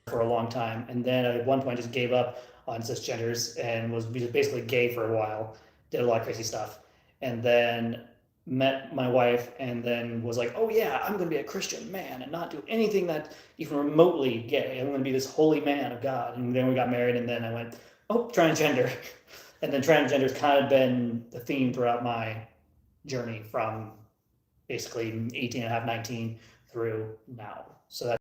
for a long time, and then at one point just gave up on cisgenders and was basically gay for a while. Did a lot of crazy stuff, and then met my wife, and then was like, "Oh yeah, I'm going to be a Christian man and not do anything that even remotely gay. I'm going to be this holy man of God." And then we got married, and then I went, "Oh, transgender," and then transgender's kind of been the theme throughout my journey from basically 18 and a half, 19 through now. So that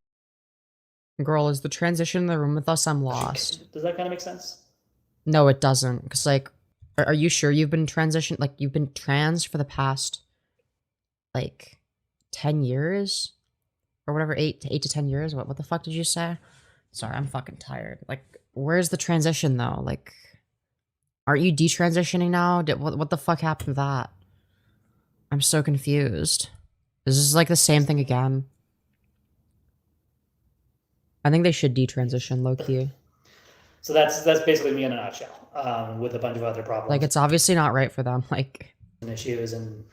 Girl, is the transition in the room with us? I'm lost. does that kind of make sense? No, it doesn't. Because, like, are you sure you've been transitioned? Like, you've been trans for the past, like, 10 years? Or whatever, 8 to 10 years? What the fuck did you say? Sorry, I'm fucking tired. Like, where's the transition, though? Like, aren't you detransitioning now? What the fuck happened to that? I'm so confused. Is this, like, the same thing again? I think they should detransition, low-key. So that's basically me in a nutshell, with a bunch of other problems. Like, it's obviously not right for them. Like, and issues and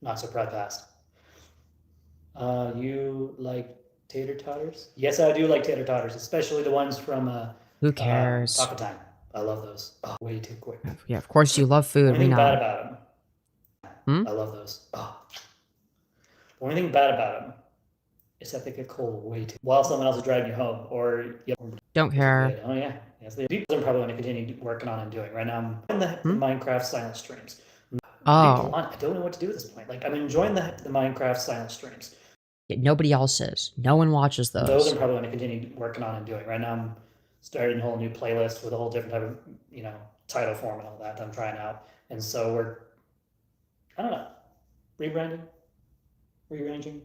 not so proud past. You like tater totters? Yes, I do like tater totters, especially the ones from who cares? Taco Time. I love those. Oh, way too quick. Yeah, of course you love food. We Only thing bad know. about them. Hmm? I love those. Oh. The only thing bad about them is that they get cold way too while someone else is driving you home, or Don't care. oh yeah, yes, these are probably going to continue working on and doing. Right now, I'm in the Minecraft silent streams. Oh. I don't know what to do at this point. Like, I'm enjoying the Minecraft silent streams. Yeah, nobody else is. No one watches those. Those I'm probably going to continue working on and doing. Right now, I'm starting a whole new playlist with a whole different type of, title form and all that I'm trying out. And so we're, I don't know, rebranding, rearranging.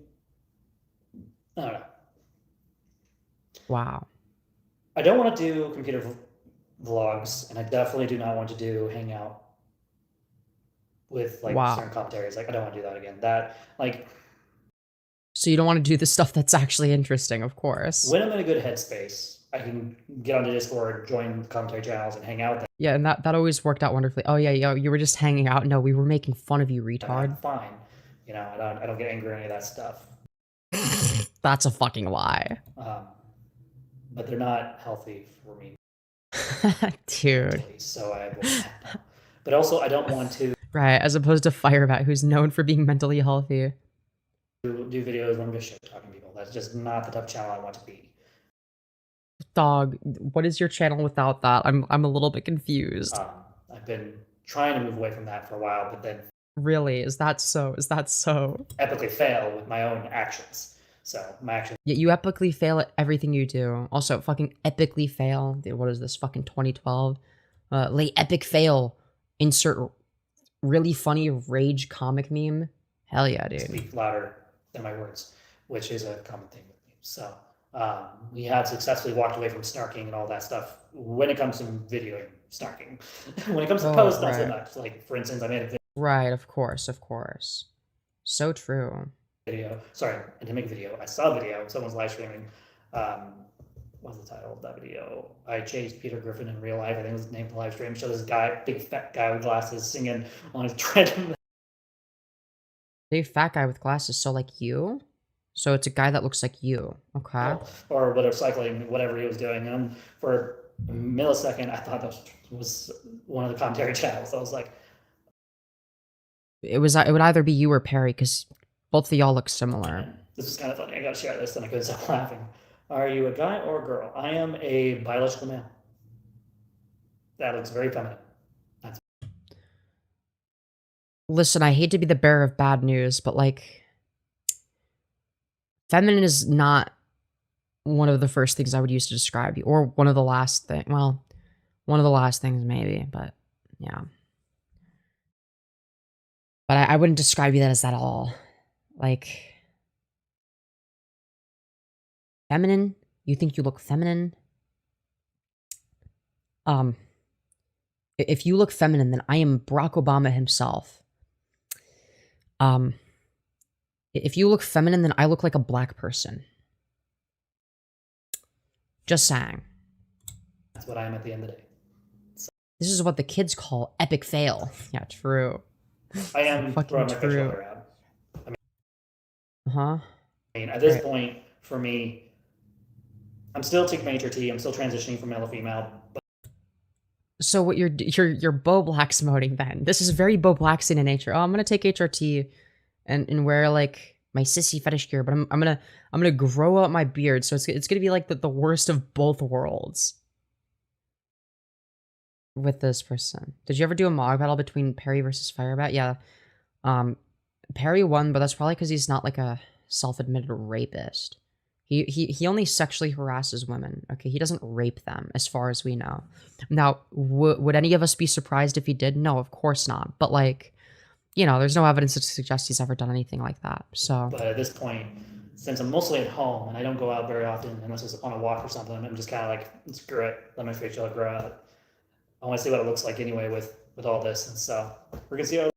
I don't know. Wow. I don't want to do computer vlogs, and I definitely do not want to do hangout with like certain commentaries. Like, I don't want to do that again. That, like, so you don't want to do the stuff that's actually interesting, of course. when I'm in a good headspace, I can get onto Discord, join commentary channels, and hang out with them. Yeah, and that always worked out wonderfully. Oh yeah, you were just hanging out. No, we were making fun of you, retard. I'm fine. I don't get angry or any of that stuff. That's a fucking lie. But they're not healthy for me. Dude. So I avoid that. But also, I don't want to Right, as opposed to Firebat, who's known for being mentally healthy. do videos where I'm just shit talking people. That's just not the type of channel I want to be. Dog, what is your channel without that? I'm a little bit confused. I've been trying to move away from that for a while, but then Really? Is that so? Is that so? epically fail with my own actions. So my actions. Yeah, you epically fail at everything you do. Also, fucking epically fail. Dude, what is this? Fucking 2012. Late epic fail. Insert really funny rage comic meme. Hell yeah, dude. Speak louder than my words, which is a common thing with me. So We have successfully walked away from snarking and all that stuff when it comes to videoing snarking. When it comes to post, not so much. Like, for instance, I made a Right, of course, of course. So true. video. Sorry, I didn't make a video. I saw a video. Someone's live streaming. What's the title of that video? I chased Peter Griffin in real life. I think it was named the live stream. Showed this guy, big fat guy with glasses, singing on his treadmill. Big fat guy with glasses, so like you? So it's a guy that looks like you, okay? Or whatever, cycling, whatever he was doing. And for a millisecond, I thought that was one of the commentary channels. I was like, it would either be you or Perry, because both of y'all look similar. this is kind of funny. I gotta share this, and I couldn't stop laughing. Are you a guy or a girl? I am a biological male. That looks very feminine. Listen, I hate to be the bearer of bad news, but like, feminine is not one of the first things I would use to describe you, or one of the last things. Well, one of the last things maybe, but yeah. But I wouldn't describe you that as that at all. Like, feminine? You think you look feminine? If you look feminine, then I am Barack Obama himself. If you look feminine, then I look like a black person. Just saying. That's what I am at the end of the day. This is what the kids call epic fail. Yeah, true. I am Fucking true. around. Uh-huh. I mean, at this point, for me, I'm still taking my HRT. I'm still transitioning from male to female. But so what you're Bo Black's moding then? This is very Bo Black's in nature. Oh, I'm gonna take HRT and wear like my sissy fetish gear, but I'm gonna grow out my beard, so it's gonna be like the worst of both worlds. With this person. Did you ever do a mog battle between Perry versus Firebat? Yeah. Perry won, but that's probably because he's not like a self-admitted rapist. He only sexually harasses women. Okay, he doesn't rape them, as far as we know. Now, would any of us be surprised if he did? No, of course not. But like, you know, there's no evidence to suggest he's ever done anything like that. So. But at this point, since I'm mostly at home and I don't go out very often, unless it's on a walk or something, I'm just kind of like, screw it, let my facial grow out. I want to see what it looks like anyway with all this, and so we're gonna see how.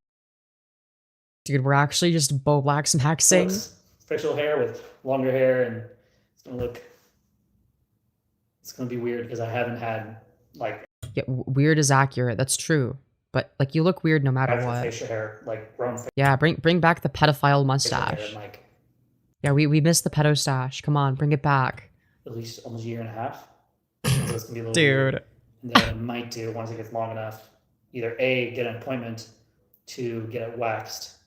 Dude, we're actually just Bo Black's maxing. Facial hair with longer hair, and it's gonna be weird because I haven't had like. Yeah, weird is accurate. That's true, but like you look weird no matter what. Facial hair, like grown. Yeah, bring back the pedophile mustache. Like, yeah, we missed the pedo stash. Come on, bring it back. At least almost a year and a half. So it's gonna be a little dude. Weird. And then I might do, once it gets long enough, either A, get an appointment to get it waxed,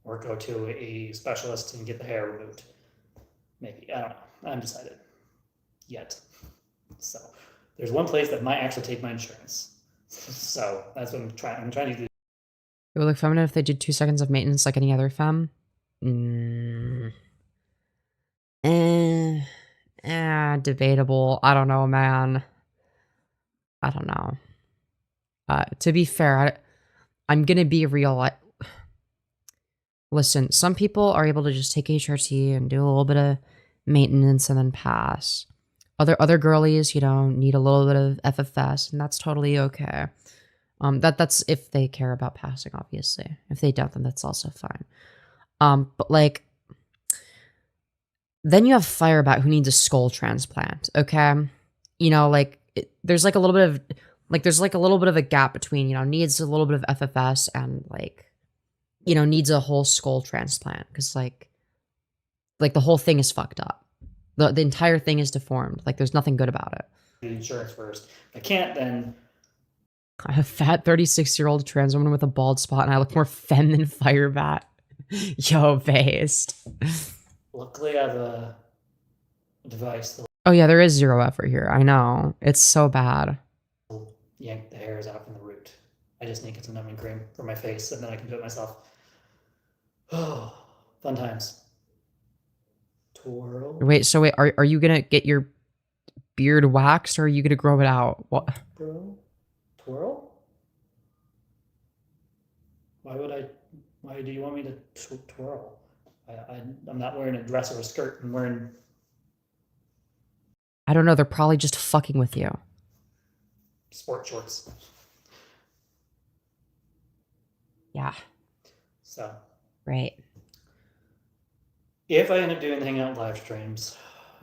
or go to a specialist and get the hair removed. Maybe. I don't know. I haven't decided yet. So there's one place that might actually take my insurance. So that's what I'm trying to do. It would look feminine if they did 2 seconds of maintenance like any other femme. Debatable. I don't know, man. I don't know. To be fair, I'm gonna be real. Listen, some people are able to just take HRT and do a little bit of maintenance and then pass. Other girlies, you know, need a little bit of FFS, and that's totally okay. That's if they care about passing, obviously. If they don't, then that's also fine. But like, then you have Firebat who needs a skull transplant. Okay, you know, like. There's like a little bit of a gap between, you know, needs a little bit of FFS and like, you know, needs a whole skull transplant because like the whole thing is fucked up. The entire thing is deformed. Like there's nothing good about it. Insurance first. If I can't, then I'm a fat 36-year-old trans woman with a bald spot, and I look more femme than Firebat. Yo, based. Luckily, I have a device. Oh yeah, there is zero effort here. I know. It's so bad. Yank the hairs out from the root. I just need to get some numbing cream for my face, and then I can do it myself. Oh, fun times. Twirl. Wait, are you gonna get your beard waxed, or are you gonna grow it out? What? Bro, twirl? Why do you want me to twirl? I'm not wearing a dress or a skirt. I'm wearing I don't know. They're probably just fucking with you. sport shorts. Yeah. So, Right. if I end up doing the Hangout live streams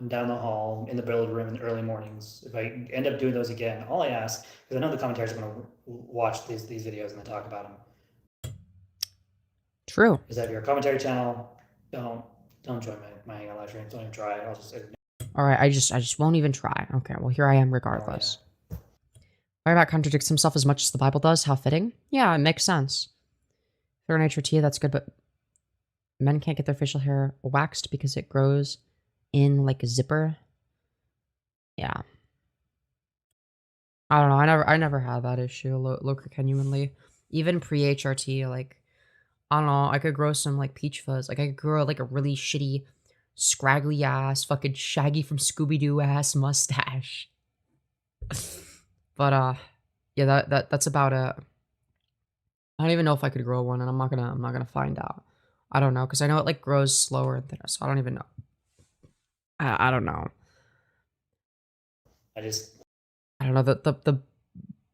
down the hall, in the build room in the early mornings, if I end up doing those again, all I ask, because I know the commentators are going to watch these videos and they talk about them. True. Is that your commentary channel? Don't join my Hangout live streams. Don't even try. I'll just ignore. All right. I just won't even try. Okay. Well, here I am regardless. Firebat contradicts himself as much as the Bible does. How fitting. Yeah, it makes sense. Fair nature to you, that's good, but men can't get their facial hair waxed because it grows in like a zipper. Yeah. I don't know. I never had that issue. Look, genuinely, even pre-HRT, like, I don't know. I could grow some like peach fuzz. Like I could grow like a really shitty, scraggly ass, fucking Shaggy from Scooby Doo ass mustache. But yeah, that's about it. I don't even know if I could grow one, and I'm not gonna find out. I don't know, because I know it like grows slower and thinner, so I don't even know. I don't know. I don't know. The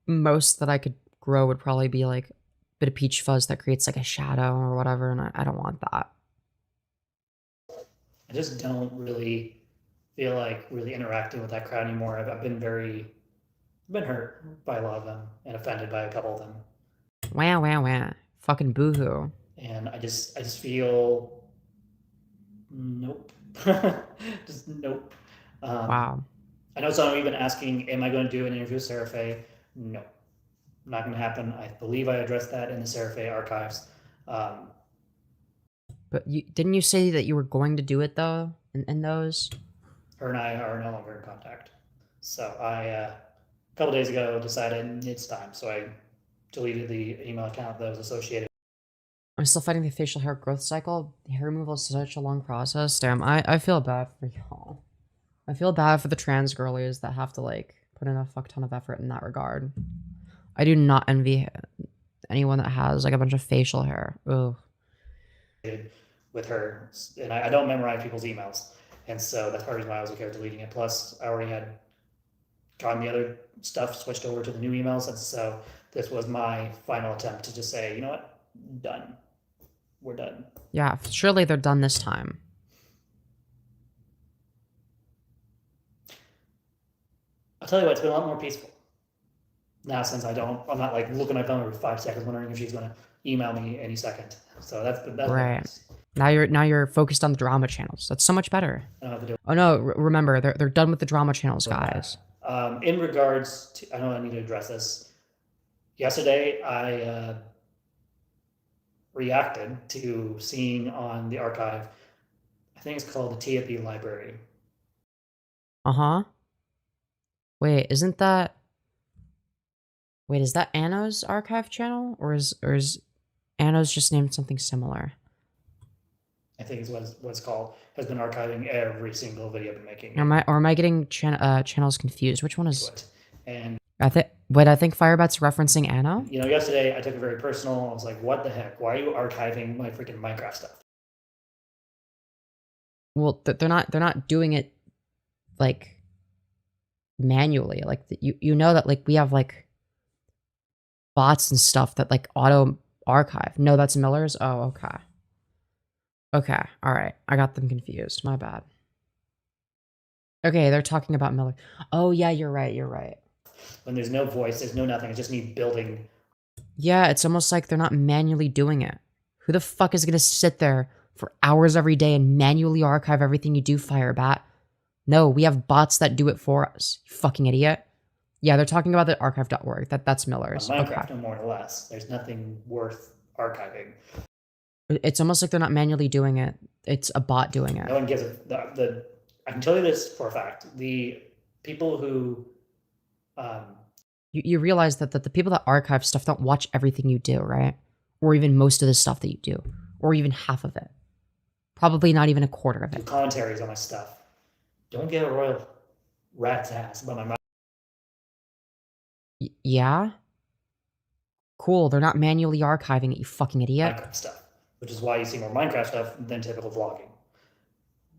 most that I could grow would probably be like a bit of peach fuzz that creates like a shadow or whatever, and I don't want that. I just don't really feel like really interacting with that crowd anymore. I've been hurt by a lot of them and offended by a couple of them. Wow. Fucking boohoo. And I just feel nope. Just nope. Wow. I know some of you have been asking, am I going to do an interview with Sarafae? No. Not going to happen. I believe I addressed that in the Sarafae archives. But didn't you say that you were going to do it though in those? Her and I are no longer in contact. So I, a couple days ago, decided it's time. So I deleted the email account that was associated. I'm still fighting the facial hair growth cycle. Hair removal is such a long process. Damn, I feel bad for y'all. I feel bad for the trans girlies that have to like put in a fuck ton of effort in that regard. I do not envy anyone that has like a bunch of facial hair. Ugh. With her, and I don't memorize people's emails, and so that's part of the reason why I was okay with deleting it. Plus, I already had gotten the other stuff switched over to the new emails, and so this was my final attempt to just say, you know what, done. We're done. Yeah, surely they're done this time. I'll tell you what, it's been a lot more peaceful now since I'm not like looking at my phone every 5 seconds wondering if she's going to email me any second. So that's right. Nice. Now you're focused on the drama channels. That's so much better. I don't have to do it. Oh no, remember they're done with the drama channels, guys. In regards to, I know I need to address this. Yesterday, I reacted to seeing on the archive, I think it's called the TFB library. Wait, isn't that? Wait, is that Anno's archive channel, or is Anno's just named something similar? I think is what it's called. Has been archiving every single video I've been making. Or am I getting channels confused? Which one is? And I think Firebat's referencing Anno. You know, yesterday I took it very personal. I was like, "What the heck? Why are you archiving my freaking Minecraft stuff?" Well, they're not doing it like manually. Like you know that like we have like bots and stuff that like auto archive. No, that's Miller's. Oh, okay. Okay, all right. I got them confused. My bad. Okay, they're talking about Miller. Oh yeah, you're right. When there's no voice, there's no nothing. It's just me building. Yeah, it's almost like they're not manually doing it. Who the fuck is gonna sit there for hours every day and manually archive everything you do, Firebat? No, we have bots that do it for us. You fucking idiot. Yeah, they're talking about the archive.org. That's Miller's. Minecraft, okay. no more or less. There's nothing worth archiving. It's almost like they're not manually doing it. It's a bot doing it. No one gives it. I can tell you this for a fact. The people who... You realize that the people that archive stuff don't watch everything you do, right? Or even most of the stuff that you do. Or even half of it. Probably not even a quarter of it. Commentaries on my stuff. Don't get a royal rat's ass about my... Yeah? Cool, they're not manually archiving it, you fucking idiot. Minecraft stuff. Which is why you see more Minecraft stuff than typical vlogging.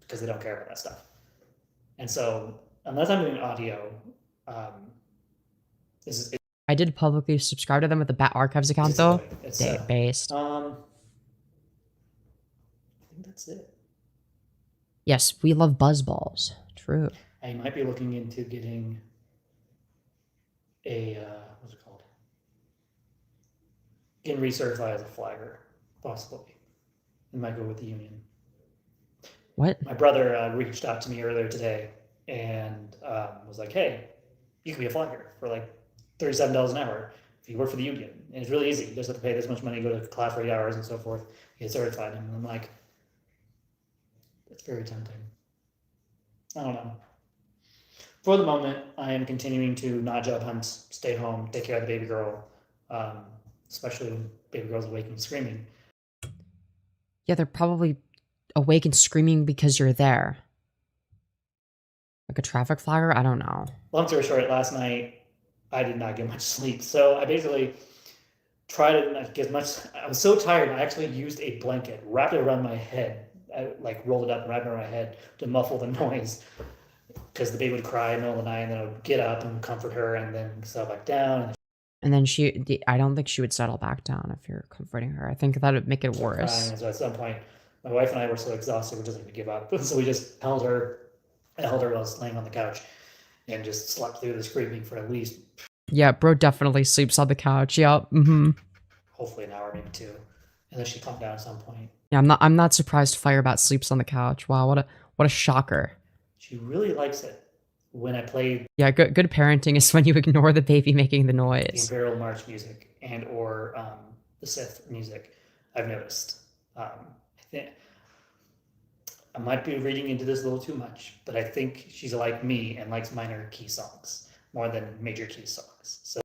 Because they don't care about that stuff. And so, unless I'm doing audio, this is I did publicly subscribe to them with the Bat Archives account, though. it's Based. I think that's it. Yes, we love buzzballs. True. I might be looking into getting a what's it called? Getting recertified as a flagger, possibly. It might go with the union. What? My brother reached out to me earlier today and was like, "Hey, you can be a flagger for like $37 an hour if you work for the union. And it's really easy. You just have to pay this much money, go to class for 8 hours and so forth, get certified." And I'm like, it's very tempting. I don't know. For the moment, I am continuing to not job hunt, stay home, take care of the baby girl, especially when baby girl's awake and screaming. Yeah, they're probably awake and screaming because you're there. Like a traffic flagger? I don't know. Long story short, last night I did not get much sleep. So I basically tried to not get much. I was so tired, I actually used a blanket, wrapped it around my head. I like rolled it up and wrapped it around my head to muffle the noise. Because the baby would cry in the middle of the night, and then I would get up and comfort her, and then settle back down. And then I don't think she would settle back down if you're comforting her. I think that would make it worse. Crying. So at some point, my wife and I were so exhausted, we're just going to give up. So we just held her. I held her while I was laying on the couch, and just slept through the screaming for at least. Yeah, bro definitely sleeps on the couch. Yep. Mm-hmm. Hopefully an hour, maybe 2, and then she calmed down at some point. Yeah, I'm not surprised Firebat sleeps on the couch. Wow, what a shocker. She really likes it when I play. Yeah, good parenting is when you ignore the baby making the noise. The Imperial March music and or the Sith music. I've noticed. I think I might be reading into this a little too much, but I think she's like me and likes minor key songs more than major key songs. So.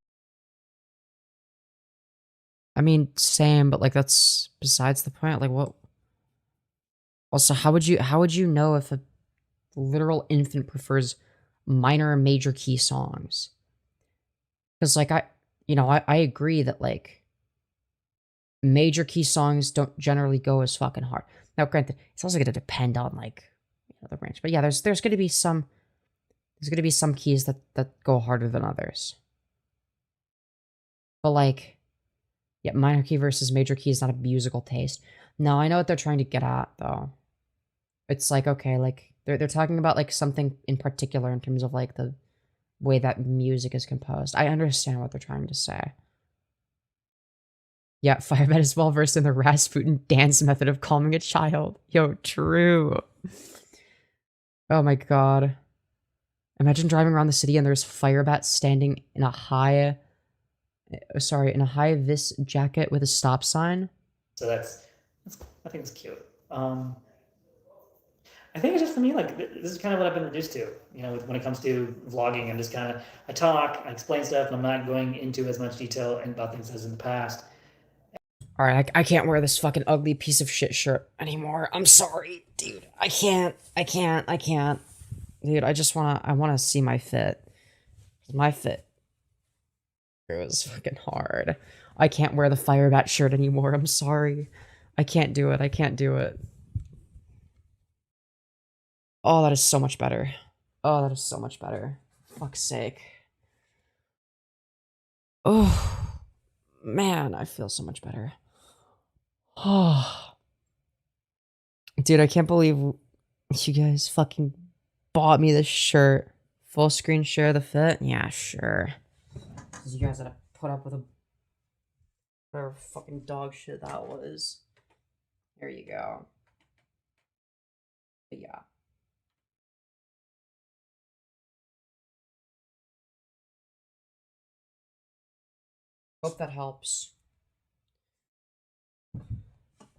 I mean, same, but like that's besides the point. Like, what? Also, how would you know if a literal infant prefers minor or major key songs? Because like I agree that like major key songs don't generally go as fucking hard. Now, granted, it's also going to depend on like the range, but yeah, there's going to be some keys that go harder than others. But like, yeah, minor key versus major key is not a musical taste. No, I know what they're trying to get at though. It's like, okay, like they're talking about like something in particular in terms of like the way that music is composed. I understand what they're trying to say. Yeah, Firebat is well versed in the Rasputin dance method of calming a child. Yo, true. Oh my god. Imagine driving around the city and there's Firebat standing in a high vis jacket with a stop sign. So that's I think it's cute. I think it's just for me, like, this is kind of what I've been reduced to, you know, when it comes to vlogging. I'm just kind of, I talk, I explain stuff, and I'm not going into as much detail about things as in the past. All right, I can't wear this fucking ugly piece of shit shirt anymore. I'm sorry, dude. I can't. Dude, I want to see my fit. My fit goes fucking hard. I can't wear the Firebat shirt anymore. I'm sorry. I can't do it. Oh, that is so much better. Fuck's sake. Oh, man, I feel so much better. Oh. Dude, I can't believe you guys fucking bought me this shirt. Full screen share the fit? Yeah, sure. Because you guys had to put up with whatever fucking dog shit that was. There you go. But yeah. Hope that helps.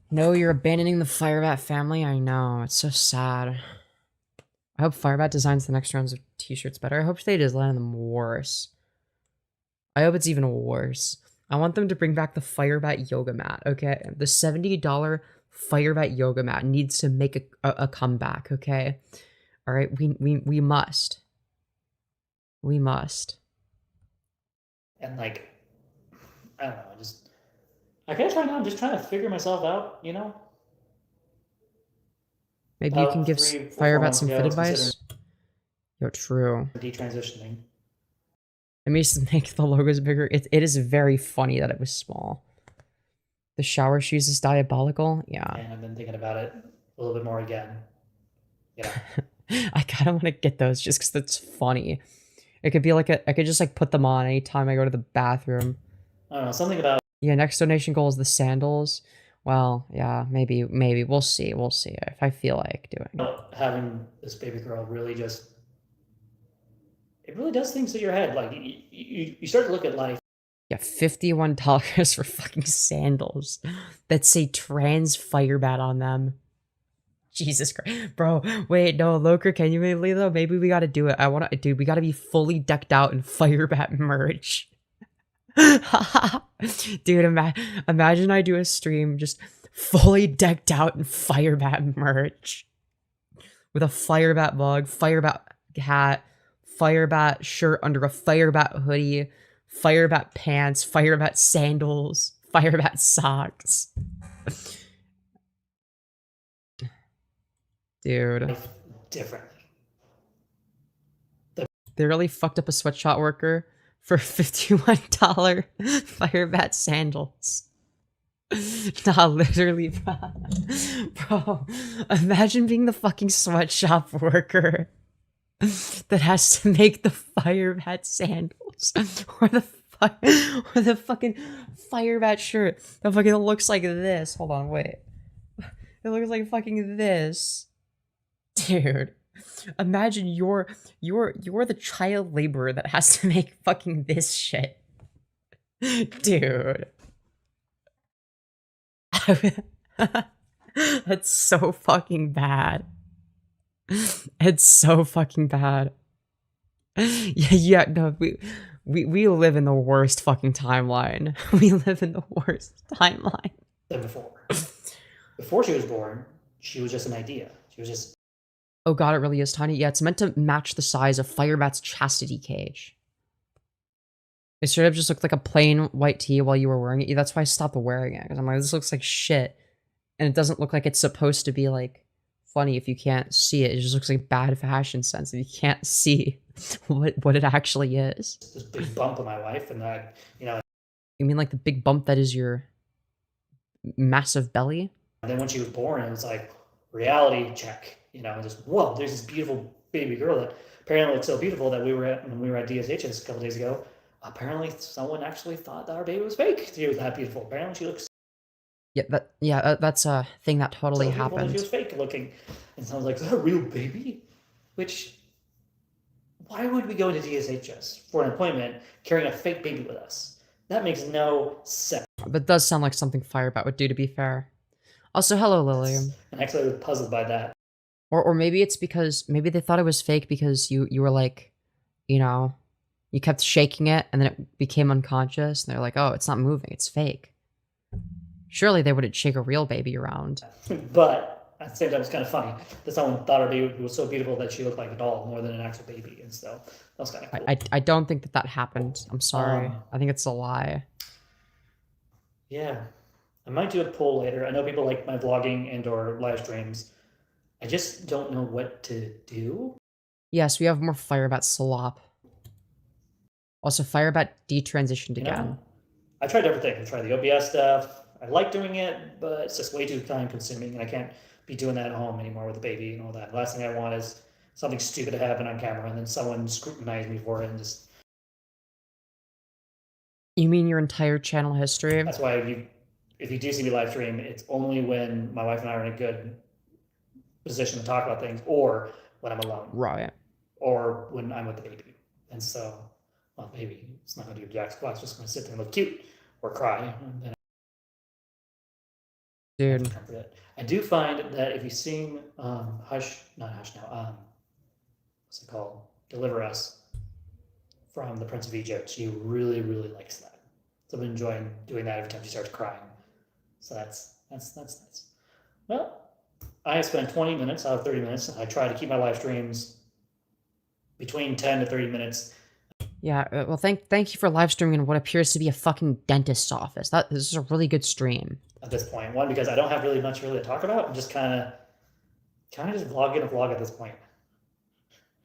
No, you're abandoning the Firebat family? I know, it's so sad. I hope Firebat designs the next rounds of t-shirts better. I hope they design them worse. I hope it's even worse. I want them to bring back the Firebat yoga mat, okay? The $70 Firebat yoga mat needs to make a comeback, okay? Alright, we must. We must. And like, I don't know, I guess right now I'm just trying to figure myself out, you know? Maybe you can give Firebat some fit advice? Yo, true. Detransitioning. It makes make the logos bigger. It is very funny that it was small. The shower shoes is diabolical. Yeah. And I've been thinking about it a little bit more again. Yeah. I kind of want to get those just because it's funny. It could be like I could just like put them on anytime I go to the bathroom. I don't know, something about Yeah, next donation goal is the sandals. Well, yeah, maybe we'll see if I feel like doing it. having this baby girl really just, it really does things to your head. Like you start to look at life. Yeah, $51 for fucking sandals that say TransFireBat on them. Jesus Christ. Bro, wait, no, Loker, can you believe though? Maybe we gotta do it. Dude, we gotta be fully decked out in Firebat merch. Dude, imagine I do a stream just fully decked out in Firebat merch. With a Firebat mug, Firebat hat, Firebat shirt under a Firebat hoodie, Firebat pants, Firebat sandals, Firebat socks. Dude. Differently. They really fucked up a sweatshop worker for $51 Firebat sandals. Nah, literally, bro. Bro, imagine being the fucking sweatshop worker that has to make the Firebat sandals or the fucking Firebat shirt that fucking looks like this. Hold on, wait. It looks like fucking this. Dude, imagine you're the child laborer that has to make fucking this shit. Dude. That's so fucking bad. It's so fucking bad. Yeah, no, we live in the worst fucking timeline. We live in the worst timeline. Than before. Before she was born, she was just an idea. She was just. Oh god, it really is tiny. Yeah, it's meant to match the size of Firebat's chastity cage. It should have just looked like a plain white tee while you were wearing it. That's why I stopped wearing it. Because I'm like, this looks like shit. And it doesn't look like it's supposed to be, like, funny if you can't see it. It just looks like bad fashion sense if you can't see what it actually is. This big bump in my life, and that, you know. You mean like the big bump that is your massive belly? And then when she was born, it was like, reality check. You know, just, whoa, there's this beautiful baby girl that apparently looks so beautiful that when we were at DSH's a couple days ago, apparently someone actually thought that our baby was fake. She was that beautiful. Apparently she looks. Yeah, that's a thing that totally happened. She was fake looking. And someone's like, is that a real baby? Which, why would we go into DSHS for an appointment carrying a fake baby with us? That makes no sense. That does sound like something Firebat would do, to be fair. Also, hello, Lily. And actually I was puzzled by that. Or maybe it's because, maybe they thought it was fake because you were like, you know, you kept shaking it and then it became unconscious and they're like, oh, it's not moving, it's fake. Surely they wouldn't shake a real baby around. But at the same time, it's kind of funny that someone thought her baby was so beautiful that she looked like a doll more than an actual baby. And so that was kind of cool. I don't think that happened. I'm sorry. I think it's a lie. Yeah. I might do a poll later. I know people like my vlogging and or live streams. I just don't know what to do. Yes, we have more Firebat Slop. Also, Firebat detransitioned again. I tried everything. I tried the OBS stuff. I like doing it, but it's just way too time consuming, and I can't be doing that at home anymore with the baby and all that. The last thing I want is something stupid to happen on camera and then someone scrutinize me for it and just. You mean your entire channel history? That's why if you do see me live stream, it's only when my wife and I are in a good position to talk about things, or when I'm alone. Right. Or when I'm with the baby. And so, well, baby, it's not going to do jack squat. It's just going to sit there and look cute or cry. Dude. I do find that if you sing what's it called? Deliver Us from the Prince of Egypt, she really, really likes that. So I've been enjoying doing that every time she starts crying. So that's nice. Well, I have spent 20 minutes out of 30 minutes. I try to keep my live streams between 10 to 30 minutes. Yeah, well, thank you for live streaming in what appears to be a fucking dentist's office. This is a really good stream. At this point, one, because I don't have really much to talk about. I'm just kind of just vlogging a vlog at this point.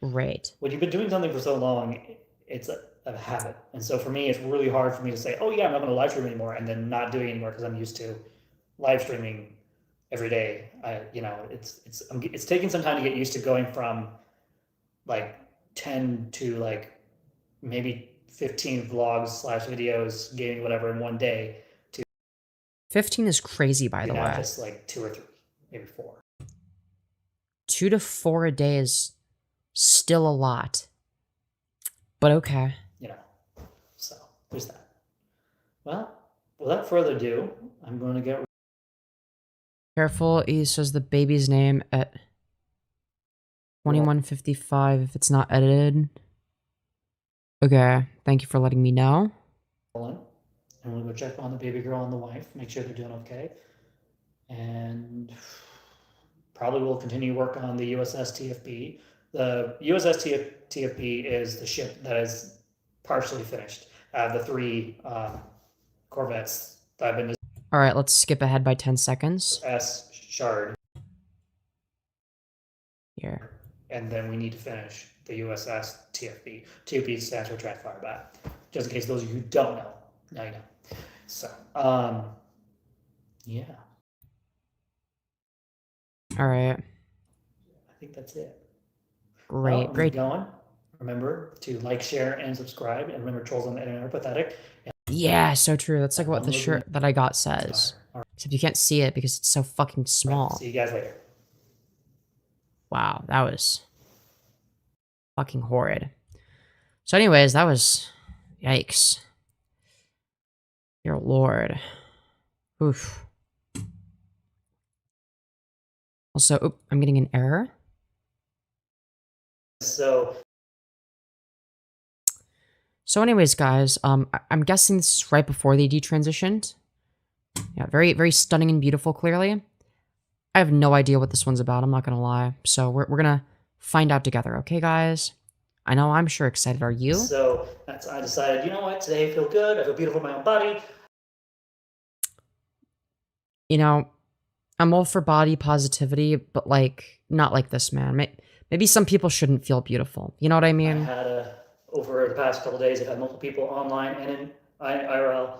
Right. When you've been doing something for so long, it's a habit. And so for me, it's really hard for me to say, oh yeah, I'm not going to live stream anymore, and then not doing it anymore because I'm used to live streaming every day. It's taking some time to get used to going from like 10 to like maybe 15 vlogs / videos, gaming, whatever in one day to 15 is crazy, by the now way. just like 2 or 3, maybe 4. 2 to 4 a day is still a lot. But okay. So there's that. Well, without further ado, I'm going to get... Careful, he says the baby's name at 21:55 if it's not edited. Okay, thank you for letting me know. I'm going to go check on the baby girl and the wife, make sure they're doing okay. And probably will continue work on the USS TFB. The USS TFB is the ship that is partially finished. The 3 corvettes that have been... Alright, let's skip ahead by 10 seconds. S Shard. Here. And then we need to finish the USS TFB. TFB stands for TransFireBat. Just in case those of you who don't know, now you know. So, yeah. Alright. I think that's it. Great, well, great. Going. Remember to like, share, and subscribe. And remember, trolls on the internet are pathetic. Yeah, so true. That's like what the shirt that I got says. Except you can't see it because it's so fucking small. Right, see you guys later. Wow, that was fucking horrid. So anyways, that was... Yikes. Dear Lord. Oof. Also, I'm getting an error. So anyways, guys, I'm guessing this is right before they detransitioned. Yeah, very, very stunning and beautiful, clearly. I have no idea what this one's about, I'm not gonna lie. So we're gonna find out together, okay, guys? I know I'm sure excited. Are you? So I decided, you know what, today I feel good, I feel beautiful in my own body. You know, I'm all for body positivity, but like, not like this, man. Maybe some people shouldn't feel beautiful. You know what I mean? I had over the past couple of days, I've had multiple people online and in IRL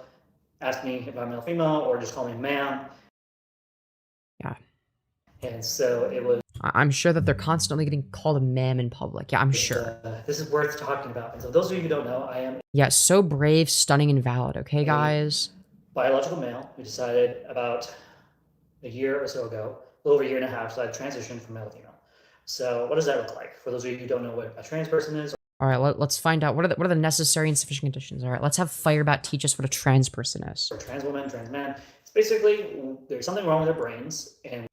ask me if I'm male, female, or just call me ma'am. Yeah. And so it was... I'm sure that they're constantly getting called a ma'am in public. Yeah, I'm sure. This is worth talking about. And so those of you who don't know, I am... Yeah, so brave, stunning, and valid, okay, guys? Biological male. We decided about a year or so ago, a little over a year and a half, so I transitioned from male to female. So what does that look like? For those of you who don't know what a trans person is. All right, let's find out. What are the necessary and sufficient conditions? All right, let's have Firebat teach us what a trans person is. Or trans woman, trans man. It's basically, there's something wrong with their brains, and...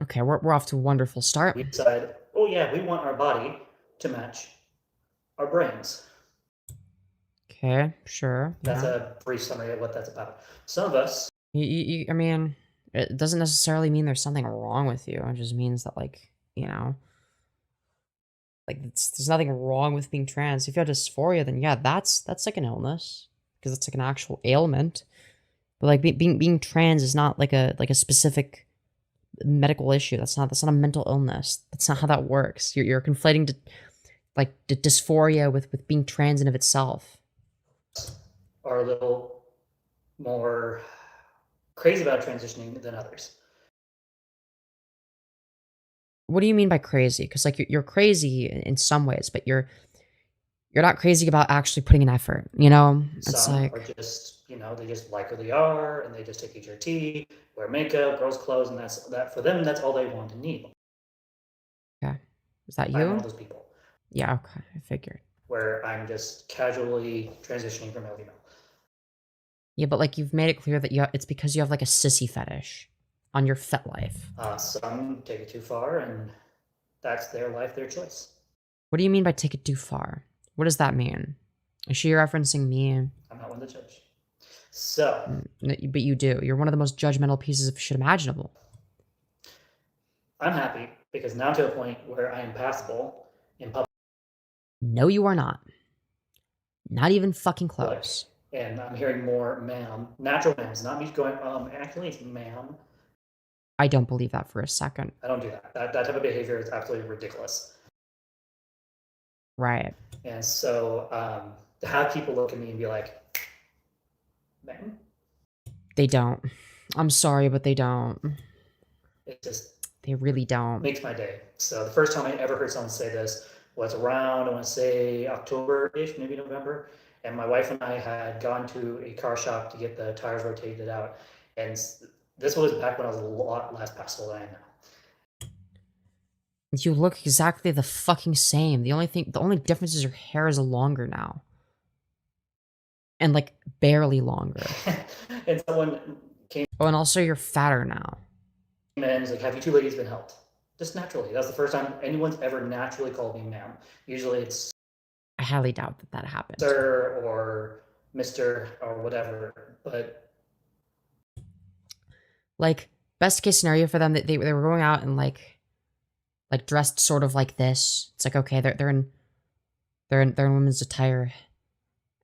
Okay, we're off to a wonderful start. We decided, oh yeah, we want our body to match our brains. Okay, sure. That's a brief summary of what that's about. Some of us... I mean, it doesn't necessarily mean there's something wrong with you. It just means that, like, you know... Like, there's nothing wrong with being trans. If you have dysphoria, then yeah, that's like an illness. Because it's like an actual ailment. But like, being trans is not like a specific medical issue. That's not a mental illness. That's not how that works. You're conflating dysphoria with being trans in of itself. Are a little more crazy about transitioning than others. What do you mean by crazy? Because like you're crazy in some ways, but you're not crazy about actually putting an effort. You know, it's Some like are just, you know, they just like who they are, and they just take HRT, wear makeup, girls' clothes, and that for them. That's all they want and need. Okay, is that I'm one you? of those people. Yeah, okay, I figured. Where I'm just casually transitioning from male to female. Yeah, but like you've made it clear that it's because you have like a sissy fetish on your fet life. Some take it too far, and that's their life, their choice. What do you mean by take it too far? What does that mean? Is she referencing me? I'm not one to judge. So. But you do. You're one of the most judgmental pieces of shit imaginable. I'm happy because now to a point where I am passable in public. No, you are not. Not even fucking close. And I'm hearing more ma'am, natural ma'ams, not me going, actually it's ma'am. I don't believe that for a second. I don't do that. That type of behavior is absolutely ridiculous. Right. And so to have people look at me and be like, man, They don't. I'm sorry, but they don't. it just They really don't. makes my day. So the first time I ever heard someone say this was around, I want to say October-ish, maybe November. And my wife and I had gone to a car shop to get the tires rotated out. And this was back when I was a lot less passable than I am now. You look exactly the fucking same. The only difference is your hair is longer now. And like barely longer. And someone came Oh, and also you're fatter now. in and was like, have you two ladies been helped? Just naturally. That's the first time anyone's ever naturally called me ma'am. Usually it's I highly doubt that that happened. sir or Mr. or whatever. But like, best case scenario for them, that they were going out and like dressed sort of like this. It's like, okay, they're in women's attire.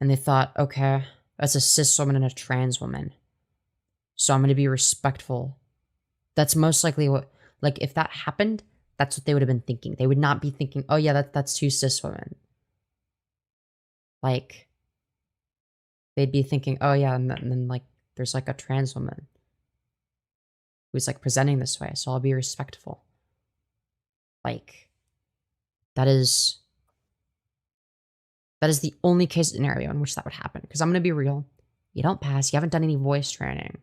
And they thought, okay, that's a cis woman and a trans woman. So I'm gonna be respectful. That's most likely what, like, if that happened, that's what they would have been thinking. They would not be thinking, oh yeah, that's two cis women. Like, they'd be thinking, oh yeah, and then like, there's like a trans woman who's like presenting this way, so I'll be respectful. Like, that is the only case scenario in which that would happen. Because I'm going to be real. You don't pass. You haven't done any voice training.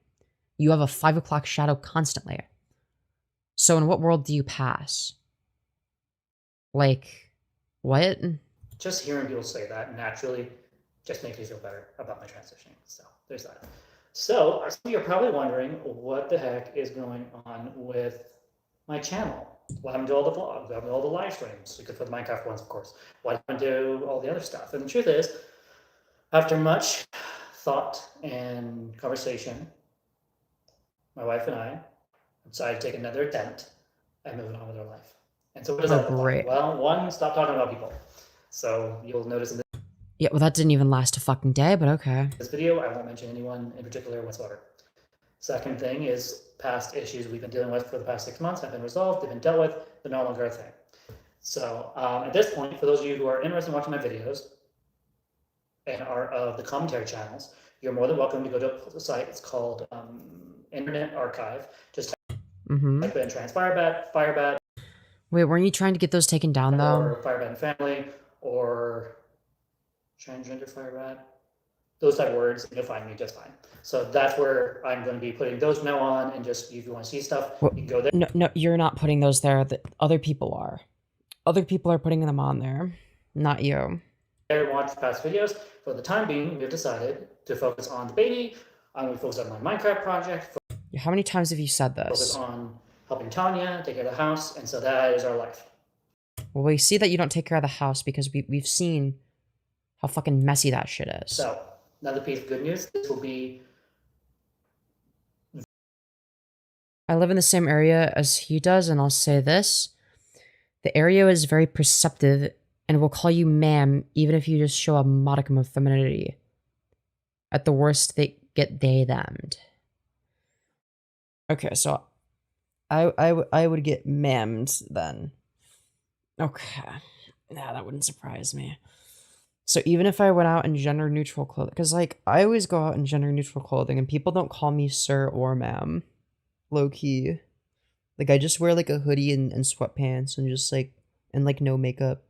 You have a 5 o'clock shadow constantly. So in what world do you pass? Like, what? just hearing people say that naturally just makes me feel better about my transitioning. So there's that. So some of you are probably wondering what the heck is going on with my channel. What happened to all the vlogs? What happened to all the live streams? We could put the Minecraft ones, of course. What happened to all the other stuff? And the truth is, after much thought and conversation, my wife and I decided to take another attempt at moving on with our life. And so what does that look like? Well, one, stop talking about people. So you'll notice in Yeah, well, that didn't even last a fucking day, but okay. this video, I won't mention anyone in particular whatsoever. Second thing is past issues we've been dealing with for the past 6 months have been resolved, they've been dealt with, they're no longer a thing. So at this point, for those of you who are interested in watching my videos and are of the commentary channels, you're more than welcome to go to the site. It's called Internet Archive. Just type in TransFireBat, Firebat. Wait, weren't you trying to get those taken down, though? Or Firebat and Family, or Transgender Firebat. Those type of words, and you'll find me just fine. So that's where I'm going to be putting those from now on, and just if you want to see stuff, you can go there. No, you're not putting those there. Other people are. Other people are putting them on there, not you. There, watch past videos. For the time being, we've decided to focus on the baby. I'm going to focus on my Minecraft project. How many times have you said this? Focus on helping Tanya take care of the house, and so that is our life. Well, we see that you don't take care of the house because we've seen how fucking messy that shit is. So, another piece of good news, this will be... I live in the same area as he does, and I'll say this. The area is very perceptive and will call you ma'am even if you just show a modicum of femininity. At the worst, they get they-them'd. Okay, so I would get ma'amed then. Okay. Nah, that wouldn't surprise me. So even if I went out in gender-neutral clothing, because, like, I always go out in gender-neutral clothing, and people don't call me sir or ma'am. Low-key. Like, I just wear, like, a hoodie and sweatpants, and just, like, and, like, no makeup.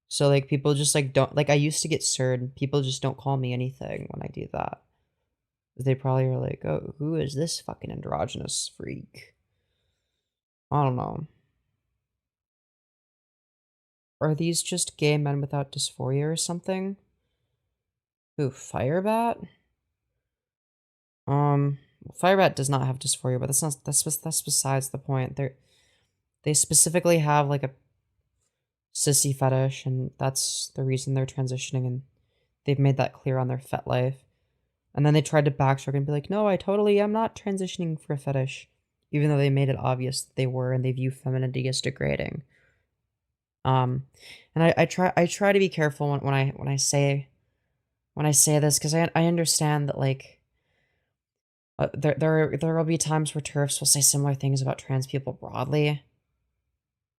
So, like, people just, like, don't, like, I used to get sir, and people just don't call me anything when I do that. They probably are like, oh, who is this fucking androgynous freak? I don't know. Are these just gay men without dysphoria or something? Ooh, Firebat? Firebat does not have dysphoria, but that's besides the point. They specifically have like a sissy fetish, and that's the reason they're transitioning, and they've made that clear on their fet life. And then they tried to backtrack and be like, no, I totally am not transitioning for a fetish, even though they made it obvious that they were, and they view femininity as degrading. And I try to be careful when I say this, because I understand that, like, there will be times where TERFs will say similar things about trans people broadly,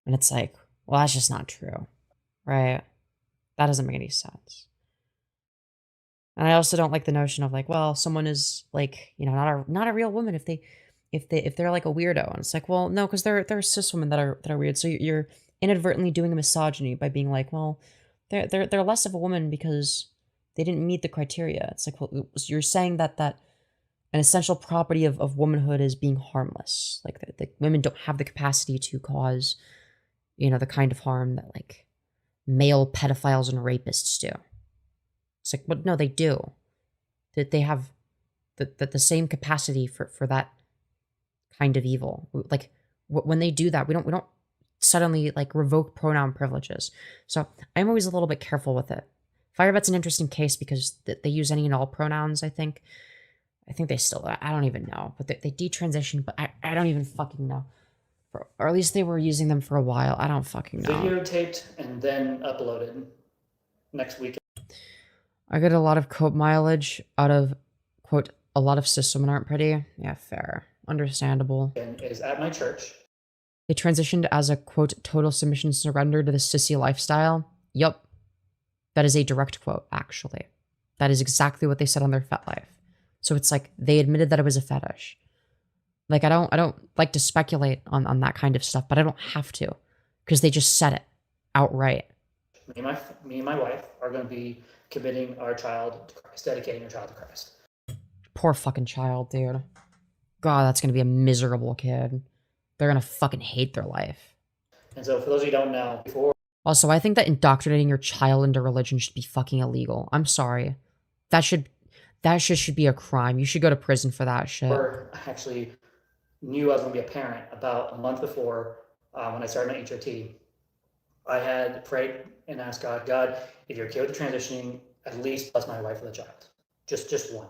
and it's like, well, that's just not true, right? That doesn't make any sense. And I also don't like the notion of like, well, someone is like, you know, not a real woman if they're like a weirdo. And it's like, well, no, because there are cis women that are weird. So you're inadvertently doing a misogyny by being like, well, they're less of a woman because they didn't meet the criteria. It's like, well, you're saying that an essential property of womanhood is being harmless. Like the women don't have the capacity to cause, you know, the kind of harm that like male pedophiles and rapists do. It's like, but no, they do. That they have the same capacity for that kind of evil. Like when they do that, we don't suddenly like revoke pronoun privileges. So I'm always a little bit careful with it. Firebat's an interesting case because they use any and all pronouns. I think they still. I don't even know, but they detransition. But I don't even fucking know. Or at least they were using them for a while. I don't fucking know. Videotaped and then uploaded next week. I get a lot of cope mileage out of, quote, a lot of cis women aren't pretty. Yeah, fair. Understandable. And is at my church. They transitioned as a, quote, total submission surrender to the sissy lifestyle. Yup. That is a direct quote, actually. That is exactly what they said on their FetLife. So it's like they admitted that it was a fetish. Like I don't like to speculate on that kind of stuff, but I don't have to because they just said it outright. Me and my wife are going to be committing our child to Christ, dedicating our child to Christ. Poor fucking child, dude. God, that's going to be a miserable kid. They're going to fucking hate their life. And so for those of you who don't know, before... Also, I think that indoctrinating your child into religion should be fucking illegal. I'm sorry. That shit should be a crime. You should go to prison for that shit. I actually knew I was going to be a parent about a month before when I started my HRT. I had prayed and asked God, if you're okay with the transitioning, at least bless my wife with a child. Just one.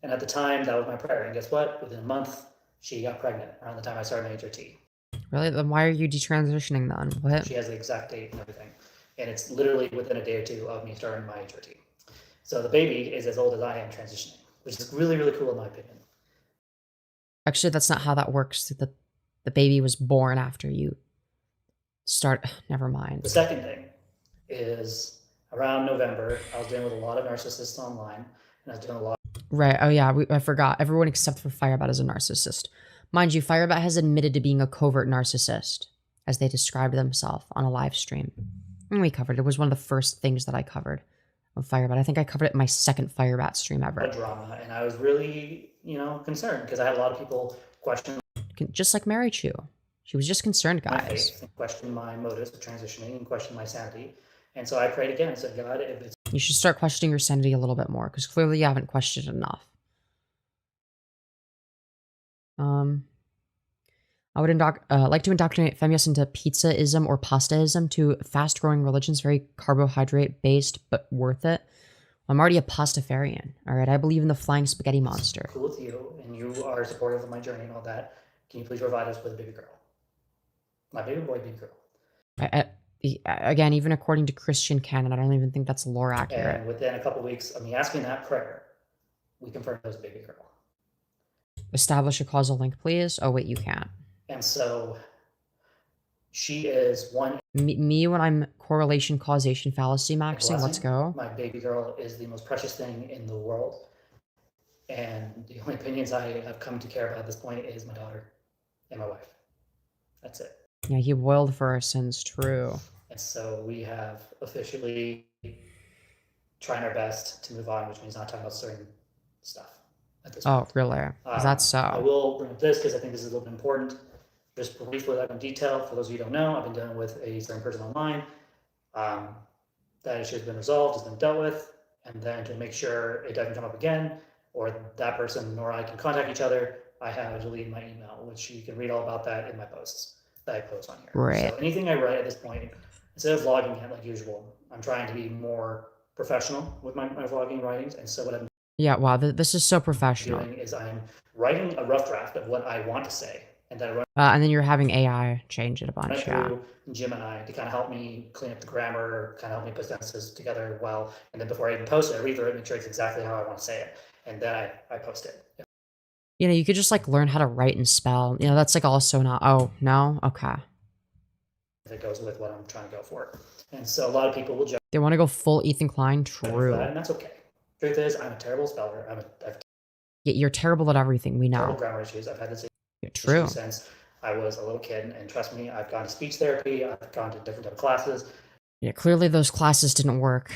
And at the time, that was my prayer. And guess what? Within a month, she got pregnant around the time I started my HRT. Really? Then why are you detransitioning then? What? She has the exact date and everything. And it's literally within a day or two of me starting my HRT. So the baby is as old as I am transitioning, which is really, really cool in my opinion. Actually, that's not how that works. The baby was born after you start. Never mind. The second thing is around November, I was dealing with a lot of narcissists online, and I was doing a lot. Right. Oh yeah, I forgot. Everyone except for Firebat is a narcissist. Mind you, Firebat has admitted to being a covert narcissist, as they described themselves on a live stream. And we covered it. It was one of the first things that I covered on Firebat. I think I covered it in my second Firebat stream ever. Drama, and I was really, concerned because I had a lot of people question. Just like Mary Chu. She was just concerned, guys. My faith, and question my motives of transitioning and question my sanity. And so I prayed again and said, God, if it's... You should start questioning your sanity a little bit more, because clearly you haven't questioned enough. I would like to indoctrinate Femyoz into pizzaism or pastaism, two fast-growing religions, very carbohydrate-based, but worth it. I'm already a pastafarian, alright? I believe in the flying spaghetti monster. Cool with you, and you are supportive of my journey and all that. Can you please provide us with a baby girl? My baby boy, baby girl. Again, even according to Christian canon, I don't even think that's lore accurate. And within a couple weeks of me asking that prayer, we confirmed it was a baby girl. Establish a causal link, please. Oh, wait, you can't. And so she is one. Me when I'm correlation causation fallacy maxing. Let's go. My baby girl is the most precious thing in the world. And the only opinions I have come to care about at this point is my daughter and my wife. That's it. Yeah, he boiled for our sins, true. And so we have officially trying our best to move on, which means not talking about certain stuff at this point. Oh, really? Is that so? I will bring up this because I think this is a little bit important. Just briefly, without in detail, for those of you who don't know, I've been dealing with a certain person online. That issue has been resolved, has been dealt with, and then to make sure it doesn't come up again, or that person nor I can contact each other, I have deleted my email, which you can read all about that in my posts that I post on here. Right. So anything I write at this point, instead of vlogging it like usual, I'm trying to be more professional with my vlogging writings. And so what I'm this is so professional. doing is I'm writing a rough draft of what I want to say, and then and then you're having AI change it a bunch, through Gemini to kind of help me clean up the grammar, kind of help me put sentences together well. And then before I even post it, I read through it, make sure it's exactly how I want to say it, and then I post it. You could just like learn how to write and spell. That's like also not. Oh no, okay. it goes with what I'm trying to go for. And so a lot of people will judge They want to go full Ethan Klein. for True. that, and that's okay. Truth is, I'm a terrible speller. I have Yeah, you're terrible at everything. We terrible know. grammar issues. I've had this Yeah, true. issue since I was a little kid, and trust me, I've gone to speech therapy. I've gone to different type of classes. Yeah, clearly those classes didn't work.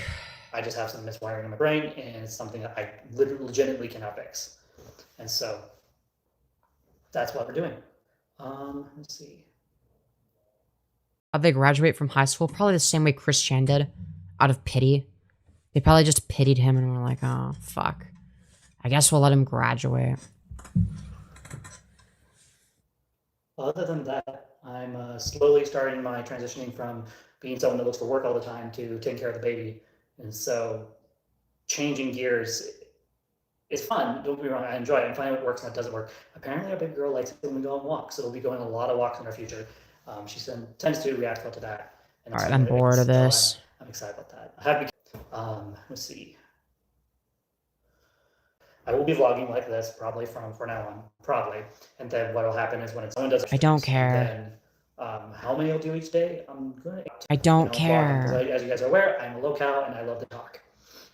I just have some miswiring in my brain, and it's something that I legitimately cannot fix. And so that's what we're doing. Let's see. How'd they graduate from high school? Probably the same way Chris Chan did, out of pity. They probably just pitied him and were like, oh, fuck. I guess we'll let him graduate. Other than that, I'm slowly starting my transitioning from being someone that looks for work all the time to taking care of the baby. And so changing gears is fun. Don't get me wrong, I enjoy it. I'm finding what works and what doesn't work. Apparently our big girl likes it when we go on walks, so we'll be going on a lot of walks in our future. She tends to react well to that. And All right, I'm bored of this. I'm excited about that. I have let's see. I will be vlogging like this probably from now on, probably. And then what will happen is when someone does, I don't care. Then how many I'll do each day? I'm gonna. I don't vlog, care. 'cause as you guys are aware, I'm a Lolcow and I love to talk,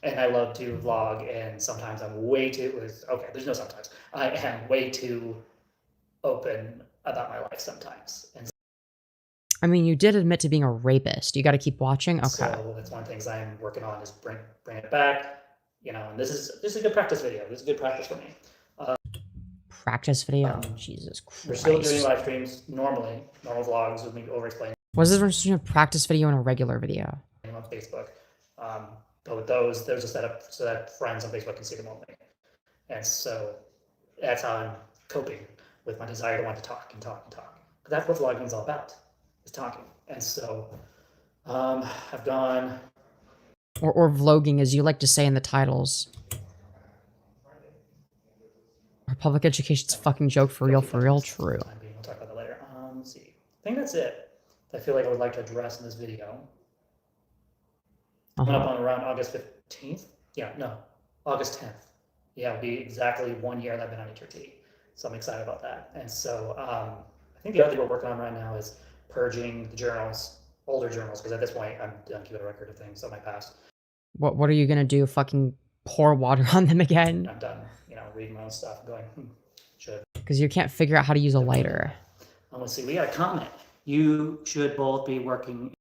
and I love to vlog. And sometimes I'm way too. Okay, there's no sometimes. I am way too open about my life sometimes. And I mean, you did admit to being a rapist. You got to keep watching. Okay. so that's one of the things I'm working on is bring it back. You know, and this is a good practice video. This is good practice for me. Practice video? Jesus Christ. We're still doing live streams normal vlogs with me over explaining What's the difference between a practice video and a regular video? on Facebook. But with those, there's a setup so that friends on Facebook can see them only. And so that's how I'm coping with my desire to want to talk and talk and talk. But that's what vlogging is all about, is talking. And so I've gone... Or vlogging, as you like to say in the titles. Our public education's a fucking joke for real, true. We'll talk about that later. Let's see. I think that's it. I feel like I would like to address in this video. Coming up on around August 15th. Yeah, no, August 10th. Yeah, it'll be exactly 1 year that I've been on HRT. So I'm excited about that. And so I think the other thing we're working on right now is purging the journals, older journals, because at this point I'm done keeping a record of things of my past. What are you gonna do? Fucking pour water on them again? I'm done, reading my own stuff and going, should. Because you can't figure out how to use a lighter. Let's see, we got a comment. You should both be working.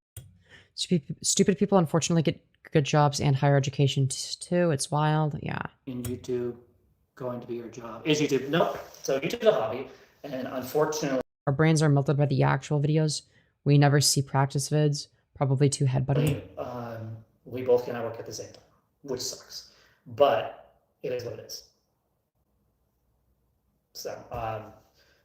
Stupid people unfortunately get good jobs and higher education too. It's wild. Yeah. In YouTube going to be your job? Is YouTube? Nope. So YouTube's a hobby, and unfortunately, our brains are melted by the actual videos. We never see practice vids. Probably too headbutty. We both cannot work at the same time, which sucks. But it is what it is. So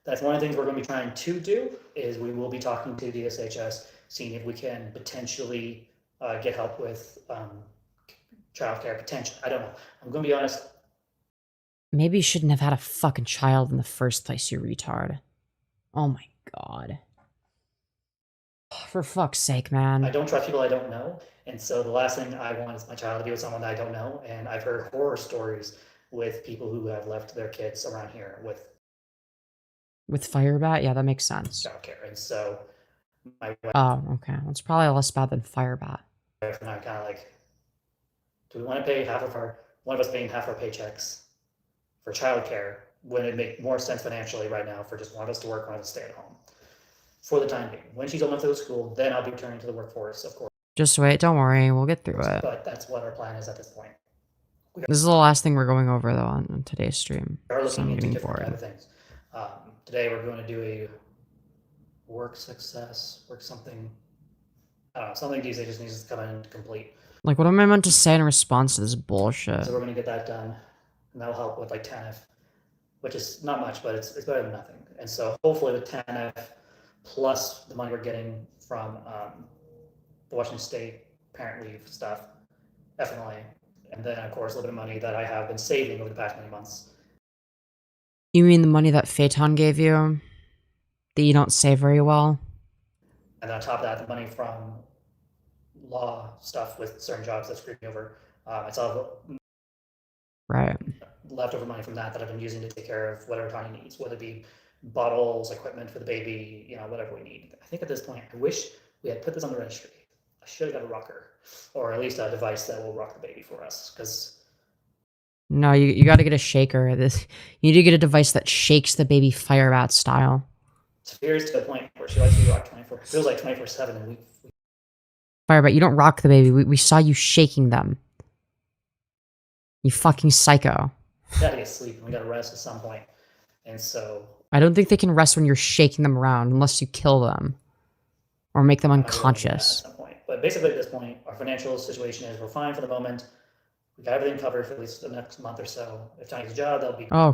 that's one of the things we're going to be trying to do. Is we will be talking to the SHS, seeing if we can potentially get help with childcare potential. I don't know. I'm going to be honest. Maybe you shouldn't have had a fucking child in the first place, you retard. Oh my god. For fuck's sake, man. I don't trust people I don't know. And so the last thing I want is my child to be with someone that I don't know. And I've heard horror stories with people who have left their kids around here with Firebat? Yeah, that makes sense. childcare. And so my wife Oh, okay. Well, it's probably less bad than Firebat. and I kind of like, do we want to pay one of us paying half our paychecks for childcare when it make more sense financially right now for just one of us to work, one of us to stay at home for the time being. When she's old enough to go to school, then I'll be returning to the workforce, of course. Just wait, don't worry, we'll get through it. But that's what our plan is at this point. This is the last thing we're going over, though, on today's stream. We are So looking I'm into getting different bored. type of things. Today we're going to do a work something. I don't know, something DJ just needs to come in and complete. Like, what am I meant to say in response to this bullshit? So we're going to get that done, and that'll help with like 10F, which is not much, but it's better than nothing. And so hopefully with 10F plus the money we're getting from the Washington State parent leave stuff, FMLA, and then of course a little bit of money that I have been saving over the past many months. You mean the money that Phaeton gave you? That you don't save very well? And then on top of that, the money from law stuff with certain jobs that screwed me over. I still have Right. leftover money from that I've been using to take care of whatever Tanya needs, whether it be bottles, equipment for the baby, whatever we need. I think at this point, I wish we had put this on the registry. I should have got a rocker, or at least a device that will rock the baby for us, because No, you got to get a shaker. You need to get a device that shakes the baby Firebat style. Sophia's to the point where she likes to be rocked 24. It feels like 24/7, and we Firebat, you don't rock the baby. We saw you shaking them. You fucking psycho. gotta get sleep and we gotta rest at some point. And so I don't think they can rest when you're shaking them around unless you kill them or make them I'm gonna do that unconscious. at some point. But basically, at this point, our financial situation is we're fine for the moment. We got everything covered for at least the next month or so. If Tony gets a job, that'll be Oh,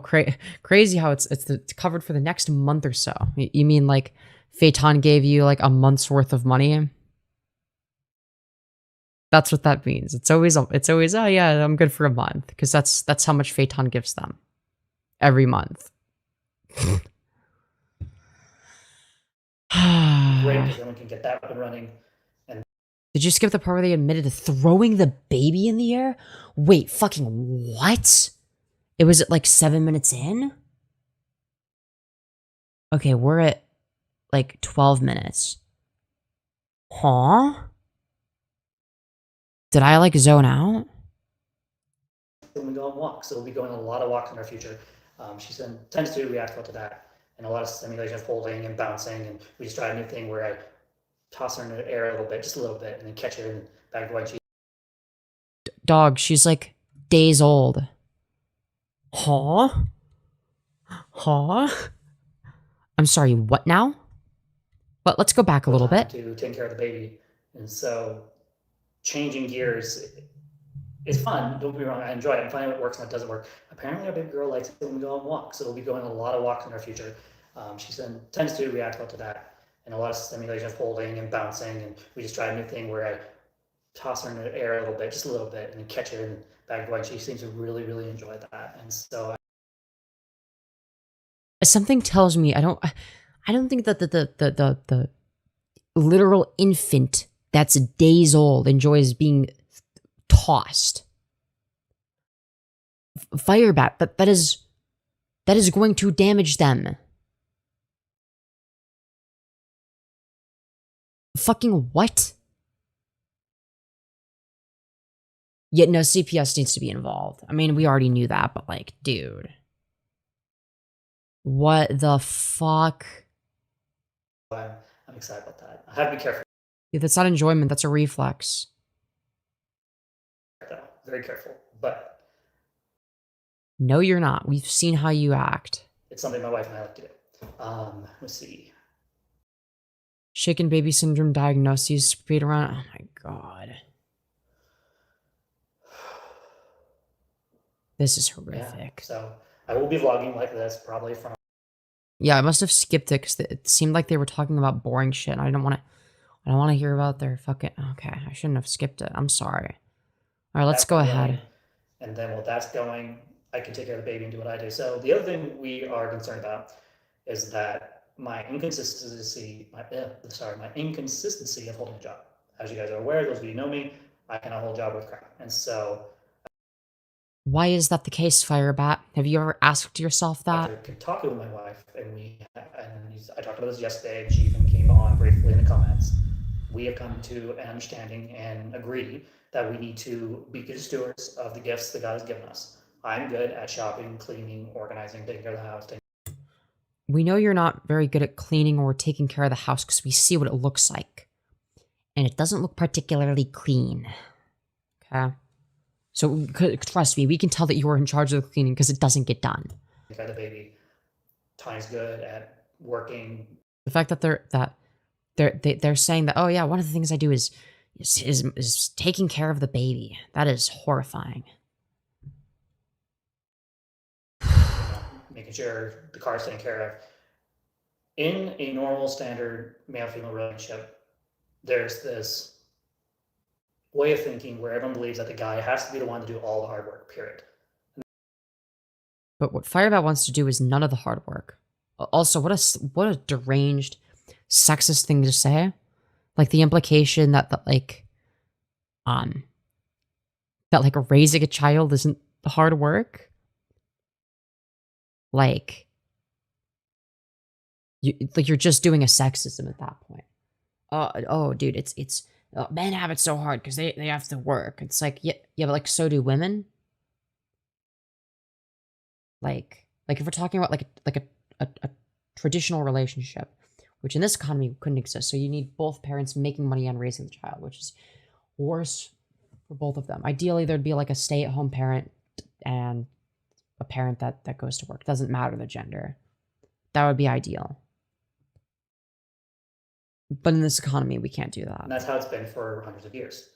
crazy how it's covered for the next month or so. You mean like Phaeton gave you like a month's worth of money? That's what that means. It's always oh yeah, I'm good for a month because that's how much Phaeton gives them every month. great because then we can get that up and running. And Did you skip the part where they admitted to throwing the baby in the air? Wait, fucking what? It was at like 7 minutes in? Okay, we're at like 12 minutes. Huh? Did I like zone out? when we go on walks, so we'll be going on a lot of walks in our future. She tends to react well to that, and a lot of simulation of holding and bouncing, and we just try a new thing where I toss her in the air a little bit, just a little bit, and then catch her and back away. Dog, she's like days old. Huh? Huh? I'm sorry, what now? But let's go back a little bit. To take care of the baby. And so changing gears is fun. Don't get me wrong, I enjoy it. I'm finding what works and what doesn't work. Apparently our big girl likes it when we go on walks, so we'll be going on a lot of walks in our future. She tends to react well to that, and a lot of stimulation of holding and bouncing, and we just try a new thing where I toss her in the air a little bit, just a little bit, and then catch her and back away. She seems to really, really enjoy that. And so Something tells me I don't think that the literal infant that's days old enjoys being tossed. Firebat, that is going to damage them. Fucking what? Yet no, CPS needs to be involved. I mean, we already knew that, but like, dude. What the fuck? I'm excited about that. I have to be careful. Yeah, that's not enjoyment, that's a reflex. Though. Very careful. But No, you're not. We've seen how you act. it's something my wife and I like to do. Let's see. Shaken baby syndrome diagnoses speed around. Oh my god. This is horrific. Yeah, so I will be vlogging like this probably from. Yeah, I must have skipped it because it seemed like they were talking about boring shit. And I don't want to hear about their fucking. Okay, I shouldn't have skipped it. I'm sorry. All right, let's go ahead. And then while that's going, I can take care of the baby and do what I do. So the other thing we are concerned about is that my inconsistency of holding a job. As you guys are aware, those of you who know me, I cannot hold a job with crap. And so Why is that the case, Firebat? Have you ever asked yourself that? after talking with my wife, and I talked about this yesterday, and she even came on briefly in the comments. We have come to an understanding and agree that we need to be good stewards of the gifts that God has given us. I'm good at shopping, cleaning, organizing, taking care of the house. We know you're not very good at cleaning or taking care of the house because we see what it looks like. And it doesn't look particularly clean. Okay? So trust me, we can tell that you are in charge of the cleaning because it doesn't get done. Take care of the baby. Time's good at working. The fact that they're saying that, oh yeah, one of the things I do is taking care of the baby. That is horrifying. Making sure the car's taken care of. In a normal standard male-female relationship, there's this way of thinking where everyone believes that the guy has to be the one to do all the hard work, period. But what Firebat wants to do is none of the hard work. Also, what a deranged, sexist thing to say. Like the implication that raising a child isn't the hard work. Like you're just doing a sexism at that point. oh, dude, it's men have it so hard because they have to work. It's like, yeah, but like, so do women. Like if we're talking about like a traditional relationship, which in this economy couldn't exist. So you need both parents making money and raising the child, which is worse for both of them. Ideally, there'd be like a stay-at-home parent and a parent that goes to work. Doesn't matter the gender. That would be ideal. But in this economy, we can't do that. And that's how it's been for hundreds of years.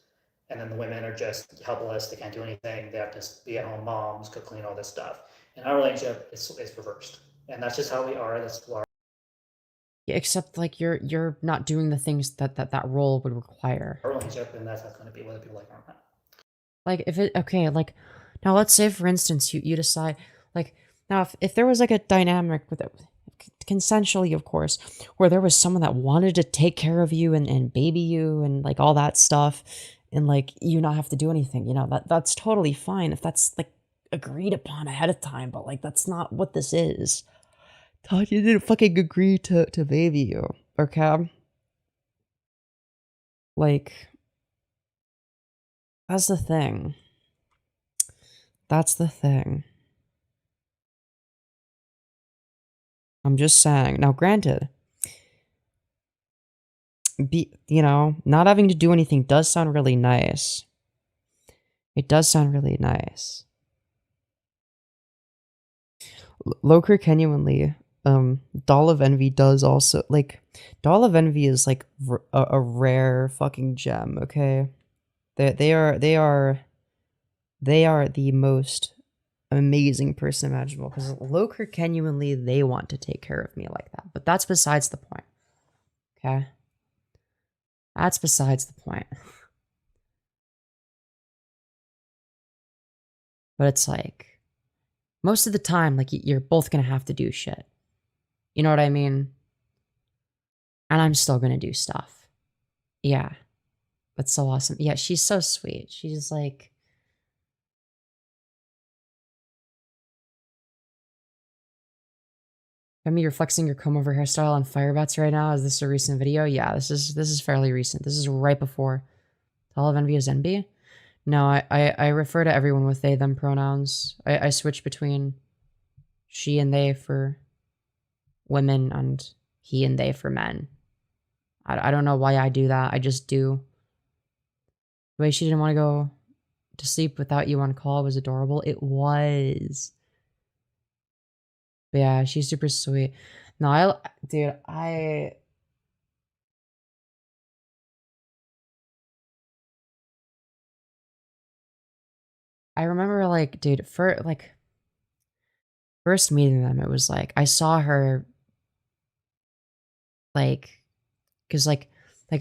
And then the women are just helpless. They can't do anything. They have to be at-home moms, cook, clean, all this stuff. In our relationship, it's reversed. And that's just how we are. That's why. Yeah, except like you're not doing the things that role would require. Our relationship, and that's how it's going to be, whether people like it or not. Like if it okay, like now let's say for instance you decide like now if there was like a dynamic with it consensually, of course, where there was someone that wanted to take care of you and baby you and like all that stuff, and like you not have to do anything, you know, that's totally fine if that's like agreed upon ahead of time, but like that's not what this is. Todd, you didn't fucking agree to baby you, okay? Like, that's the thing. That's the thing. I'm just saying. Now, granted, you know, not having to do anything does sound really nice. It does sound really nice. Lolcow genuinely, Doll of Envy does also, like, Doll of Envy is like a rare fucking gem, okay? They are the most amazing person imaginable, because Lolcow genuinely, they want to take care of me like that. But that's besides the point. Okay? That's besides the point. But it's like, most of the time, like, you're both gonna have to do shit. You know what I mean? And I'm still gonna do stuff. Yeah. That's so awesome. Yeah, she's so sweet. She's like... I mean, you're flexing your comb over hairstyle on Firebats right now. Is this a recent video? Yeah, this is fairly recent. This is right before Doll of Envy is NB. No, I refer to everyone with they, them pronouns. I switch between she and they for women and he and they for men. I don't know why I do that. I just do. The way she didn't want to go to sleep without you on call was adorable. It was. But yeah, she's super sweet. No, dude, I remember, like, dude, first meeting them, it was like, I saw her, like, because, like,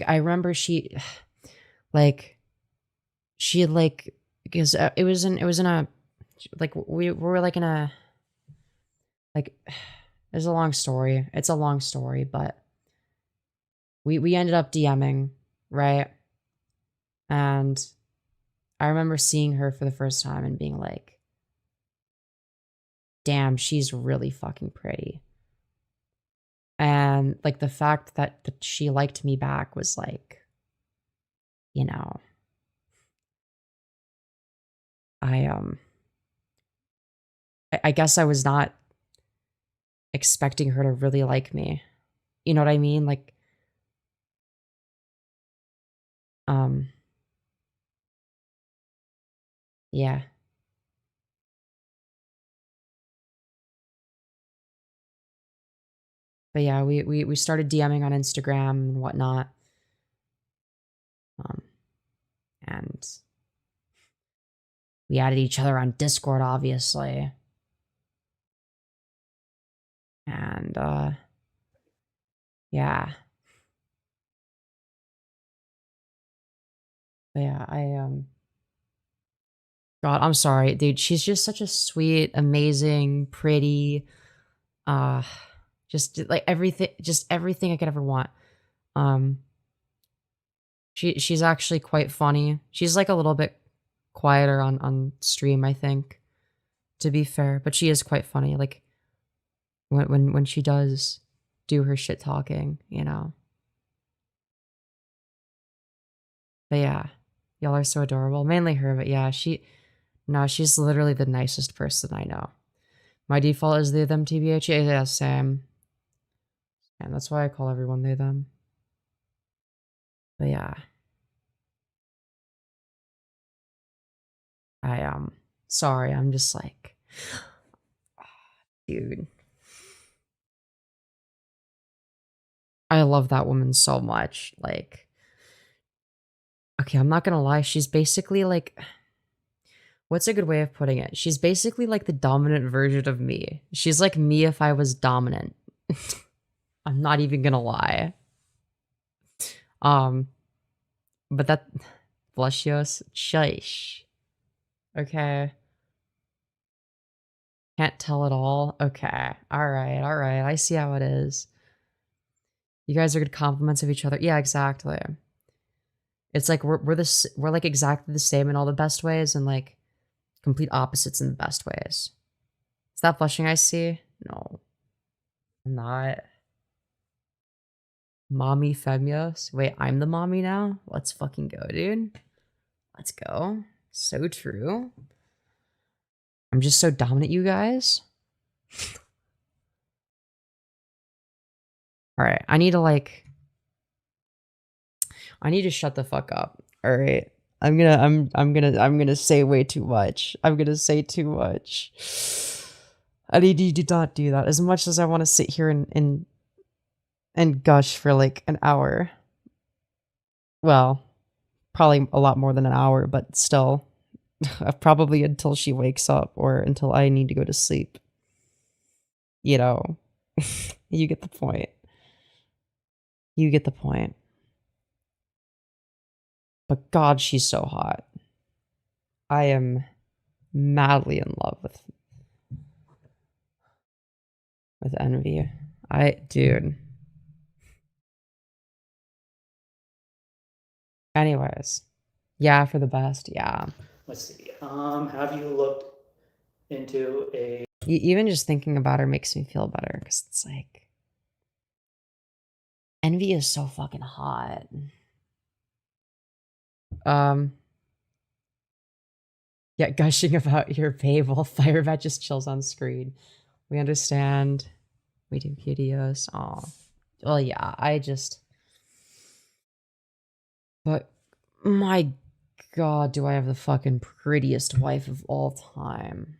I remember she, like, because it was in a, like, we were, like, in a, like, it's a long story. It's a long story, but we ended up DMing, right? And I remember seeing her for the first time and being like, damn, she's really fucking pretty. And like the fact that she liked me back was like, you know, I guess I was not expecting her to really like me. You know what I mean? Like, yeah. But yeah, we started DMing on Instagram and whatnot. And we added each other on Discord, obviously. And, yeah. But yeah, God, I'm sorry, dude. She's just such a sweet, amazing, pretty, just like everything I could ever want. She's actually quite funny. She's like a little bit quieter on stream, I think, to be fair, but she is quite funny. Like when she does do her shit talking, you know. But yeah, y'all are so adorable. Mainly her, but yeah, she's literally the nicest person I know. My default is they, them, TBH. Yeah, same. And that's why I call everyone they, them. But yeah. Sorry, I'm just like, dude. I love that woman so much. Like, okay, I'm not gonna lie, she's basically like, what's a good way of putting it? She's basically like the dominant version of me. She's like me if I was dominant. I'm not even gonna lie. But that, Blushios, shush. Okay. Can't tell at all? Okay. Alright, I see how it is. You guys are good compliments of each other. Yeah, exactly. It's like we're like exactly the same in all the best ways and like complete opposites in the best ways. Is that blushing I see? No. I'm not. Mommy Femyoz. Wait, I'm the mommy now? Let's fucking go, dude. Let's go. So true. I'm just so dominant, you guys. Alright, I need to shut the fuck up. Alright. I'm gonna say way too much. I'm gonna say too much. I need you to not do that. As much as I want to sit here and gush for like an hour. Well, probably a lot more than an hour, but still. Probably until she wakes up or until I need to go to sleep. You know. You get the point. You get the point. But God, she's so hot. I am madly in love with Envy. Dude. Anyways. Yeah, for the best. Yeah. Let's see. Have you looked into a... Even just thinking about her makes me feel better, because it's like... Envy is so fucking hot. Yeah, gushing about your babe while Firebat just chills on screen. We understand. We do videos. Oh. Well, yeah, But, my God, do I have the fucking prettiest wife of all time.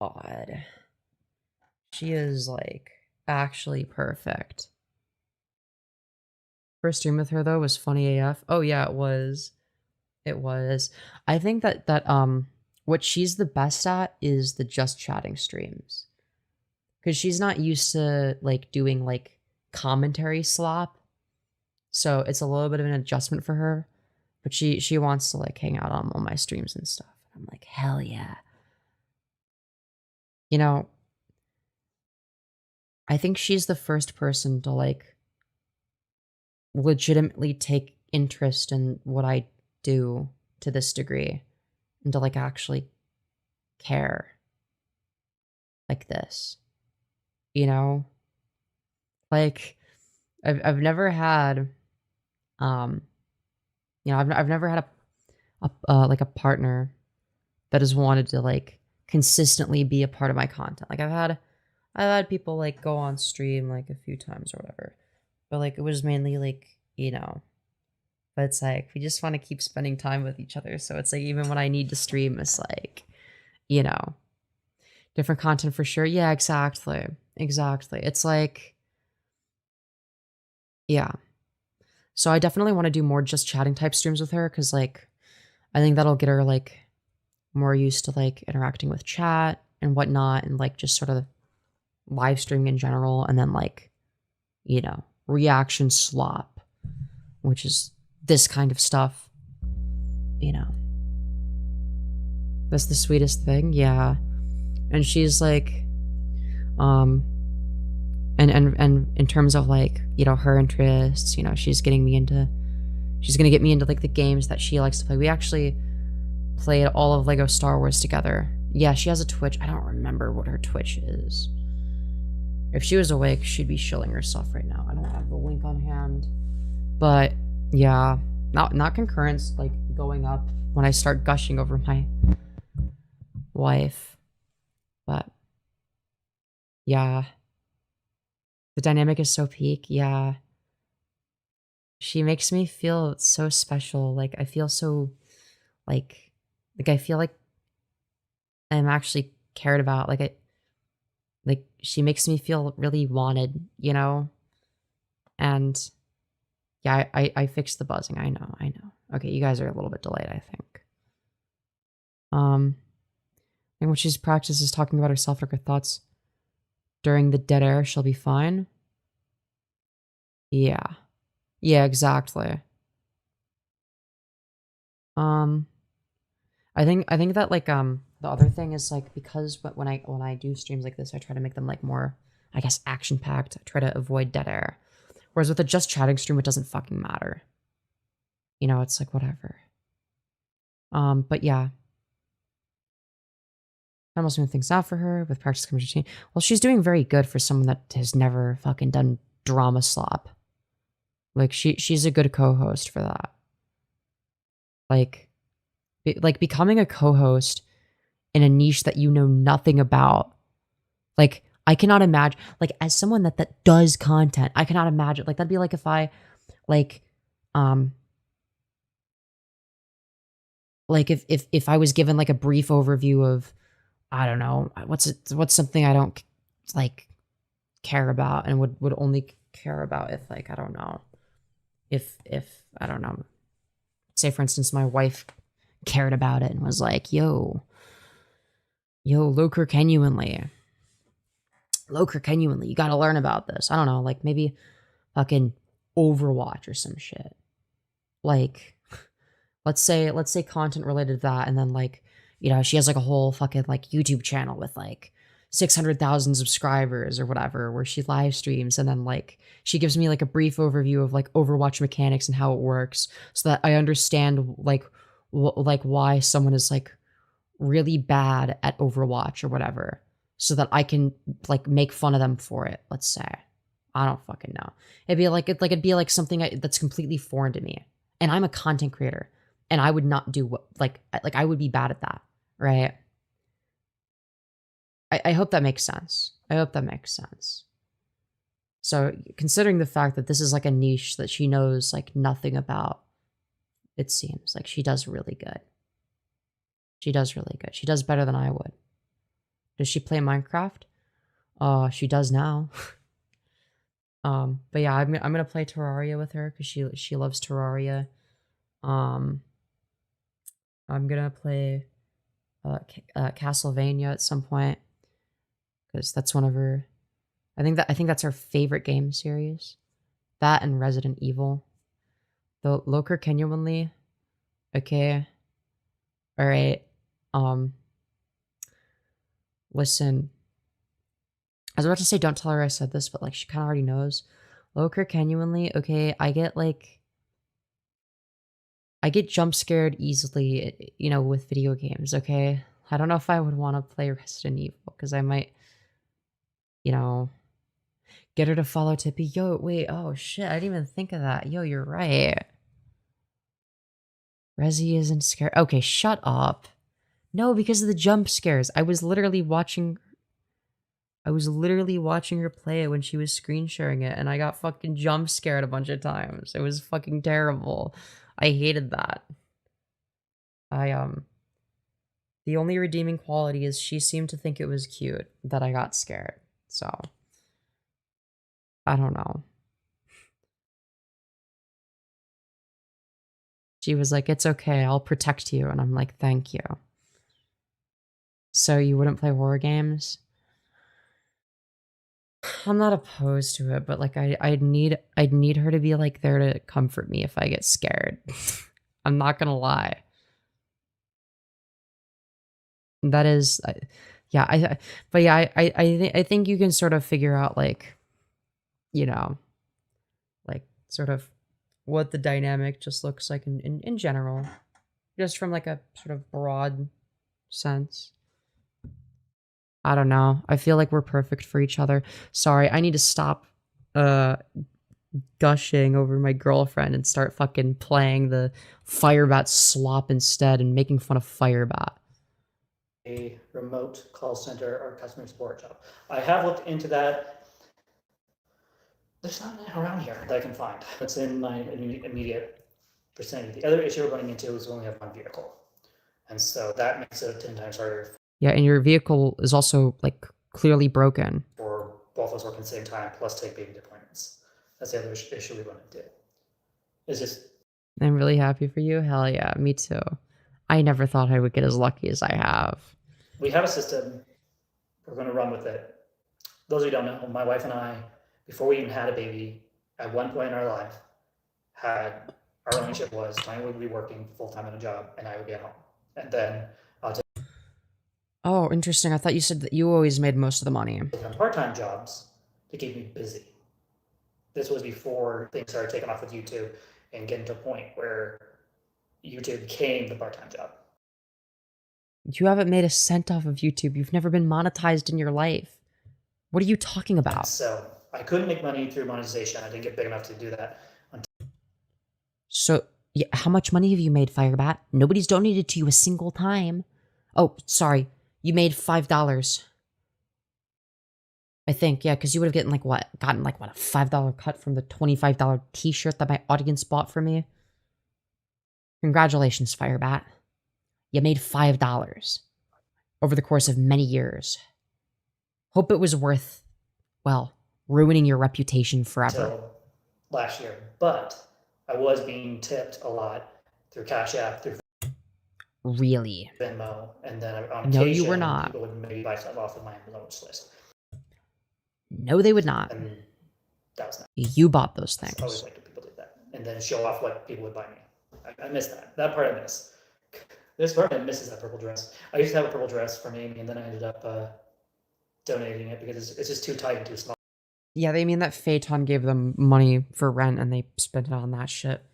God. She is, like, actually perfect. First stream with her, though, was funny AF. Oh, yeah, it was. It was. I think that, what she's the best at is the just chatting streams. Because she's not used to, like, doing, like, commentary slop. So it's a little bit of an adjustment for her. But she wants to, like, hang out on all my streams and stuff. I'm like, hell yeah. You know, I think she's the first person to, like, legitimately take interest in what I do to this degree. And to, like, actually care. Like this. You know? Like, I've never had, you know, I've never had like a partner that has wanted to, like, consistently be a part of my content. Like, I've had people, like, go on stream, like, a few times or whatever. But, like, it was mainly, like, you know. But it's like, we just want to keep spending time with each other. So it's like, even when I need to stream, it's like, you know. Different content for sure. Yeah, exactly. Exactly. It's like, yeah. So I definitely want to do more just chatting type streams with her. Because, like, I think that'll get her, like, more used to, like, interacting with chat and whatnot. And, like, just sort of live streaming in general. And then, like, you know, reaction slop. Which is this kind of stuff. You know. That's the sweetest thing. Yeah. And she's like, and in terms of, like, you know, her interests, you know, she's gonna get me into like the games that she likes to play. We actually played all of Lego Star Wars together. Yeah, she has a Twitch. I don't remember what her Twitch is. If she was awake, she'd be shilling herself right now. I don't have the link on hand. But Yeah. Not concurrence, like, going up when I start gushing over my wife. But, yeah. The dynamic is so peak, yeah. She makes me feel so special, like, I feel so, like, I feel like I'm actually cared about, like, she makes me feel really wanted, you know? And, yeah, I fixed the buzzing, I know. Okay, you guys are a little bit delayed, I think. And when she's practices talking about herself or her thoughts during the dead air, she'll be fine. Yeah. Yeah, exactly. I think that, like, the other thing is, like, because when I do streams like this, I try to make them, like, more, I guess, action-packed. I try to avoid dead air. Whereas with a just chatting stream, it doesn't fucking matter. You know, it's like, whatever. But yeah. I'm also doing things out for her with practice comes routine. Well, she's doing very good for someone that has never fucking done drama slop. Like, she's a good co-host for that. Like becoming a co-host in a niche that you know nothing about. Like, I cannot imagine, like, as someone that does content, I cannot imagine, like, that'd be like if I, like if I was given, like, a brief overview of, I don't know, what's something I don't, like, care about and would only care about if, like, I don't know, if I don't know, say for instance my wife cared about it and was like, yo, Lolcow genuinely, you gotta learn about this. I don't know, like, maybe fucking Overwatch or some shit. Like, let's say content related to that, and then, like, you know, she has, like, a whole fucking, like, YouTube channel with, like, 600,000 subscribers or whatever, where she live streams, and then, like, she gives me, like, a brief overview of, like, Overwatch mechanics and how it works, so that I understand, like, why someone is, like, really bad at Overwatch or whatever, so that I can, like, make fun of them for it, let's say. I don't fucking know. It'd be like something that's completely foreign to me. And I'm a content creator, and I would not do what, like I would be bad at that, right? I hope that makes sense. So, considering the fact that this is, like, a niche that she knows, like, nothing about, it seems like she does really good. She does better than I would. Does she play Minecraft? She does now. But yeah, I'm gonna play Terraria with her because she loves Terraria. I'm gonna play Castlevania at some point because that's one of her. I think that's her favorite game series. That and Resident Evil. The Lolcow genuinely. Okay. All right. Listen. I was about to say don't tell her I said this, but, like, she kind of already knows. Lolcow genuinely, okay, I get jump scared easily, you know, with video games, okay? I don't know if I would want to play Resident Evil, because I might, you know, get her to follow Tippy. Yo, wait, oh shit, I didn't even think of that. Yo, you're right. Resi isn't scared. Okay, shut up. No, because of the jump scares. I was literally watching her play it when she was screen sharing it, and I got fucking jump scared a bunch of times. It was fucking terrible. I hated that. The only redeeming quality is she seemed to think it was cute that I got scared. So, I don't know. She was like, it's okay, I'll protect you. And I'm like, thank you. So you wouldn't play horror games? I'm not opposed to it, but, like, I'd need her to be, like, there to comfort me if I get scared. I'm not gonna lie. That is, yeah, I think you can sort of figure out, like, you know, like, sort of what the dynamic just looks like in general, just from, like, a sort of broad sense. I don't know. I feel like we're perfect for each other. Sorry, I need to stop gushing over my girlfriend and start fucking playing the Firebat Slop instead and making fun of Firebat. A remote call center or customer support job. I have looked into that. There's not any around here that I can find. That's in my immediate vicinity. The other issue we're running into is we only have one vehicle. And so that makes it 10 times harder. Yeah, and your vehicle is also, like, clearly broken. For both of us working at the same time, plus take baby deployments. That's the other issue we run into. It's just... I'm really happy for you. Hell yeah, me too. I never thought I would get as lucky as I have. We have a system. We're going to run with it. Those of you who don't know, my wife and I, before we even had a baby, at one point in our life, had our relationship was Tony would be working full-time at a job and I would be at home. And then I'll take Oh, interesting. I thought you said that you always made most of the money. on part-time jobs to keep me busy. This was before things started taking off with YouTube and getting to a point where YouTube became the part-time job. You haven't made a cent off of YouTube. You've never been monetized in your life. What are you talking about? So I couldn't make money through monetization. I didn't get big enough to do that. So, yeah, how much money have you made, Firebat? Nobody's donated to you a single time. Oh, sorry. You made $5. I think, yeah, because you would have gotten a $5 cut from the $25 t-shirt that my audience bought for me. Congratulations, Firebat. You made $5 over the course of many years. Hope it was worth, well, ruining your reputation forever. Until last year, but I was being tipped a lot through Cash App, through Really? Venmo, and then on No, occasion, you were not. people would maybe buy stuff off of my allowance list. No, they would not. And that was not. You bought those I always things. liked when people did that. And then show off what people would buy me. I miss that. That part I miss. This part I miss is that purple dress. I used to have a purple dress from Amy, and then I ended up donating it because it's just too tight and too small. Yeah, they mean that Phaeton gave them money for rent and they spent it on that shit.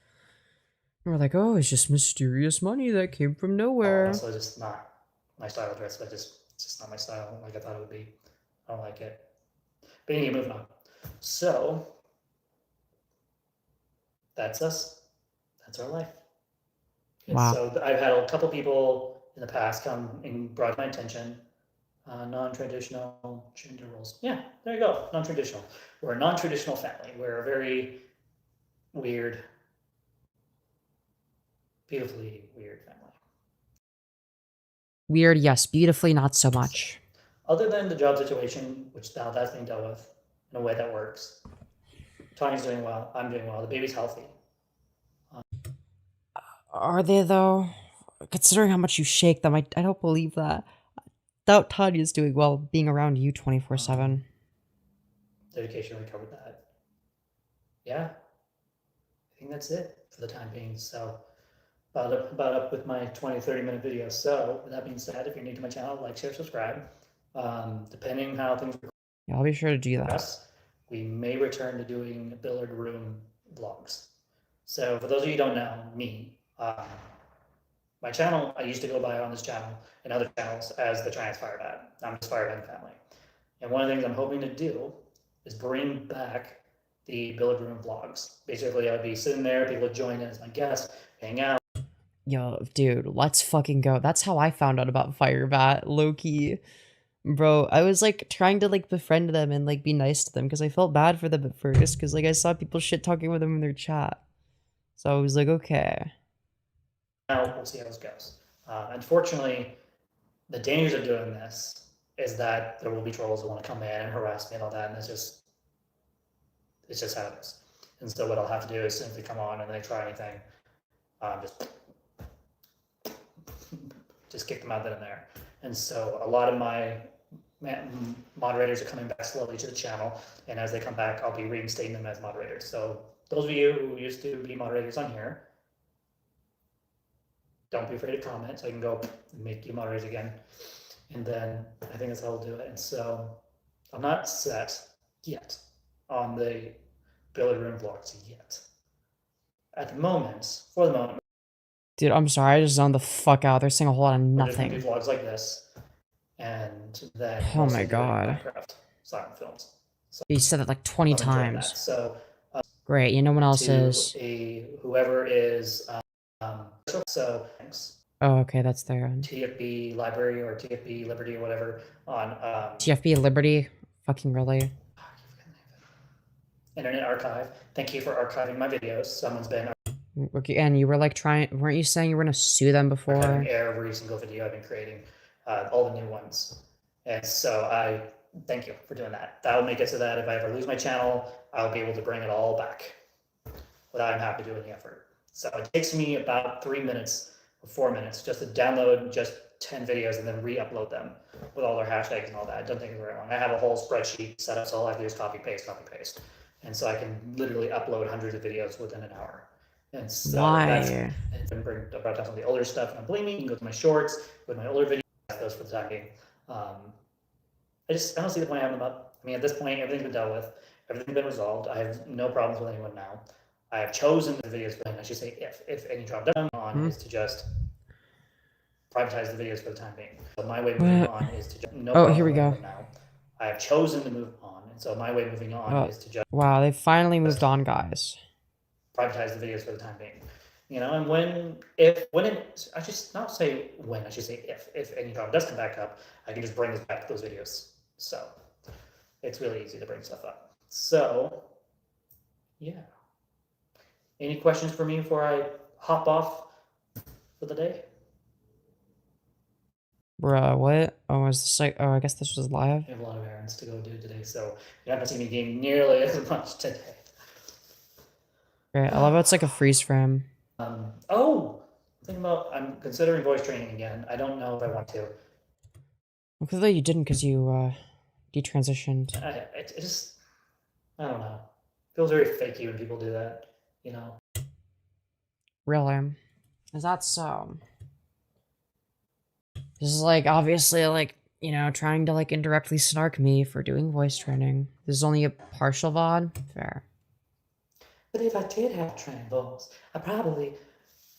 And we're like, oh, it's just mysterious money that came from nowhere. Also, just not my style of dress, but it's just not my style like I thought it would be. I don't like it. But anyway, moving on. So, that's us. That's our life. And Wow. so I've had a couple people in the past come and brought to my attention non-traditional gender roles. Yeah, there you go. Non-traditional. We're a non-traditional family. We're a very weird, beautifully weird family. Weird, yes. Beautifully, not so much. Other than the job situation, which now that's being dealt with in a way that works. Tony's doing well. I'm doing well. The baby's healthy. Are they, though? Considering how much you shake them, I don't believe that. I doubt Tanya's doing well being around you 24/7. Dedication really covered that. Yeah. I think that's it for the time being. So about up with my 20-30 minute video. So with that being said, if you're new to my channel, like, share, subscribe. Depending how things Yeah, I'll be sure to do that. progress, we may return to doing billiard room vlogs. So for those of you who don't know me, my channel, I used to go by on this channel and other channels as the TransFireBat. I'm just Firebat family. And one of the things I'm hoping to do is bring back the billiard room vlogs. Basically, I would be sitting there, people would join in as my guests, hang out. Yo, dude, let's fucking go. That's how I found out about Firebat, low-key. Bro, I was, like, trying to, like, befriend them and, like, be nice to them because I felt bad for them at first because, like, I saw people shit-talking with them in their chat. So I was like, okay. Now we'll see how this goes. Unfortunately, the dangers of doing this is that there will be trolls that want to come in and harass me and all that, and it's just how it is. And so what I'll have to do is simply come on and they try anything, just kick them out then and there. And so a lot of my moderators are coming back slowly to the channel, and as they come back, I'll be reinstating them as moderators. So those of you who used to be moderators on here, don't be afraid to comment, so I can go and make you moderators again. And then I think that's how we'll do it. And so I'm not set yet on the billiard room vlogs yet. At the moment, for the moment, Dude, I'm sorry, I just zoned the fuck out. They're saying a whole lot of we're just gonna nothing. do vlogs like this, and then Oh mostly my doing God. Minecraft silent films. So You said that like 20 I'm enjoying that. times. So Great. You know what else is? Whoever is so thanks. Oh, okay, that's there. TFB Library or TFB Liberty or whatever on TFB Liberty. Fucking really. Internet Archive. Thank you for archiving my videos. Someone's been And you were like weren't you saying you were gonna sue them before? archiving every single video I've been creating, all the new ones. And so I thank you for doing that. That'll make it so that if I ever lose my channel, I'll be able to bring it all back without having to do any effort. So it takes me about 3 minutes or 4 minutes just to download just 10 videos and then re-upload them with all their hashtags and all that. It doesn't take me very long. I have a whole spreadsheet set up, so all I have to do is copy, paste. And so I can literally upload hundreds of videos within an hour. And so that's, and then bring about some of the older stuff. And believe me, you can go to my shorts with my older videos, those for the time being. I don't see the point of having them up. I mean, at this point, everything's been dealt with. Everything's been resolved. I have no problems with anyone now. I have chosen the videos, I should say if any drop down on is to just privatize the videos for the time being. So my way of moving on is to just here we go. Now. I have chosen to move on, and so my way of moving on is to just they finally moved on, guys. Privatize the videos for the time being. You know, and I should say if any drop does come back up, I can just bring this back to those videos. So it's really easy to bring stuff up. So yeah. Any questions for me before I hop off for the day? Bruh, what? Oh, is this like? Oh, I guess this was live. I have a lot of errands to go do today, so you're not gonna see me game nearly as much today. Great. I love how it's like a freeze frame. I'm considering voice training again. I don't know if I want to. Well, clearly you didn't because you detransitioned. I don't know. It feels very fakey when people do that. You know. Really? Is that so? This is like obviously like, you know, trying to like indirectly snark me for doing voice training. This is only a partial VOD. Fair. But if I did have trained vocals, I'd probably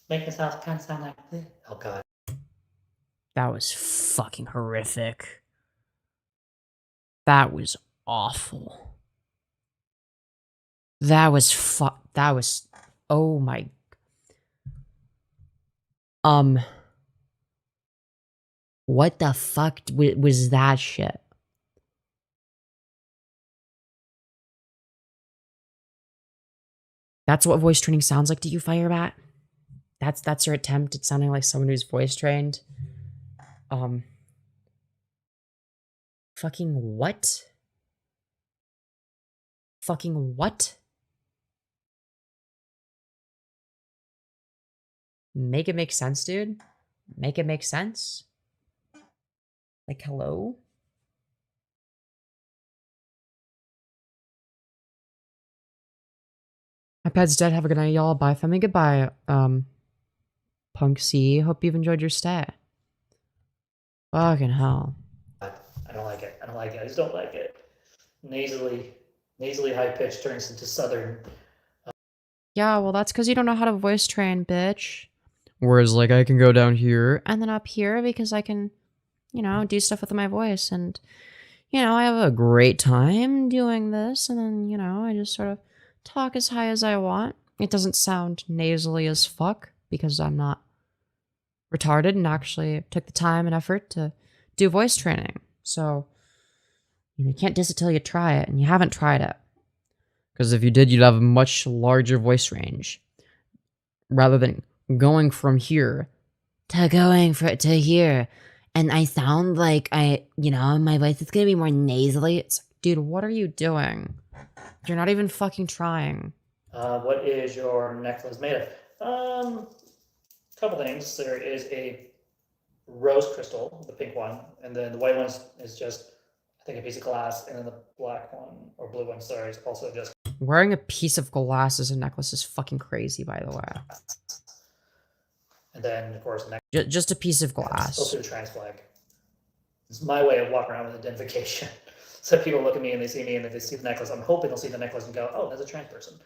make myself kind of sound like this. Oh god. That was fucking horrific. That was awful. That was oh my. What the fuck was that shit? That's what voice training sounds like to you, Firebat? That's your attempt at sounding like someone who's voice trained? Fucking what? Fucking what? Make it make sense, dude. Make it make sense. Like, hello? My pet's dead. Have a good night, y'all. Bye, family. Goodbye, Punk C. Hope you've enjoyed your stay. Fucking hell. I don't like it. I just don't like it. Nasally high pitch turns into southern. Yeah, well, that's because you don't know how to voice train, bitch. Whereas, like, I can go down here and then up here because I can, you know, do stuff with my voice. And, you know, I have a great time doing this. And then, you know, I just sort of talk as high as I want. It doesn't sound nasally as fuck because I'm not retarded and actually took the time and effort to do voice training. So, you can't diss it till you try it, and you haven't tried it. Because if you did, you'd have a much larger voice range. Rather than going from here to here. And I sound like my voice is gonna be more nasally. It's like, dude, what are you doing? You're not even fucking trying. What is your necklace made of? Couple things. There is a rose crystal, the pink one, and then the white one is just, I think, a piece of glass, and then the black one, or blue one, sorry, is also just... Wearing a piece of glass as a necklace is fucking crazy, by the way. And then, of course, just a piece of glass. Also the trans flag. It's my way of walking around with identification. So people look at me and they see me, and if they see the necklace, I'm hoping they'll see the necklace and go, oh, that's a trans person.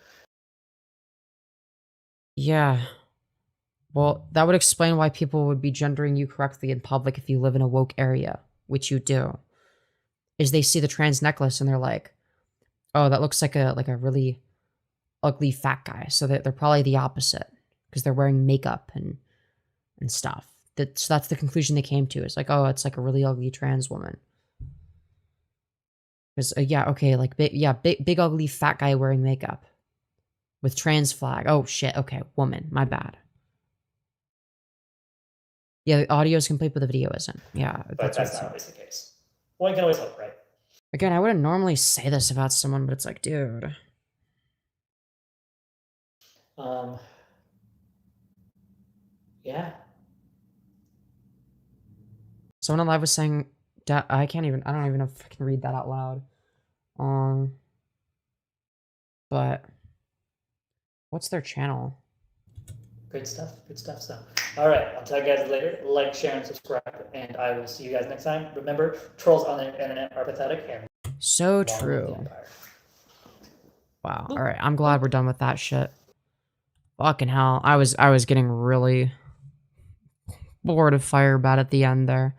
Yeah. Well, that would explain why people would be gendering you correctly in public if you live in a woke area, which you do. Is they see the trans necklace and they're like, oh, that looks like a really ugly fat guy. So they're probably the opposite because they're wearing makeup and stuff. So that's the conclusion they came to. It's like, oh, it's like a really ugly trans woman. Because yeah, okay, like big ugly fat guy wearing makeup with trans flag. Oh shit. Okay, woman. My bad. Yeah, the audio is complete, but the video isn't. Yeah, But that's not always the case. One can always hope, right? Again, I wouldn't normally say this about someone, but it's like, dude. Yeah. Someone alive was saying, I don't even know if I can read that out loud. But what's their channel? Good stuff. Good stuff. So, all right. I'll tell you guys later. Like, share, and subscribe. And I will see you guys next time. Remember, trolls on the internet are pathetic. And So true. Wow. All right. I'm glad we're done with that shit. Fucking hell. I was getting really bored of Firebat at the end there.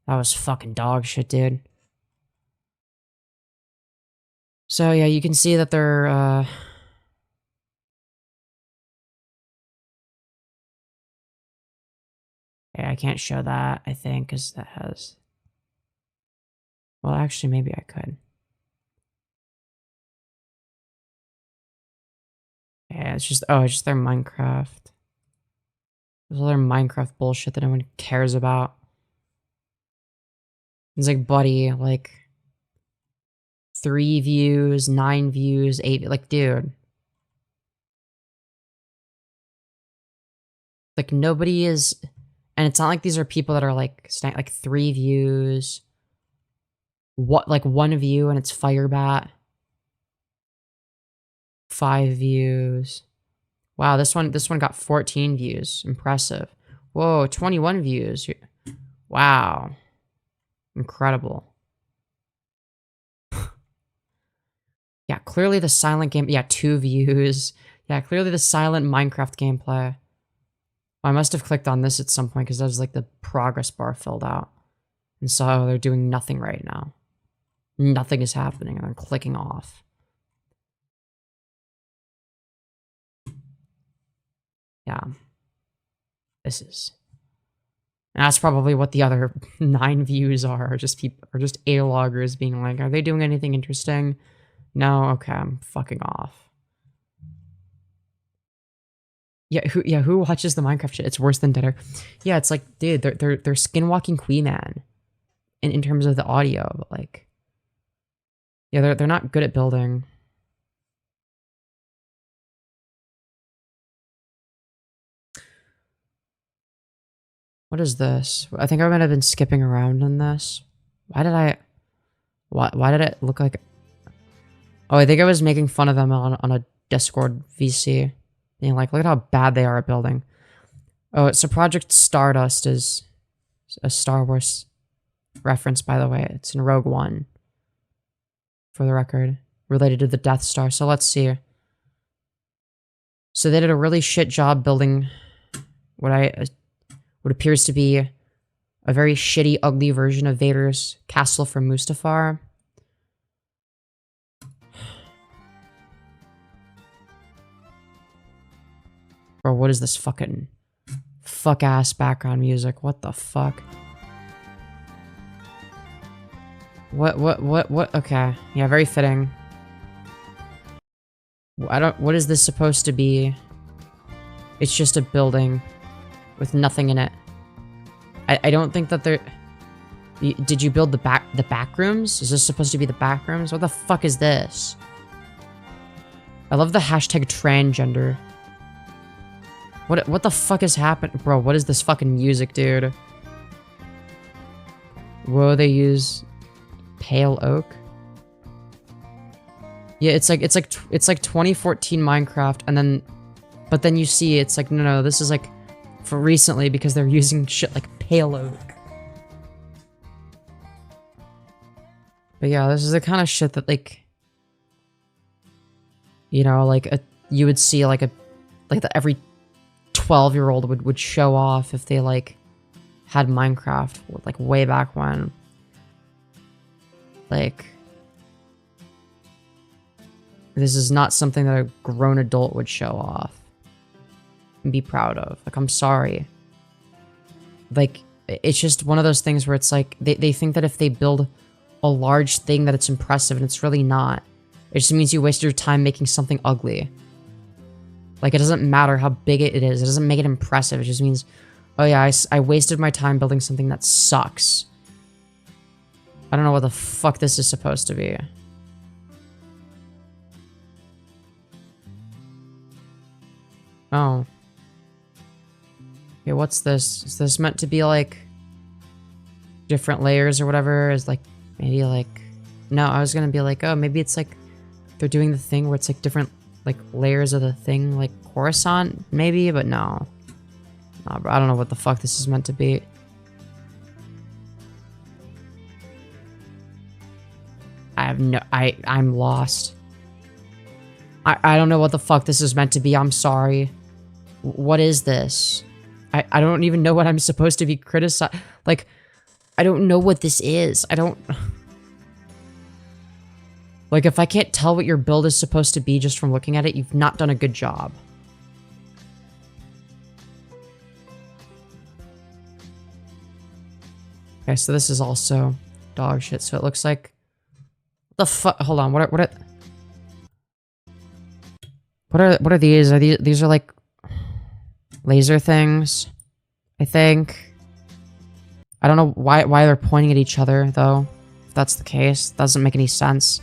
That was fucking dog shit, dude. So yeah, you can see that they're yeah, I can't show that, I think, because that has... Well, actually, maybe I could. Yeah, it's just... Oh, it's just their Minecraft. There's all their Minecraft bullshit that no one cares about. It's like, buddy, like... 3 views, 9 views, 8... Like, dude. Like, nobody is... And it's not like these are people that are like 3 views. What, like 1 view and it's Firebat. 5 views. Wow, this one got 14 views. Impressive. Whoa, 21 views. Wow. Incredible. Yeah, clearly the silent game. Yeah, 2 views. Yeah, clearly the silent Minecraft gameplay. I must have clicked on this at some point because that was like the progress bar filled out. And so they're doing nothing right now. Nothing is happening and I'm clicking off. Yeah. This is... And that's probably what the other 9 views are just people, or just A-loggers being like, are they doing anything interesting? No? Okay, I'm fucking off. Yeah, who watches the Minecraft shit? It's worse than Deader. Yeah, it's like, dude, they're skinwalking Queen-Man in terms of the audio, but like, yeah, they're not good at building. What is this? I think I might have been skipping around on this. Why did it look like... Oh, I think I was making fun of them on a Discord VC. Being like, look at how bad they are at building. Oh, so Project Stardust is a Star Wars reference, by the way. It's in Rogue One. For the record. Related to the Death Star. So let's see. So they did a really shit job building what appears to be a very shitty, ugly version of Vader's castle from Mustafar. Bro, what is this fucking fuck-ass background music? What the fuck? What? Okay. Yeah, very fitting. What is this supposed to be? It's just a building with nothing in it. I don't think that there... Did you build the back rooms? Is this supposed to be the back rooms? What the fuck is this? I love the hashtag transgender. What the fuck is happening? Bro, what is this fucking music, dude? Whoa, they use pale oak? Yeah, it's like 2014 Minecraft, and then... But then you see, it's like, no, this is like for recently because they're using shit like pale oak. But yeah, this is the kind of shit that, like... You know, like, you would see, like, every 12-year-old would show off if they, like, had Minecraft, like, way back when. Like... This is not something that a grown adult would show off and be proud of. Like, I'm sorry. Like, it's just one of those things where it's like, they think that if they build a large thing that it's impressive, and it's really not. It just means you wasted your time making something ugly. Like, it doesn't matter how big it is. It doesn't make it impressive. It just means, oh yeah, I wasted my time building something that sucks. I don't know what the fuck this is supposed to be. Oh. Okay, what's this? Is this meant to be like different layers or whatever? Is like maybe like no, I was gonna be like, oh, maybe it's like they're doing the thing where it's like different like layers of the thing, like Coruscant, maybe, but no. Nah, bro, I don't know what the fuck this is meant to be. I have no I'm lost. I don't know what the fuck this is meant to be. I'm sorry. What is this? I don't even know what I'm supposed to be criticizing. Like, I don't know what this is. I don't... Like, if I can't tell what your build is supposed to be just from looking at it, you've not done a good job. Okay, so this is also dog shit. So it looks like... The fuck? Hold on, what are these? Are these are like laser things, I think. I don't know why they're pointing at each other though. If that's the case, doesn't make any sense.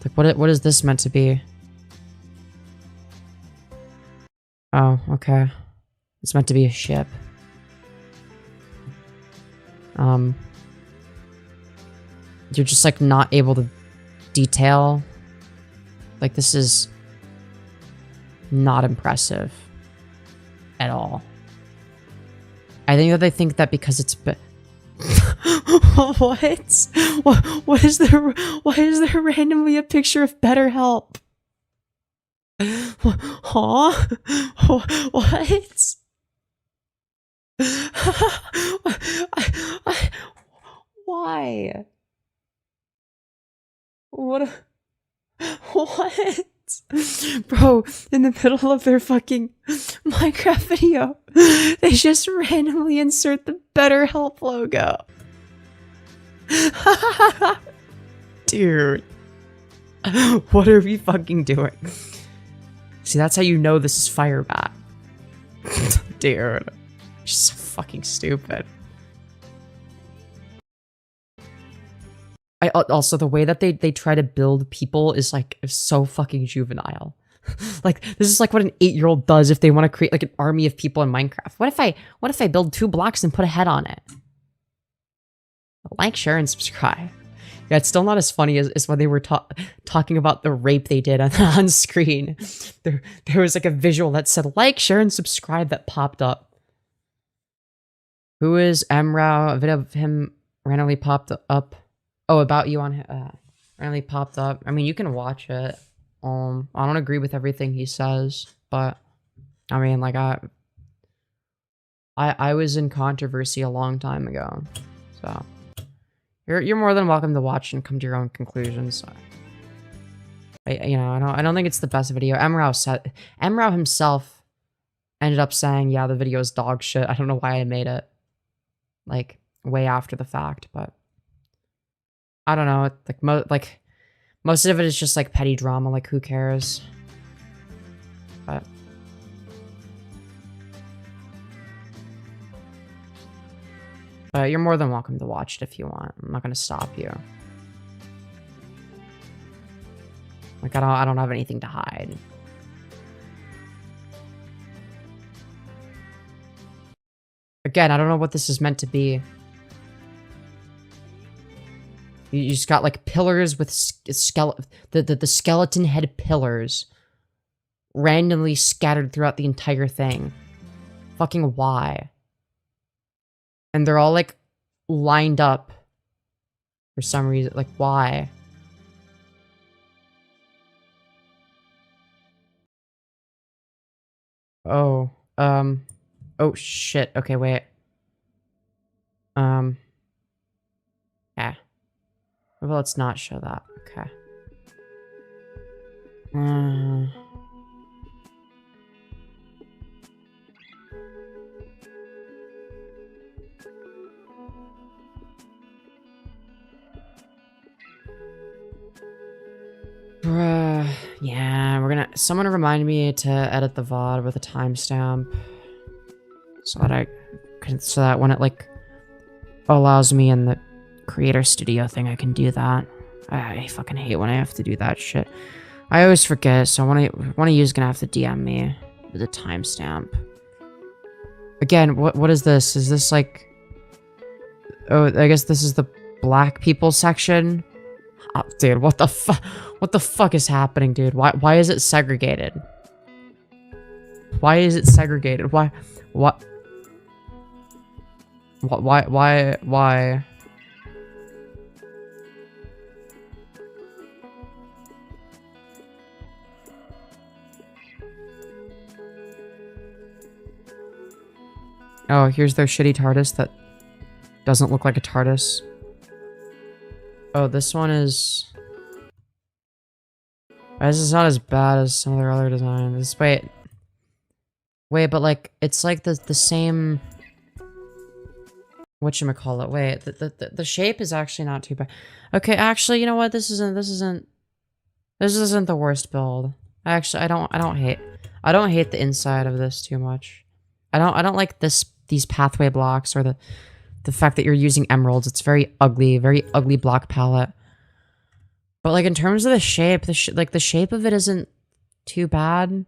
Like what is this meant to be? Oh, okay. It's meant to be a ship. You're just like not able to detail. Like, this is not impressive at all. I think that they think that because it's what? Why is there randomly a picture of BetterHelp? Huh? What? Why? What? What? Bro, in the middle of their fucking Minecraft video, they just randomly insert the BetterHelp logo. Dude. What are we fucking doing? See, that's how you know this is Firebat. Dude. Just so fucking stupid. Also, the way that they try to build people is like so fucking juvenile. Like, this is like what an 8-year-old does if they want to create like an army of people in Minecraft. What if I build 2 blocks and put a head on it? Like, share, and subscribe. Yeah, it's still not as funny as when they were talking about the rape they did on screen. There was like a visual that said like, share, and subscribe that popped up. Who is Emrao? A video of him randomly popped up. Oh, about you on randomly popped up. I mean, you can watch it. I don't agree with everything he says, but I mean, like I was in controversy a long time ago, so you're more than welcome to watch and come to your own conclusions. You know, I don't think it's the best video. Emrao himself ended up saying, yeah, the video is dog shit. I don't know why I made it like way after the fact, but I don't know. Like most of it is just like petty drama. Like, who cares? But you're more than welcome to watch it if you want. I'm not gonna stop you. Like, I don't have anything to hide. Again, I don't know what this is meant to be. You just got like pillars with the skeleton head pillars randomly scattered throughout the entire thing. Fucking why? And they're all like lined up for some reason. Like, why? Oh, oh shit. Okay, wait. Yeah. Well, let's not show that. Okay. Bruh. Yeah, we're gonna... Someone remind me to edit the VOD with a timestamp. So that when it, like, allows me in the creator studio thing, I can do that. I fucking hate when I have to do that shit. I always forget, so one of you is gonna have to DM me with a timestamp. Again, what is this? Is this like... Oh, I guess this is the black people section? Oh, dude, what the fuck is happening, dude? Why is it segregated? Why is it segregated? Why? Oh, here's their shitty TARDIS that doesn't look like a TARDIS. Oh, this one is... This is not as bad as some of their other designs. Wait, but like, it's like the same... Whatchamacallit? Wait, the shape is actually not too bad. Okay, actually, you know what? This isn't the worst build. Actually, I don't hate the inside of this too much. I don't like these pathway blocks or the fact that you're using emeralds. It's very ugly block palette. But like in terms of the shape, the shape of it isn't too bad.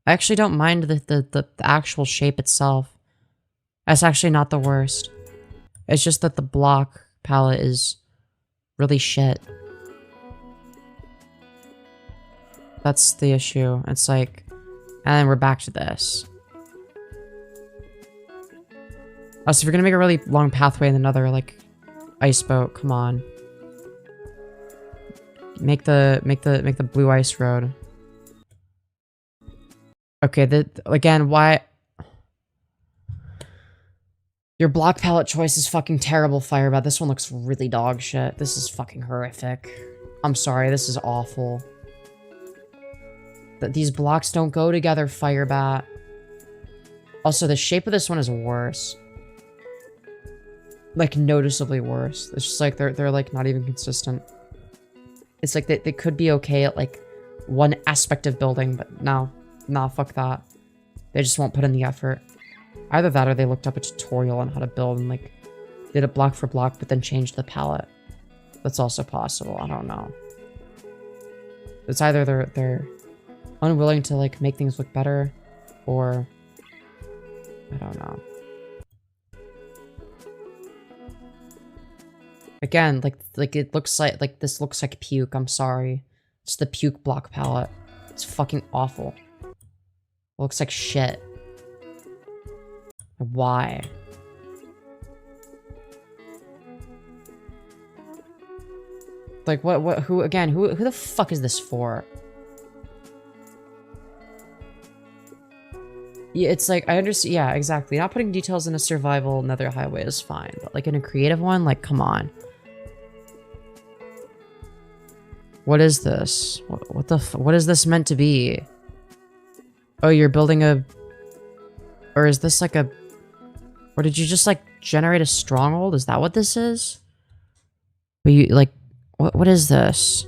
I actually don't mind the actual shape itself. That's actually not the worst. It's just that the block palette is really shit. That's the issue. It's like, and then we're back to this. Oh, so if you're gonna make a really long pathway in another, like, ice boat, come on. Make the blue ice road. Okay, again, why... Your block palette choice is fucking terrible, Firebat. This one looks really dog shit. This is fucking horrific. I'm sorry, this is awful. These blocks don't go together, Firebat. Also, the shape of this one is worse. Like, noticeably worse. It's just like, they're like, not even consistent. It's like, they could be okay at, like, one aspect of building, but no. Nah, fuck that. They just won't put in the effort. Either that or they looked up a tutorial on how to build and, like, did it block for block, but then changed the palette. That's also possible. I don't know. It's either they're unwilling to, like, make things look better, or... I don't know. Again, like it looks like this looks like puke. I'm sorry. It's the puke block palette. It's fucking awful. It looks like shit. Why? Like who the fuck is this for? Yeah, it's like, I understand, yeah, exactly. Not putting details in a survival nether highway is fine, but like in a creative one, like, come on. What is this? What is this meant to be? Oh, you're building a... Or is this like a... Or did you just like generate a stronghold? Is that what this is? But you like... What is this?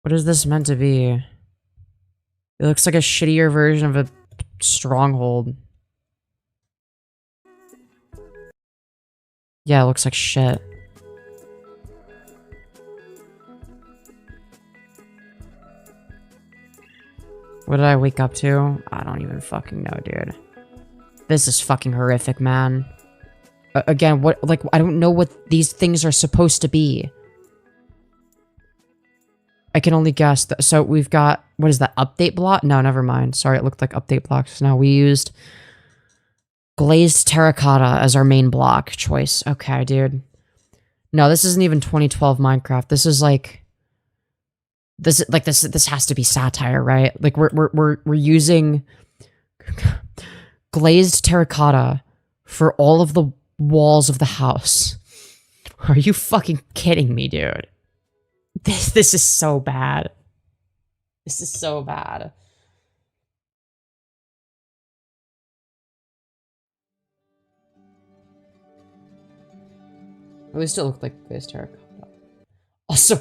What is this meant to be? It looks like a shittier version of a stronghold. Yeah, it looks like shit. What did I wake up to? I don't even fucking know, dude. This is fucking horrific, man. Again, what, like, I don't know what these things are supposed to be. I can only guess. So we've got, what is that, update block? No, never mind. Sorry, it looked like update blocks. No, we used glazed terracotta as our main block choice. Okay, dude. No, this isn't even 2012 Minecraft. This is like... This has to be satire, right? Like we're using glazed terracotta for all of the walls of the house. Are you fucking kidding me, dude? This is so bad. This is so bad. We still look like face terracotta. Also,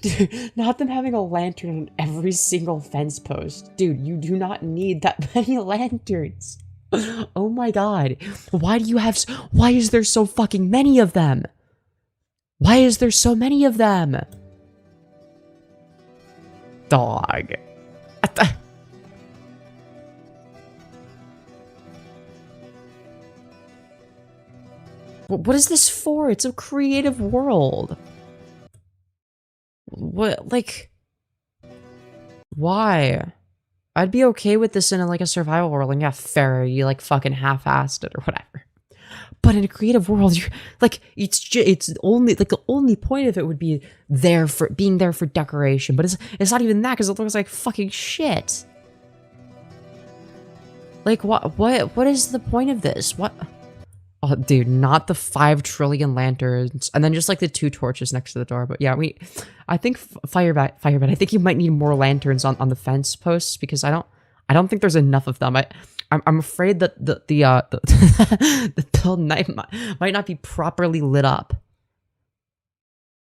dude, not them having a lantern on every single fence post. Dude, you do not need that many lanterns. Oh my god. Why do you have... Why is there so fucking many of them? Why is there so many of them? Dog. What is this for? It's a creative world. What, like... Why? I'd be okay with this in a, like a survival world, and yeah, fair, you like fucking half-assed it or whatever. But in a creative world, you're like, it's only like the only point of it would be there for being there for decoration, but it's not even that because it looks like fucking shit. Like what is the point of this? What? Oh, dude, not the 5 trillion lanterns, and then just like the 2 torches next to the door. But yeah, I think Firebat, I think you might need more lanterns on the fence posts because I don't think there's enough of them. I'm afraid that the build might not be properly lit up.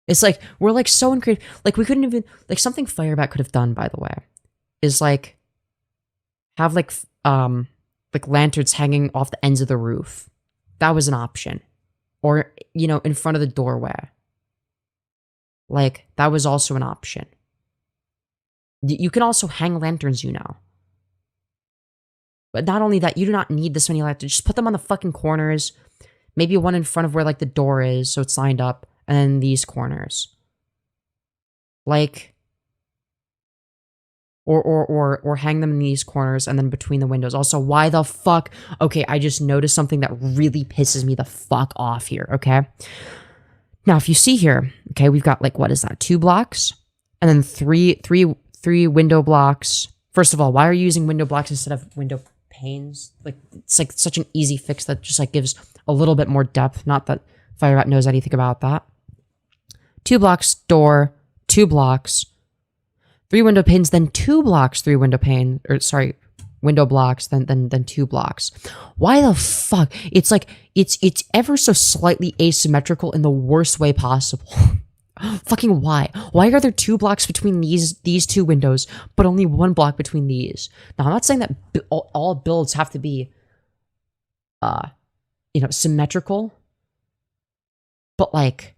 It's like we're like so uncreative. Like we couldn't even like something Firebat could have done, by the way, is like have like lanterns hanging off the ends of the roof. That was an option. Or, you know, in front of the doorway. Like, that was also an option. You can also hang lanterns, you know. But not only that, you do not need this many lanterns. Just put them on the fucking corners. Maybe one in front of where, like, the door is, so it's lined up. And then these corners. Like... Or hang them in these corners and then between the windows. Also, why the fuck? Okay, I just noticed something that really pisses me the fuck off here, okay? Now, if you see here, okay, we've got like, what is that? 2 blocks? And then three window blocks. First of all, why are you using window blocks instead of window panes? Like, it's like such an easy fix that just like gives a little bit more depth. Not that Firebat knows anything about that. 2 blocks, door, 2 blocks. 3 window panes, then 2 blocks, 3 window pane, or sorry, window blocks, then 2 blocks. Why the fuck? It's like, it's ever so slightly asymmetrical in the worst way possible. Fucking why? Why are there 2 blocks between these 2 windows, but only 1 block between these? Now, I'm not saying that all builds have to be, you know, symmetrical, but like,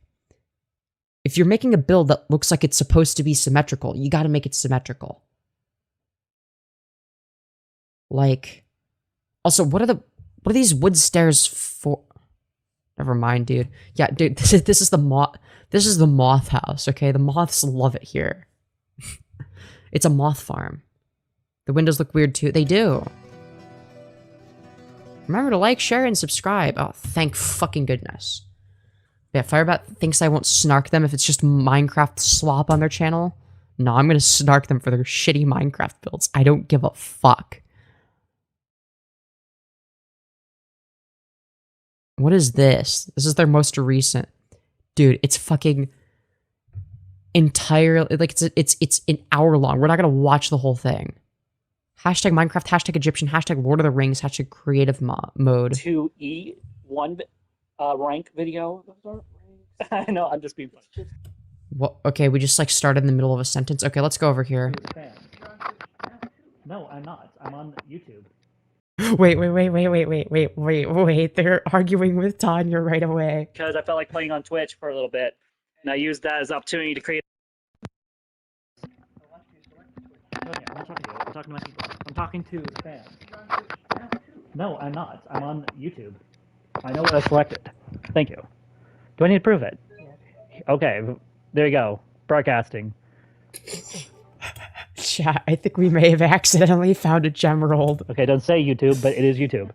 if you're making a build that looks like it's supposed to be symmetrical, you gotta make it symmetrical. Like, also, what are these wood stairs for? Never mind, dude. Yeah, dude, this is the moth house, okay? The moths love it here. It's a moth farm. The windows look weird too. They do. Remember to like, share, and subscribe. Oh, thank fucking goodness. Yeah, Firebat thinks I won't snark them if it's just Minecraft slop on their channel. No, I'm gonna snark them for their shitty Minecraft builds. I don't give a fuck. What is this? This is their most recent. Dude, it's fucking entirely, like, it's an hour long. We're not gonna watch the whole thing. Hashtag Minecraft, hashtag Egyptian, hashtag Lord of the Rings, hashtag creative mode. 2E1 rank video. I know, I'm just being funny. Well, okay, we just like started in the middle of a sentence. Okay, let's go over here. No, I'm not. I'm on YouTube. Wait. They're arguing with Tanya right away. Because I felt like playing on Twitch for a little bit, and I used that as an opportunity to create. Okay, I'm talking to you. I'm talking to my people. I'm talking to fans. No, I'm not. I'm on YouTube. I know what I selected. Thank you. Do I need to prove it? Okay, there you go. Broadcasting. Chat, I think we may have accidentally found a gemerald. Okay, don't say YouTube, but it is YouTube.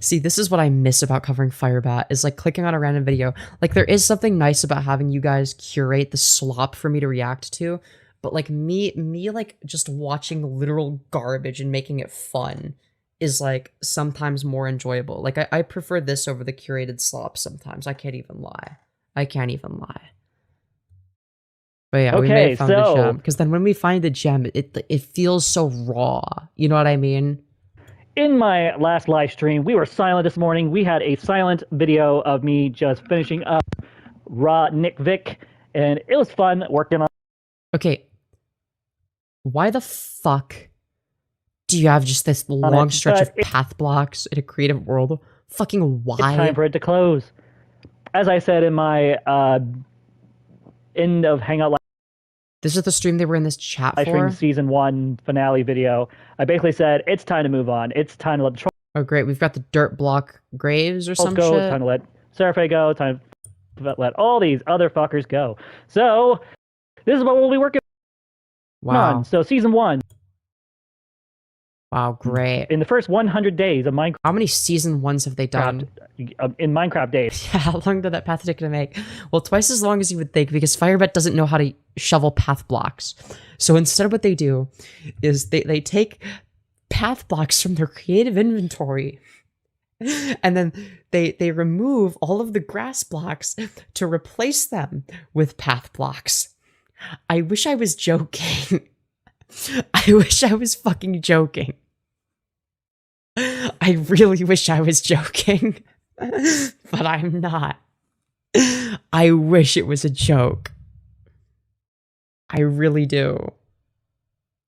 See, this is what I miss about covering Firebat, is like clicking on a random video. Like, there is something nice about having you guys curate the slop for me to react to, but like me like just watching literal garbage and making it fun is like sometimes more enjoyable. Like I prefer this over the curated slop sometimes. I can't even lie. But yeah, we may have found a gem. Because then when we find a gem, it feels so raw. You know what I mean? In my last live stream, we were silent this morning. We had a silent video of me just finishing up Raw Nick Vic, and it was fun working on. Okay. Why the fuck do you have just this long stretch of path blocks in a creative world? Fucking why? It's time for it to close. As I said in my end of Hangout This is the stream they were in this chat live stream for? season 1 finale video, I basically said, it's time to move on. It's time to let the trolls Oh, great. We've got the dirt block graves or some go. shit. It's time to let Sarafae go. Time to let all these other fuckers go. So, this is what we'll be working Wow. on. So, season 1. Wow, great. In the first 100 days of Minecraft. How many season 1s have they done? In Minecraft days. Yeah, how long did that path take to make? Well, twice as long as you would think, because Firebat doesn't know how to shovel path blocks. So instead what they do is they take path blocks from their creative inventory and then they remove all of the grass blocks to replace them with path blocks. I wish I was joking. I wish I was fucking joking. I really wish I was joking. But I'm not. I wish it was a joke. I really do.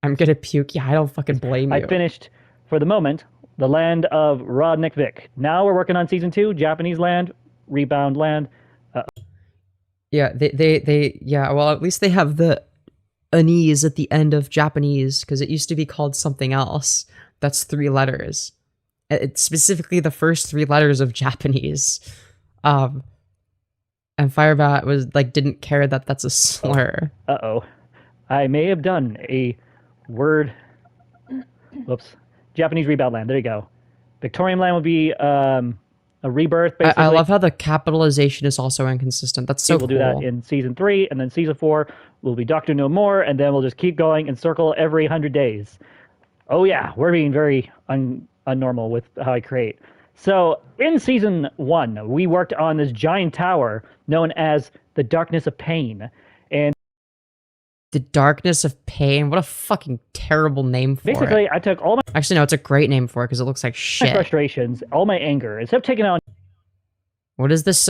I'm gonna puke. Yeah, I don't fucking blame you. I finished, for the moment, the land of Rodnik Vic. Now we're working on season 2, Japanese land, Rebound land. Yeah, yeah, well, at least they have the anise at the end of Japanese, because it used to be called something else. That's 3 letters. It's specifically the first 3 letters of Japanese. And Firebat was like, didn't care that that's a slur. Uh-oh. I may have done a word. Whoops. Japanese Rebound land. There you go. Victorian land would be a rebirth, basically. I love how the capitalization is also inconsistent. That's so cool. We'll do that in season 3, and then season 4 will be Doctor No More, and then we'll just keep going and circle every 100 days. Oh yeah, we're being very unnormal with how I create. So in season 1, we worked on this giant tower known as the Darkness of Pain, and the Darkness of Pain. What a fucking terrible name for basically, it. I took all my Actually, no, it's a great name for it because it looks like shit. frustrations, all my anger, instead of taking on What is this?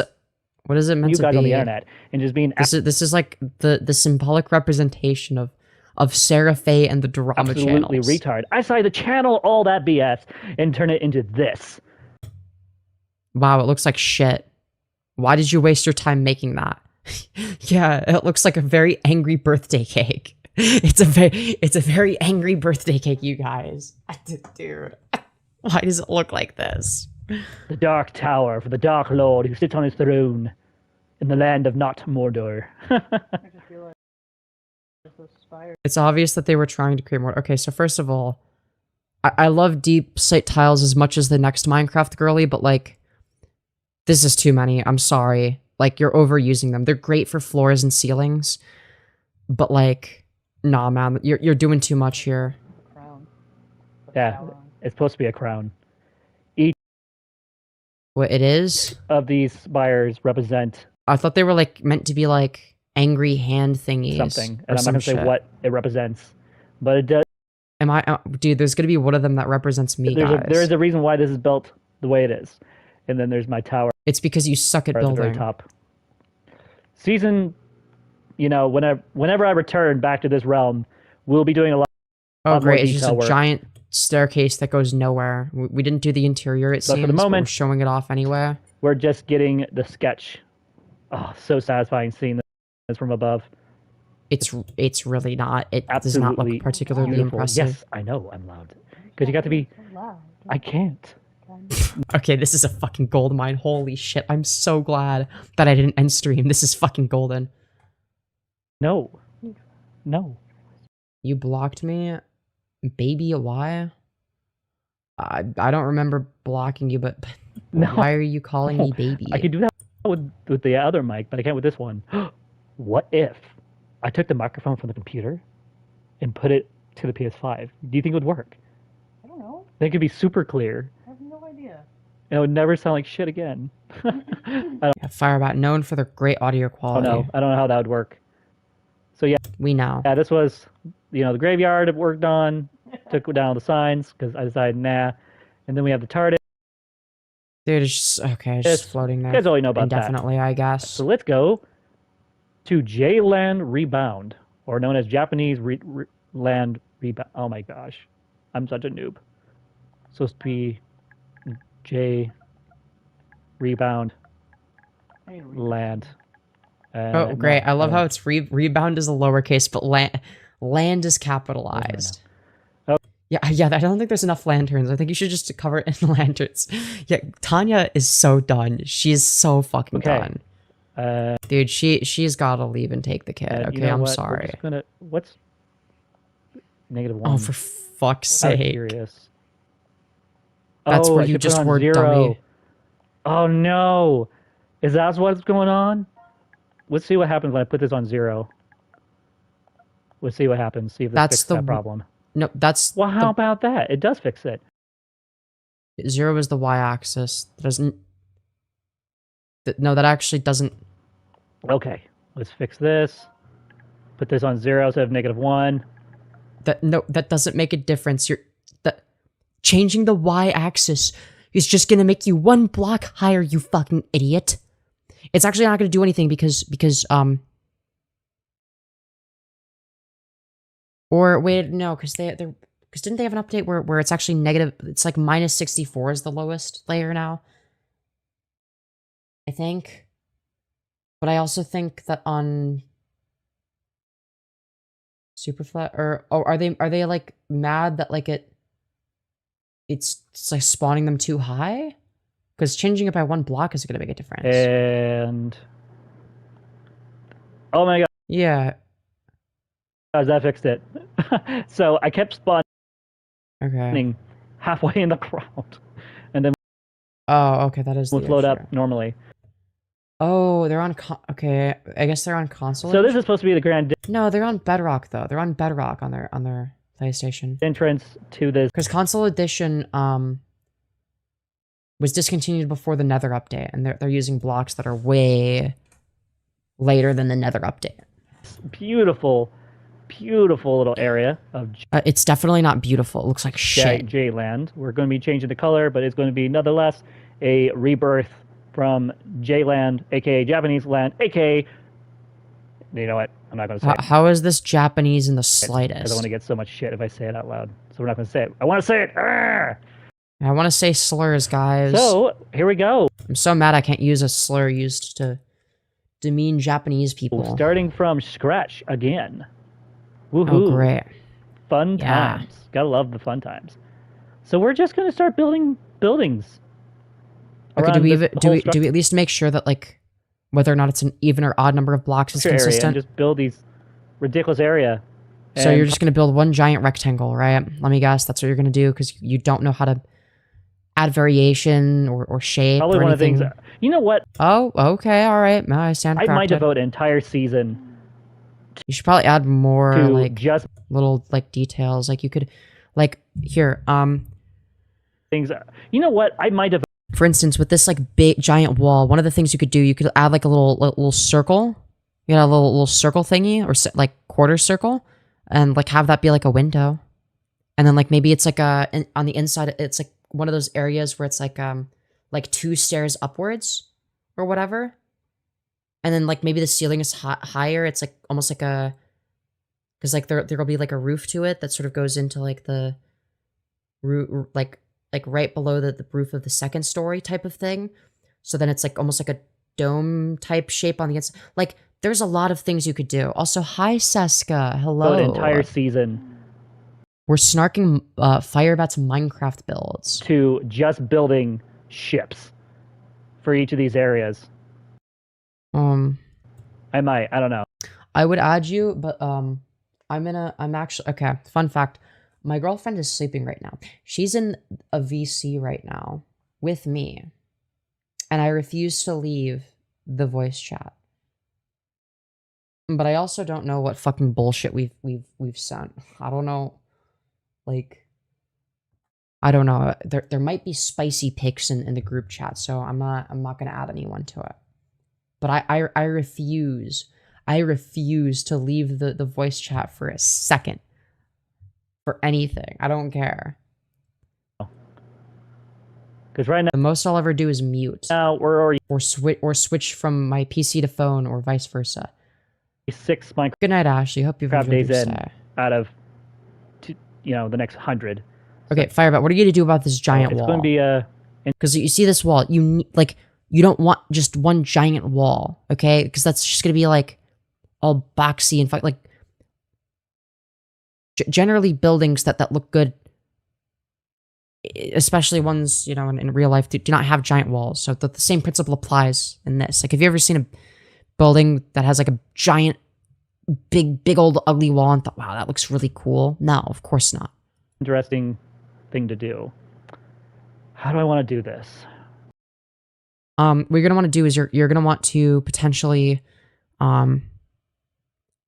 What is it meant you to guys be? on the internet and just being This is like the symbolic representation of Sarafae and the drama absolutely channels. retard. I decided to channel all that BS and turn it into this. Wow, it looks like shit. Why did you waste your time making that? Yeah, it looks like a very angry birthday cake. It's a very angry birthday cake, you guys. Dude, why does it look like this? The Dark Tower for the Dark Lord who sits on his throne in the land of not Mordor. It's obvious that they were trying to create more. Okay, so first of all, I love deep slate tiles as much as the next Minecraft girly, but like, this is too many. I'm sorry. Like, you're overusing them. They're great for floors and ceilings, but like, nah, man, you're doing too much here. Yeah, it's supposed to be a crown. What it is? Of these spires represent I thought they were like meant to be like angry hand thingies. something, and I'm not gonna say what it represents, but it does. Am I, dude? There's gonna be one of them that represents me, guys. There is a reason why this is built the way it is, and then there's my tower. It's because you suck at building. At the very top. Season, you know, whenever I return back to this realm, we'll be doing a lot. Oh, great! It's just a work. giant staircase that goes nowhere. We didn't do the interior. It seems. For the moment, but we're showing it off anyway. We're just getting the sketch. Oh, so satisfying seeing this from above. It's really not. It Absolutely does not look particularly beautiful. impressive. Yes, I know I'm loud because you got to be. I can't. Okay, this is a fucking gold mine. Holy shit! I'm so glad that I didn't end stream. This is fucking golden. No. You blocked me, baby. Why? I don't remember blocking you, but No. why are you calling me baby? I could do that with the other mic, but I can't with this one. What if I took the microphone from the computer and put it to the PS5? Do you think it would work? I don't know. They could be super clear. I have no idea. It would never sound like shit again. Yeah, Firebat, known for their great audio Oh quality. no, I don't know how that would work. So yeah, We know. yeah, this was, the graveyard I worked on, took down the signs because I decided nah, and then we have the TARDIS. Dude, it's just, okay, it's just floating there. You guys already know about that. Indefinitely, I guess. So let's go to J-Land Rebound, or known as Japanese Land Rebound. Oh my gosh, I'm such a noob. Supposed to be J Rebound Land. Oh, great. I love how it's rebound is a lowercase, but land is capitalized. Oh. Yeah, I don't think there's enough lanterns. I think you should just cover it in lanterns. Yeah, Tanya is so done. She's so fucking done. Dude, she's gotta leave and take the kid. Okay, I'm sorry. What's -1? Oh, for fuck's I'm sake. curious. That's where I you should put just on were 0. dummy. Oh no! Is that what's going on? Let's see what happens when I put this on 0. Let's see what happens. See if this fixes that problem. No, that's... Well, how about that? It does fix it. 0 is the y-axis. Doesn't... No, that actually doesn't... Okay, let's fix this. Put this on 0 instead of -1. No, that doesn't make a difference. Changing the y-axis is just gonna make you 1 block higher, you fucking idiot. It's actually not gonna do anything because or wait, no, because didn't they have an update where it's actually negative? It's like -64 is the lowest layer now, I think. But I also think that on Superflat, or are they like mad that like it's like spawning them too high? Because changing it by 1 block is gonna make a difference. And oh my god, Yeah. that fixed it. So I kept spawning Okay. halfway in the ground, and then Oh, okay, that is the we'll float issue. up normally. Oh, they're on okay. I guess they're on console. So this is supposed to be the grand No, they're on Bedrock though. They're on Bedrock on their PlayStation. entrance to this. Because console edition was discontinued before the Nether update, and they're using blocks that are way later than the Nether update. Beautiful little area of It's definitely not beautiful. It looks like shit. J-Land. We're going to be changing the color, but it's going to be nonetheless a rebirth from J-Land, aka Japanese land, aka... You know what? I'm not going to say it. How is this Japanese in the Because slightest? I want to get so much shit if I say it out loud. So we're not going to say it. I want to say it! Arrgh! I want to say slurs, guys. So, here we go. I'm so mad I can't use a slur used to demean Japanese people. Starting from scratch again. Woohoo. Oh, great. Fun Yeah. times. Gotta love the fun times. So we're just going to start building buildings. Okay, do around we this even, do whole we at least make sure that like whether or not it's an even or odd number of blocks is structure area and consistent? just build these ridiculous area. So And you're just gonna build 1 giant rectangle, right? Let me guess, that's what you're gonna do because you don't know how to add variation or shape probably or one of the anything. things. You know what? Oh, okay, all right. No, I stand I might corrected. devote an entire season You should probably add more to like just little like details. Like you could, like here, things. You know what? I might devote. for instance, with this like big giant wall, one of the things you could do, you could add like a little circle. You know, a little circle thingy or like quarter circle, and like have that be like a window, and then like maybe it's like on the inside, it's like one of those areas where it's like 2 stairs upwards or whatever, and then like maybe the ceiling is higher. It's like almost like a because like there'll be like a roof to it that sort of goes into like the roof like right below the roof of the second story type of thing. So then it's like almost like a dome type shape on the inside. Like there's a lot of things you could do. Also, hi Seska, hello. An entire season We're snarking Firebat's Minecraft builds to just building ships for each of these areas. I might. I don't know. I would add you, but I'm actually okay. Fun fact: my girlfriend is sleeping right now. She's in a VC right now with me, and I refuse to leave the voice chat. But I also don't know what fucking bullshit we've sent. I don't know, like I don't know. There might be spicy pics in the group chat, so I'm not gonna add anyone to it. But I refuse. I refuse to leave the voice chat for a second. For anything. I don't care. Because right The most I'll ever do is mute. now we're already Or switch from my PC to phone or vice versa. 6 Minecraft Good night, Ashley. Hope you've enjoyed days your in stay. out of, the next 100. Okay, Firebat, what are you gonna do about this giant it's wall? going to be a Because you see this wall, you don't want just one giant wall, okay? Because that's just gonna be like all boxy and like generally buildings that look good, especially ones in real life, do not have giant walls. So the same principle applies in this. Like, have you ever seen a building that has like a giant, big old ugly wall and thought, wow, that looks really cool? No, of course not. interesting thing to do. How do I want to do this? What you're gonna want to do is you're gonna want to potentially,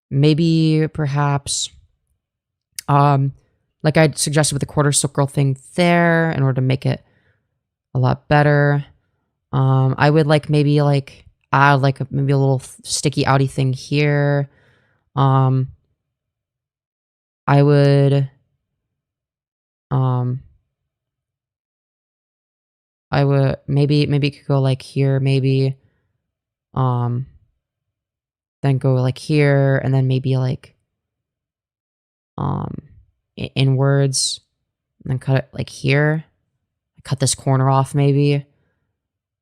maybe perhaps, like I suggested with the quarter circle thing there, in order to make it a lot better. I would maybe add maybe a little sticky outy thing here. I would maybe it could go here, maybe then go here, and then maybe inwards, and then cut it here. Cut this corner off maybe.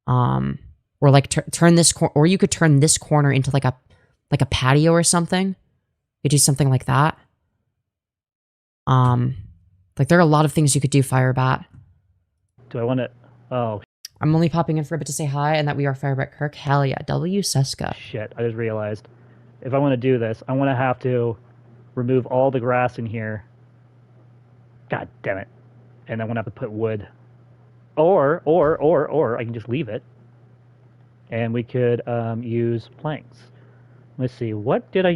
Or turn this or you could turn this corner into a patio or something. You do something like that. There are a lot of things you could do, Firebat. Do I want to... Oh, I'm only popping in for a bit to say hi, and that we are Firebat Kirk. Hell yeah, W Seska. shit. I just realized. If I want to do this, I want to have to remove all the grass in here. God damn it. And I'm going to have to put wood. Or I can just leave it. And we could use planks. Let's see, what did I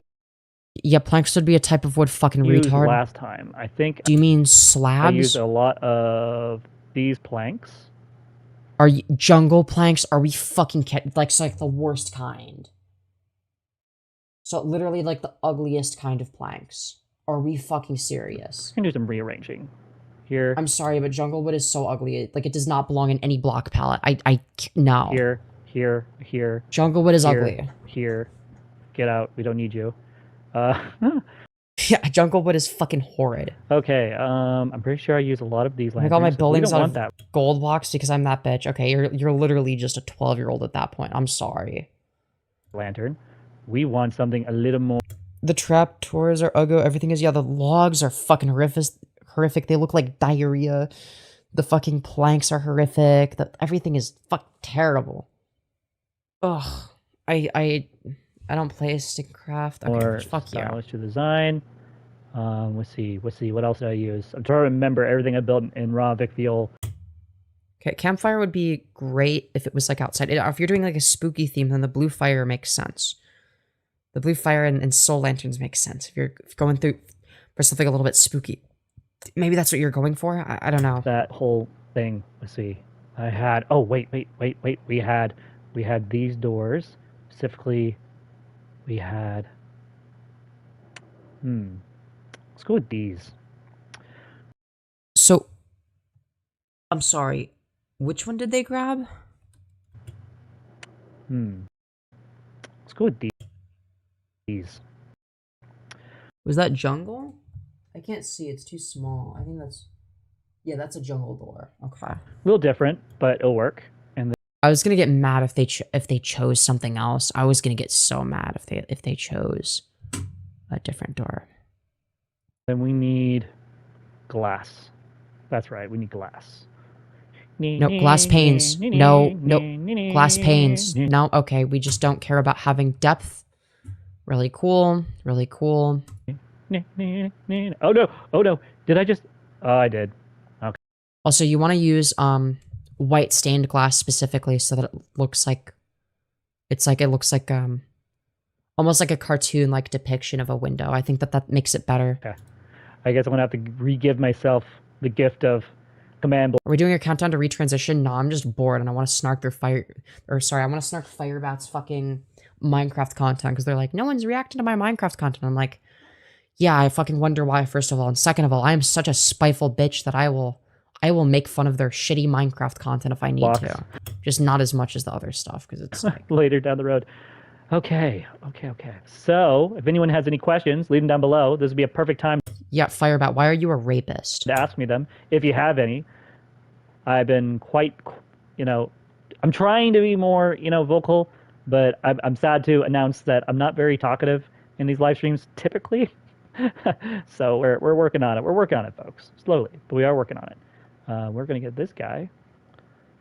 Yeah, planks would be a type of wood, fucking use retard. last time? I think Do you mean I slabs? used a lot of these planks. Are you jungle planks? Are we fucking the worst kind? So literally the ugliest kind of planks. Are we fucking serious? I can do some rearranging here. I'm sorry, but jungle wood is so ugly. It does not belong in any block palette. No. Here. Jungle wood is here, ugly. Here. Get out. We don't need you. Yeah, jungle wood is fucking horrid. Okay, I'm pretty sure I use a lot of these I lanterns. got my We buildings don't out want of that gold blocks because I'm that bitch. Okay, you're literally just a 12-year-old at that point. I'm sorry. lantern. We want something a little more... The trapdoors are ugly. Everything is, yeah, the logs are fucking horrific. They look like diarrhea. The fucking planks are horrific. Everything is terrible. Ugh. I don't play Stickcraft. Okay, fuck you. stylish to design. Let's see. What else did I use? I'm trying to remember everything I built in raw Vic Fuel. Okay, campfire would be great if it was outside. If you're doing a spooky theme, then the blue fire makes sense. The blue fire and soul lanterns make sense. If you're going through for something a little bit spooky, maybe that's what you're going for. I don't know. That whole thing. Let's see. I had... Oh, wait. We had these doors. Specifically, we had... Let's go with these. So, I'm sorry. Which one did they grab? Let's go with these. Was that jungle? I can't see. It's too small. I think that's... Yeah, that's a jungle door. Okay. A little different, but it'll work. And I was gonna get mad if they chose something else. I was gonna get so mad if they chose a different door. then we need glass. That's right. We need glass. No, glass panes. No, glass panes. No, okay, we just don't care about having depth. Really cool. Oh no. Did I just... Oh, I did. Okay. Also, you want to use white stained glass specifically so that it looks like... it looks like almost like a cartoon depiction of a window. I think that makes it better. Okay. I guess I'm gonna have to re-give myself the gift of command Are we doing a countdown to retransition? No, I'm just bored and I want to snark their I want to snark Firebat's fucking Minecraft content because they're like, no one's reacting to my Minecraft content. I'm like, yeah, I fucking wonder why, first of all. And second of all, I am such a spiteful bitch that I will make fun of their shitty Minecraft content if I need to. Just not as much as the other stuff because it's like... later down the road. Okay. So, if anyone has any questions, leave them down below. This would be a perfect time Yeah, Firebat, why are you a rapist? to ask me them, if you have any. I've been quite, I'm trying to be more, vocal, but I'm sad to announce that I'm not very talkative in these live streams typically. So we're working on it. We're working on it, folks. Slowly, but we are working on it. We're going to get this guy.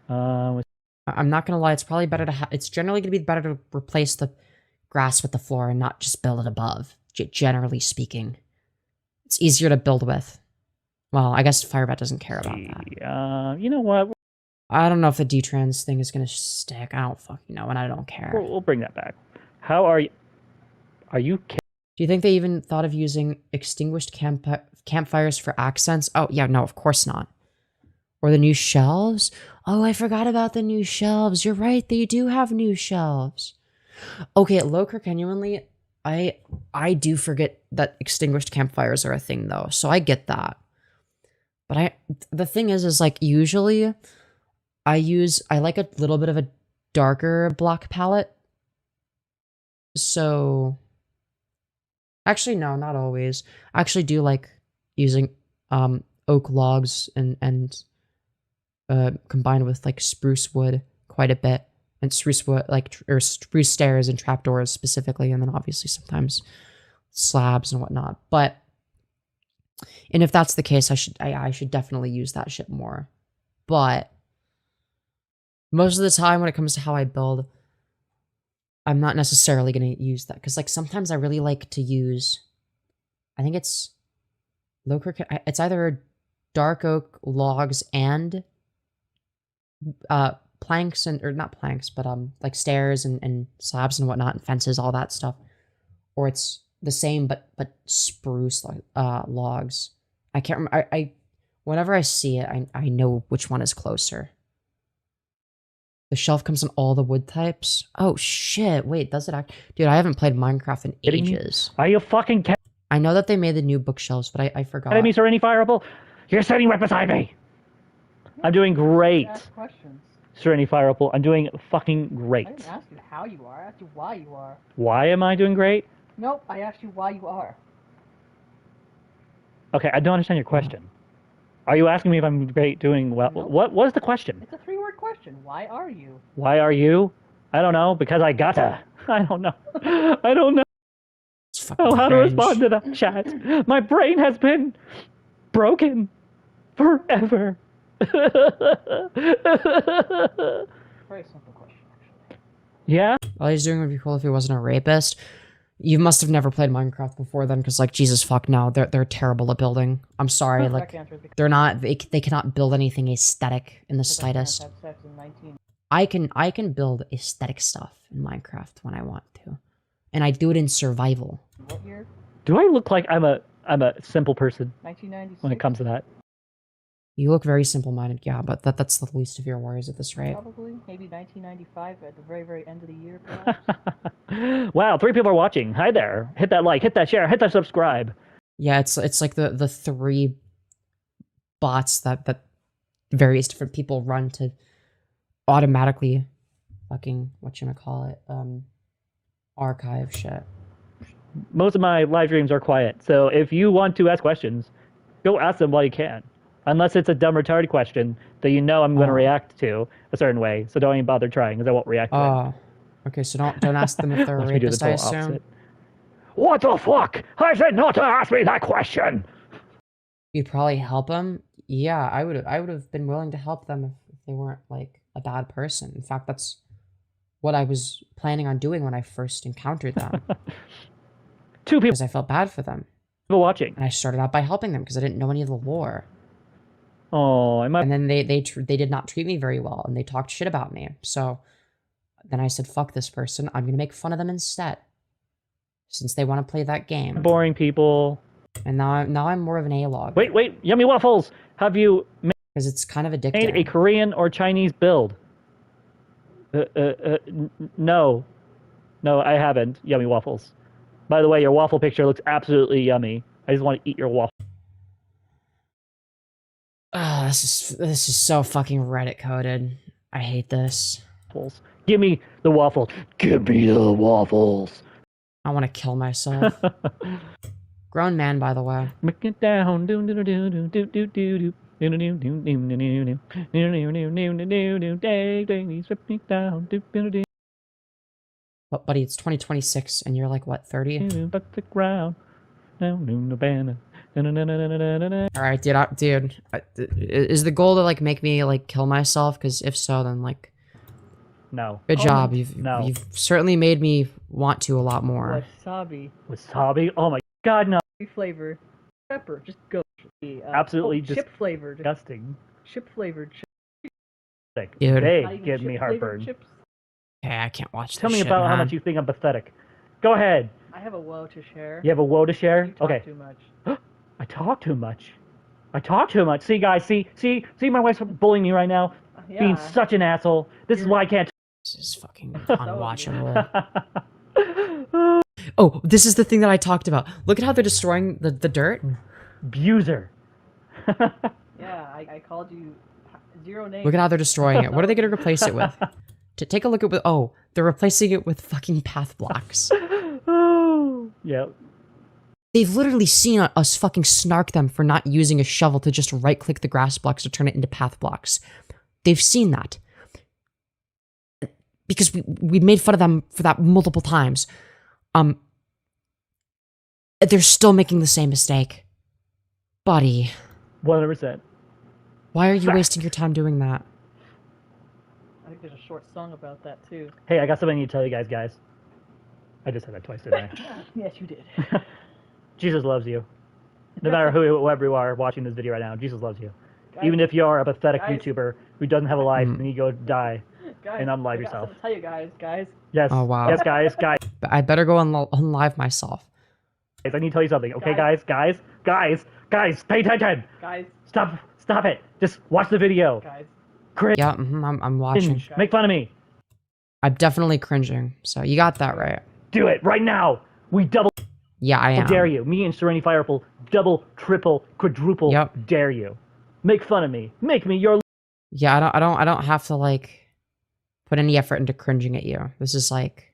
I'm not gonna lie, it's probably better to it's generally gonna be better to replace the grass with the floor and not just build it above, generally speaking. It's easier to build with. Well, I guess Firebat doesn't care about that. You know what? I don't know if the detrans thing is gonna stick. I don't fucking know, and I don't care. We'll bring that back. How are you? Are you kidding? Do you think they even thought of using extinguished campfires for accents? Oh, yeah, no, of course not. Or the new shelves? Oh, I forgot about the new shelves. You're right, they do have new shelves. Okay, Lolcow, genuinely, I do forget that extinguished campfires are a thing, though, so I get that. But the thing is like, usually, I like a little bit of a darker block palette. So... Actually, no, not always. I actually do like using oak logs and combined with like spruce wood quite a bit, and spruce wood or spruce stairs and trapdoors specifically, and then obviously sometimes slabs and whatnot. And if that's the case, I should definitely use that shit more. But most of the time when it comes to how I build, I'm not necessarily going to use that because like sometimes I really like to use, I think it's it's either dark oak logs and planks or not planks, but like stairs and slabs and whatnot and fences, all that stuff, or it's the same but spruce logs. I can't remember. I whenever I see it, I know which one is closer. The shelf comes in all the wood types. Oh shit! Wait, does it act? Dude, I haven't played Minecraft in ages. Are you fucking kidding? I know that they made the new bookshelves, but I forgot. Enemies are any fireable? You're sitting right beside me. I'm doing great. Ask questions. Serenity Fireable, I'm doing fucking great. I didn't ask you how you are. I asked you why you are. Why am I doing great? Nope, I asked you why you are. Okay, I don't understand your question. Are you asking me if I'm great doing well? Nope. What was the question? It's a 3-word question. Why are you? Why are you? I don't know, because I gotta. I don't know. I don't know how to respond to that chat. My brain has been broken forever. Very simple question, actually. Yeah? All he's doing would be cool if he wasn't a rapist. You must have never played Minecraft before then, because like Jesus fuck no, they're terrible at building. I'm sorry, like they're not. They cannot build anything aesthetic in the slightest. I can build aesthetic stuff in Minecraft when I want to, and I do it in survival. What year? Do I look like I'm a simple person 1996. when it comes to that? You look very simple-minded, yeah, but that's the least of your worries at this rate. Probably, maybe 1995 at the very, very end of the year, perhaps. Wow, 3 people are watching. Hi there. Hit that like, hit that share, hit that subscribe. Yeah, it's like the 3 bots that various different people run to automatically fucking whatchamacallit, archive shit. Most of my live streams are quiet, so if you want to ask questions, go ask them while you can. Unless it's a dumb retarded question that you know I'm going to react to a certain way, so don't even bother trying, because I won't react to it. Oh, okay, so don't ask them if they're a rapist, I assume. Opposite. What the fuck? I said not to ask me that question! You'd probably help them? Yeah, I would have been willing to help them if they weren't, like, a bad person. In fact, that's what I was planning on doing when I first encountered them. 2 people. Because I felt bad for them. People watching. And I started out by helping them because I didn't know any of the lore. Oh, and then they did not treat me very well, and they talked shit about me. So then I said, "Fuck this person! I'm gonna make fun of them instead, since they want to play that game." Boring people. And now I'm more of an A-log. Wait, yummy waffles! Have you? Because Because it's kind of Made addicting. a Korean or Chinese build. No. No, I haven't. Yummy waffles. By the way, your waffle picture looks absolutely yummy. I just want to eat your waffle. Ah, this is so fucking Reddit coded. I hate this. Give me the waffles. Give me the waffles. I want to kill myself. Grown man, by the way. Make it down. But buddy, it's 2026, and you're like what, 30? But the ground. All right, dude. Is the goal to like make me like kill myself? Because if so, then like, no. Good job. You've certainly made me want to a lot more. Wasabi. Wasabi? Oh my god, no. Flavor. Pepper. Just go. Absolutely just chip flavored. disgusting. Chip flavored. Dude. They give me heartburn. Chips? Okay, I can't watch this Tell me shit, about how man. much you think I'm pathetic. Go ahead. I have a woe to share. You have a woe to share? You talk Okay. too much. I talk too much. I talk too much. See, guys, see my wife's bullying me right now? Yeah. Being such an asshole. This is why I can't. This is fucking unwatchable. Oh, this is the thing that I talked about. Look at how they're destroying the dirt. Abuser. Yeah, I called you zero names. Look at how they're destroying it. What are they going to replace it with? To take a look at oh, they're replacing it with fucking path blocks. Yeah. They've literally seen us fucking snark them for not using a shovel to just right-click the grass blocks to turn it into path blocks. They've seen that. Because we made fun of them for that multiple times. They're still making the same mistake. Buddy. 100%. Why are you wasting your time doing that? I think there's a short song about that too. Hey, I got something I need to tell you guys. I just said that twice, didn't I? Yes, you did. Jesus loves you. No matter whoever you are watching this video right now, Jesus loves you. Guys, Even if you are a pathetic guys. YouTuber who doesn't have a life and you go die guys, and unlive I got yourself. something to tell you guys. Yes. Oh, wow. Yes, guys. I better go on live myself. I need to tell you something. Okay, guys, pay attention. Guys, Stop it. Just watch the video. guys. Cringe. Yeah, I'm watching. Make fun of me. I'm definitely cringing. So you got that right. Do it right now. We double Yeah, I am. dare you. Me and Serenity Fireful double, triple, quadruple dare you. Make fun of me. Make me your Yeah, I don't have to like put any effort into cringing at you. This is like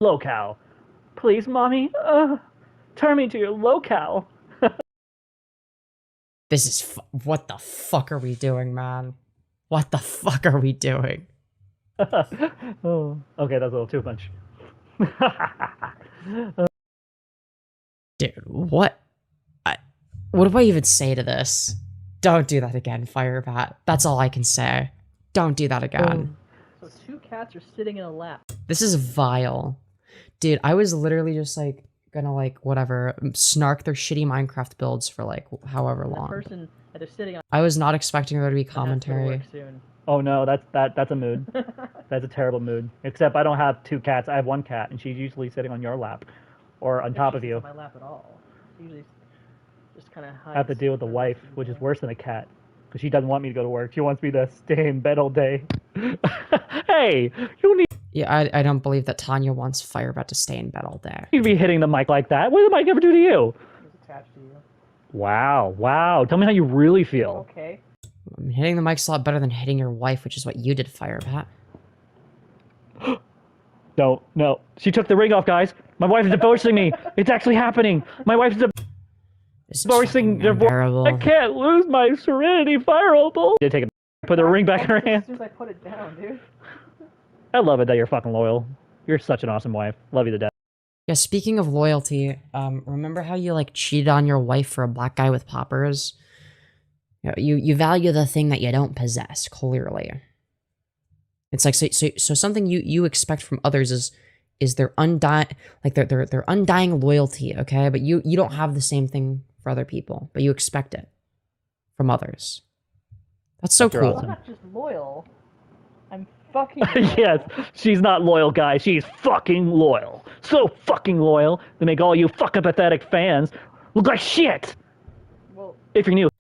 Lolcow. Please, mommy. Turn me to your Lolcow. this is what the fuck are we doing, man? What the fuck are we doing? Oh, okay, that's a little too much. Dude, what do I even say to this? Don't do that again, Firebat. That's all I can say. Don't do that again. So 2 cats are sitting in a lap. This is vile. Dude, I was literally just like gonna like whatever snark their shitty Minecraft builds for like however The long. person that is sitting on I was not expecting there to be has to go to commentary. work soon. Oh no, that's a mood. That's a terrible mood. Except I don't have 2 cats. I have 1 cat, and she's usually sitting on your lap, or on top of you. My lap at all. Usually, just kind of. I have to deal with the wife, which is worse than a cat, because she doesn't want me to go to work. She wants me to stay in bed all day. Hey, you need Yeah, I don't believe that Tanya wants Firebat to stay in bed all day. to be hitting the mic like that. What did the mic ever do to you? It's attached to you. Wow. Tell me how you really feel. Okay. Hitting the mic's a lot better than hitting your wife, which is what you did, Firebat. No. She took the ring off, guys. My wife is divorcing me. It's actually happening. My wife's This is divorcing. fucking unbearable. I can't lose my Serenity Fire Opal. Did take it. Put the ring back in her As hand. soon as I put it down, dude. I love it that you're fucking loyal. You're such an awesome wife. Love you to death. Yeah, speaking of loyalty, remember how you like cheated on your wife for a black guy with poppers? You value the thing that you don't possess, clearly. It's like so something you expect from others is their undying their undying loyalty, okay? But you don't have the same thing for other people, but you expect it from others. That's so You're cool. awesome. I'm not just loyal. I'm fucking loyal. Yes, she's not loyal, guys. She's fucking loyal. So fucking loyal to make all you fucking pathetic fans look like shit. Well, If you're new.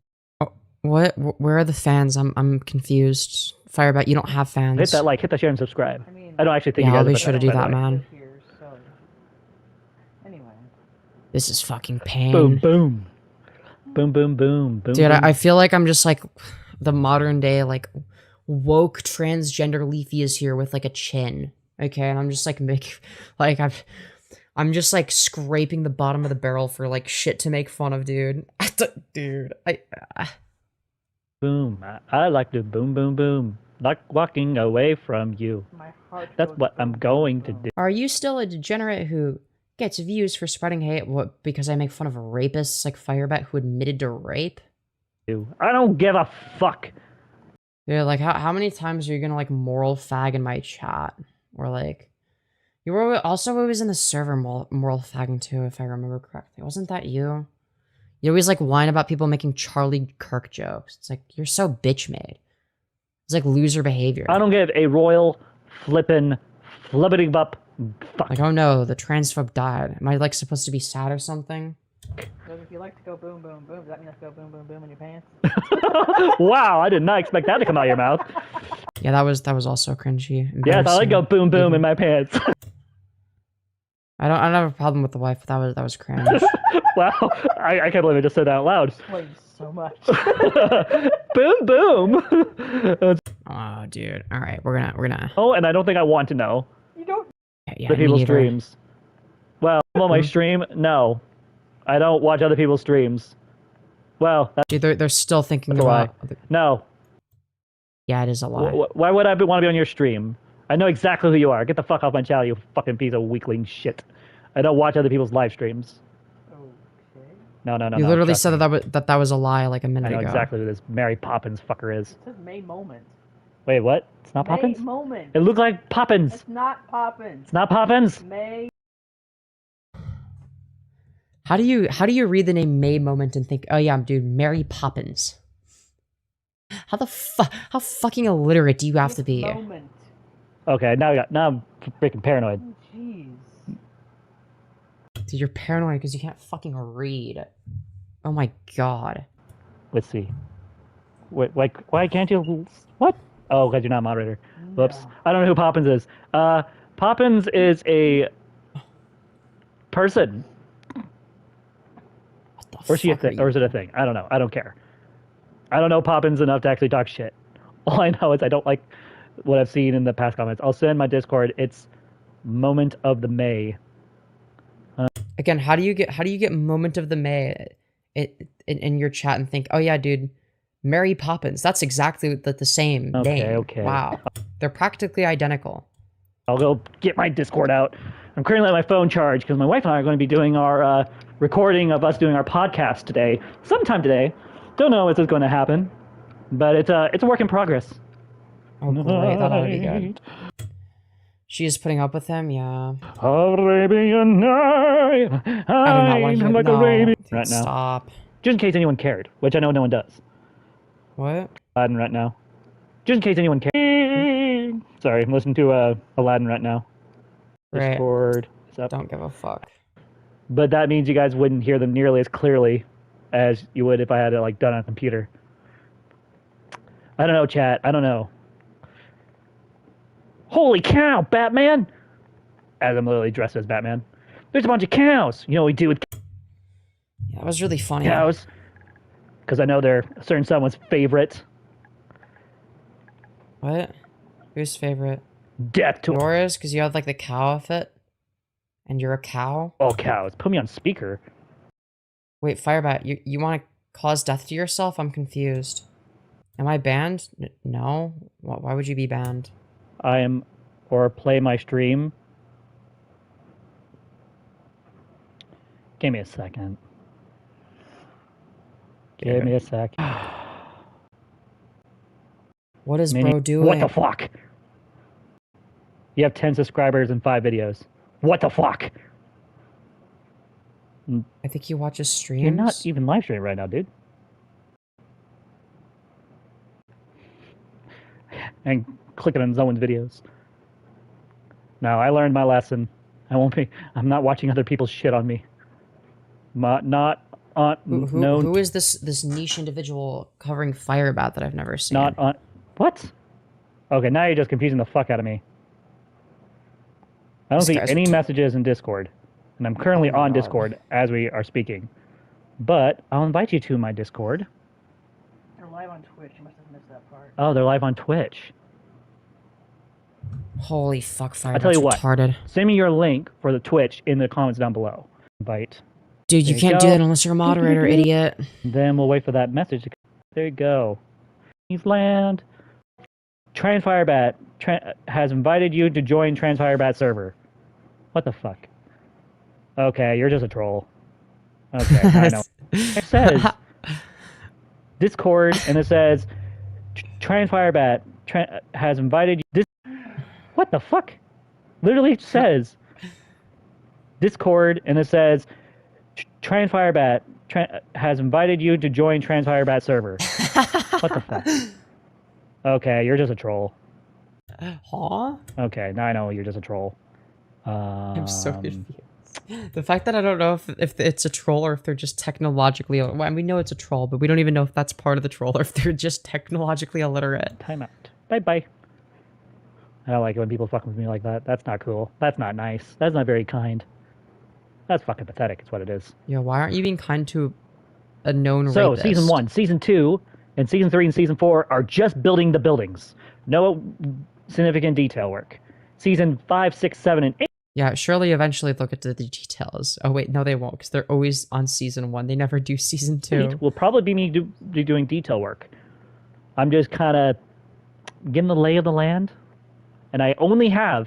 What? Where are the fans? I'm confused. Firebat, you don't have fans. Hit that like, hit that share, and subscribe. I mean, I don't actually think Yeah, you guys I'll be are sure to fans, do by the that, way. man. here, so anyway. This is fucking pain. Boom, boom. Boom, boom, boom, boom. Dude, boom. I feel like I'm just like the modern day, like, woke transgender Leafy is here with like a chin. Okay, and I'm just like I'm just like scraping the bottom of the barrel for like shit to make fun of, dude. Dude, Boom. I like to boom, boom, boom. Like walking away from you. My heart That's goes what I'm boom, going boom, to boom. do. Are you still a degenerate who gets views for spreading hate? What, because I make fun of rapists like Firebat who admitted to rape? I don't give a fuck. Dude, like how many times are you gonna like moral fag in my chat? Or like, you were also always in the server moral fagging too, if I remember correctly. Wasn't that you? You always like whine about people making Charlie Kirk jokes. It's like, you're so bitch made. It's like loser behavior. I don't give a royal flippin' flibbiting bup fuck. Like, oh no, the transphobe died. Am I like supposed to be sad or something? So if you like to go boom, boom, boom, does that mean let's go boom, boom, boom in your pants? Wow, I did not expect that to come out of your mouth. Yeah, that was also cringy. Yes, I like go embarrassing. boom, boom in my pants. I don't have a problem with the wife, but that was cringe. Wow, I can't believe I just said that out loud. Explains so much. Boom, boom. Oh, dude. All right, we're gonna. Oh, and I don't think I want to know You don't. Yeah, the me people's neither. streams. Well, on my stream, no. I don't watch other people's streams. Well, that's Dude, they're still thinking a lie. about. No. Yeah, it is a lie. Why would I want to be on your stream? I know exactly who you are. Get the fuck off my channel, you fucking piece of weakling shit. I don't watch other people's live streams. Okay. No. You literally trust said me. that was a lie like a minute I know ago. exactly who this Mary Poppins fucker is. It says May Moment. Wait, what? It's not May Poppins? Moment. It looked like Poppins. It's not Poppins. It's not Poppins. May. How do you read the name May Moment and think, oh yeah, dude, Mary Poppins? How fucking illiterate do you have to be? Moment. Okay, now I'm freaking paranoid. Jeez. Dude, you're paranoid because you can't fucking read. Oh my god. Let's see. Wait, why can't you? What? Oh, because you're not a moderator. Whoops. No. I don't know who Poppins is. Poppins is a person. What the Or is she a fuck are thing? Or is it a thing? I don't know. I don't care. I don't know Poppins enough to actually talk shit. All I know is I don't like what I've seen in the past comments. I'll send my Discord. It's Moment of the May. Again, how do you get Moment of the May in your chat and think, oh yeah, dude, Mary Poppins? That's exactly the same name. Okay. Wow, they're practically identical. I'll go get my Discord out. I'm currently letting my phone charge because my wife and I are going to be doing our recording of us doing our podcast today. Sometime today. Don't know if this is going to happen, but it's a work in progress. Oh great, that ought to be good. She is putting up with him, yeah. Arabian night. I do not want to hear like no, Arabian. dude, Right now. Stop. Just in case anyone cared, which I know no one does. What? Aladdin right now. Just in case anyone cared. Sorry, I'm listening to Aladdin right now. Right. Discord is up. Don't give a fuck. But that means you guys wouldn't hear them nearly as clearly as you would if I had it like done on a computer. I don't know, chat. I don't know. Holy cow, Batman! As I'm literally dressed as Batman. There's a bunch of cows. You know what we do with Yeah, that was really funny. cows? Because I know they're a certain someone's favorite. What? Whose favorite? Death to Yours? Because you have like the cow outfit? And you're a cow? all cows. Put me on speaker. Wait, Firebat, you want to cause death to yourself? I'm confused. Am I banned? No? Why would you be banned? I am, or play my stream. Give me a second. Give me a sec. What is Mini- bro doing? What the fuck? You have 10 subscribers and 5 videos. What the fuck? I think he watches streams. You're not even live streaming right now, dude. And clicking on someone's videos. No, I learned my lesson. I'm not watching other people's shit on me. Not on. Who is this niche individual covering Firebat that I've never seen? Not on. What? Okay, now you're just confusing the fuck out of me. I don't see any messages in Discord, and I'm currently on Discord as we are speaking. But I'll invite you to my Discord. They're live on Twitch. You must have missed that part. Oh, they're live on Twitch. Holy fuck, Firebat's I'll tell you what. retarded. Send me your link for the Twitch in the comments down below. Invite. Dude, you can't do that unless you're a moderator, idiot. Then we'll wait for that message to come. There you go. Please land. TransFireBat has invited you to join TransFireBat server. What the fuck? Okay, you're just a troll. Okay, I know. It says Discord, and it says TransFireBat has invited you. What the fuck? Literally it says Discord, and it says TransFireBat has invited you to join TransFireBat server. What the fuck? Okay, you're just a troll. Huh? Okay, now I know you're just a troll. I'm so confused. The fact that I don't know if it's a troll or if they're just technologically... Well, we know it's a troll, but we don't even know if that's part of the troll or if they're just technologically illiterate. Time out. Bye-bye. I don't like it when people fuck with me like that. That's not cool. That's not nice. That's not very kind. That's fucking pathetic, is what it is. Yeah, why aren't you being kind to a known So, rapist? Season 1, Season 2, and Season 3 and Season 4 are just building the buildings. No significant detail work. Season 5, 6, 7, and 8... Yeah, surely eventually they'll get to the details. Oh wait, no they won't, because they're always on Season 1. They never do Season 2. Will probably be me doing detail work. I'm just kind of getting the lay of the land. And I only have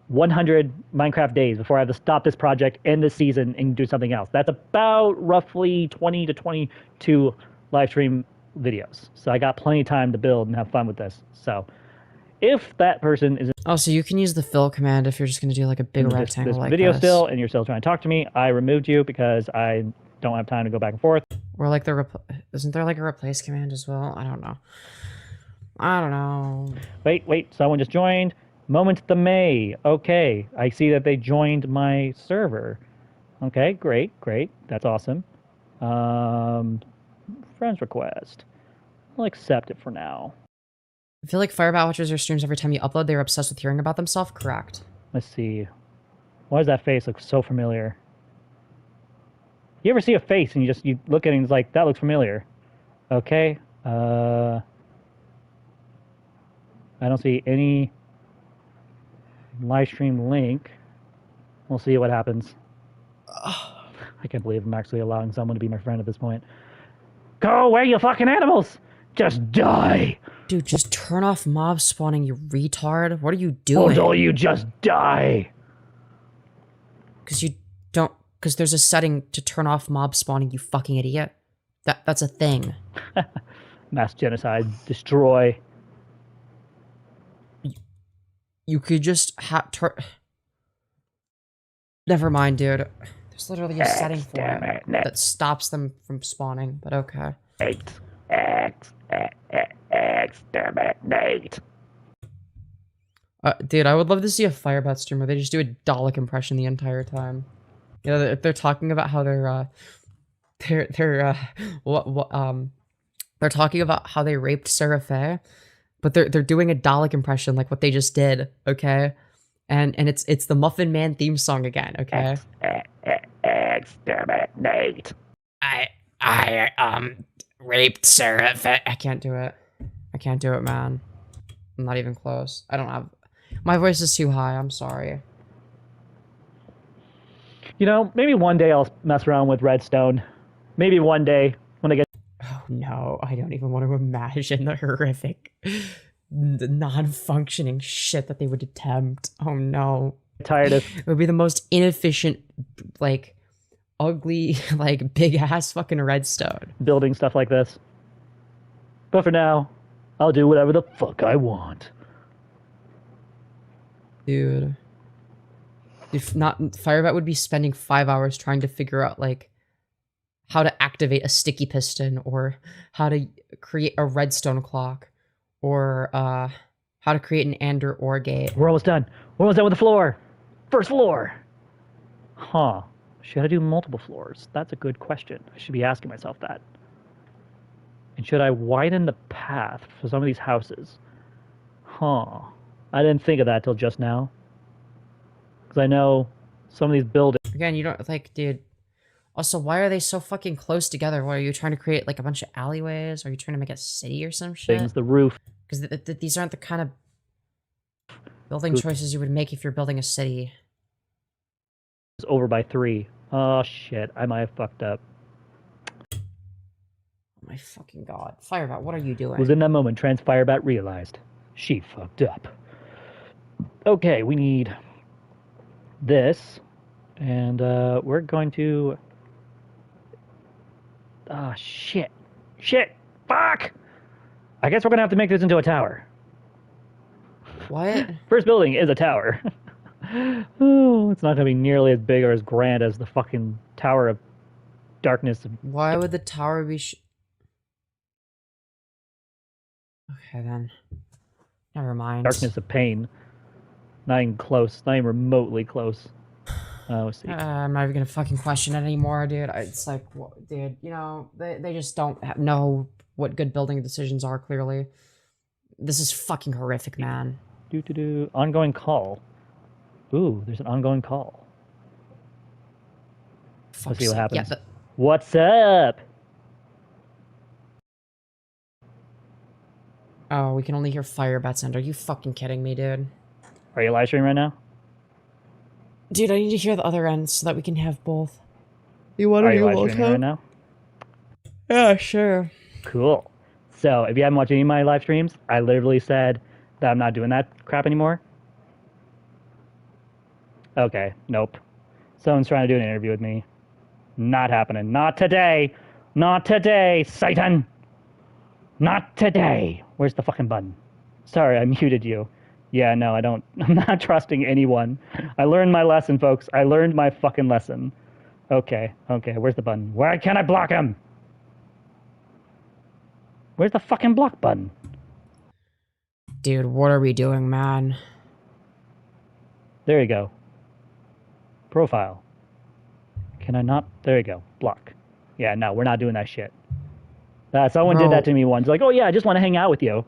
100 Minecraft days before I have to stop this project, end this season, and do something else. That's about roughly 20 to 22 live stream videos. So I got plenty of time to build and have fun with this. So if that person is... Oh, so you can use the fill command if you're just going to do like a big rectangle this like video this. still, and you're still trying to talk to me, I removed you because I don't have time to go back and forth. Or like isn't there like a replace command as well? I don't know. Wait, someone just joined. Moment the May. Okay, I see that they joined my server. Okay, great. That's awesome. Friends request. I'll accept it for now. I feel like Firebat watches your streams every time you upload. They're obsessed with hearing about themselves. Correct. Let's see. Why does that face look so familiar? You ever see a face and you look at it and it's like, that looks familiar. Okay. I don't see any live stream link. We'll see what happens. I can't believe I'm actually allowing someone to be my friend at this point. Go away, you fucking animals! Just die! Dude, just turn off mob spawning, you retard. What are you doing? Oh, don't you just die! Because there's a setting to turn off mob spawning, you fucking idiot. That's a thing. Mass genocide. Destroy. You could just Never mind, dude. There's literally a setting for it that stops them from spawning, but okay. Exterminate. Dude, I would love to see a Firebat stream where they just do a Dalek impression the entire time. You know, they're talking about how they're talking about how they raped Sarafae, but they're doing a Dalek impression like what they just did, okay? And it's the Muffin Man theme song again, okay? Exterminate. I raped Sarafae. I can't do it. I can't do it, man. I'm not even close. I don't have... My voice is too high, I'm sorry. You know, maybe one day I'll mess around with Redstone. Maybe one day when I get... Oh no, I don't even want to imagine the horrific, non-functioning shit that they would attempt. Oh no. Tired of... It would be the most inefficient, like, ugly, like, big-ass fucking redstone. Building stuff like this. But for now, I'll do whatever the fuck I want. Dude. If not, Firebat would be spending 5 hours trying to figure out, like, how to activate a sticky piston, or how to create a redstone clock, or how to create an Ender ore gate. We're almost done. We're almost done with the floor. First floor. Huh. Should I do multiple floors? That's a good question. I should be asking myself that. And should I widen the path for some of these houses? Huh. I didn't think of that till just now. Because I know some of these buildings... Again, you don't, like, dude... Also, why are they so fucking close together? What, are you trying to create, like, a bunch of alleyways? Are you trying to make a city or some shit? The roof. Because these aren't the kind of building choices you would make if you're building a city. Is over by 3. Oh, shit. I might have fucked up. Oh my fucking god. Firebat, what are you doing? It was in that moment TransFireBat realized she fucked up. Okay, we need this. And we're going to... Ah, shit. Shit! Fuck! I guess we're gonna have to make this into a tower. What? First building is a tower. Oh, it's not gonna be nearly as big or as grand as the fucking Tower of Darkness. Why would the tower be Okay, then. Never mind. Darkness of Pain. Not even close. Not even remotely close. Let's see. I'm not even gonna fucking question it anymore, dude. It's like, dude, you know, they just don't know what good building decisions are, clearly. This is fucking horrific, man. Ongoing call. Ooh, there's an ongoing call. Let's see what happens. Yeah, What's up? Oh, we can only hear Firebat's end. Are you fucking kidding me, dude? Are you live streaming right now? Dude, I need to hear the other end so that we can have both. You want to do live streaming right now? Yeah, sure. Cool. So, if you haven't watched any of my live streams, I literally said that I'm not doing that crap anymore. Okay, nope. Someone's trying to do an interview with me. Not happening. Not today. Not today, Satan. Not today. Where's the fucking button? Sorry, I muted you. Yeah, no, I'm not trusting anyone. I learned my lesson, folks. I learned my fucking lesson. Okay, where's the button? Why can't I block him? Where's the fucking block button? Dude, what are we doing, man? There you go. Profile. Can I not? There you go. Block. Yeah, no, we're not doing that shit. Someone did that to me once. Like, oh yeah, I just want to hang out with you.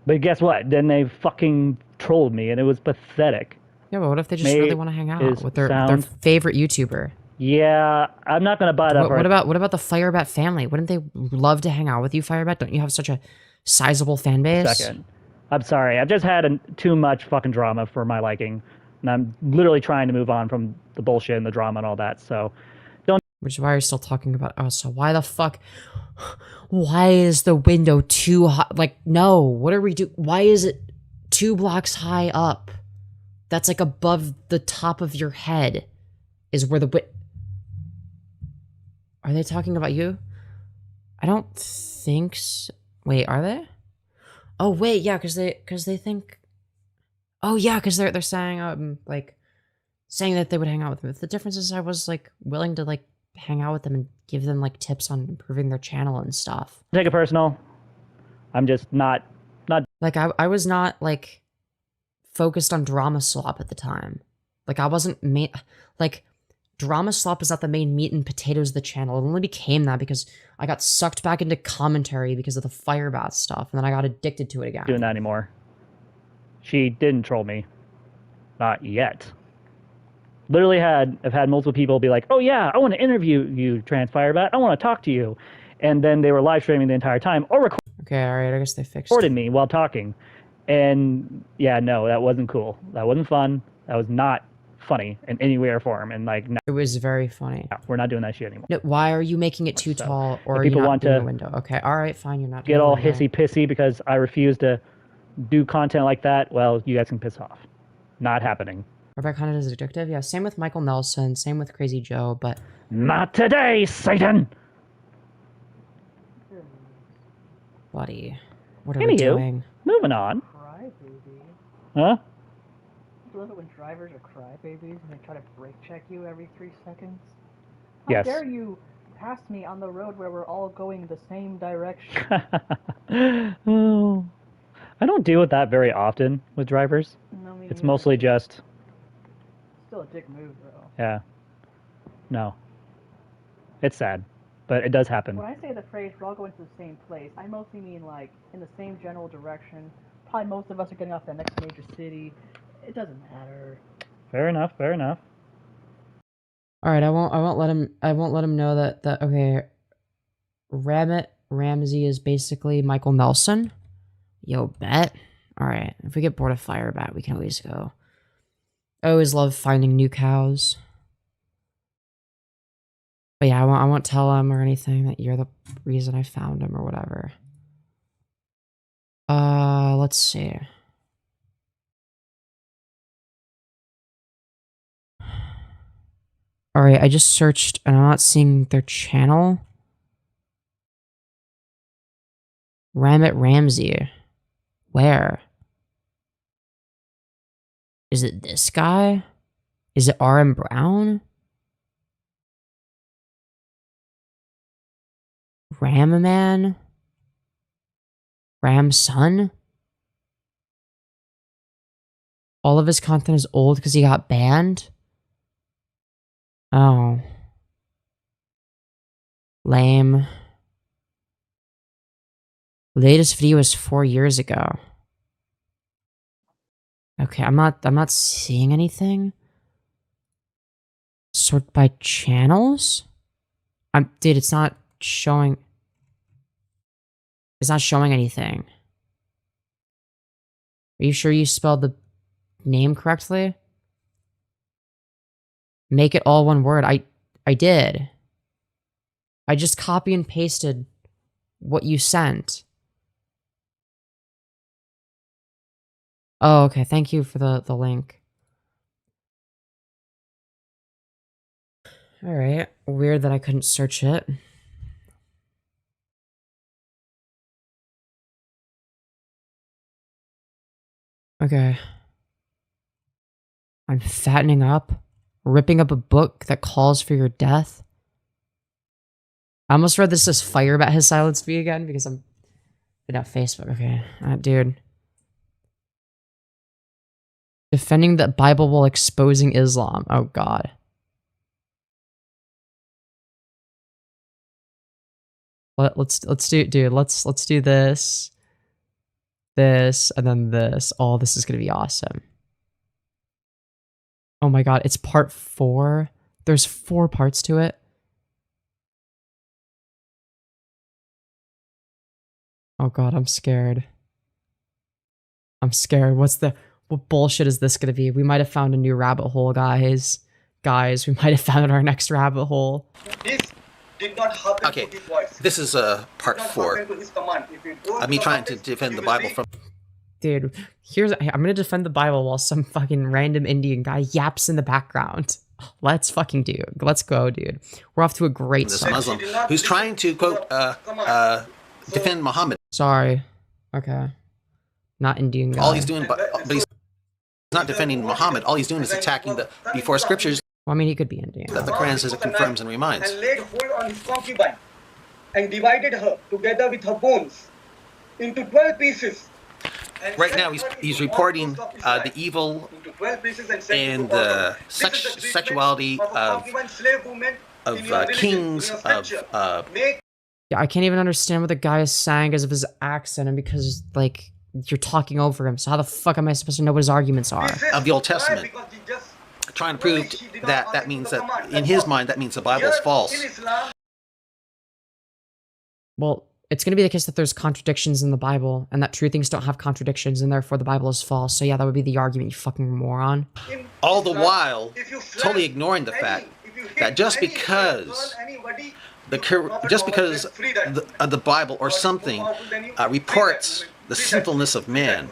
But guess what? Then they fucking trolled me, and it was pathetic. Yeah, but what if they just really want to hang out with their favorite YouTuber? Yeah, I'm not gonna buy that. What about the Firebat family? Wouldn't they love to hang out with you, Firebat? Don't you have such a sizable fan base? Second. I'm sorry. I've just had too much fucking drama for my liking, and I'm literally trying to move on from the bullshit and the drama and all that. So, don't. Which is why you're still talking about. Oh, so why the fuck? Why is the window too high? Like, no. What are we doing? Why is it 2 blocks high up? That's like above the top of your head. Is where the Are they talking about you? I don't think so. Wait, are they? Oh wait, yeah, because they think. Oh yeah, because they're saying like saying that they would hang out with me. The difference is I was like willing to like hang out with them and give them like tips on improving their channel and stuff. Take it personal. I'm just not like I was not like focused on Drama Slop at the time. Like I wasn't like Drama Slop is not the main meat and potatoes of the channel. It only became that because I got sucked back into commentary because of the Firebat stuff, and then I got addicted to it again. Doing that anymore. She didn't troll me. Not yet. Literally I've had multiple people be like, oh yeah, I want to interview you, TransFireBat. I want to talk to you. And then they were live streaming the entire time or okay, alright, I guess they fixed recorded me while talking. And yeah, no, that wasn't cool. That wasn't fun. That was not funny in any way or form. And like, no. It was very funny. No, we're not doing that shit anymore. No, why are you making it too tall? Or are you not doing the window? Okay, alright, fine, you're not doing get all the window. hissy pissy because I refuse to do content like that. Well, you guys can piss off. Not happening. Firebat content is addictive? Yeah, same with Michael Nelson, same with Crazy Joe, but... Not today, Satan! Buddy, what are we doing? Moving on. Crybaby. Huh? You love it when drivers are crybabies and they try to brake check you every 3 seconds? Yes. How dare you pass me on the road where we're all going the same direction? Oh. I don't deal with that very often with drivers. No, it's mostly just... Still a dick move, though. Yeah. No. It's sad, but it does happen. When I say the phrase we're all going to the same place, I mostly mean like in the same general direction. Probably most of us are getting off the next major city. It doesn't matter. Fair enough. Fair enough. All right, I won't let him know that okay. Ramsey is basically Michael Nelson. Yo, bet. All right, if we get bored of Firebat, we can always go. I always love finding new cows. But yeah, I won't tell him or anything that you're the reason I found him or whatever. Let's see. Alright, I just searched and I'm not seeing their channel. Ramsey. Where? Is it this guy? Is it RM Brown? Ramaman? Ramson? All of his content is old because he got banned? Oh. Lame. Latest video was 4 years ago. Okay, I'm not seeing anything. Sort by channels? Dude, it's not showing. It's not showing anything. Are you sure you spelled the name correctly? Make it all one word. I did. I just copy and pasted what you sent. Oh, okay. Thank you for the link. Alright. Weird that I couldn't search it. Okay. I'm fattening up. Ripping up a book that calls for your death. I almost read this as Firebat has silenced me again because I'm been at Facebook. Okay. Dude. Defending the Bible while exposing Islam. Oh god. Let's do, dude. Let's do this, and then this. Oh, this is gonna be awesome. Oh my god, it's part 4. There's 4 parts to it. Oh god, I'm scared. I'm scared. What bullshit is this gonna be? We might have found a new rabbit hole, guys. Guys, we might have found our next rabbit hole. This did not happen Okay, to his voice. this is part 4 of me trying to defend the Bible from. Dude, I'm gonna defend the Bible while some fucking random Indian guy yaps in the background. Let's fucking let's go, dude. We're off to a great This start. Muslim who's trying to quote defend Muhammad. Sorry. Okay. Not Indian guy. All he's doing, but he's not defending Muhammad. All he's doing is attacking the before scriptures Well, I mean, he could be Indian. that the Quran says it confirms and reminds. And laid hold on his concubine and divided her together with her bones into 12 pieces. Right now, he's reporting the evil and sexuality of kings, of Yeah, I can't even understand what the guy is saying because of his accent and because, like, you're talking over him. So how the fuck am I supposed to know what his arguments are? of the Old Testament, trying to prove that means that, in his mind, that means the Bible is false. Well, it's going to be the case that there's contradictions in the Bible and that true things don't have contradictions and therefore the Bible is false. So yeah, that would be the argument, you fucking moron. All the while, totally ignoring the fact that just because the Bible or something reports the sinfulness of man.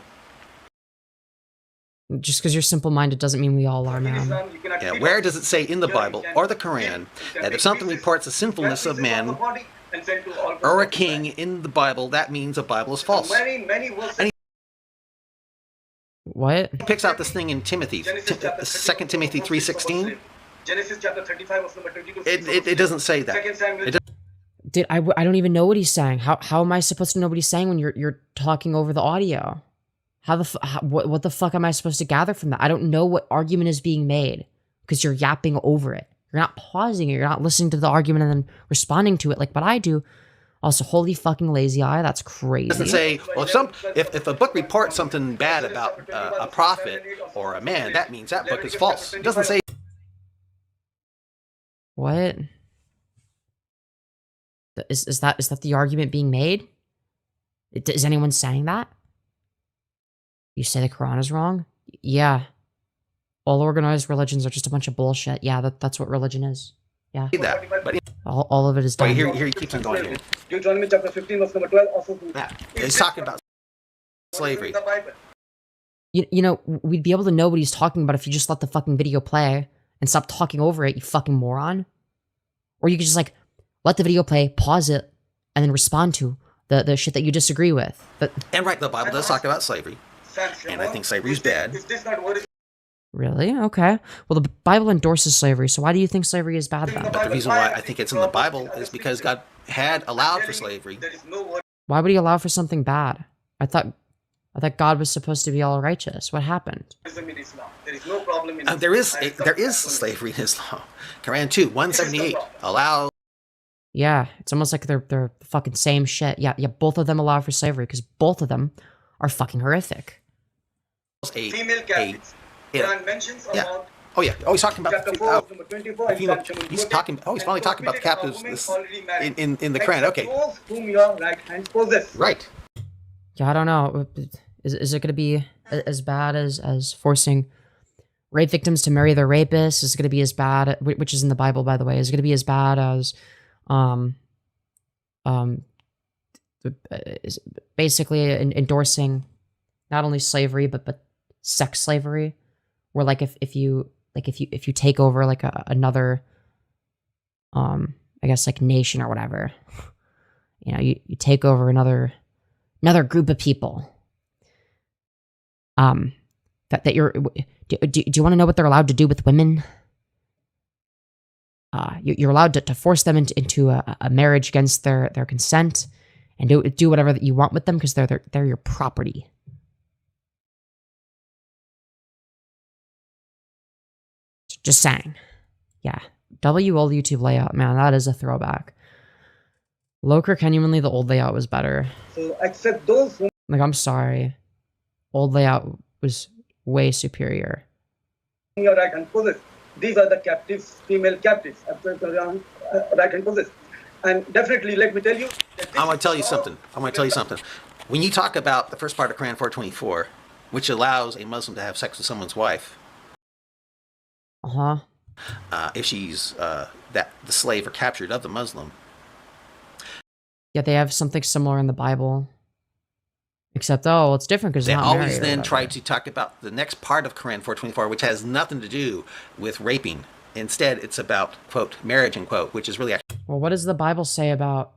Just because you're simple-minded doesn't mean we all are, man. Yeah, where does it say in the Bible or the Quran that if something reports the sinfulness of man or a king in the Bible, that means the Bible is false? And What? he picks out this thing in Timothy, 2 Timothy 3:16. Genesis chapter 35 verse number 22. It doesn't say that. Dude, I don't even know what he's saying. How am I supposed to know what he's saying when you're talking over the audio? What the fuck am I supposed to gather from that? I don't know what argument is being made because you're yapping over it. You're not pausing it. You're not listening to the argument and then responding to it like what I do. Also, holy fucking lazy eye. That's crazy. It doesn't say, well, if a book reports something bad about a prophet or a man, that means that book is false. It doesn't say. What? Is that the argument being made? Is anyone saying that? You say the Quran is wrong? Yeah. All organized religions are just a bunch of bullshit. Yeah, that's what religion is. Yeah. That, but all of it is done. here he keeps on going here. Deuteronomy chapter 15, verse number 12. Also, He's talking about slavery. You know, we'd be able to know what he's talking about if you just let the fucking video play and stop talking over it, you fucking moron. Or you could just, like, let the video play, pause it, and then respond to the shit that you disagree with. And right, the Bible does talk about slavery. And I think slavery is bad. Really? Okay. Well, the Bible endorses slavery, so why do you think slavery is bad then? But the reason why I think it's in the Bible is because God had allowed for slavery. Why would he allow for something bad? I thought God was supposed to be all righteous. What happened? There is slavery in Islam. Quran 2, 178 allow. Yeah, it's almost like they're the fucking same shit. Yeah, both of them allow for slavery because both of them are fucking horrific. Female captives. Quran mentions about. Oh yeah. Oh, he's talking about. He's talking. Oh, he's finally talking about the captives in the Quran. Okay. Those whom your right hand possess. Right. Yeah, I don't know. Is it going to be as bad as forcing rape victims to marry their rapists? Is it going to be as bad, which is in the Bible, by the way? Is it going to be as bad as is basically endorsing not only slavery but sex slavery, where like if you take over like another I guess like nation or whatever, you know, you take over another group of people, that you're do you want to know what they're allowed to do with women? You're allowed to force them into a marriage against their consent, and do whatever that you want with them because they're your property. Just saying. Yeah. old YouTube layout, man, that is a throwback. Lolcow, genuinely, the old layout was better. So accept those whom. Like, I'm sorry. Old layout was way superior. Your right hand possess. These are the captives, female captives. Right hand possess. And definitely, let me tell you. I'm going to tell you something. When you talk about the first part of Quran 424, which allows a Muslim to have sex with someone's wife, if she's the slave or captured of the Muslim. Yeah, they have something similar in the Bible. Except, it's different because they always then try to talk about the next part of Quran 424, which has nothing to do with raping. Instead, it's about, quote, marriage, end quote, which is really actually... Well, what does the Bible say about,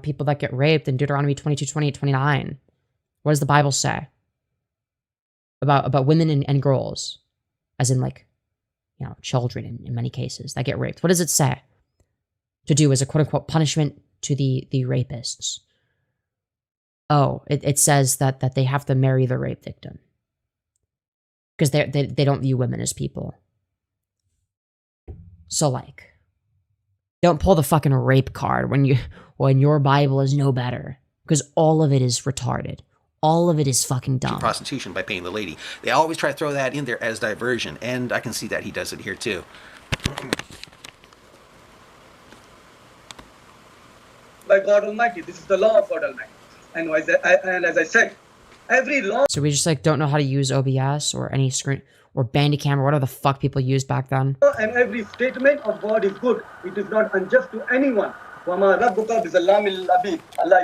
people that get raped in Deuteronomy 22, 28, 29? What does the Bible say? About women and girls? As in, like, children in many cases that get raped. What does it say to do as a quote-unquote punishment to the rapists? Oh, it says that they have to marry the rape victim because they don't view women as people. So, like, don't pull the fucking rape card when your Bible is no better, because all of it is retarded. All of it is fucking dumb. Prostitution by paying the lady. They always try to throw that in there as diversion, and I can see that he does it here too. By God Almighty, this is the law of God Almighty. And as I said, every law. So we just like don't know how to use OBS or any screen or Bandicam or whatever the fuck people used back then. And every statement of God is good. It is not unjust to anyone. Allah is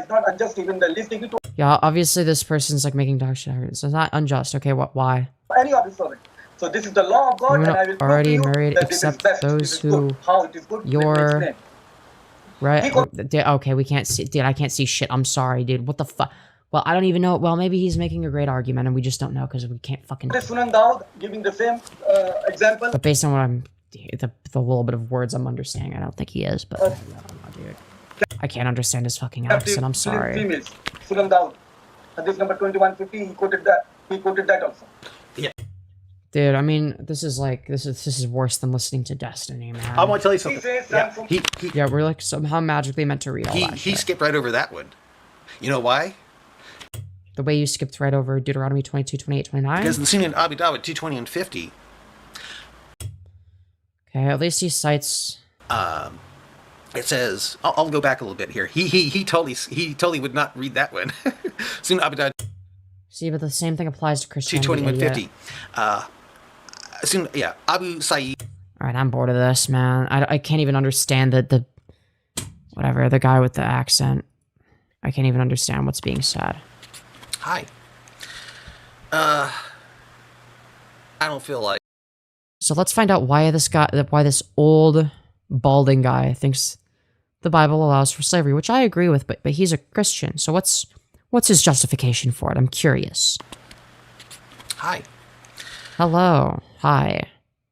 not unjust even the least degree to. Yeah, obviously this person's like making dog shit. So it's not unjust. Okay, why? Any of his servant. So this is the law of God, Women and I will already prove to you married that except this is best. those who how it is good. you're right. Okay, we can't see. Dude, I can't see shit. I'm sorry, dude. What the fuck? Well, I don't even know. Well, maybe he's making a great argument, and we just don't know because we can't fucking. Sunan Daud giving the same example. But based on what I'm, the little bit of words I'm understanding, I don't think he is. But I don't know, dude. I can't understand his fucking accent. I'm sorry. Females. Sunan Daud. Hadith number 2150. He quoted that also. Yeah. Dude, I mean, this is worse than listening to Destiny, man. I want to tell you something. Yeah, we're like somehow magically meant to read all that He shit. skipped right over that one. You know why? The way you skipped right over Deuteronomy 22, 28, 29? Because the scene in Abidawa 220 and 50. Okay, at least he cites... It says, I'll go back a little bit here. He totally would not read that one. Soon Abidawa See, but the same thing applies to Christianity. 22150. Soon, yeah, Abu Sayyid. Alright, I'm bored of this, man. I can't even understand the whatever, the guy with the accent. I can't even understand what's being said. Hi. I don't feel like. So let's find out why this old balding guy thinks the Bible allows for slavery, which I agree with, but he's a Christian. So what's his justification for it? I'm curious. Hi. Hello. Hi.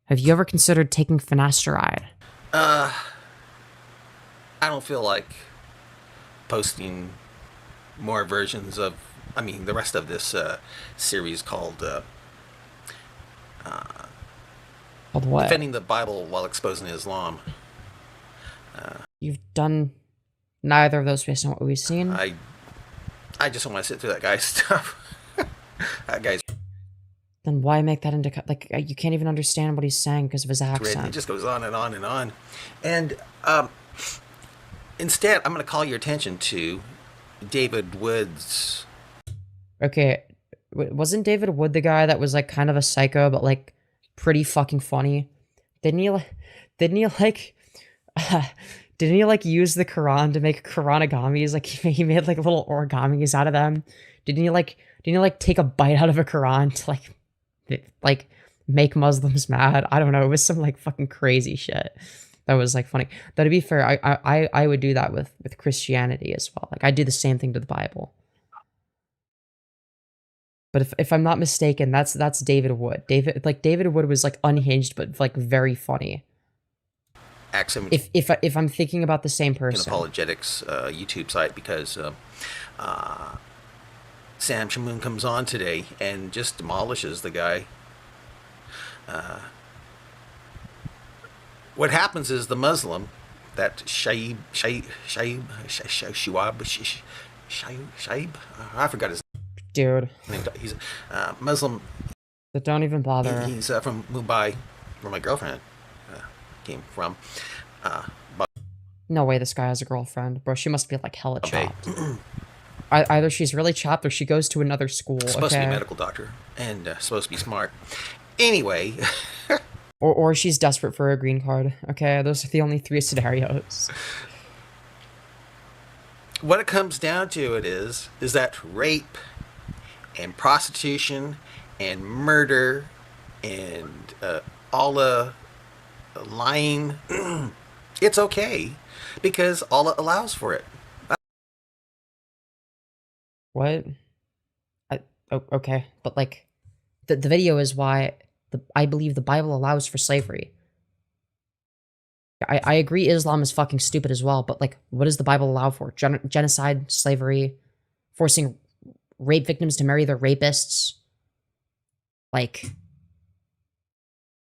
Have you ever considered taking finasteride? I don't feel like posting more versions of, the rest of this series called Called what? Defending the Bible while exposing Islam. You've done neither of those based on what we've seen? I just don't want to sit through that guy's stuff. That guy's... Then why make that into... Like, you can't even understand what he's saying because of his accent. It just goes on and on and on. And instead, I'm going to call your attention to David Wood's... Okay, wasn't David Wood the guy that was, like, kind of a psycho, but, like, pretty fucking funny? Didn't he use the Quran to make Quranigamis? Like, he made, like, little origamis out of them? Didn't he take a bite out of a Quran to, like, make Muslims mad? I don't know. It was some, like, fucking crazy shit. That was, like, funny. Though, to be fair, I would do that with Christianity as well. Like, I'd do the same thing to the Bible. But if I'm not mistaken, that's David Wood. David Wood was, like, unhinged, but, like, very funny. If I'm thinking about the same person. Apologetics YouTube site, because Sam Shamoon comes on today and just demolishes the guy. What happens is the Muslim, that Shaib, I forgot his dude. He's a Muslim. But don't even bother. He's from Mumbai, where my girlfriend came from. No way this guy has a girlfriend. Bro, she must be like hella chopped. Either she's really chopped or she goes to another school. Supposed to be a medical doctor and supposed to be smart. Anyway. or she's desperate for a green card. Okay, those are the only three scenarios. What it comes down to is that rape and prostitution and murder and all the lying, it's okay because Allah allows for it. What? Okay, but like, the video is why I believe the Bible allows for slavery. I agree Islam is fucking stupid as well, but like, what does the Bible allow for? Genocide, slavery, forcing rape victims to marry their rapists. Like,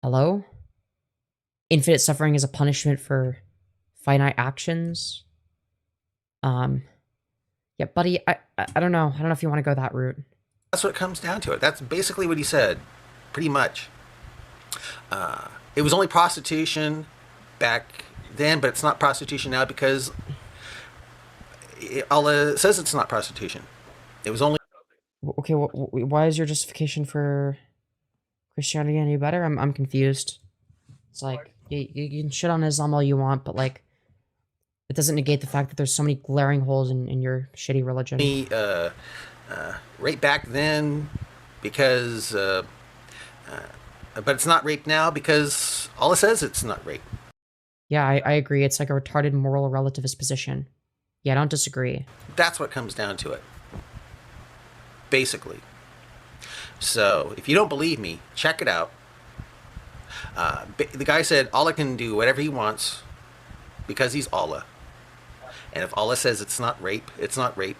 hello? Infinite suffering is a punishment for finite actions. Yeah, buddy, I don't know. I don't know if you want to go that route. That's what it comes down to. That's basically what he said, pretty much. It was only prostitution back then, but it's not prostitution now because Allah says it's not prostitution. It was only... Okay, why is your justification for Christianity any better? I'm confused. It's like, you can shit on Islam all you want, but like, it doesn't negate the fact that there's so many glaring holes in your shitty religion. Rape back then because... but it's not rape now because Allah says it's not rape. Yeah, I agree. It's like a retarded moral relativist position. Yeah, I don't disagree. That's what comes down to it. Basically. So, if you don't believe me, check it out. The guy said Allah can do whatever he wants because he's Allah. And if Allah says it's not rape, it's not rape.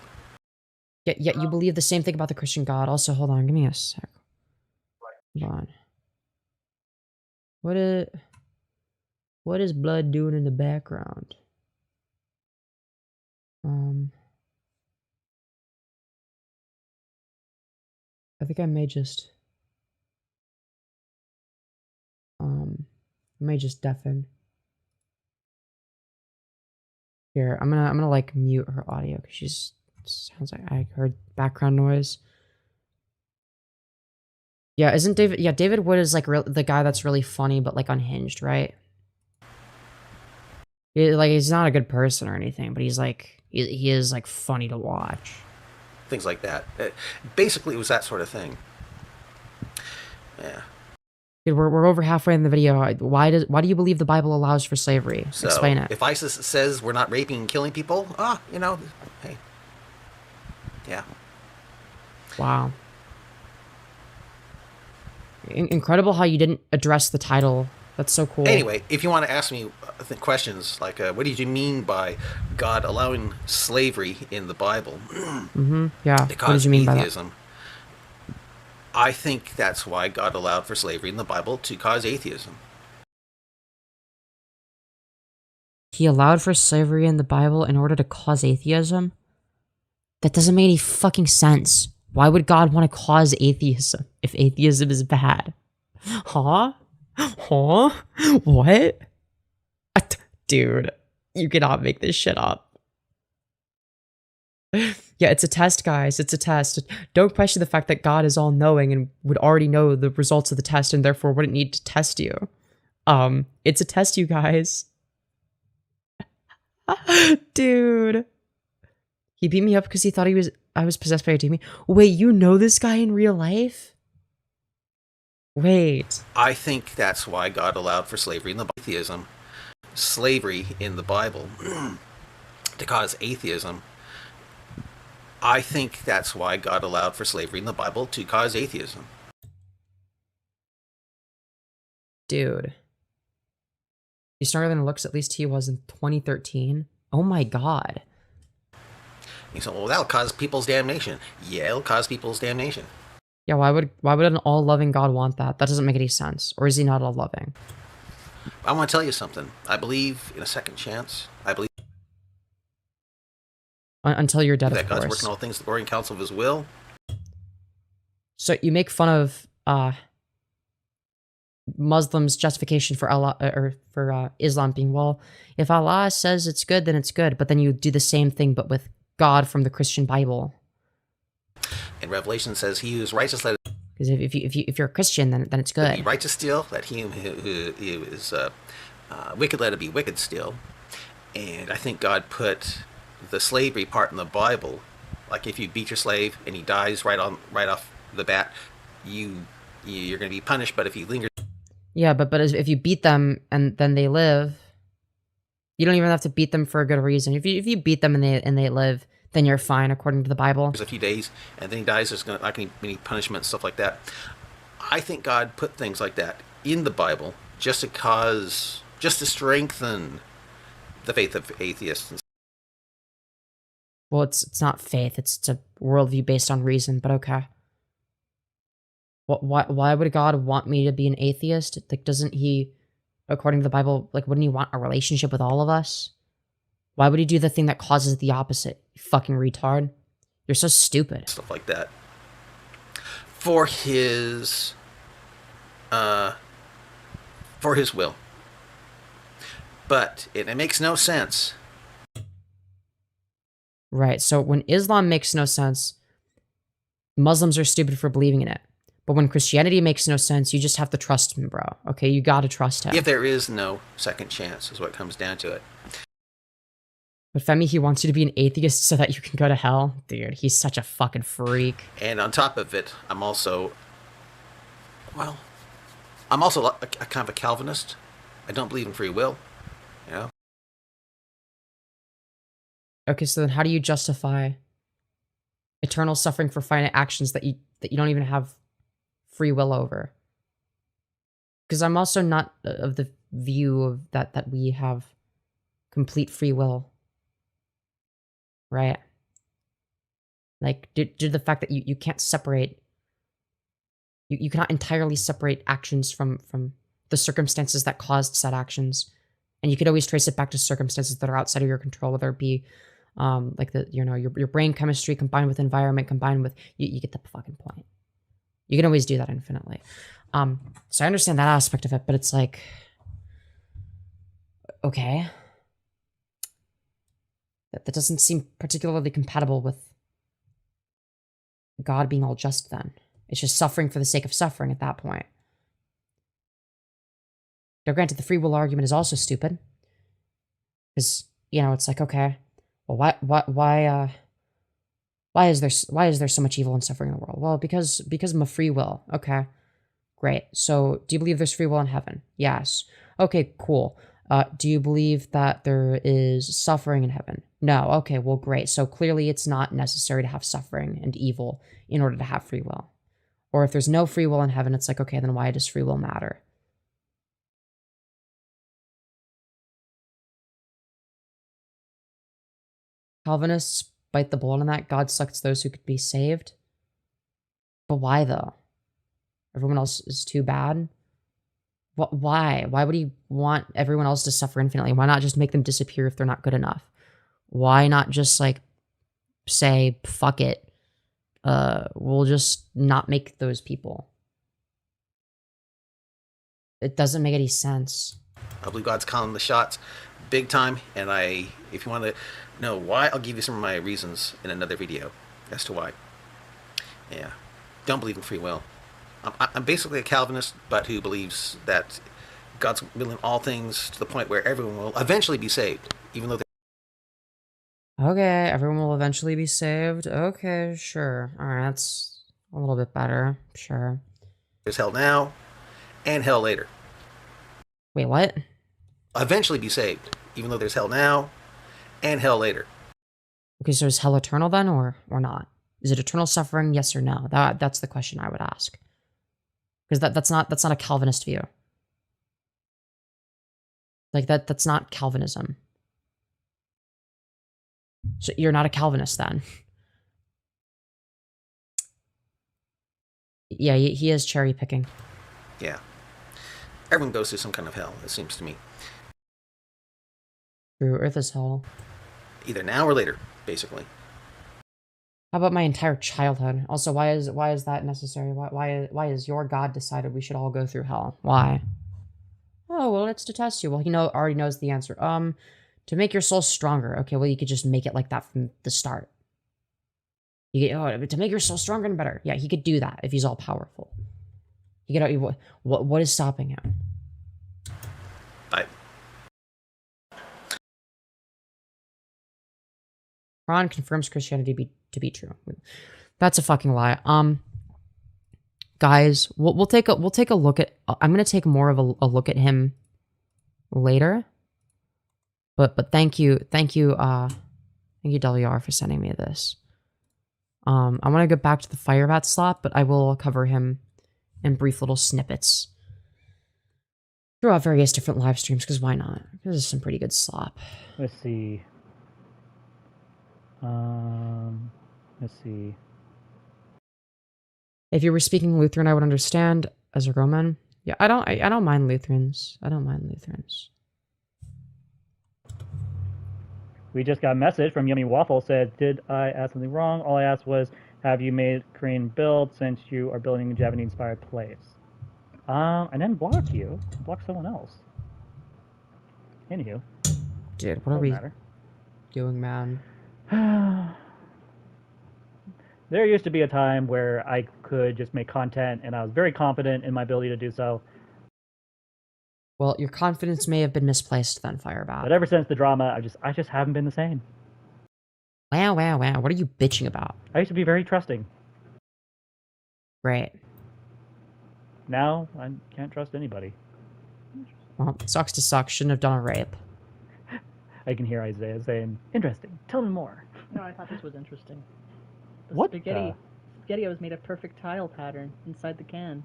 Yeah, you believe the same thing about the Christian God. Also, hold on, give me a sec. Hold on. What is blood doing in the background? I think I may just deafen. Here, I'm gonna like mute her audio because she's sounds like I heard background noise. Yeah, isn't David? Yeah, David Wood is like the guy that's really funny, but like unhinged, right? He's not a good person or anything, but he's like he is like funny to watch. Things like that. Basically, it was that sort of thing. Yeah. Dude, we're over halfway in the video. Why do you believe the Bible allows for slavery? So, explain it. if ISIS says we're not raping and killing people, hey. Yeah. Wow. Incredible how you didn't address the title. That's so cool. Anyway, if you want to ask me questions like, what did you mean by God allowing slavery in the Bible? Yeah. To What did you mean atheism, by that? I think that's why God allowed for slavery in the Bible, to cause atheism. He allowed for slavery in the Bible in order to cause atheism? That doesn't make any fucking sense. Why would God want to cause atheism if atheism is bad? Huh? Huh? What? Dude, you cannot make this shit up. Yeah, it's a test, guys. It's a test. Don't question the fact that God is all-knowing and would already know the results of the test and therefore wouldn't need to test you. It's a test, you guys. Dude. He beat me up because he thought I was possessed by a demon. Wait, you know this guy in real life? Wait. I think that's why God allowed for slavery in the atheism. Slavery in the Bible to cause atheism. I think that's why God allowed for slavery in the Bible, to cause atheism. Dude. He's stronger than it looks, at least he was in 2013. Oh my god. He said, well, that'll cause people's damnation. Yeah, it'll cause people's damnation. Yeah, why would an all-loving God want that? That doesn't make any sense. Or is he not all-loving? I want to tell you something. I believe in a second chance. I believe Until you're dead, that of God's course. working all things according to the counsel of his will. So you make fun of Muslims' justification for Allah or for Islam being, well, if Allah says it's good, then it's good. But then you do the same thing, but with God from the Christian Bible. And Revelation says, "He who is righteous, let it Because if you're a Christian, then it's good. be righteous still. Let him who is wicked, let it be wicked still." And I think God put the slavery part in the Bible, like if you beat your slave and he dies right off the bat, you're going to be punished. But if you linger, Yeah, but if you beat them and then they live, you don't even have to beat them for a good reason. If you beat them and they live, then you're fine according to the Bible. a few days and then he dies, there's not going to be any punishment, stuff like that. I think God put things like that in the Bible just to strengthen the faith of atheists. Well, it's not faith. It's a worldview based on reason. But okay. Why would God want me to be an atheist? Like, doesn't he, according to the Bible, like, wouldn't he want a relationship with all of us? Why would he do the thing that causes the opposite? You fucking retard. You're so stupid. Stuff like that. For his will. But it makes no sense. Right, so when Islam makes no sense, Muslims are stupid for believing in it. But when Christianity makes no sense, you just have to trust him, bro. Okay, you gotta trust him. If there is no second chance, is what comes down to it. But Femi, he wants you to be an atheist so that you can go to hell? Dude, he's such a fucking freak. And on top of it, I'm also a kind of a Calvinist. I don't believe in free will, you know? Okay, so then how do you justify eternal suffering for finite actions that you don't even have free will over? Because I'm also not of the view of that we have complete free will. Right? Like, due to the fact that you can't separate, you cannot entirely separate actions from the circumstances that caused said actions. And you could always trace it back to circumstances that are outside of your control, whether it be like your brain chemistry combined with environment, combined with you get the fucking point. You can always do that infinitely. So I understand that aspect of it, but it's like, okay. That doesn't seem particularly compatible with God being all just then. It's just suffering for the sake of suffering at that point. Now, granted, the free will argument is also stupid. Because, it's like, okay, well, why is there so much evil and suffering in the world? Well, because of my free will. Okay, great. So, do you believe there's free will in heaven? Yes. Okay, cool. Do you believe that there is suffering in heaven? No. Okay, well, great. So clearly it's not necessary to have suffering and evil in order to have free will. Or if there's no free will in heaven, it's like, okay, then why does free will matter? Calvinists bite the bullet on that. God selects those who could be saved. But why, though? Everyone else is too bad? Why? Why would he want everyone else to suffer infinitely? Why not just make them disappear if they're not good enough? Why not just, like, say, fuck it. We'll just not make those people. It doesn't make any sense. I believe God's calling the shots big time, and if you want to know why, I'll give you some of my reasons in another video as to why. Yeah. Don't believe in free will. I'm basically a Calvinist, but who believes that God's willing all things to the point where everyone will eventually be saved, even though Okay, everyone will eventually be saved. Okay, sure. Alright, that's a little bit better. Sure. there's hell now and hell later. Wait, what? Eventually be saved, even though there's hell now and hell later. Okay, so is hell eternal then, or not? Is it eternal suffering, yes or no? That's the question I would ask. Because that's not a Calvinist view. Like that's not Calvinism. So you're not a Calvinist then. Yeah, he is cherry picking. Yeah. Everyone goes through some kind of hell, it seems to me. True, Earth is hell. Either now or later, basically. How about my entire childhood? Also, why is that necessary? Why is your God decided we should all go through hell? Why? Oh, well, it's to test you. Well, he already knows the answer. To make your soul stronger. Okay, well, you could just make it like that from the start. To make your soul stronger and better. Yeah, he could do that if he's all powerful. He could. What is stopping him? Quran confirms Christianity to be true. That's a fucking lie. Guys, we'll take a look at. I'm gonna take more of a look at him later. But thank you, WR for sending me this. I want to go back to the Firebat slot, but I will cover him in brief little snippets throughout various different live streams, because why not? This is some pretty good slop. Let's see. Let's see. If you were speaking Lutheran, I would understand. As a Roman, yeah, I don't mind Lutherans. I don't mind Lutherans. We just got a message from Yummy Waffle, said, did I ask something wrong? All I asked was, have you made Korean build since you are building a Japanese-inspired place? I didn't block you. I blocked someone else. Anywho. Dude, what are we doing, man? There used to be a time where I could just make content, and I was very confident in my ability to do so. Well, your confidence may have been misplaced then, Firebat. But ever since the drama, I just haven't been the same. Wow. What are you bitching about? I used to be very trusting. Great. Now, I can't trust anybody. Well, sucks to suck. Shouldn't have done a rape. I can hear Isaiah saying, interesting, tell me more. No, I thought this was interesting. The What spaghetti was made a perfect tile pattern inside the can.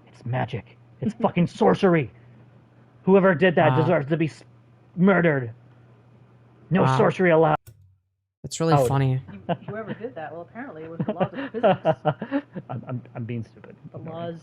It's magic. It's fucking sorcery. Whoever did that deserves to be murdered. No sorcery allowed. It's really funny. Whoever did that, well, apparently it was the laws of physics. I'm being stupid. The laws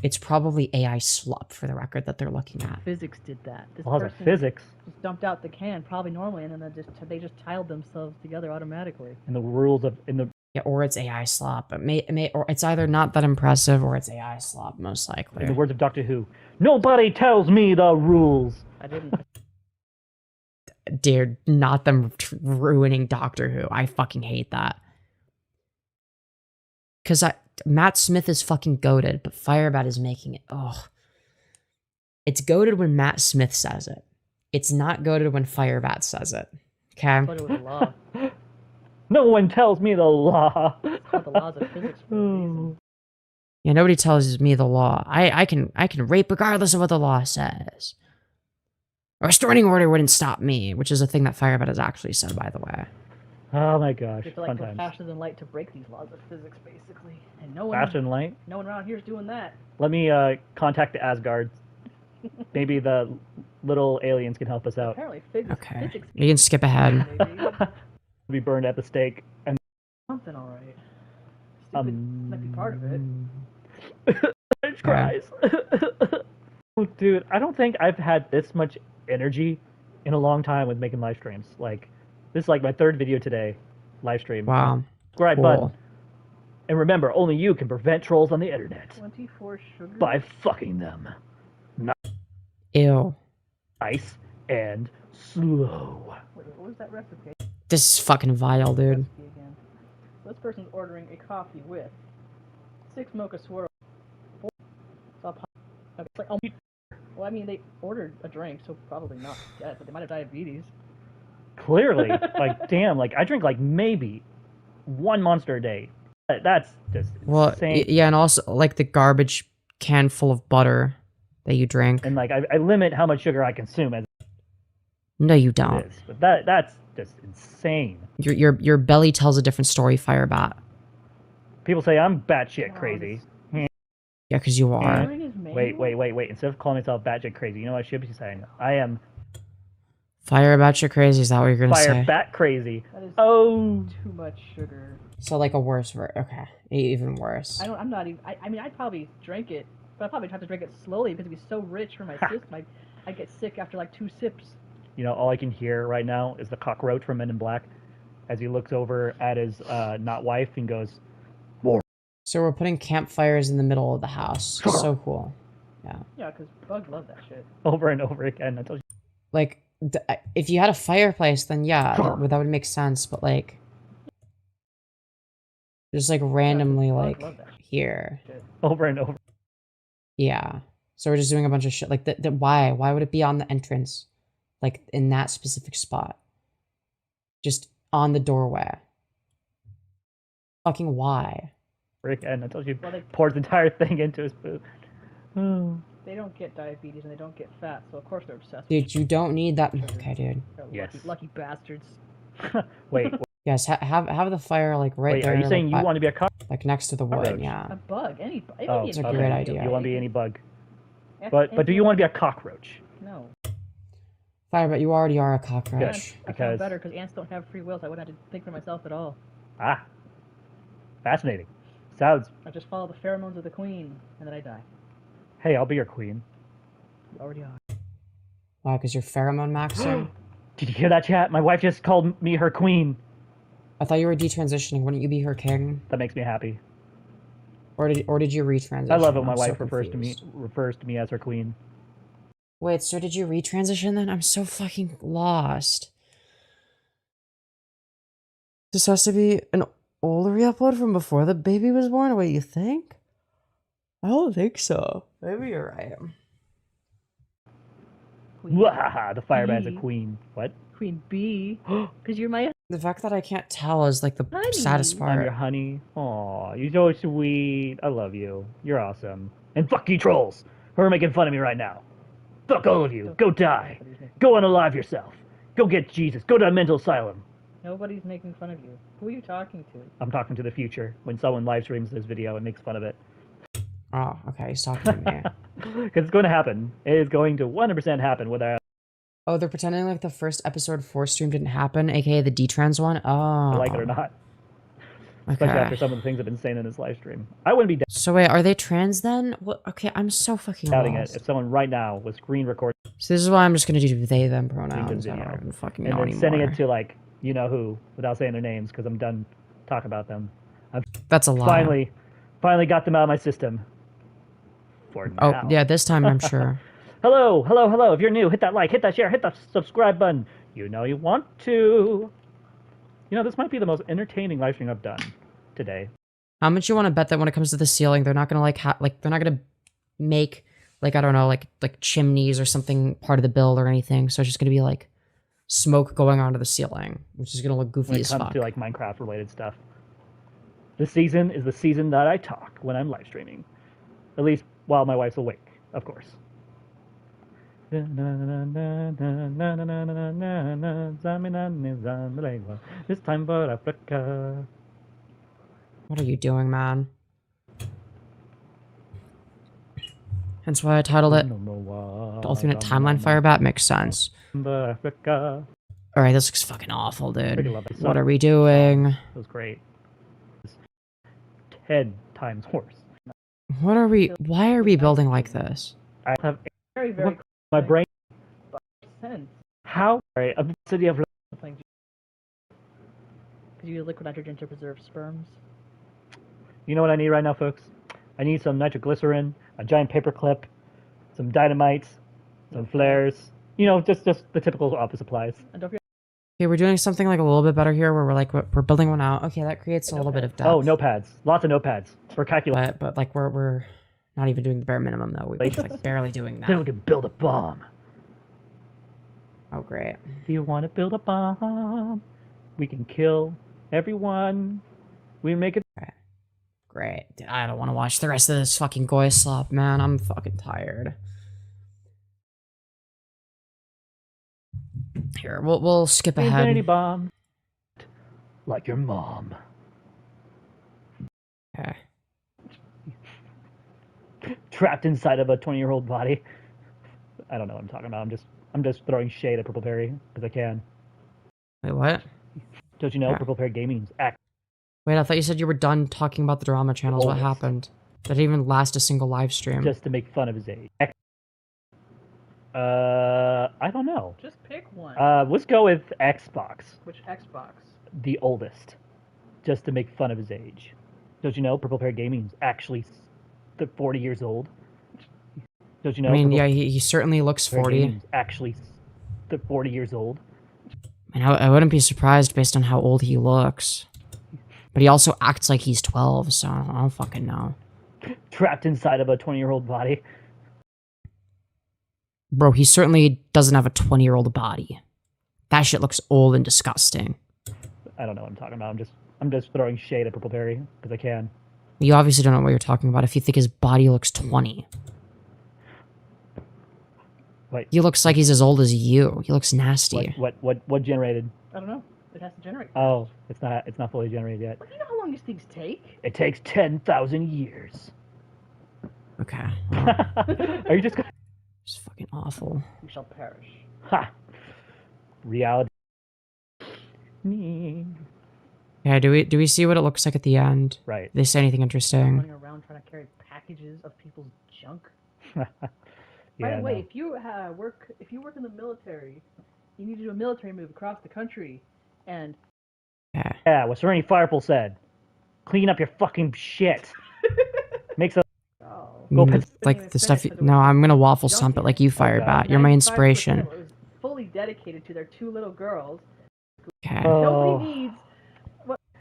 It's probably AI Slop, for the record, that they're looking at. Physics did that. This Laws of person physics just dumped out the can, probably normally, and then they just tiled themselves together automatically. and the rules of Yeah, or it's AI Slop. Or it's either not that impressive or it's AI Slop, most in likely. the words of Doctor Who, nobody tells me the rules. I didn't. Dude, not them ruining Doctor Who. I fucking hate that. Because Matt Smith is fucking goated, but Firebat is making it. Oh. It's goated when Matt Smith says it. It's not goated when Firebat says it. Okay? But it was a law. No one tells me the law. It's called the laws of physics for a reason. Yeah, nobody tells me the law. I can rape regardless of what the law says. A restraining order wouldn't stop me, which is a thing that Firebat has actually said, by the way. Oh my gosh, You have to fun go times. faster than light to break these laws of physics, basically. And no one, Faster than light? no one around here is doing that. Let me contact the Asgard. Maybe the little aliens can help us out. Apparently, Okay. physics. You can skip ahead. Maybe. Be burned at the stake. And Something, all right. Stupid might be part of it. It cries. Oh, dude, I don't think I've had this much energy in a long time with making live streams. Like, this is like my third video today, live stream. Wow. Subscribe Cool. button. And remember, only you can prevent trolls on the internet 24 sugar. by fucking them. Ew. Nice and slow. Wait, what was that recipe? This is fucking vile, dude. Recipe again. This person's ordering a coffee with 6 mocha swirls. 4 okay, it's like, oh, well, I mean, they ordered a drink, so probably not dead, but they might have diabetes. Clearly, like, damn, like, I drink, like, maybe 1 Monster a day. That's just Well, insane. yeah, and also, like, the garbage can full of butter that you drink. And, like, I limit how much sugar I consume as No, you it don't. is. But that's just insane. Your belly tells a different story, Firebat. People say I'm batshit crazy. Yeah, because you are. During his menu? Wait. Instead of calling myself batshit crazy, you know what I should be saying? I am Firebat, you're crazy. Is that what you're gonna say? bat crazy. That is Oh. too much sugar. So like a worse Okay, even worse. I'm not even. I mean, I'd probably drink it, but I'd probably have to drink it slowly because it'd be so rich for my system. I'd get sick after like 2 sips. You know, all I can hear right now is the cockroach from Men in Black as he looks over at his not wife and goes, "More." So we're putting campfires in the middle of the house. So cool. Yeah. Yeah, because bugs love that shit. Over and over again. I told you. Like, if you had a fireplace, then yeah, that would make sense. But like, just like randomly, bugs like love that here. shit. Over and over. Yeah. So we're just doing a bunch of shit. Like, why? Why would it be on the entrance? Like, in that specific spot? Just on the doorway. Fucking why? Again, I told you. Well, they- Pours the entire thing into his food. Oh. They don't get diabetes and they don't get fat, so of course they're obsessed. Dude, you don't need that. Okay, dude. They're Yes. lucky bastards. Wait, Yes, have the fire like right wait. there. Are you saying like, you want to be a like next to the wood? Cockroach. Yeah. A bug, any. Oh, It's a okay. great idea. You want to be any bug, Ask but do you want to be a ants. cockroach? No. Fire, but you already are a Good. cockroach. I feel Because- better because ants don't have free will, so I wouldn't have to think for myself at all. Ah, fascinating. Sounds. I just follow the pheromones of the queen, and then I die. Hey, I'll be your queen. You already are. Why? Because you're pheromone maxing? Did you hear that, chat? My wife just called me her queen. I thought you were detransitioning. Wouldn't you be her king? That makes me happy. Or did you retransition? I love it when my I'm so wife refers confused. to me as her queen. Wait, so did you retransition then? I'm so fucking lost. This has to be an older upload from before the baby was born? Wait, you think? I don't think so. Maybe you're right. Queen, Wahaha, the Firebat's a Bee. queen. What? Queen bee, because you're my. The fact that I can't tell is like the Honey. saddest I'm your part. honey. Aw, you're so sweet. I love you. You're awesome. And fuck you trolls who are making fun of me right now. Fuck all of you. Go die. Go unalive yourself. Go get Jesus. Go to a mental asylum. Nobody's making fun of you. Who are you talking to? I'm talking to the future. When someone live streams this video and makes fun of it. Oh, okay, he's talking to me. Because it's going to happen. It is going to 100% happen whether Oh, they're pretending like the first episode 4 stream didn't happen, aka the Detrans one? Oh. I like it or not. Especially after Okay. some of the things I've been saying in this live stream. I wouldn't be So wait, are they trans then? What? Okay, I'm so fucking doubting lost. it if someone right now was screen recording So this is why I'm just gonna do they them this pronouns. I video don't even fucking and know then anymore. sending it to like you know who without saying their names because I'm done talking about them. That's a lie. Finally got them out of my system. For Oh now. yeah, this time I'm sure. Hello. If you're new, hit that like, hit that share, hit that subscribe button. You know you want to. You know, this might be the most entertaining live stream I've done today. How much you want to bet that when it comes to the ceiling, they're not gonna they're not gonna make like I don't know like chimneys or something part of the build or anything. So it's just gonna be like smoke going onto the ceiling, which is gonna look goofy When it as comes fuck. to like Minecraft related stuff. This season is the season that I talk when I'm live streaming. At least while my wife's awake, of course. This time for Africa. What are you doing, man? Hence why I titled it Alternate Timeline Firebat makes sense. Africa. Alright, this looks fucking awful, dude. Pretty lovely. What are we doing? It was great. 10 times horse. What are we... Why are we building like this? I have Very, very my brain. sense. How? Right, a city of. Because you use liquid nitrogen to preserve sperms. You know what I need right now, folks? I need some nitroglycerin, a giant paper clip, some dynamite, some flares. You know, just the typical office supplies. And don't forget. Okay, we're doing something like a little bit better here where we're like, we're building one out. Okay, that creates a little bit of depth. Oh, notepads. Lots of notepads. For calculating. But like, we're not even doing the bare minimum, though. We're like barely doing Then we that. can build a bomb. Oh, great. Do you want to build a bomb? We can kill everyone. We make it. Great. Dude, I don't want to watch the rest of this fucking goy slop, man. I'm fucking tired. Here, we'll skip Infinity ahead. bomb. Like your mom. Okay. Trapped inside of a 20-year-old body. I don't know what I'm talking about. I'm just throwing shade at Purple Perry because I can. Wait, what? Don't you know Yeah. Purple Perry Gaming's act? Wait, I thought you said you were done talking about the drama channels. What Oldest. happened? That didn't even last a single live stream. Just to make fun of his age. I don't know. Just pick one. Let's go with Xbox, Which Xbox? the oldest, just to make fun of his age. Don't you know Purple Perry Gaming's actually 40 years old? Don't you know? I mean, Purple yeah, he certainly looks Perry 40. Gaming's actually 40 years old. And I wouldn't be surprised based on how old he looks. But he also acts like he's 12, so I don't fucking know. Trapped inside of a 20-year-old body. Bro, he certainly doesn't have a 20-year-old body. That shit looks old and disgusting. I don't know what I'm talking about. I'm just throwing shade at Purple Perry because I can. You obviously don't know what you're talking about if you think his body looks 20. Wait. He looks like he's as old as you. He looks nasty. What generated? I don't know. It has to generate. Oh, it's not fully generated yet. But you know how long these things take? It takes 10,000 years. Okay. Are you just gonna... It's fucking awful. We shall perish. Ha! Reality. Me. Yeah, do we see what it looks like at the end? Right. Did they say anything interesting? Running around trying to carry packages of people's junk. Yeah, By the way, no. if you work in the military, you need to do a military move across the country, and Yeah. Yeah, what Serenity Firepool said. Clean up your fucking shit. Make some... Go Mm, put... like the stuff. No, I'm gonna waffle stomp it like you, Firebat. You're my 95% inspiration. of it was fully dedicated to their two little girls. Okay. Oh, Nobody needs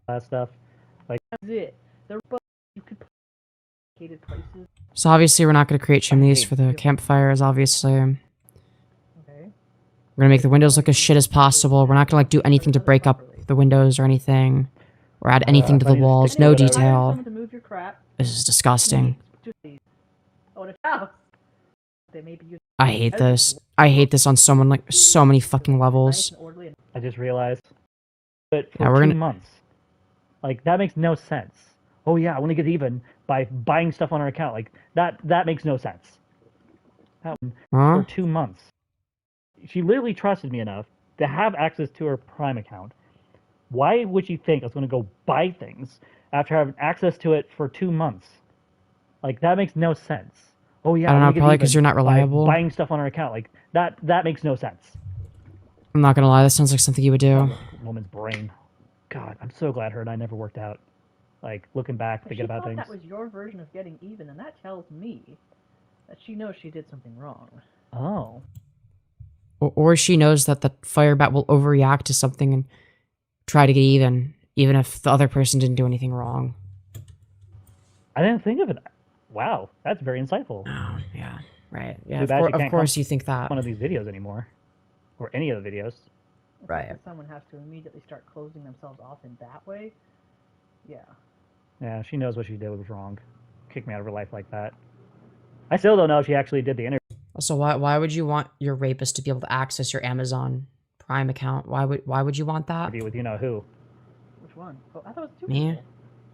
that stuff. that's it. The you could put dedicated places. So obviously we're not gonna create chimneys for the campfires. Obviously, we're Okay. gonna make the windows look as shit as possible. We're not gonna like do anything to break up the windows or anything, or add anything to the funny walls. stick No with a- Hire detail. someone to move your crap. This is disgusting. Oh, and a house. They may be used I hate this. I hate this on someone like so many fucking nice levels. and orderly and I just realized. But for Yeah, we're 2 gonna- months. Like, that makes no sense. Oh yeah, I want to get even by buying stuff on her account. Like, that makes no sense. That one, Huh? for 2 months. She literally trusted me enough to have access to her Prime account Why would you think I was going to go buy things after having access to it for 2 months? Like, that makes no sense. Oh yeah, I don't let know, me get probably even because you're not by reliable. buying stuff on her account. Like, that makes no sense. I'm not gonna lie, that sounds like something you would do. Woman's brain. God, I'm so glad her and I never worked out. Like, looking back, thinking about things. That was your version of getting even, and that tells me that she knows she did something wrong. Oh. Or she knows that the Firebat will overreact to something and try to get even if the other person didn't do anything wrong. I didn't think of it. Wow, that's very insightful. Oh, yeah. Right. Yeah, Too bad she can't of course you think that. one of these videos anymore. Or any of the videos. Right. If someone has to immediately start closing themselves off in that way, yeah. Yeah, she knows what she did was wrong. Kick me out of her life like that. I still don't know if she actually did the interview. Also, why would you want your rapist to be able to access your Amazon Prime account? Why would you want that? With you know who. Which one? Oh, I thought it was two Me? people.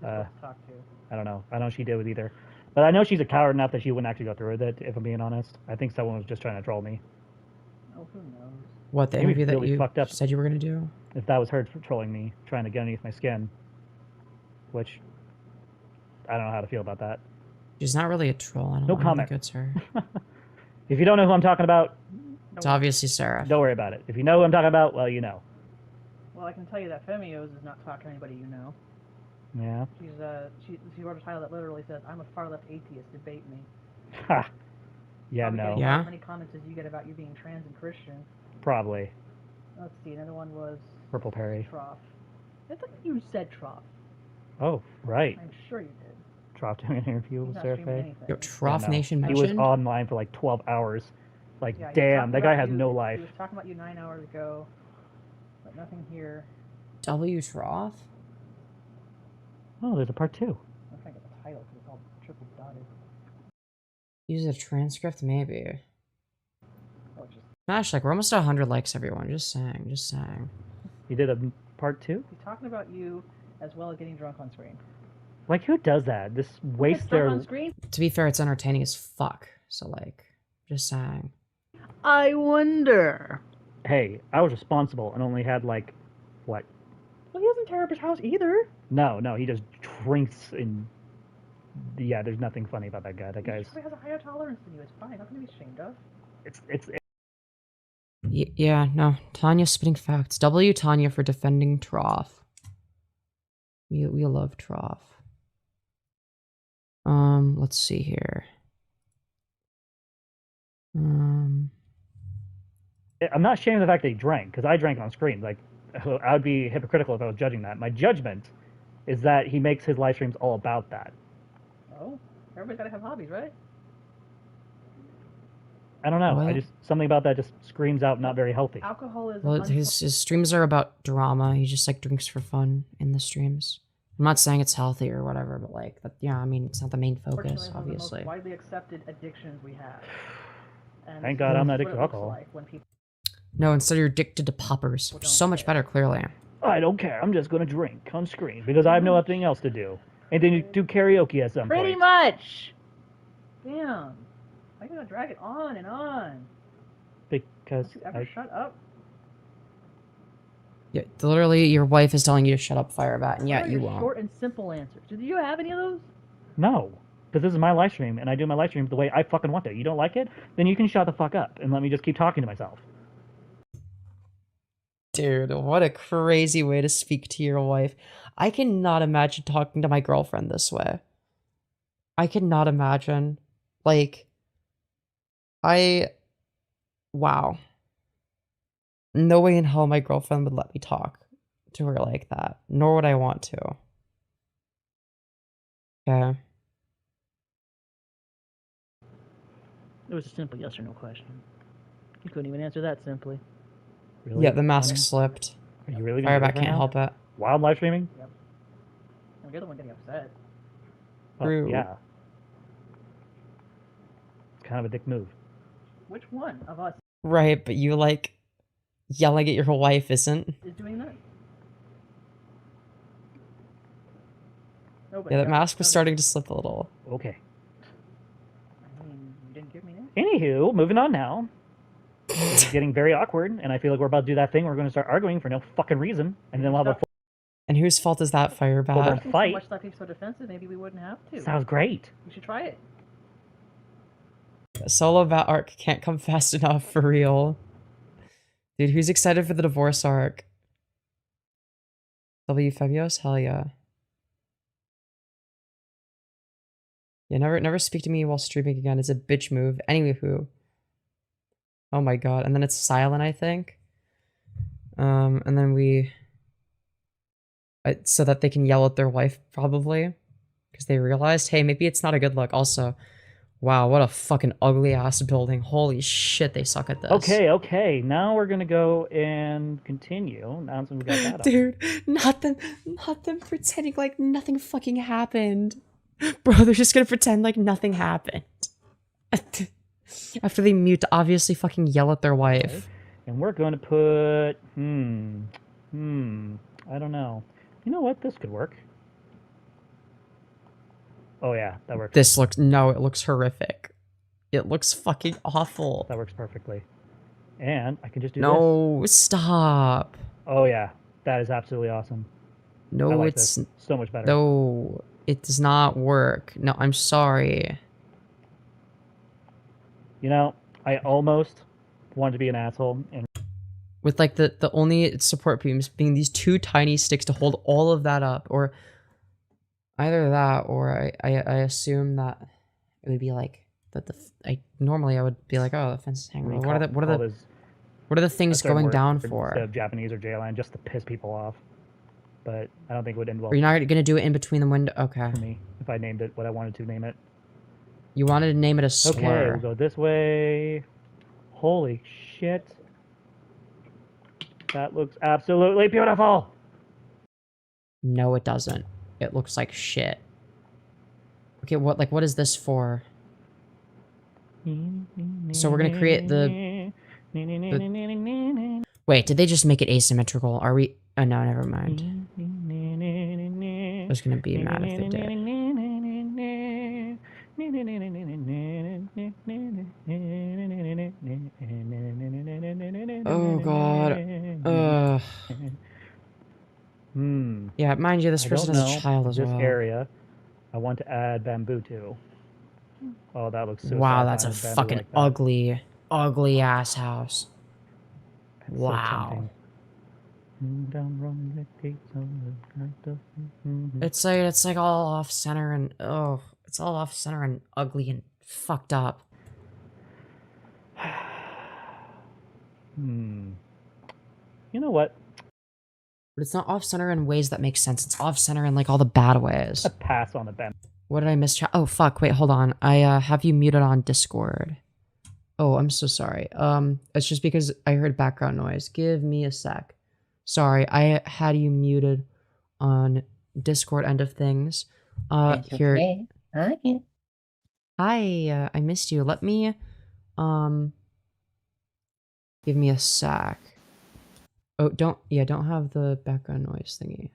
To talk to. I don't know. I know she did with either. But I know she's a coward enough that she wouldn't actually go through with it, if I'm being honest. I think someone was just trying to troll me. Oh, who knows? What, the Maybe interview that really you fucked up. said you were going to do? If that was her trolling me, trying to get underneath my skin. Which, I don't know how to feel about that. She's not really a troll. I don't No think comment. it's her. If you don't know who I'm talking about, It's obviously Sarah. don't worry about it. If you know who I'm talking about, well, you know. Well, I can tell you that Femyoz is not talking to anybody you know. Yeah. She wrote a title that literally says, "I'm a far left atheist, debate me." Ha. Yeah, Probably no. getting Yeah? as many comments as you get about you being trans and Christian. Probably. Let's see, another one was Purple Perry. Trough. I think you said Trough. Oh, right. I'm sure you did. Trough doing an interview He's with not streaming Sarafae. anything. Yo, Trough Yeah, no. Nation He was mentioned? online for like 12 hours. Like, Yeah, he was damn, talking that guy about has you- no life. He was talking about you 9 hours ago, but nothing here. W Trough? Oh, there's a part 2. I'm trying to get the title because it's all triple dotted. Use a transcript? Maybe. Oh, it's just, Smash, like, we're almost at 100 likes, everyone. Just saying, just saying. He did a part 2? he's talking about you as well as getting drunk on screen. Like, who does that? This wastes Get drunk their... on screen? To be fair, it's entertaining as fuck. So, like, just saying. I wonder. Hey, I was responsible and only had, like, what? Well, he doesn't tear up his house either. No, he just drinks and... Yeah, there's nothing funny about that guy. That He guy's... probably has a higher tolerance than you. It's fine. Nothing to be ashamed of. It's Yeah, no. Tanya spitting facts. W Tanya for defending Trough. We love Trough. Let's see here. I'm not ashamed of the fact that he drank, because I drank on screen. Like, I would be hypocritical if I was judging that. My judgment is that he makes his live streams all about that. Oh, everybody's got to have hobbies, right? I don't know. What? Something about that just screams out not very healthy. Alcoholism. Well, his streams are about drama. He just, like, drinks for fun in the streams. I'm not saying it's healthy or whatever, but, like, yeah, I mean, it's not the main focus, Unfortunately, it's obviously. one of the most widely accepted addictions we have. And Thank God I'm not this is addicted to what it looks alcohol. like when people No, instead you're addicted to poppers. don't So much care. better, clearly. I don't care. I'm just going to drink on screen because I have nothing else to do. And then you do karaoke at some Pretty point. much. Damn. Why gotta drag it on and on? Because Don't you ever shut up? Yeah, literally, your wife is telling you to shut up, Firebat, and What yeah, are you your won't. Short and simple answers. Did you have any of those? no. Because this is my live stream, and I do my live stream the way I fucking want to. You don't like it? Then you can shut the fuck up and let me just keep talking to myself. Dude, what a crazy way to speak to your wife. I cannot imagine talking to my girlfriend this way. I cannot imagine. Like, wow. No way in hell my girlfriend would let me talk to her like that. Nor would I want to. Okay. It was a simple yes or no question. You couldn't even answer that simply. Really? Yeah, the mask slipped. Are you really gonna do Firebat this right can't now? help it. While I'm live streaming? And you're the one getting upset. Well, True. yeah. It's kind of a dick move. Which one of us Right, but you, like, yelling at your wife isn't. is doing that? Nobody. Yeah, that got it. mask was starting to slip a little. Okay. I mean, you didn't give me that. Anywho, moving on now. It's getting very awkward, and I feel like we're about to do that thing. We're going to start arguing for no fucking reason, and then we'll have a And whose fault is that, Firebat? Well, If so fight. much stuff he's so defensive, maybe we wouldn't have to. Sounds great. We should try it. Solo Bat arc can't come fast enough, for real. Dude, who's excited for the divorce arc? Femyoz? Hell yeah. Yeah, never speak to me while streaming again. It's a bitch move. Anywho. Oh my god. And then it's silent, I think. And then we... so that they can yell at their wife, probably. Because they realized, hey, maybe it's not a good look. Also, wow, what a fucking ugly-ass building. Holy shit, they suck at this. Okay. Now we're gonna go and continue. Now since we got that up. Dude, not them pretending like nothing fucking happened. Bro, they're just gonna pretend like nothing happened. After they mute to obviously fucking yell at their wife. Okay. And we're gonna put... I don't know. You know what? This could work. Oh yeah, that works. This looks... No, it looks horrific. It looks fucking awful. That works perfectly. And I can just do No, this. stop. Oh yeah, that is absolutely awesome. No, I like it's... this so much better. No, it does not work. No, I'm sorry. You know, I almost wanted to be an asshole and With like the only support beams being these two tiny sticks to hold all of that up, or either that, or I assume that it would be like that normally I would be like, oh, the fence is hanging. What are the things going down for? Instead of Japanese or JLN, just to piss people off. But I don't think it would end well. Are you not gonna do it in between the window? Okay. For me, if I named it what I wanted to name it. You wanted to name it a slur. Okay, we'll go this way. Holy shit. That looks absolutely beautiful! No, it doesn't. It looks like shit. Okay, what is this for? So we're gonna create the... Wait, did they just make it asymmetrical? Are we... Oh, no, never mind. I was gonna be mad if they did. Oh god. Ugh. Yeah, mind you, this person is a child as well. This area, I want to add bamboo to. Oh, that looks so wow, that's a fucking ugly, ugly ass house. Wow. It's like all off center and it's all off center and ugly and fucked up. You know what? But it's not off center in ways that make sense. It's off center in like all the bad ways. A pass on the bamboo. What did I miss? Oh fuck! Wait, hold on. I have you muted on Discord. Oh, I'm so sorry. It's just because I heard background noise. Give me a sec. Sorry, I had you muted on Discord end of things. Here. Okay. Hi. Hi, I missed you. Let me, give me a sec. Oh, don't have the background noise thingy.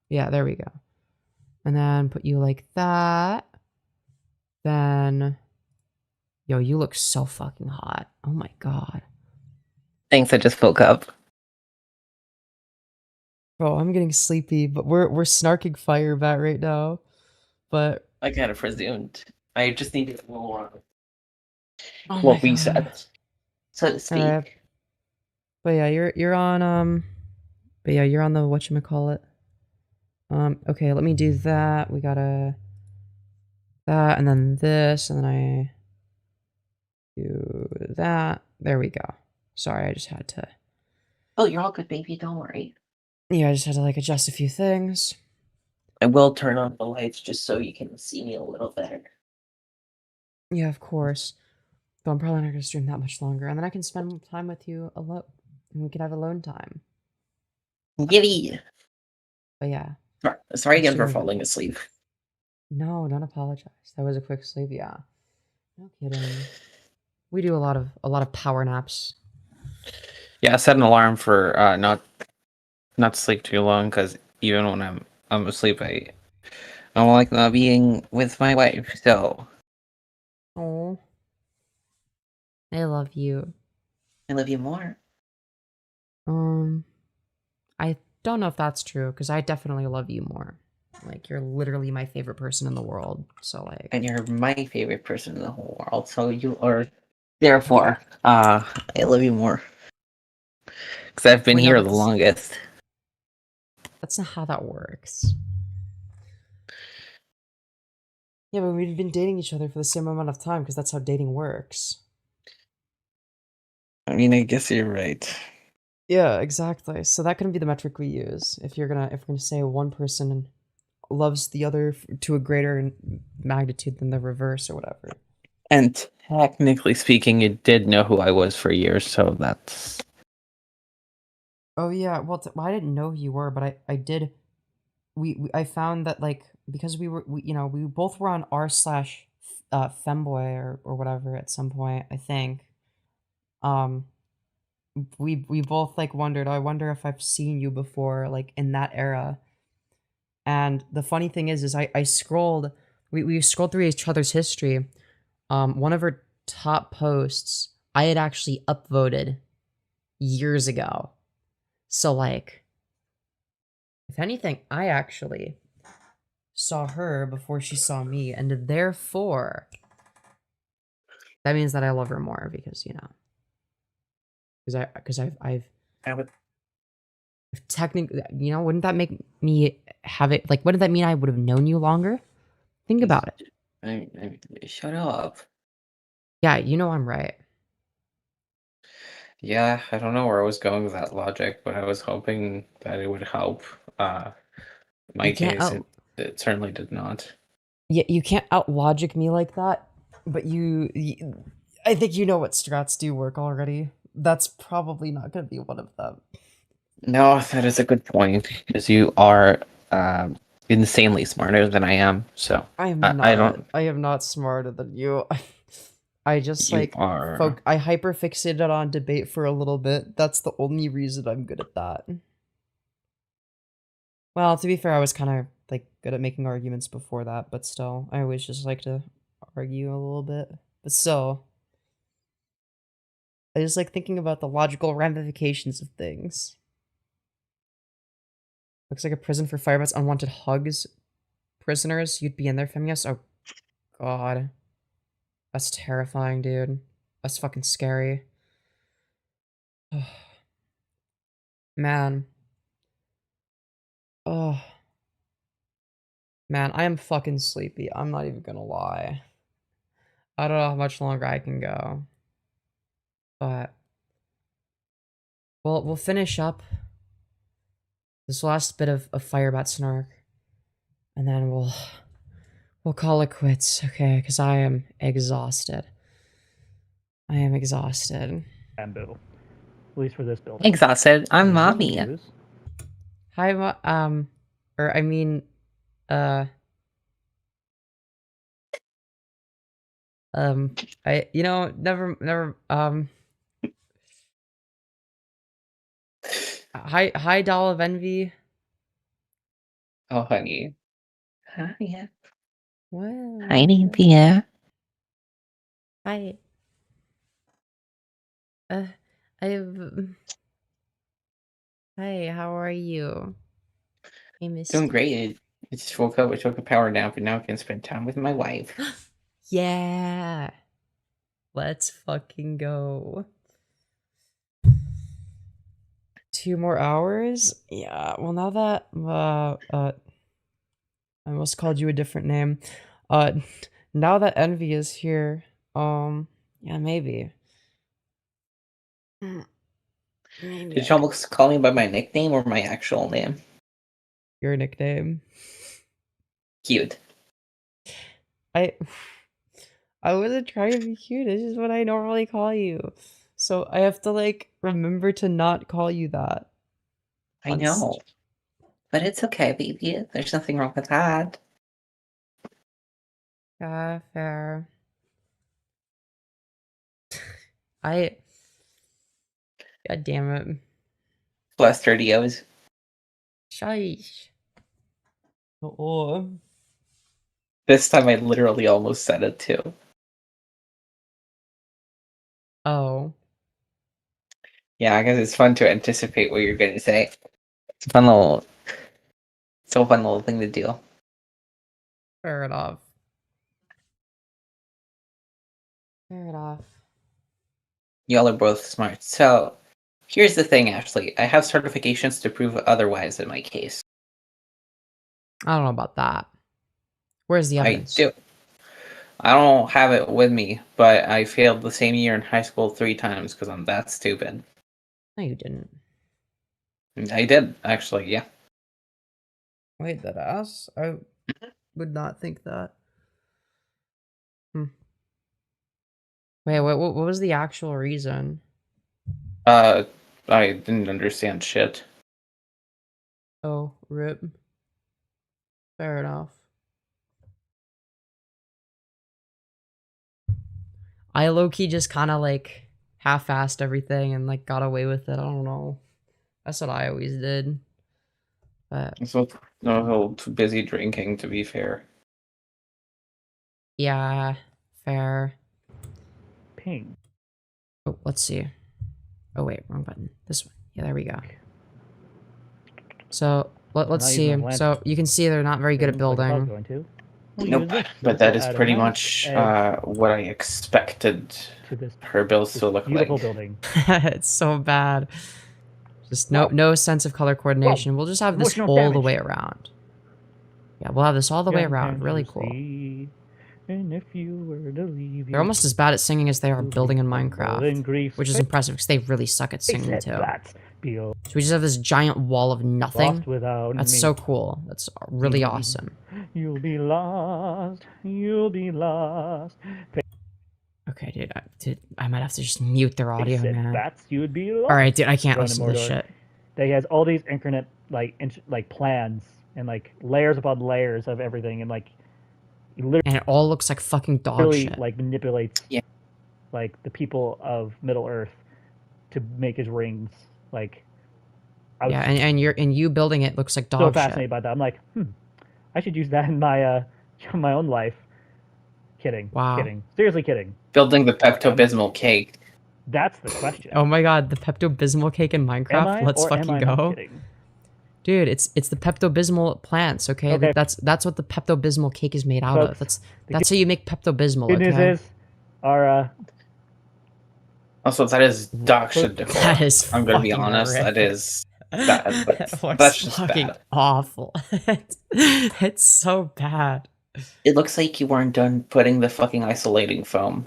Yeah, there we go. And then put you like that. Then, yo, you look so fucking hot. Oh my god. Thanks, I just woke up. Bro, I'm getting sleepy, but we're snarking Firebat right now. But I kind of presumed. I just needed a little what we said, so to speak. But yeah, you're on but yeah, you're on the whatchamacallit. Okay, let me do that. We gotta that and then this and then I do that. There we go. Sorry, I just had to Oh, you're all good, baby. Don't worry. Yeah, I just had to like adjust a few things. I will turn on the lights just so you can see me a little better. Yeah, of course. Though I'm probably not gonna stream that much longer, and then I can spend time with you alone. And we can have alone time. Giddy. But yeah. Sorry again for falling asleep. No, don't apologize. That was a quick sleep, yeah. No kidding. We do a lot of power naps. Yeah, I set an alarm for not to sleep too long, because even when I'm asleep, I don't like not being with my wife. So. Oh. I love you. I love you more. I don't know if that's true, because I definitely love you more. Like, you're literally my favorite person in the world. So, like... And you're my favorite person in the whole world, so you are... Therefore, I love you more. Because I've been Wait, no, here but the this- longest. That's not how that works. Yeah, but we've been dating each other for the same amount of time, because that's how dating works. I mean, I guess you're right. Yeah, exactly. So that couldn't be the metric we use. If we're gonna say one person loves the other to a greater magnitude than the reverse or whatever. And technically speaking, you did know who I was for years, so that's... Oh yeah, well, I didn't know who you were, but I did. I found that, like, because we both were on r slash femboy or whatever at some point, I think. We both like wondered, I wonder if I've seen you before, like in that era. And the funny thing is I scrolled, we scrolled through each other's history. One of her top posts I had actually upvoted years ago. So, like, if anything, I actually saw her before she saw me, and therefore that means that I love her more, because I've technically, wouldn't that make me have it, like, wouldn't that mean I would have known you longer? Think about it. Shut up. Yeah, I'm right. Yeah, I don't know where I was going with that logic, but I was hoping that it would help. My You can't case, it certainly did not. Yeah, you can't out logic me like that, but I think you know what strats do work already. That's probably not going to be one of them. No, that is a good point, because you are insanely smarter than I am, so I am not. I don't... I am not smarter than you. I just You are. I hyperfixated on debate for a little bit. That's the only reason I'm good at that. Well, to be fair, I was kind of like good at making arguments before that, but still, I always just like to argue a little bit. But still, I just like thinking about the logical ramifications of things. Looks like a prison for Firebat's unwanted hugs. Prisoners, you'd be in there, Femyoz? Oh, God. That's terrifying, dude. That's fucking scary. Man. Oh. Man, I am fucking sleepy. I'm not even gonna lie. I don't know how much longer I can go. But we'll finish up this last bit of Firebat snark. And then we'll call it quits, okay? Because I am exhausted. I am exhausted. Bamboo. At least for this building. Exhausted. I'm mommy. Hi, or I mean, I, never, hi, Doll of Envy. Oh, honey. Hi. What? Hi, Navia. Hi. I've... Hi, how are you? I missed Doing you. great. I just woke up. I took a power nap, and now I can spend time with my wife. Yeah. Let's fucking go. 2 more hours? Yeah, well, now that, I almost called you a different name. Now that Envy is here, yeah, maybe. Maybe Did you almost call me by my nickname or my actual name? your nickname. Cute. I wasn't trying to be cute, it's just what I normally call you. So I have to, like, remember to not call you that. I know. But it's okay, baby. There's nothing wrong with that. Yeah, fair. God damn it. Plus 30 hours. Shish. Oh. This time I literally almost said it too. Oh. Yeah, I guess it's fun to anticipate what you're going to say. It's a fun little, so fun little thing to do. Fair enough. Fair enough. Y'all are both smart. So, here's the thing, Ashley. I have certifications to prove otherwise in my case. I don't know about that. Where's the I evidence? do. I don't have it with me, but I failed the same year in high school 3 times because I'm that stupid. No, you didn't. I did, actually, yeah. Wait, that ass? I would not think that. Wait, what was the actual reason? I didn't understand shit. Oh, rip. Fair enough. I low-key just kind of like half-assed everything and like got away with it. I don't know. That's what I always did. But So, no, too busy drinking, to be fair. yeah, fair. Ping. Oh, let's see. Oh wait, wrong button. This one. Yeah, there we go. So let's not see. using the lantern. So you can see they're not very good at Looks like I was building. going to. We'll Nope, use this. but that We'll is add a pretty mouse much edge what I expected to this her builds to look beautiful like. building. It's so bad. Just Wow. no sense of color coordination. We'll just have this Emotional all the damage. way around. Yeah, we'll have this all the way Young around. can't Really you cool. see? And if you were to leave, They're almost as bad at singing as they are building in Minecraft, which is impressive because they really suck at singing too. So we just have this giant wall of nothing. Lost without That's me. so cool. That's really awesome. You'll be lost. You'll be lost. Okay, dude, I might have to just mute their audio, Said man. bats, you would be lost. All right, dude, I can't Going listen to this Mordor. shit. They has all these infinite like plans and like layers upon layers of everything, and like literally And it all looks like fucking dog shit. like manipulates Yeah. like the people of Middle Earth to make his rings. Like I was Yeah, and you building it looks like so dog fascinated shit. by that. I'm like, I should use that in my my own life. Kidding. Wow. Kidding. Seriously kidding. Building the Pepto-Bismol cake. That's the question. Oh my god, the Pepto-Bismol cake in Am Minecraft. I Let's or am fucking I not go. kidding? Dude, it's the Pepto-Bismol plants, okay? Okay. That's what the Pepto-Bismol cake is made out of. Folks, That's how you make Pepto-Bismol, Good okay? news is our Also, that is dog shit decor. That is I'm gonna be fucking honest, that horrific. is bad. That looks That's just fucking bad. awful. It's so bad. It looks like you weren't done putting the fucking isolating foam.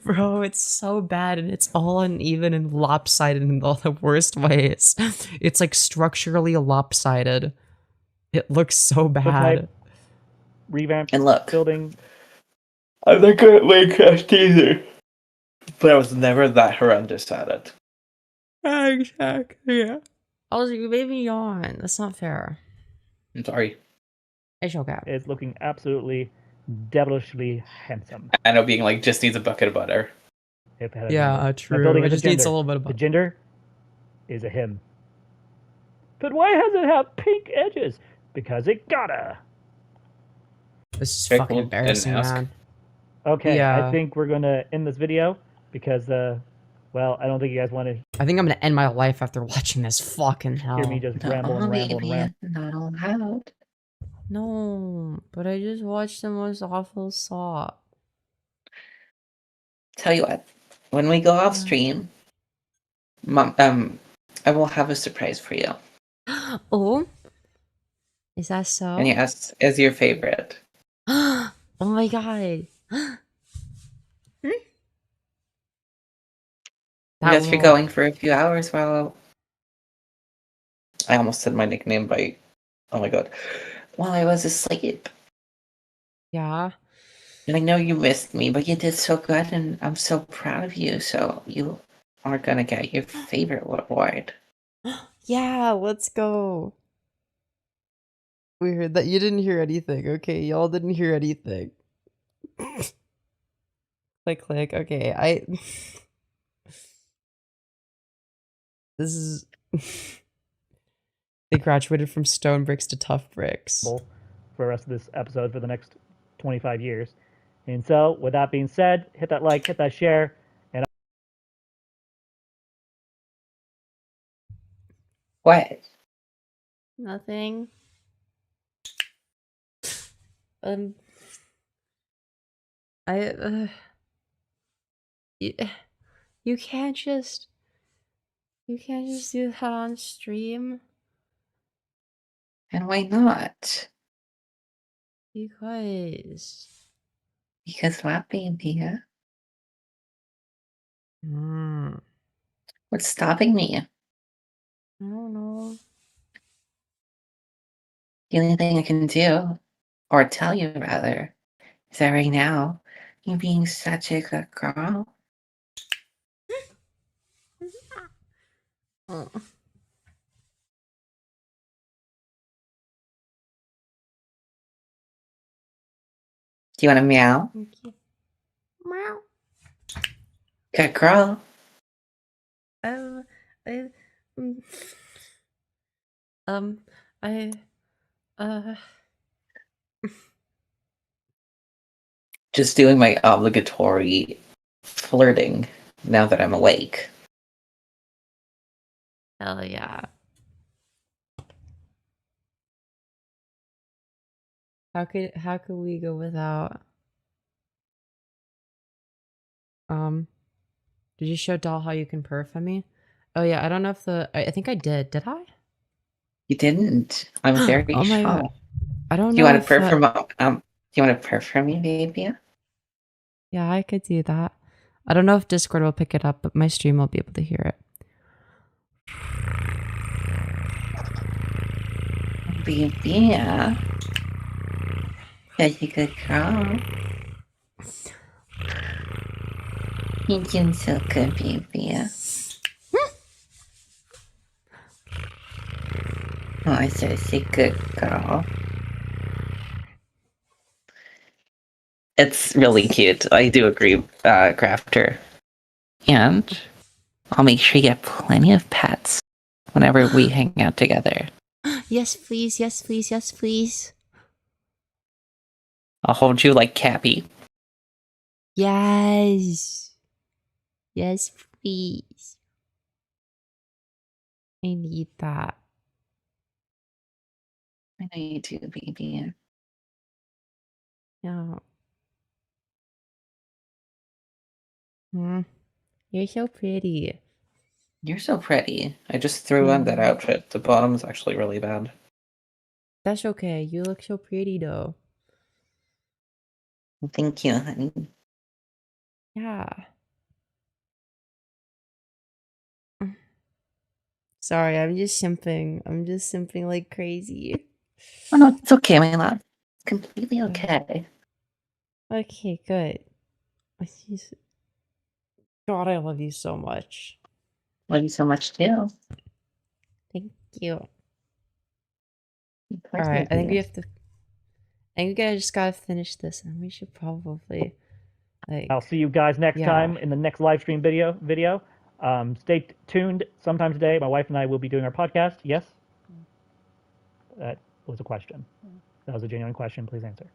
Bro, it's so bad and it's all uneven and lopsided in all the worst ways. It's like structurally lopsided. It looks so bad. revamp And look, building. I'm not good at Minecraft either. But I was never that horrendous at it. Exactly. Yeah. I was like, you made me yawn. That's not fair. I'm sorry. It's okay. Is looking absolutely devilishly handsome. I know being like, just needs a bucket of butter. If it had a Yeah, gender. true. That building It has just needs a gender. little bit of The butter. gender is a him. But why has it have pink edges? Because it gotta. This is Okay, fucking cool. embarrassing, Didn't ask. man. Okay, Yeah. I think we're gonna end this video because, well, I don't think you guys want to I think I'm gonna end my life after watching this. Fucking hell. hear me just ramble and ramble and ramble. Not allowed. No, but I just watched the most awful Slop. Tell you what, when we go off stream, Mom, I will have a surprise for you. Oh? Is that so? And yes, is your favorite. Oh my god. Yes, you're going for a few hours while I almost said my nickname by, oh my god, while I was asleep. Yeah. And I know you missed me, but you did so good, and I'm so proud of you. So you are gonna get your favorite award. Yeah, let's go. Weird that you didn't hear anything. Okay, y'all didn't hear anything. Click. Okay, This is... They graduated from stone bricks to tough bricks. For the rest of this episode for the next 25 years. And so, with that being said, hit that like, hit that share, What? Nothing. I you, you can't just do that on stream And why not? because Because what, baby? I What's stopping me? don't know. The only thing I can do, or tell you rather, is that right now, you're being such a good girl. Oh. Do you want to meow? Okay. Meow. Good girl. I mm, I uh Just doing my obligatory flirting now that I'm awake. hell yeah. How could we go without did you show Doll how you can purr for me? Oh yeah, I don't know if I think I did. Did I? You didn't. I'm very Oh my god. shocked. I don't Do you know want to if purr from do you want to purr from me, baby? yeah, I could do that. I don't know if Discord will pick it up, but my stream will be able to hear it. Baby, yeah. Such a good girl. You're doing so good, baby. Oh, such a good girl. It's really cute. I do agree, Crafter. And I'll make sure you get plenty of pets whenever we hang out together. Yes, please. Yes, please. Yes, please. I'll hold you like Cappy. Yes. Yes, please. I need that. I know you do, baby. Yeah. You're so pretty. You're so pretty. I just threw on that outfit. The bottom's actually really bad. That's okay. You look so pretty though. Thank you, honey. Yeah. Sorry, I'm just simping. I'm just simping like crazy. Oh no, it's okay, my love. It's completely okay. Okay, good. God, I love you so much. Love you so much too. Thank you. Of course Alright, I think do. we have to. I think I just gotta finish this, and we should probably like. I'll see you guys next Yeah. time in the next live stream video. Stay tuned. Sometime today, my wife and I will be doing our podcast. Yes? That was a question. That was a genuine question. Please answer.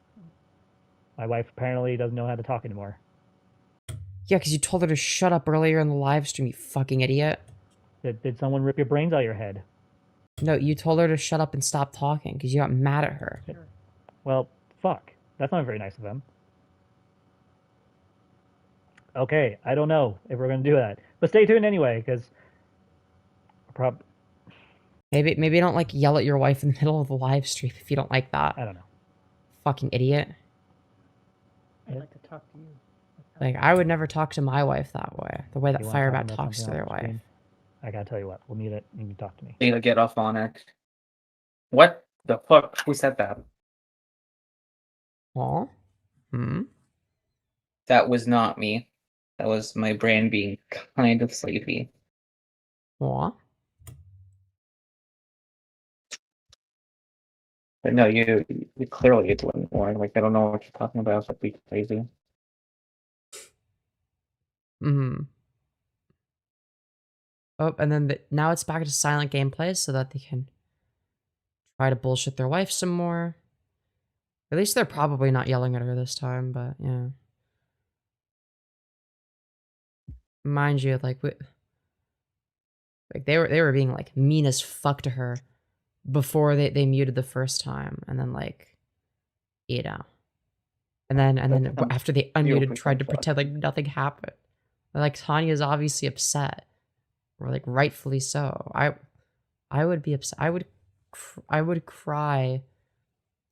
My wife apparently doesn't know how to talk anymore. Yeah, because you told her to shut up earlier in the live stream, you fucking idiot. Did someone rip your brains out of your head? No, you told her to shut up and stop talking because you got mad at her. Well, fuck. That's not very nice of them. Okay, I don't know if we're going to do that. But stay tuned anyway, because Maybe don't like yell at your wife in the middle of the live stream if you don't like that. I don't know. Fucking idiot. I'd like to talk to you. Like, I would never talk to my wife that way. The way that You wanna talk Firebat about talks to something their off wife. screen? I gotta tell you what. We'll need it. You can talk to me. Need to get off on it. What the fuck? Who said that? Aw? That was not me. That was my brain being kind of sleepy. Aw? But no, you clearly didn't warn. Like, I don't know what you're talking about, but be crazy. Oh, and then now it's back to silent gameplay so that they can try to bullshit their wife some more. At least they're probably not yelling at her this time, but yeah. Mind you, like, Like they were being like mean as fuck to her before they muted the first time, and then like, you know, and then after they unmuted, tried to pretend like nothing happened. Like Tanya's obviously upset, or like rightfully so. I would be upset. I would cry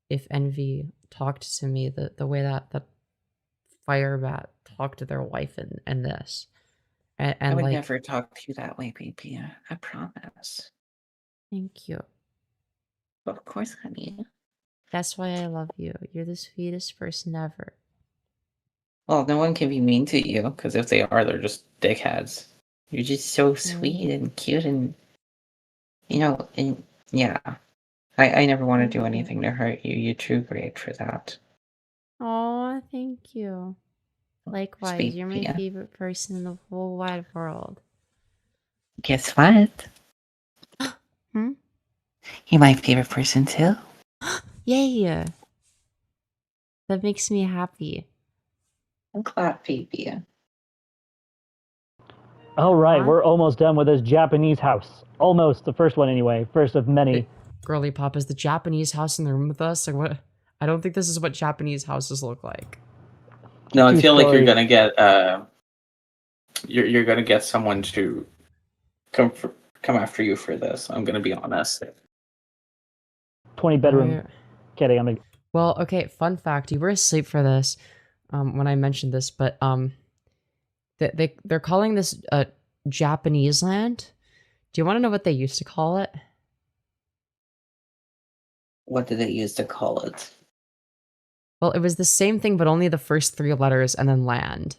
if Envy talked to me the way that Firebat talked to their wife in this. And I would like, never talk to you that way, baby. I promise. thank you. Of course, honey. That's why I love you. You're the sweetest person ever. Well, no one can be mean to you, because if they are, they're just dickheads. You're just so sweet and cute and, you know, and yeah. I never want to do anything to hurt you. You're too great for that. Aw, thank you. Likewise, Sweet, you're my yeah. favorite person in the whole wide world. Guess what? Hmm? You're my favorite person too. Yay! That makes me happy. I'm glad, baby. All right, Huh? we're almost done with this Japanese house. Almost, the first one anyway. First of many. Girly Pop, is the Japanese house in the room with us? Like what? I don't think this is what Japanese houses look like. No, I feel like Two-story. you're gonna get you're gonna get someone to come after you for this. I'm gonna be honest. 20 bedroom. Alright. Kidding, I'm Well, okay, fun fact, you were asleep for this, when I mentioned this, but, they're calling this, Japanese land. Do you want to know what they used to call it? What do they use to call it? Well, it was the same thing, but only the first 3 letters and then land.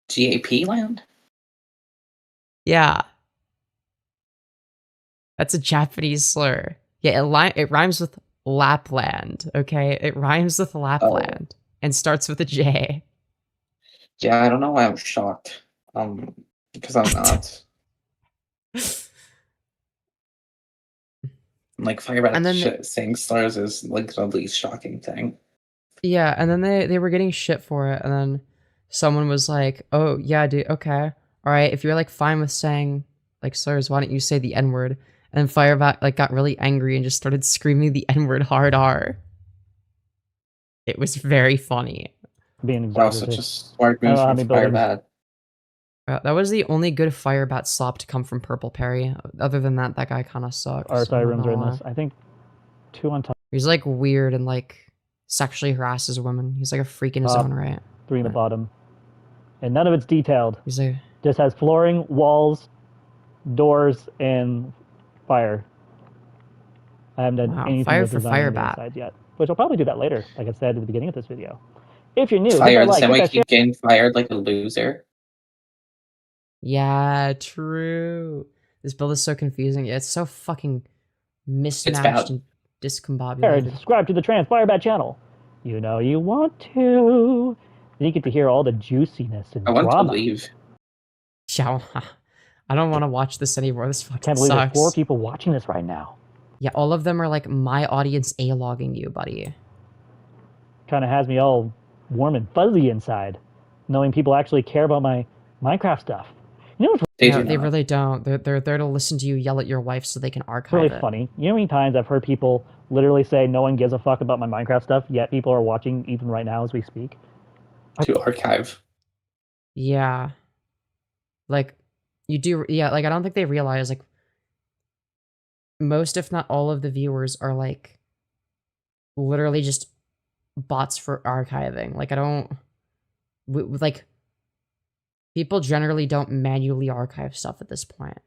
GAP land? Yeah. That's a Japanese slur. Yeah, it rhymes with Lapland, okay? It rhymes with Lapland and starts with a J. Yeah, I don't know why I'm shocked. Because I'm not. Like, Firebat And then saying slurs is like the least shocking thing. Yeah, and then they were getting shit for it, and then someone was like, "Oh yeah, dude, okay, all right. If you're like fine with saying like slurs, why don't you say the N-word?" And Firebat like got really angry and just started screaming the N-word hard R. It was very funny. being Wow, such a smart move from Firebat. That was the only good Firebat slop to come from Purple Perry. Other than that, that guy kind of sucks. RSI rooms are in this. I think 2 on top. He's like weird and like sexually harasses women. He's like a freak in his own right. 3 in the bottom. And none of it's detailed. He's like, just has flooring, walls, doors, and fire. I haven't done anything fire with for design on the Firebat. inside yet, which I'll probably do that later, like I said at the beginning of this video. If you're new, Fire, hit that the like, same hit way that you getting fired like a loser. yeah, true. This build is so confusing. It's so fucking mismatched and discombobulated. Subscribe to the TransFireBat channel. You know you want to. Then you get to hear all the juiciness and I want drama. to leave. Yeah, I don't want to watch this anymore. This fucking Can't believe sucks. there's 4 people watching this right now. Yeah, all of them are like my audience A-logging you, buddy. Kind of has me all warm and fuzzy inside, knowing people actually care about my Minecraft stuff. You know what's They really don't. They're there to listen to you yell at your wife so they can archive really it. funny? You know how many times I've heard people literally say no one gives a fuck about my Minecraft stuff, yet people are watching even right now as we speak? To archive. Yeah. Like, you do, yeah, like, I don't think they realize, like, most, if not all of the viewers are, like, literally just bots for archiving. Like, I don't, like, people generally don't manually archive stuff at this point.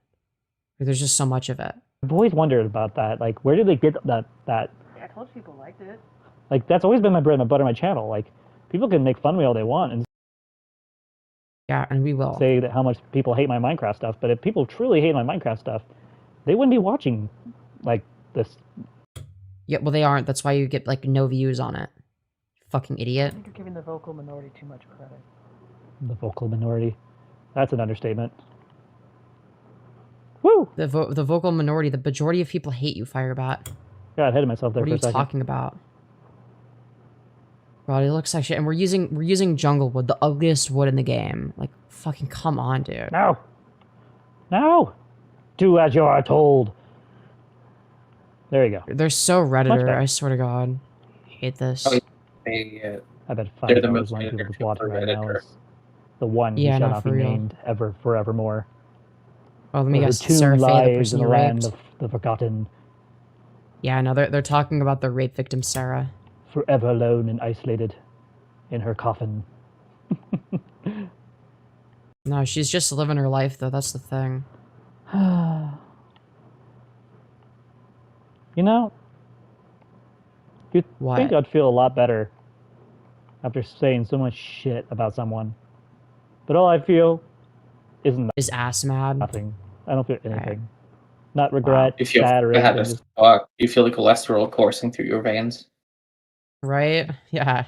There's just so much of it. I've always wondered about that. Like, where did they get that? Yeah, close people liked it. Like, that's always been my bread and butter on my channel. Like, people can make fun of me all they want and yeah, and we will say that how much people hate my Minecraft stuff. But if people truly hate my Minecraft stuff, they wouldn't be watching like this. Yeah, well, they aren't. That's why you get like no views on it. Fucking idiot. I think you're giving the vocal minority too much credit. The vocal minority. That's an understatement. Woo! The vocal minority. The majority of people hate you, Firebat. Got ahead of myself there What for are a you second. talking about? Bro, it looks like shit, and we're using jungle wood, the ugliest wood in the game. Like, fucking come on, dude. No! No! Do as you are told. There you go. They're so Much redditor. better. I swear to God, I hate this. Oh, I bet They're the $5 most one people just interesting watching right now Redditor. is the one Yeah, who shall no, not for be real. named ever forevermore. Oh, let me Her guess. tomb Sarafae, the lies person in the you land raped. of the forgotten, Yeah, no, they're talking about the rape victim Sarah. forever alone and isolated in her coffin. No, she's just living her life though. That's the thing. You know, you'd What? think I'd feel a lot better after saying so much shit about someone. But all I feel is ass mad. Nothing. I don't feel anything. Right. Not regret, You feel sad, or bad anything. as Just fuck. You feel the cholesterol coursing through your veins. Right? Yeah.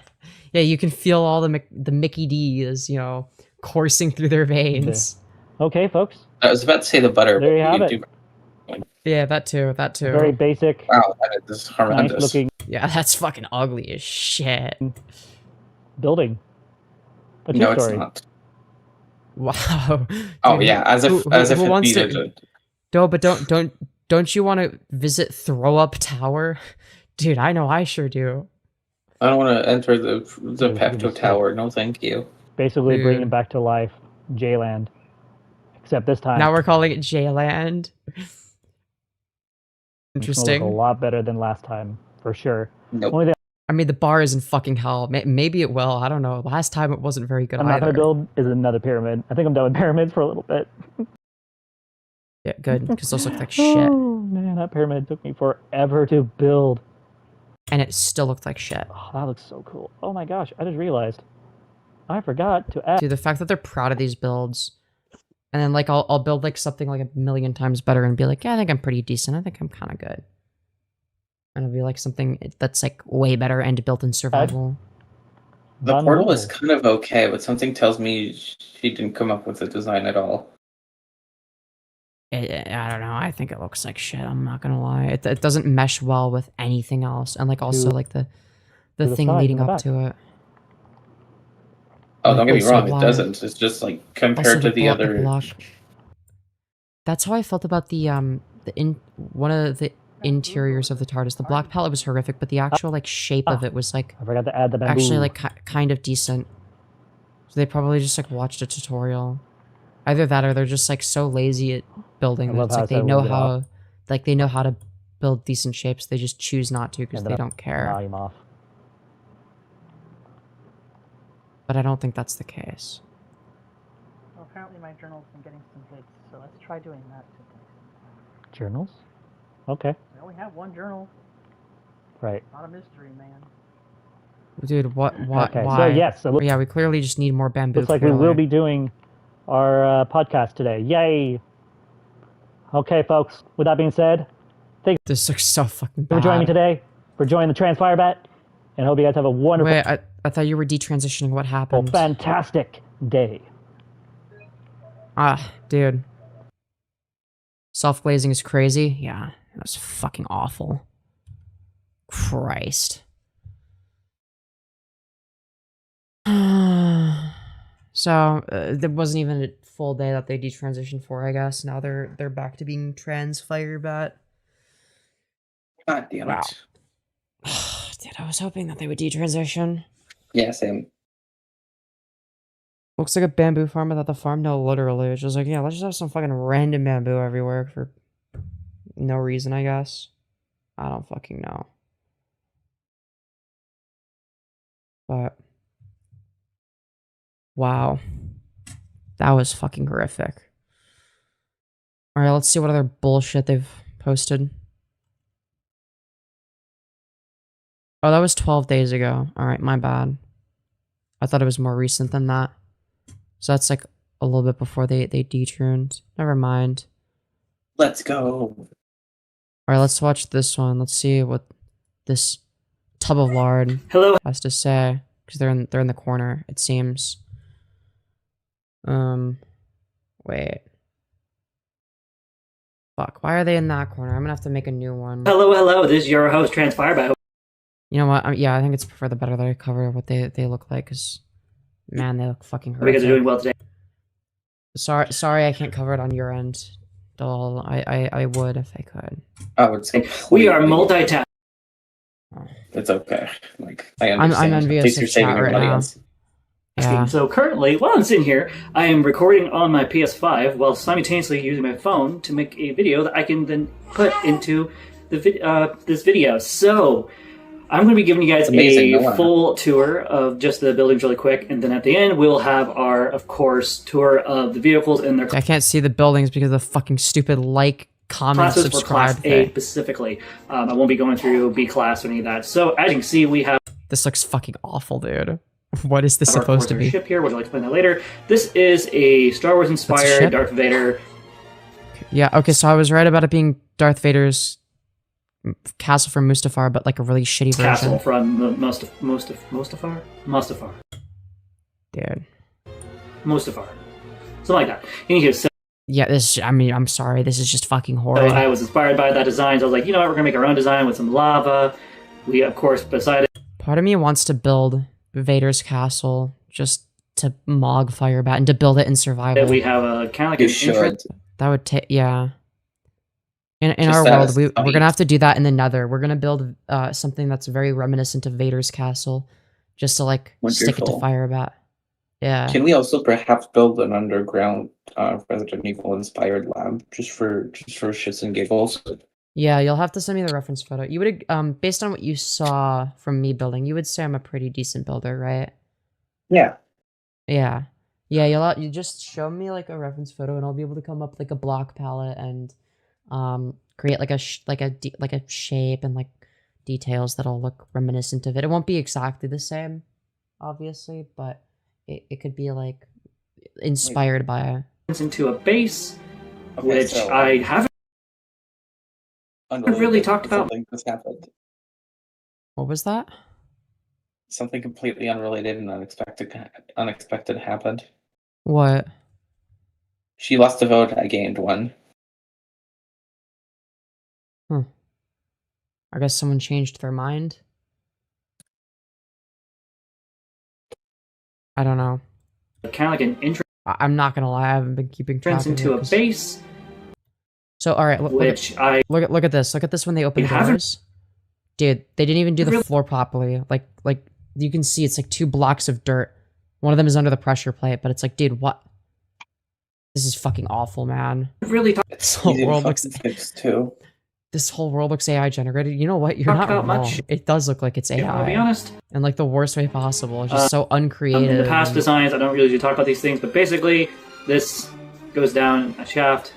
Yeah, you can feel all the Mickey D's, you know, coursing through their veins. okay, folks. I was about to say the butter. There you but have do- Yeah, that too. That too. Very basic, Wow, that is horrendous. nice looking Yeah, that's fucking ugly as shit. building. A No, it's two-story. not. Wow. Oh Dude, yeah, as if who as if it wants needed to? it. No, but don't you want to visit Throw Up Tower? Dude, I know I sure do. I don't want to enter the It was Pepto sick. Tower. No, thank you. Basically bringing Dude. back to life J-Land. Except this time, Now we're calling it J-Land. it's gonna Interesting. look a lot better than last time, for sure. Nope. Only thing I mean, the bar is in fucking hell. Maybe it will. I don't know. Last time it wasn't very good I'm not either. gonna build is another pyramid. I think I'm done with pyramids for a little bit. Yeah, good, because those look like shit. Oh man, that pyramid took me forever to build. And it still looked like shit. Oh, that looks so cool. Oh my gosh, I just realized I forgot to add. Dude, the fact that they're proud of these builds. And then, like, I'll build, like, something, like, a million times better and be like, yeah, I think I'm pretty decent. I think I'm kind of good. And it'll be, like, something that's, like, way better and built in survival. The portal is kind of okay, but something tells me she didn't come up with the design at all. I don't know. I think it looks like shit. I'm not gonna lie. It doesn't mesh well with anything else. And, like, also, like, the the thing side, leading in the up back. to it. Oh, don't get me Also, wrong, why- it doesn't. It's just like compared Also, to the other. block. That's how I felt about one of the interiors of the TARDIS. The block palette was horrific, but the actual, like, shape of it was, like, I forgot to add the bamboo. actually, like, kind of decent. So they probably just, like, watched a tutorial. Either that or they're just, like, so lazy at building I that love it's how like it they said know we'll get how, like, they know how to build decent shapes. They just choose not to because And they then don't care. volume off. But I don't think that's the case. Well, apparently my journal's been getting some hits, so let's try doing that today. Journals? Okay. We only have one journal. Right. Not a mystery, man. Dude, what Okay, why? so yes, it Yeah, we clearly just need more bamboo. looks like we clearly. will be doing our podcast today. Yay! Okay, folks. With that being said, thank This looks so fucking you for bad. joining me today, for joining the TransFireBat, and hope you guys have a wonderful, Wait, I thought you were detransitioning. What happened? fantastic day. Ah, dude. Self-glazing is crazy. Yeah, that's fucking awful. Christ. So, there wasn't even a full day that they detransitioned for, I guess. Now they're back to being TransFireBat. God damn it. Wow. Dude, I was hoping that they would detransition. Yeah, same. Looks like a bamboo farm without the farm. No, literally. It's just like, yeah, let's just have some fucking random bamboo everywhere for no reason, I guess. I don't fucking know. But wow. That was fucking horrific. Alright, let's see what other bullshit they've posted. Oh, that was 12 days ago. Alright, my bad. I thought it was more recent than that. So that's like a little bit before they detuned. Never mind. Let's go. Alright, let's watch this one. Let's see what this tub of lard has to say. Because they're in the corner, it seems. Wait. Fuck, why are they in that corner? I'm gonna have to make a new one. Hello, this is your host, TransFireBat. You know what? Yeah, I think it's for the better that I cover what they look like, because, man, they look fucking Hope you guys are doing horrific. well today. Sorry, I can't cover it on your end. Doll, I would if I could. Oh, it's We are completely- multitasking. It's okay. Like I I'm understand. envious At least of you're saving chat right everybody now. else. Yeah. So currently, while I'm sitting here, I am recording on my PS5 while simultaneously using my phone to make a video that I can then put into the this video. So I'm going to be giving you guys a full tour of just the buildings really quick, and then at the end we'll have our, of course, tour of the vehicles and their I can't see the buildings because of the fucking stupid like, comment, classes for subscribe Class A thing. specifically. I won't be going through B class or any of that. So as you can see, we have This looks fucking awful, dude. What is this our supposed to our be? ship here, which I'll explain that later. This is a Star Wars That's a inspired ship? Darth Vader. Yeah, okay, so I was right about it being Darth Vader's castle from Mustafar, but like a really shitty version. Castle from Mustafar? Mustafar. Dude. Mustafar. Something like that. Anywho, so Yeah, I'm sorry, this is just fucking horrid. I was inspired by that design, so I was like, you know what, we're gonna make our own design with some lava. We, of course, decided Part of me wants to build Vader's castle just to mog Firebat and to build it in survival. that we have a kind of like an intro. That would take, yeah. In Just our that world, as we're funny. gonna have to do that in the Nether. We're gonna build something that's very reminiscent of Vader's castle, just to like stick it to Wonderful. Firebat. Yeah. Can we also perhaps build an underground Resident Evil inspired lab just for shits and giggles? Yeah, you'll have to send me the reference photo. You would, based on what you saw from me building, you would say I'm a pretty decent builder, right? Yeah. Yeah. Yeah, you just show me like a reference photo and I'll be able to come up with, like a block palette and create like a shape and like details that'll look reminiscent of it. It won't be exactly the same, obviously, but it could be like inspired by into a base, Okay, which so- I haven't Unrelated, really talked about. Something just happened. What was that? Something completely unrelated and unexpected happened. What? She lost a vote. I gained one. I guess someone changed their mind. I don't know. kind of like an entrance I'm not gonna lie, I haven't been keeping track of into it a 'cause- base, So all right, which I look at this. Look at this when they open You the haven't- doors. Dude, they didn't even do the Really? floor properly. Like you can see it's like 2 blocks of dirt. One of them is under the pressure plate, but it's like, dude, what? This is fucking awful, man. really talked It's whole easy to world fucking looks- fix too. This whole world looks AI generated. You know what? You're Talked not about wrong. much. It does look like it's AI. I'll be honest. In like the worst way possible. It's just so uncreative. In the past and- designs, I don't really usually talk about these things, but basically, this goes down a shaft.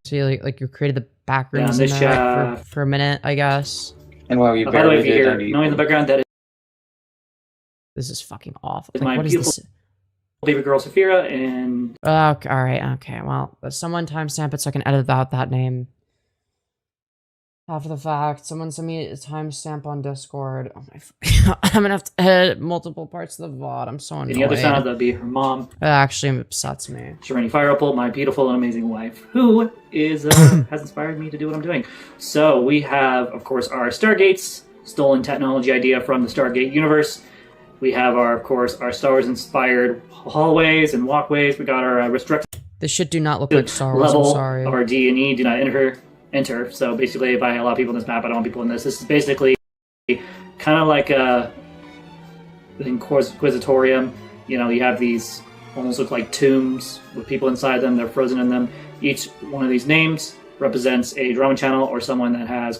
So you, like you created the back Down rooms in this there shaft. for a minute, I guess. And while we By the way, barely if you did hear any- noise in the background, that This is fucking awful. Is Like, my what is beautiful- this? baby girl Saphira, and Okay, all right, okay. Well, someone timestamp it so I can edit out that name. After the fact, someone send me a timestamp on Discord. Oh my! I'm gonna have to edit multiple parts of the VOD. I'm so annoyed. the other sound that'd be her mom, It actually upsets me. Sharani Fireopal, my beautiful and amazing wife, who is has inspired me to do what I'm doing. So we have, of course, our Stargates, stolen technology idea from the Stargate universe. We have our, of course, our Star Wars inspired hallways and walkways. We got our restricted This shit do not look like Star Wars. I'm level sorry. of our D&E, do not enter. So basically, if I allow people in this map, I don't want people in this. This is basically kind of like a Inquisitorium. You know, you have these almost look like tombs with people inside them. They're frozen in them. Each one of these names represents a drama channel or someone that has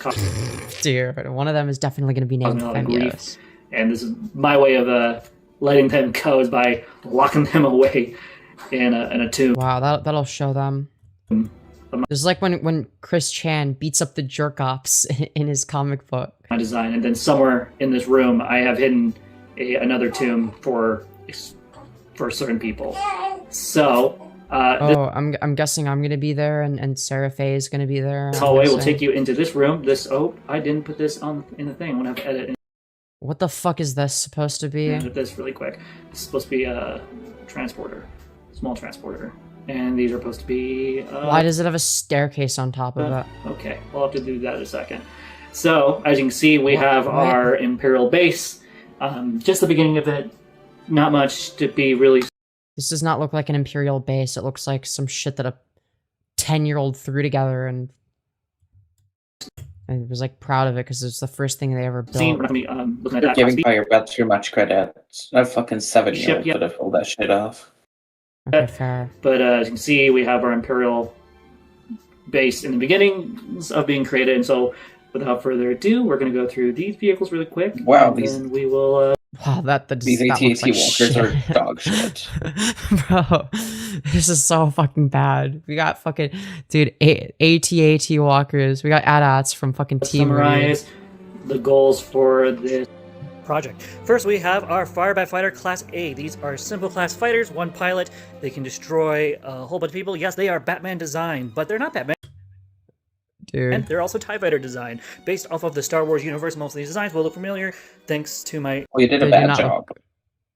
Dear, one of them is definitely going to be named caused me a lot of grief. Femyoz. And this is my way of letting them go is by locking them away in a tomb. Wow, that'll show them. This is like when Chris Chan beats up the jerk ops in his comic book. My design, and then somewhere in this room, I have hidden another tomb for certain people. So Oh, I'm guessing I'm gonna be there, and Sarafae is gonna be there. this I'm hallway will guessing. take you into this room. I didn't put this in the thing. I'm gonna have to edit What the fuck is this supposed to be? and edit this really quick. This is supposed to be a transporter, small transporter, and these are supposed to be. Why does it have a staircase on top of it? Okay, we'll have to do that in a second. So, as you can see, we have our Imperial base. Just the beginning of it. Not much to be really... This does not look like an Imperial base. It looks like some shit that a 10-year-old threw together, and I was like proud of it because it's the first thing they ever built. Looking at that Giving Firebat too much credit. A fucking 7-year-old could have pulled that shit off. Okay, fair. But as you can see, we have our Imperial base in the beginnings of being created, and so without further ado, we're going to go through these vehicles really quick. Wow, and then we will... Wow, these that AT-AT looks like walkers shit. are dog shit. Bro, this is so fucking bad. We got fucking... Dude, AT-AT walkers. We got AT-ATs from fucking Team summarize the goals for this project. First, we have our Firebat Fighter Class A. These are simple class fighters, one pilot. They can destroy a whole bunch of people. Yes, they are Batman design, but they're not Batman. Dude. And they're also TIE Fighter design. Based off of the Star Wars universe, most of these designs will look familiar, thanks to my... Well, you did a bad job.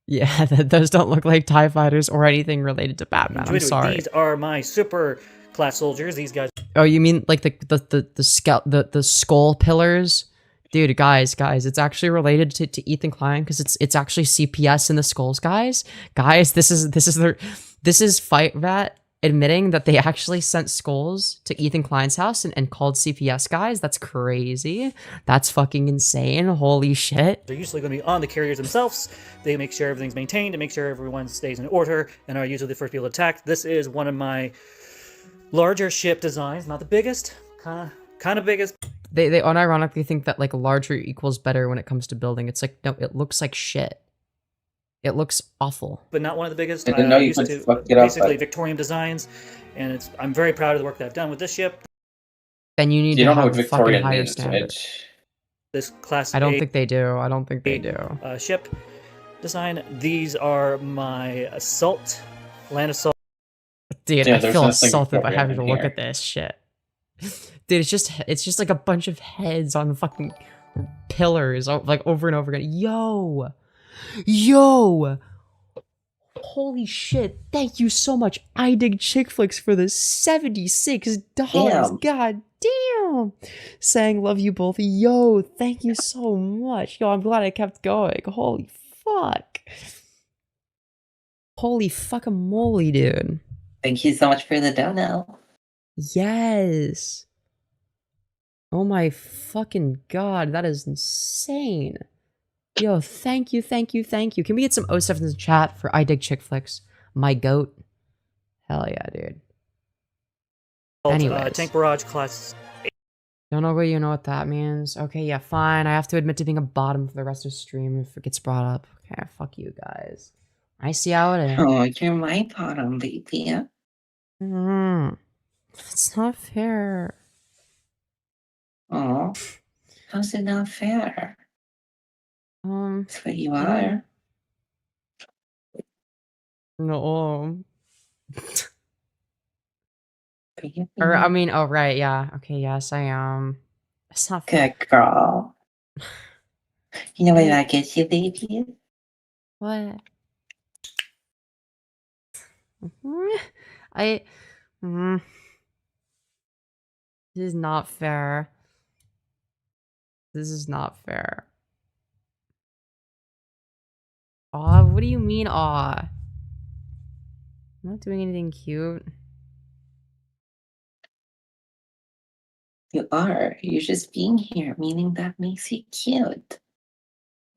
Yeah, those don't look like TIE fighters or anything related to Batman. I'm sorry. These are my super class soldiers. These guys... Oh, you mean like the skull pillars? Dude, guys, it's actually related to Ethan Klein because it's actually CPS in the skulls, guys. Guys, this is Firebat admitting that they actually sent skulls to Ethan Klein's house and called CPS guys. That's crazy. That's fucking insane. Holy shit. They're usually going to be on the carriers themselves. They make sure everything's maintained and make sure everyone stays in order and are usually the first people attacked. This is one of my larger ship designs, not the biggest, kind of biggest. They unironically think that like larger equals better when it comes to building. It's like, no, it looks like shit. It looks awful. But not one of the biggest. I didn't know you used could to fuck it up, basically but... Victorian designs, and I'm very proud of the work that I've done with this ship. Then you need to have a fucking higher standard. This class I don't think they do. I don't think they do. Ship design. These are my land assault. Dude, Yeah, I feel assaulted by having to look here. at this shit. Dude, it's just like a bunch of heads on fucking pillars, like over and over again. Yo! Holy shit, thank you so much, I Dig Chick Flicks, for the $76. Damn. God damn! Saying love you both. Yo, thank you so much. Yo, I'm glad I kept going. Holy fuck. Holy fucking moly, dude. Thank you so much for the dono. Yes. Oh my fucking god, that is insane. Yo, thank you. Can we get some 07s in chat for I Dig Chick Flicks? My goat. Hell yeah, dude. Anyways. Tank Barrage class. Don't know what you know what that means. Okay, yeah, fine. I have to admit to being a bottom for the rest of the stream if it gets brought up. Okay, fuck you guys. I see how it is. Oh, you're my bottom, baby. It's not fair. Oh, how's it not fair? That's what you are. No. Or, I mean, oh, right, yeah. Okay, yes, I am. It's not fair. Good girl. You know what that gets you, baby? What? This is not fair. This is not fair. Aw, what do you mean, aw? I'm not doing anything cute. You are. You're just being here, meaning that makes you cute.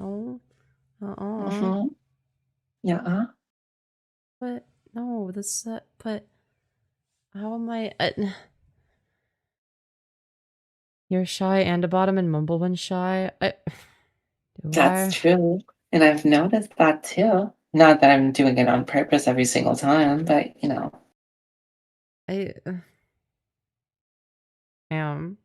No. Yeah. But, no, that's, but, how am I, you're shy and a bottom and Mumblewind shy? That's true. And I've noticed that too. Not that I'm doing it on purpose every single time, but you know. I am.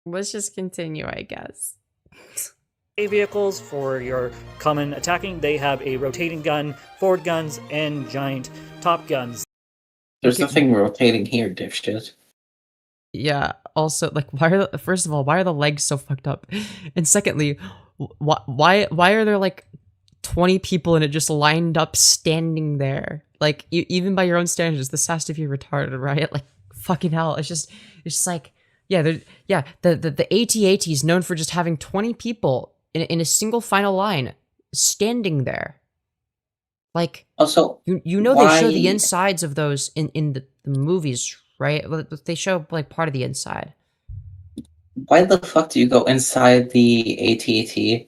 Let's just continue, I guess. Vehicles for your common attacking. They have a rotating gun, forward guns, and giant top guns. There's nothing rotating here, dipshit. Yeah, also, like, first of all, why are the legs so fucked up? And secondly, why are there, like, 20 people and it just lined up standing there. Like, even by your own standards, this has to be retarded, right? Like, fucking hell. It's just like, yeah, the AT-AT is known for just having 20 people in a single final line standing there. Like, Also, you know they show the insides of those in the movies, right? They show, like, part of the inside. Why the fuck do you go inside the AT-AT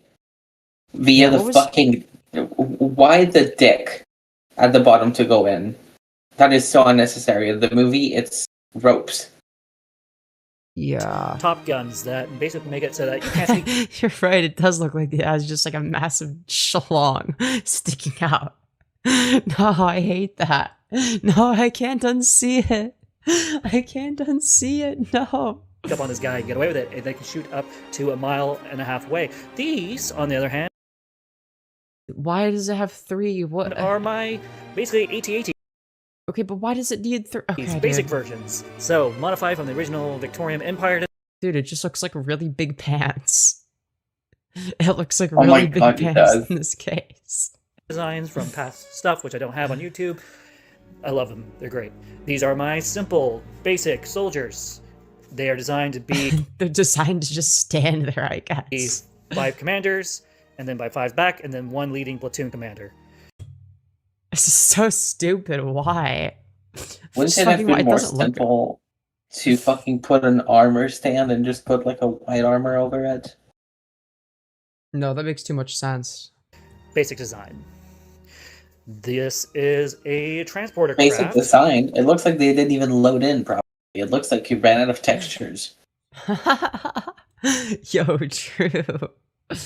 via the fucking... Why the dick at the bottom to go in? That is so unnecessary. The movie, it's ropes. Yeah. Top guns that basically make it so that you can't see. You're right, it does look like it has just like a massive schlong sticking out. No, I hate that. No, I can't unsee it. I can't unsee it, no. Up on this guy and get away with it. They can shoot up to 1.5 miles away. These, on the other hand, why does it have 3? What are my basically AT-AT. Okay, but why does it need 3? Okay, These basic versions. So, modified from the original Victorian Empire. Dude, it just looks like really big pants. It looks like really big pants in this case. Designs from past stuff, which I don't have on YouTube. I love them. They're great. These are my simple, basic soldiers. They are designed to be... They're designed to just stand there, I guess. 5 commanders, and then by 5 back, and then 1 leading platoon commander. This is so stupid. Why? Wouldn't it have been more simple to fucking put an armor stand and just put like a white armor over it? No, that makes too much sense. Basic design. This is a transporter Basic craft. design. It looks like they didn't even load in properly. It looks like you ran out of textures. Yo, true.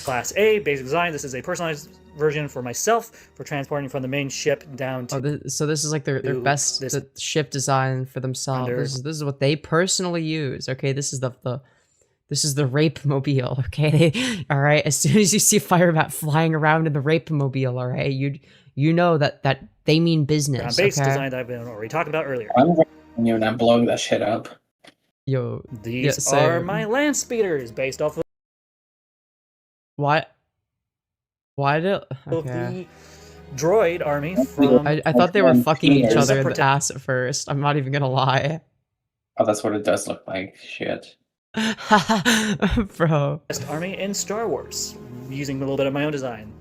Class A, basic design. This is a personalized version for myself for transporting from the main ship down to... So this is like their best ship design for themselves. This is what they personally use. Okay, this is the rape mobile. Okay, all right. As soon as you see Firebat flying around in the rape mobile, all right, you know that they mean business. Base design that I've been already talking about earlier. I'm you and I'm blowing that shit up. Yo, these are my land speeders based off of... Why did the droid army from... I thought they were fucking each other in the ass at first. I'm not even gonna lie. Oh, that's what it does look like. Shit. Bro. Best army in Star Wars, using a little bit of my own design.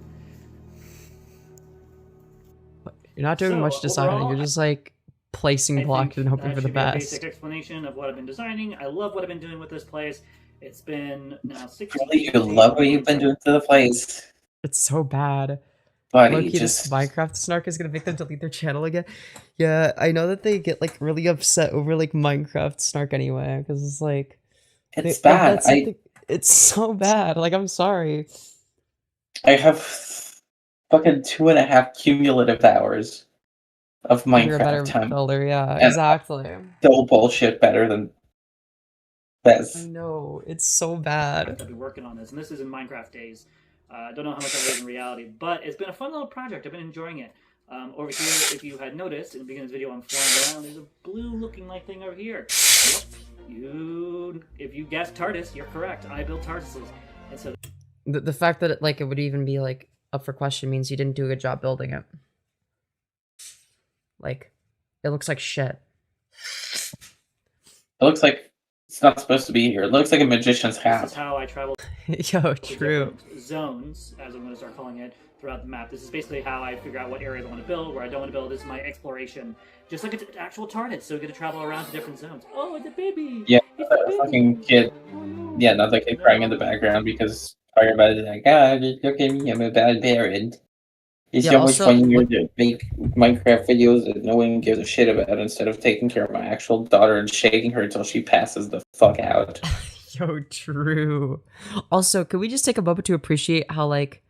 You're not doing much designing. Overall, you're just like placing blocks and hoping for the best. Basic explanation of what I've been designing. I love what I've been doing with this place. It's been now 6 Really, you love what you've been doing to the place. It's so bad. Buddy, this Minecraft snark is gonna make them delete their channel again. Yeah, I know that they get like really upset over like Minecraft snark anyway, because it's like it's bad. It's so bad. Like, I'm sorry. I have fucking 2.5 cumulative hours of Minecraft You're a better time. builder, yeah, exactly. Still bullshit better than this. I know, it's so bad. I've been working on this, and this is in Minecraft days. I don't know how much of it is in reality, but it's been a fun little project. I've been enjoying it. Over here, if you had noticed in the beginning of the video, I'm flying around. There's a blue-looking like thing over here. If you guessed TARDIS, you're correct. I built TARDISes, and so the fact that it would even be like up for question means you didn't do a good job building it. Like, it looks like shit. It looks like it's not supposed to be here. It looks like a magician's hat. This is how I travel. Yo, true. Zones, as I'm going to start calling it, throughout the map. This is basically how I figure out what areas I want to build, where I don't want to build. This is my exploration. Just like an actual TARDIS, so we get to travel around to different zones. Oh, it's a baby! Yeah, the fucking kid. Yeah, another kid crying in the background because Firebat is like, just look at me, I'm a bad parent. It's so much fun to make Minecraft videos that no one gives a shit about instead of taking care of my actual daughter and shaking her until she passes the fuck out. Yo, true. Also, could we just take a moment to appreciate how, like,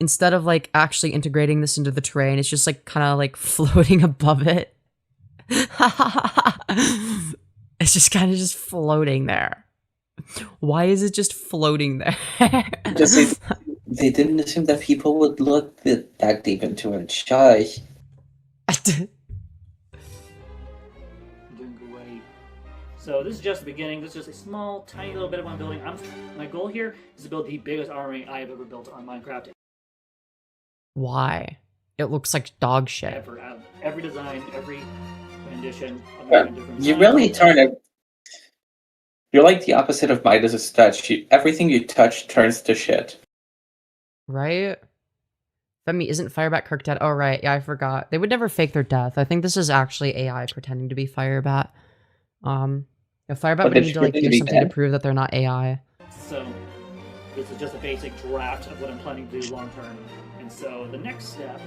instead of, like, actually integrating this into the terrain, it's just, like, kind of, like, floating above it? It's just kind of just floating there. Why is it just floating there? Just they didn't assume that people would look that deep into it. Shush. Doing great. So this is just the beginning. This is just a small, tiny little bit of what I'm building. My goal here is to build the biggest army I have ever built on Minecraft. Why? It looks like dog shit. Ever out of every design, every rendition. You really turn it. You're like the opposite of Midas as touch. Everything you touch turns to shit. Right? Femi, isn't Firebat Kirk dead? Oh, right. Yeah, I forgot. They would never fake their death. I think this is actually AI pretending to be Firebat. Firebat would need to like do something to prove that they're not AI. So this is just a basic draft of what I'm planning to do long term. And so the next step,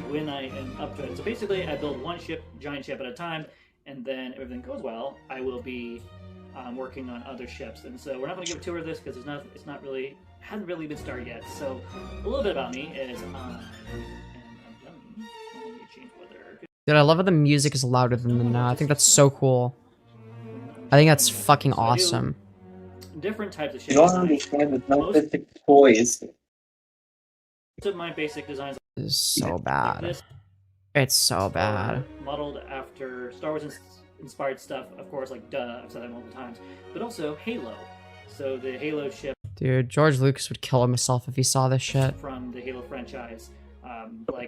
when I am up to it, so basically I build one ship, giant ship at a time, and then if everything goes well, I will be working on other ships. And so we're not going to give a tour of this because hasn't really been started yet. So a little bit about me is Dude, I love how the music is louder than them now. I think that's so cool. I think that's fucking awesome. Different types of ships. You don't understand the basic toys. So my basic designs is so bad. It's so bad. Modeled after Star Wars inspired stuff, of course, like duh, I've said that multiple times, but also Halo. So the Halo ship. Dude, George Lucas would kill himself if he saw this shit. From the Halo franchise, the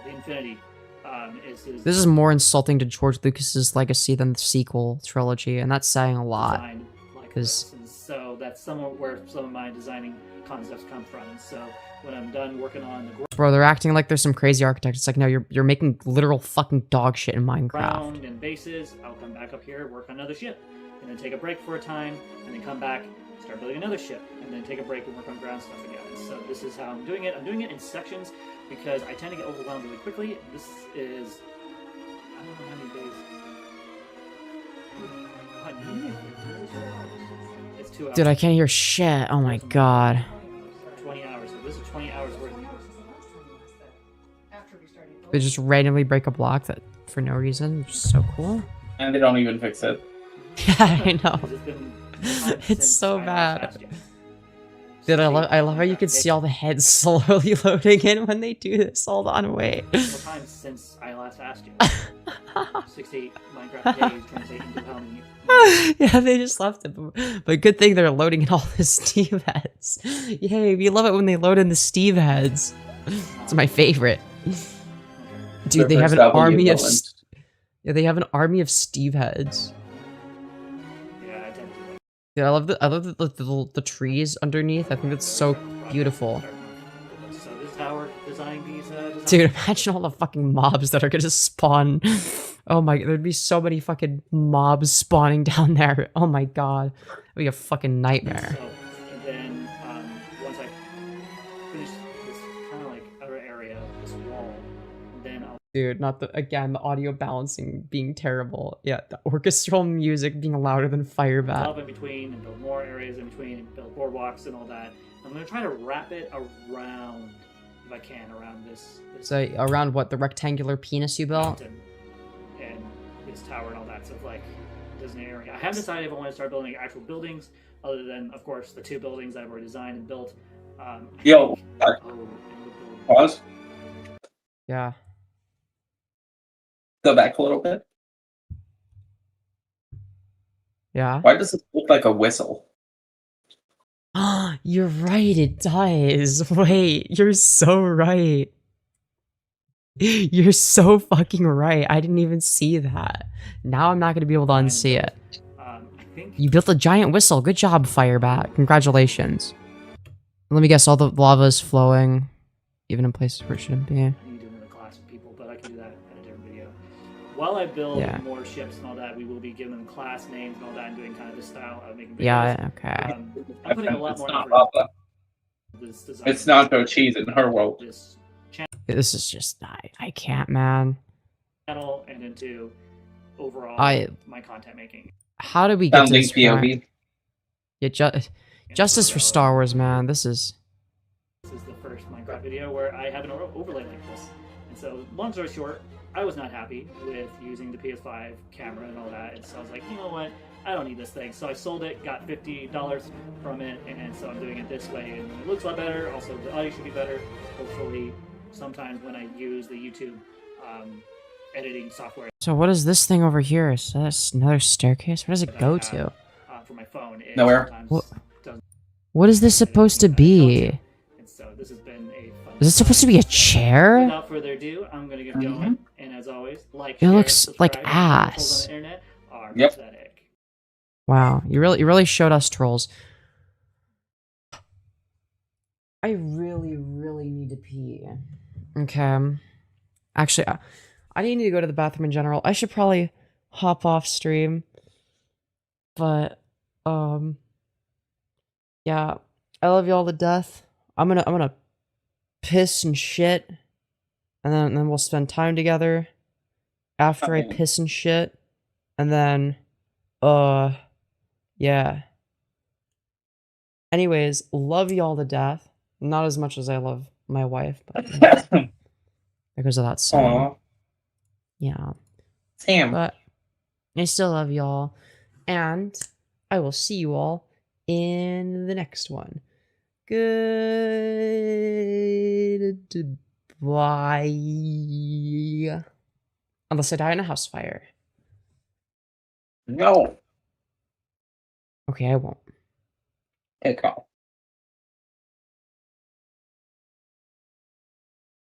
Infinity. This is more insulting to George Lucas's legacy than the sequel trilogy, and that's saying a lot. Because so that's somewhere where some of my designing concepts come from. So when I'm done working on the bro, they're acting like there's some crazy architect. It's like, no, you're making literal fucking dog shit in Minecraft. Ground and bases, I'll come back up here, work on another ship, and then take a break for a time, and then come back, start building another ship, and then take a break and work on ground stuff again. So this is how I'm doing it. I'm doing it in sections because I tend to get overwhelmed really quickly. This is, I don't know how many days. It's 2 hours. Dude, I can't hear shit. Oh my god. 20 hours. So this is 20 hours worth. They just randomly break a block that for no reason, which is so cool. And they don't even fix it. Yeah, I know. It's so bad. Dude, I love how you can see all the heads slowly loading in when they do this. Hold on, wait. Times since I last asked you. 68 Minecraft days translate into how many? Yeah, they just left it. But good thing they're loading in all the Steve heads. Yay, we love it when they load in the Steve heads. It's my favorite. Dude, they have an army of... Yeah, they have an army of Steve heads. Yeah, I love the trees underneath. I think that's so beautiful. So this is how we're designing these designs. Dude, imagine all the fucking mobs that are gonna spawn. Oh my, there'd be so many fucking mobs spawning down there. Oh my god, it'd be a fucking nightmare. So, and then once I finish this kind of like other area, this wall, then I'll. Dude, not the again the audio balancing being terrible. Yeah, the orchestral music being louder than Firebat. Up in between and build more areas in between and build boardwalks and all that. I'm gonna try to wrap it around, if I can, around this. So around what, the rectangular penis you built? And this tower and all that. So like Disney area. I haven't decided if I want to start building actual buildings, other than of course the two buildings I've already designed and built. Pause. Yeah. Go back a little bit. Yeah. Why does it look like a whistle? You're right, it does. Wait, you're so right. You're so fucking right. I didn't even see that. Now I'm not going to be able to unsee it. You built a giant whistle. Good job, Firebat. Congratulations. Let me guess, all the lava is flowing, even in places where it shouldn't be. While I build more ships and all that, we will be giving them class names and all that, and doing kind of the style of making videos. Yeah, okay. I'm putting a lot more effort into this design. It's not no cheese in her world. This is just, I can't, man. Channel and into overall my content making. How did we get to this point? Yeah, justice for Star Wars, man. This is the first Minecraft video where I have an overlay like this. And so, long story short, I was not happy with using the PS5 camera and all that, and so I was like, you know what, I don't need this thing. So I sold it, got $50 from it, and so I'm doing it this way, and it looks a lot better. Also, the audio should be better. Hopefully, sometimes when I use the YouTube editing software. So what is this thing over here? Is that another staircase? Where does it go to? For my phone, nowhere. What is this supposed to be? And so this has been a fun. Is this supposed to be a chair? Without further ado, I'm gonna get going. And as always, like, It share, looks like subscribe. ass. On the internet are Yep. pathetic. Wow, you really showed us trolls. I really need to pee. Okay. Actually, I need to go to the bathroom in general. I should probably hop off stream. But, yeah. I love y'all to death. I'm gonna piss and shit. And then we'll spend time together after I piss and shit. And then, yeah. Anyways, love y'all to death. Not as much as I love my wife, but because of that song. Aw. Yeah. Sam. But I still love y'all. And I will see you all in the next one. Goodbye. Unless I die in a house fire. No. Okay, I won't. Echo.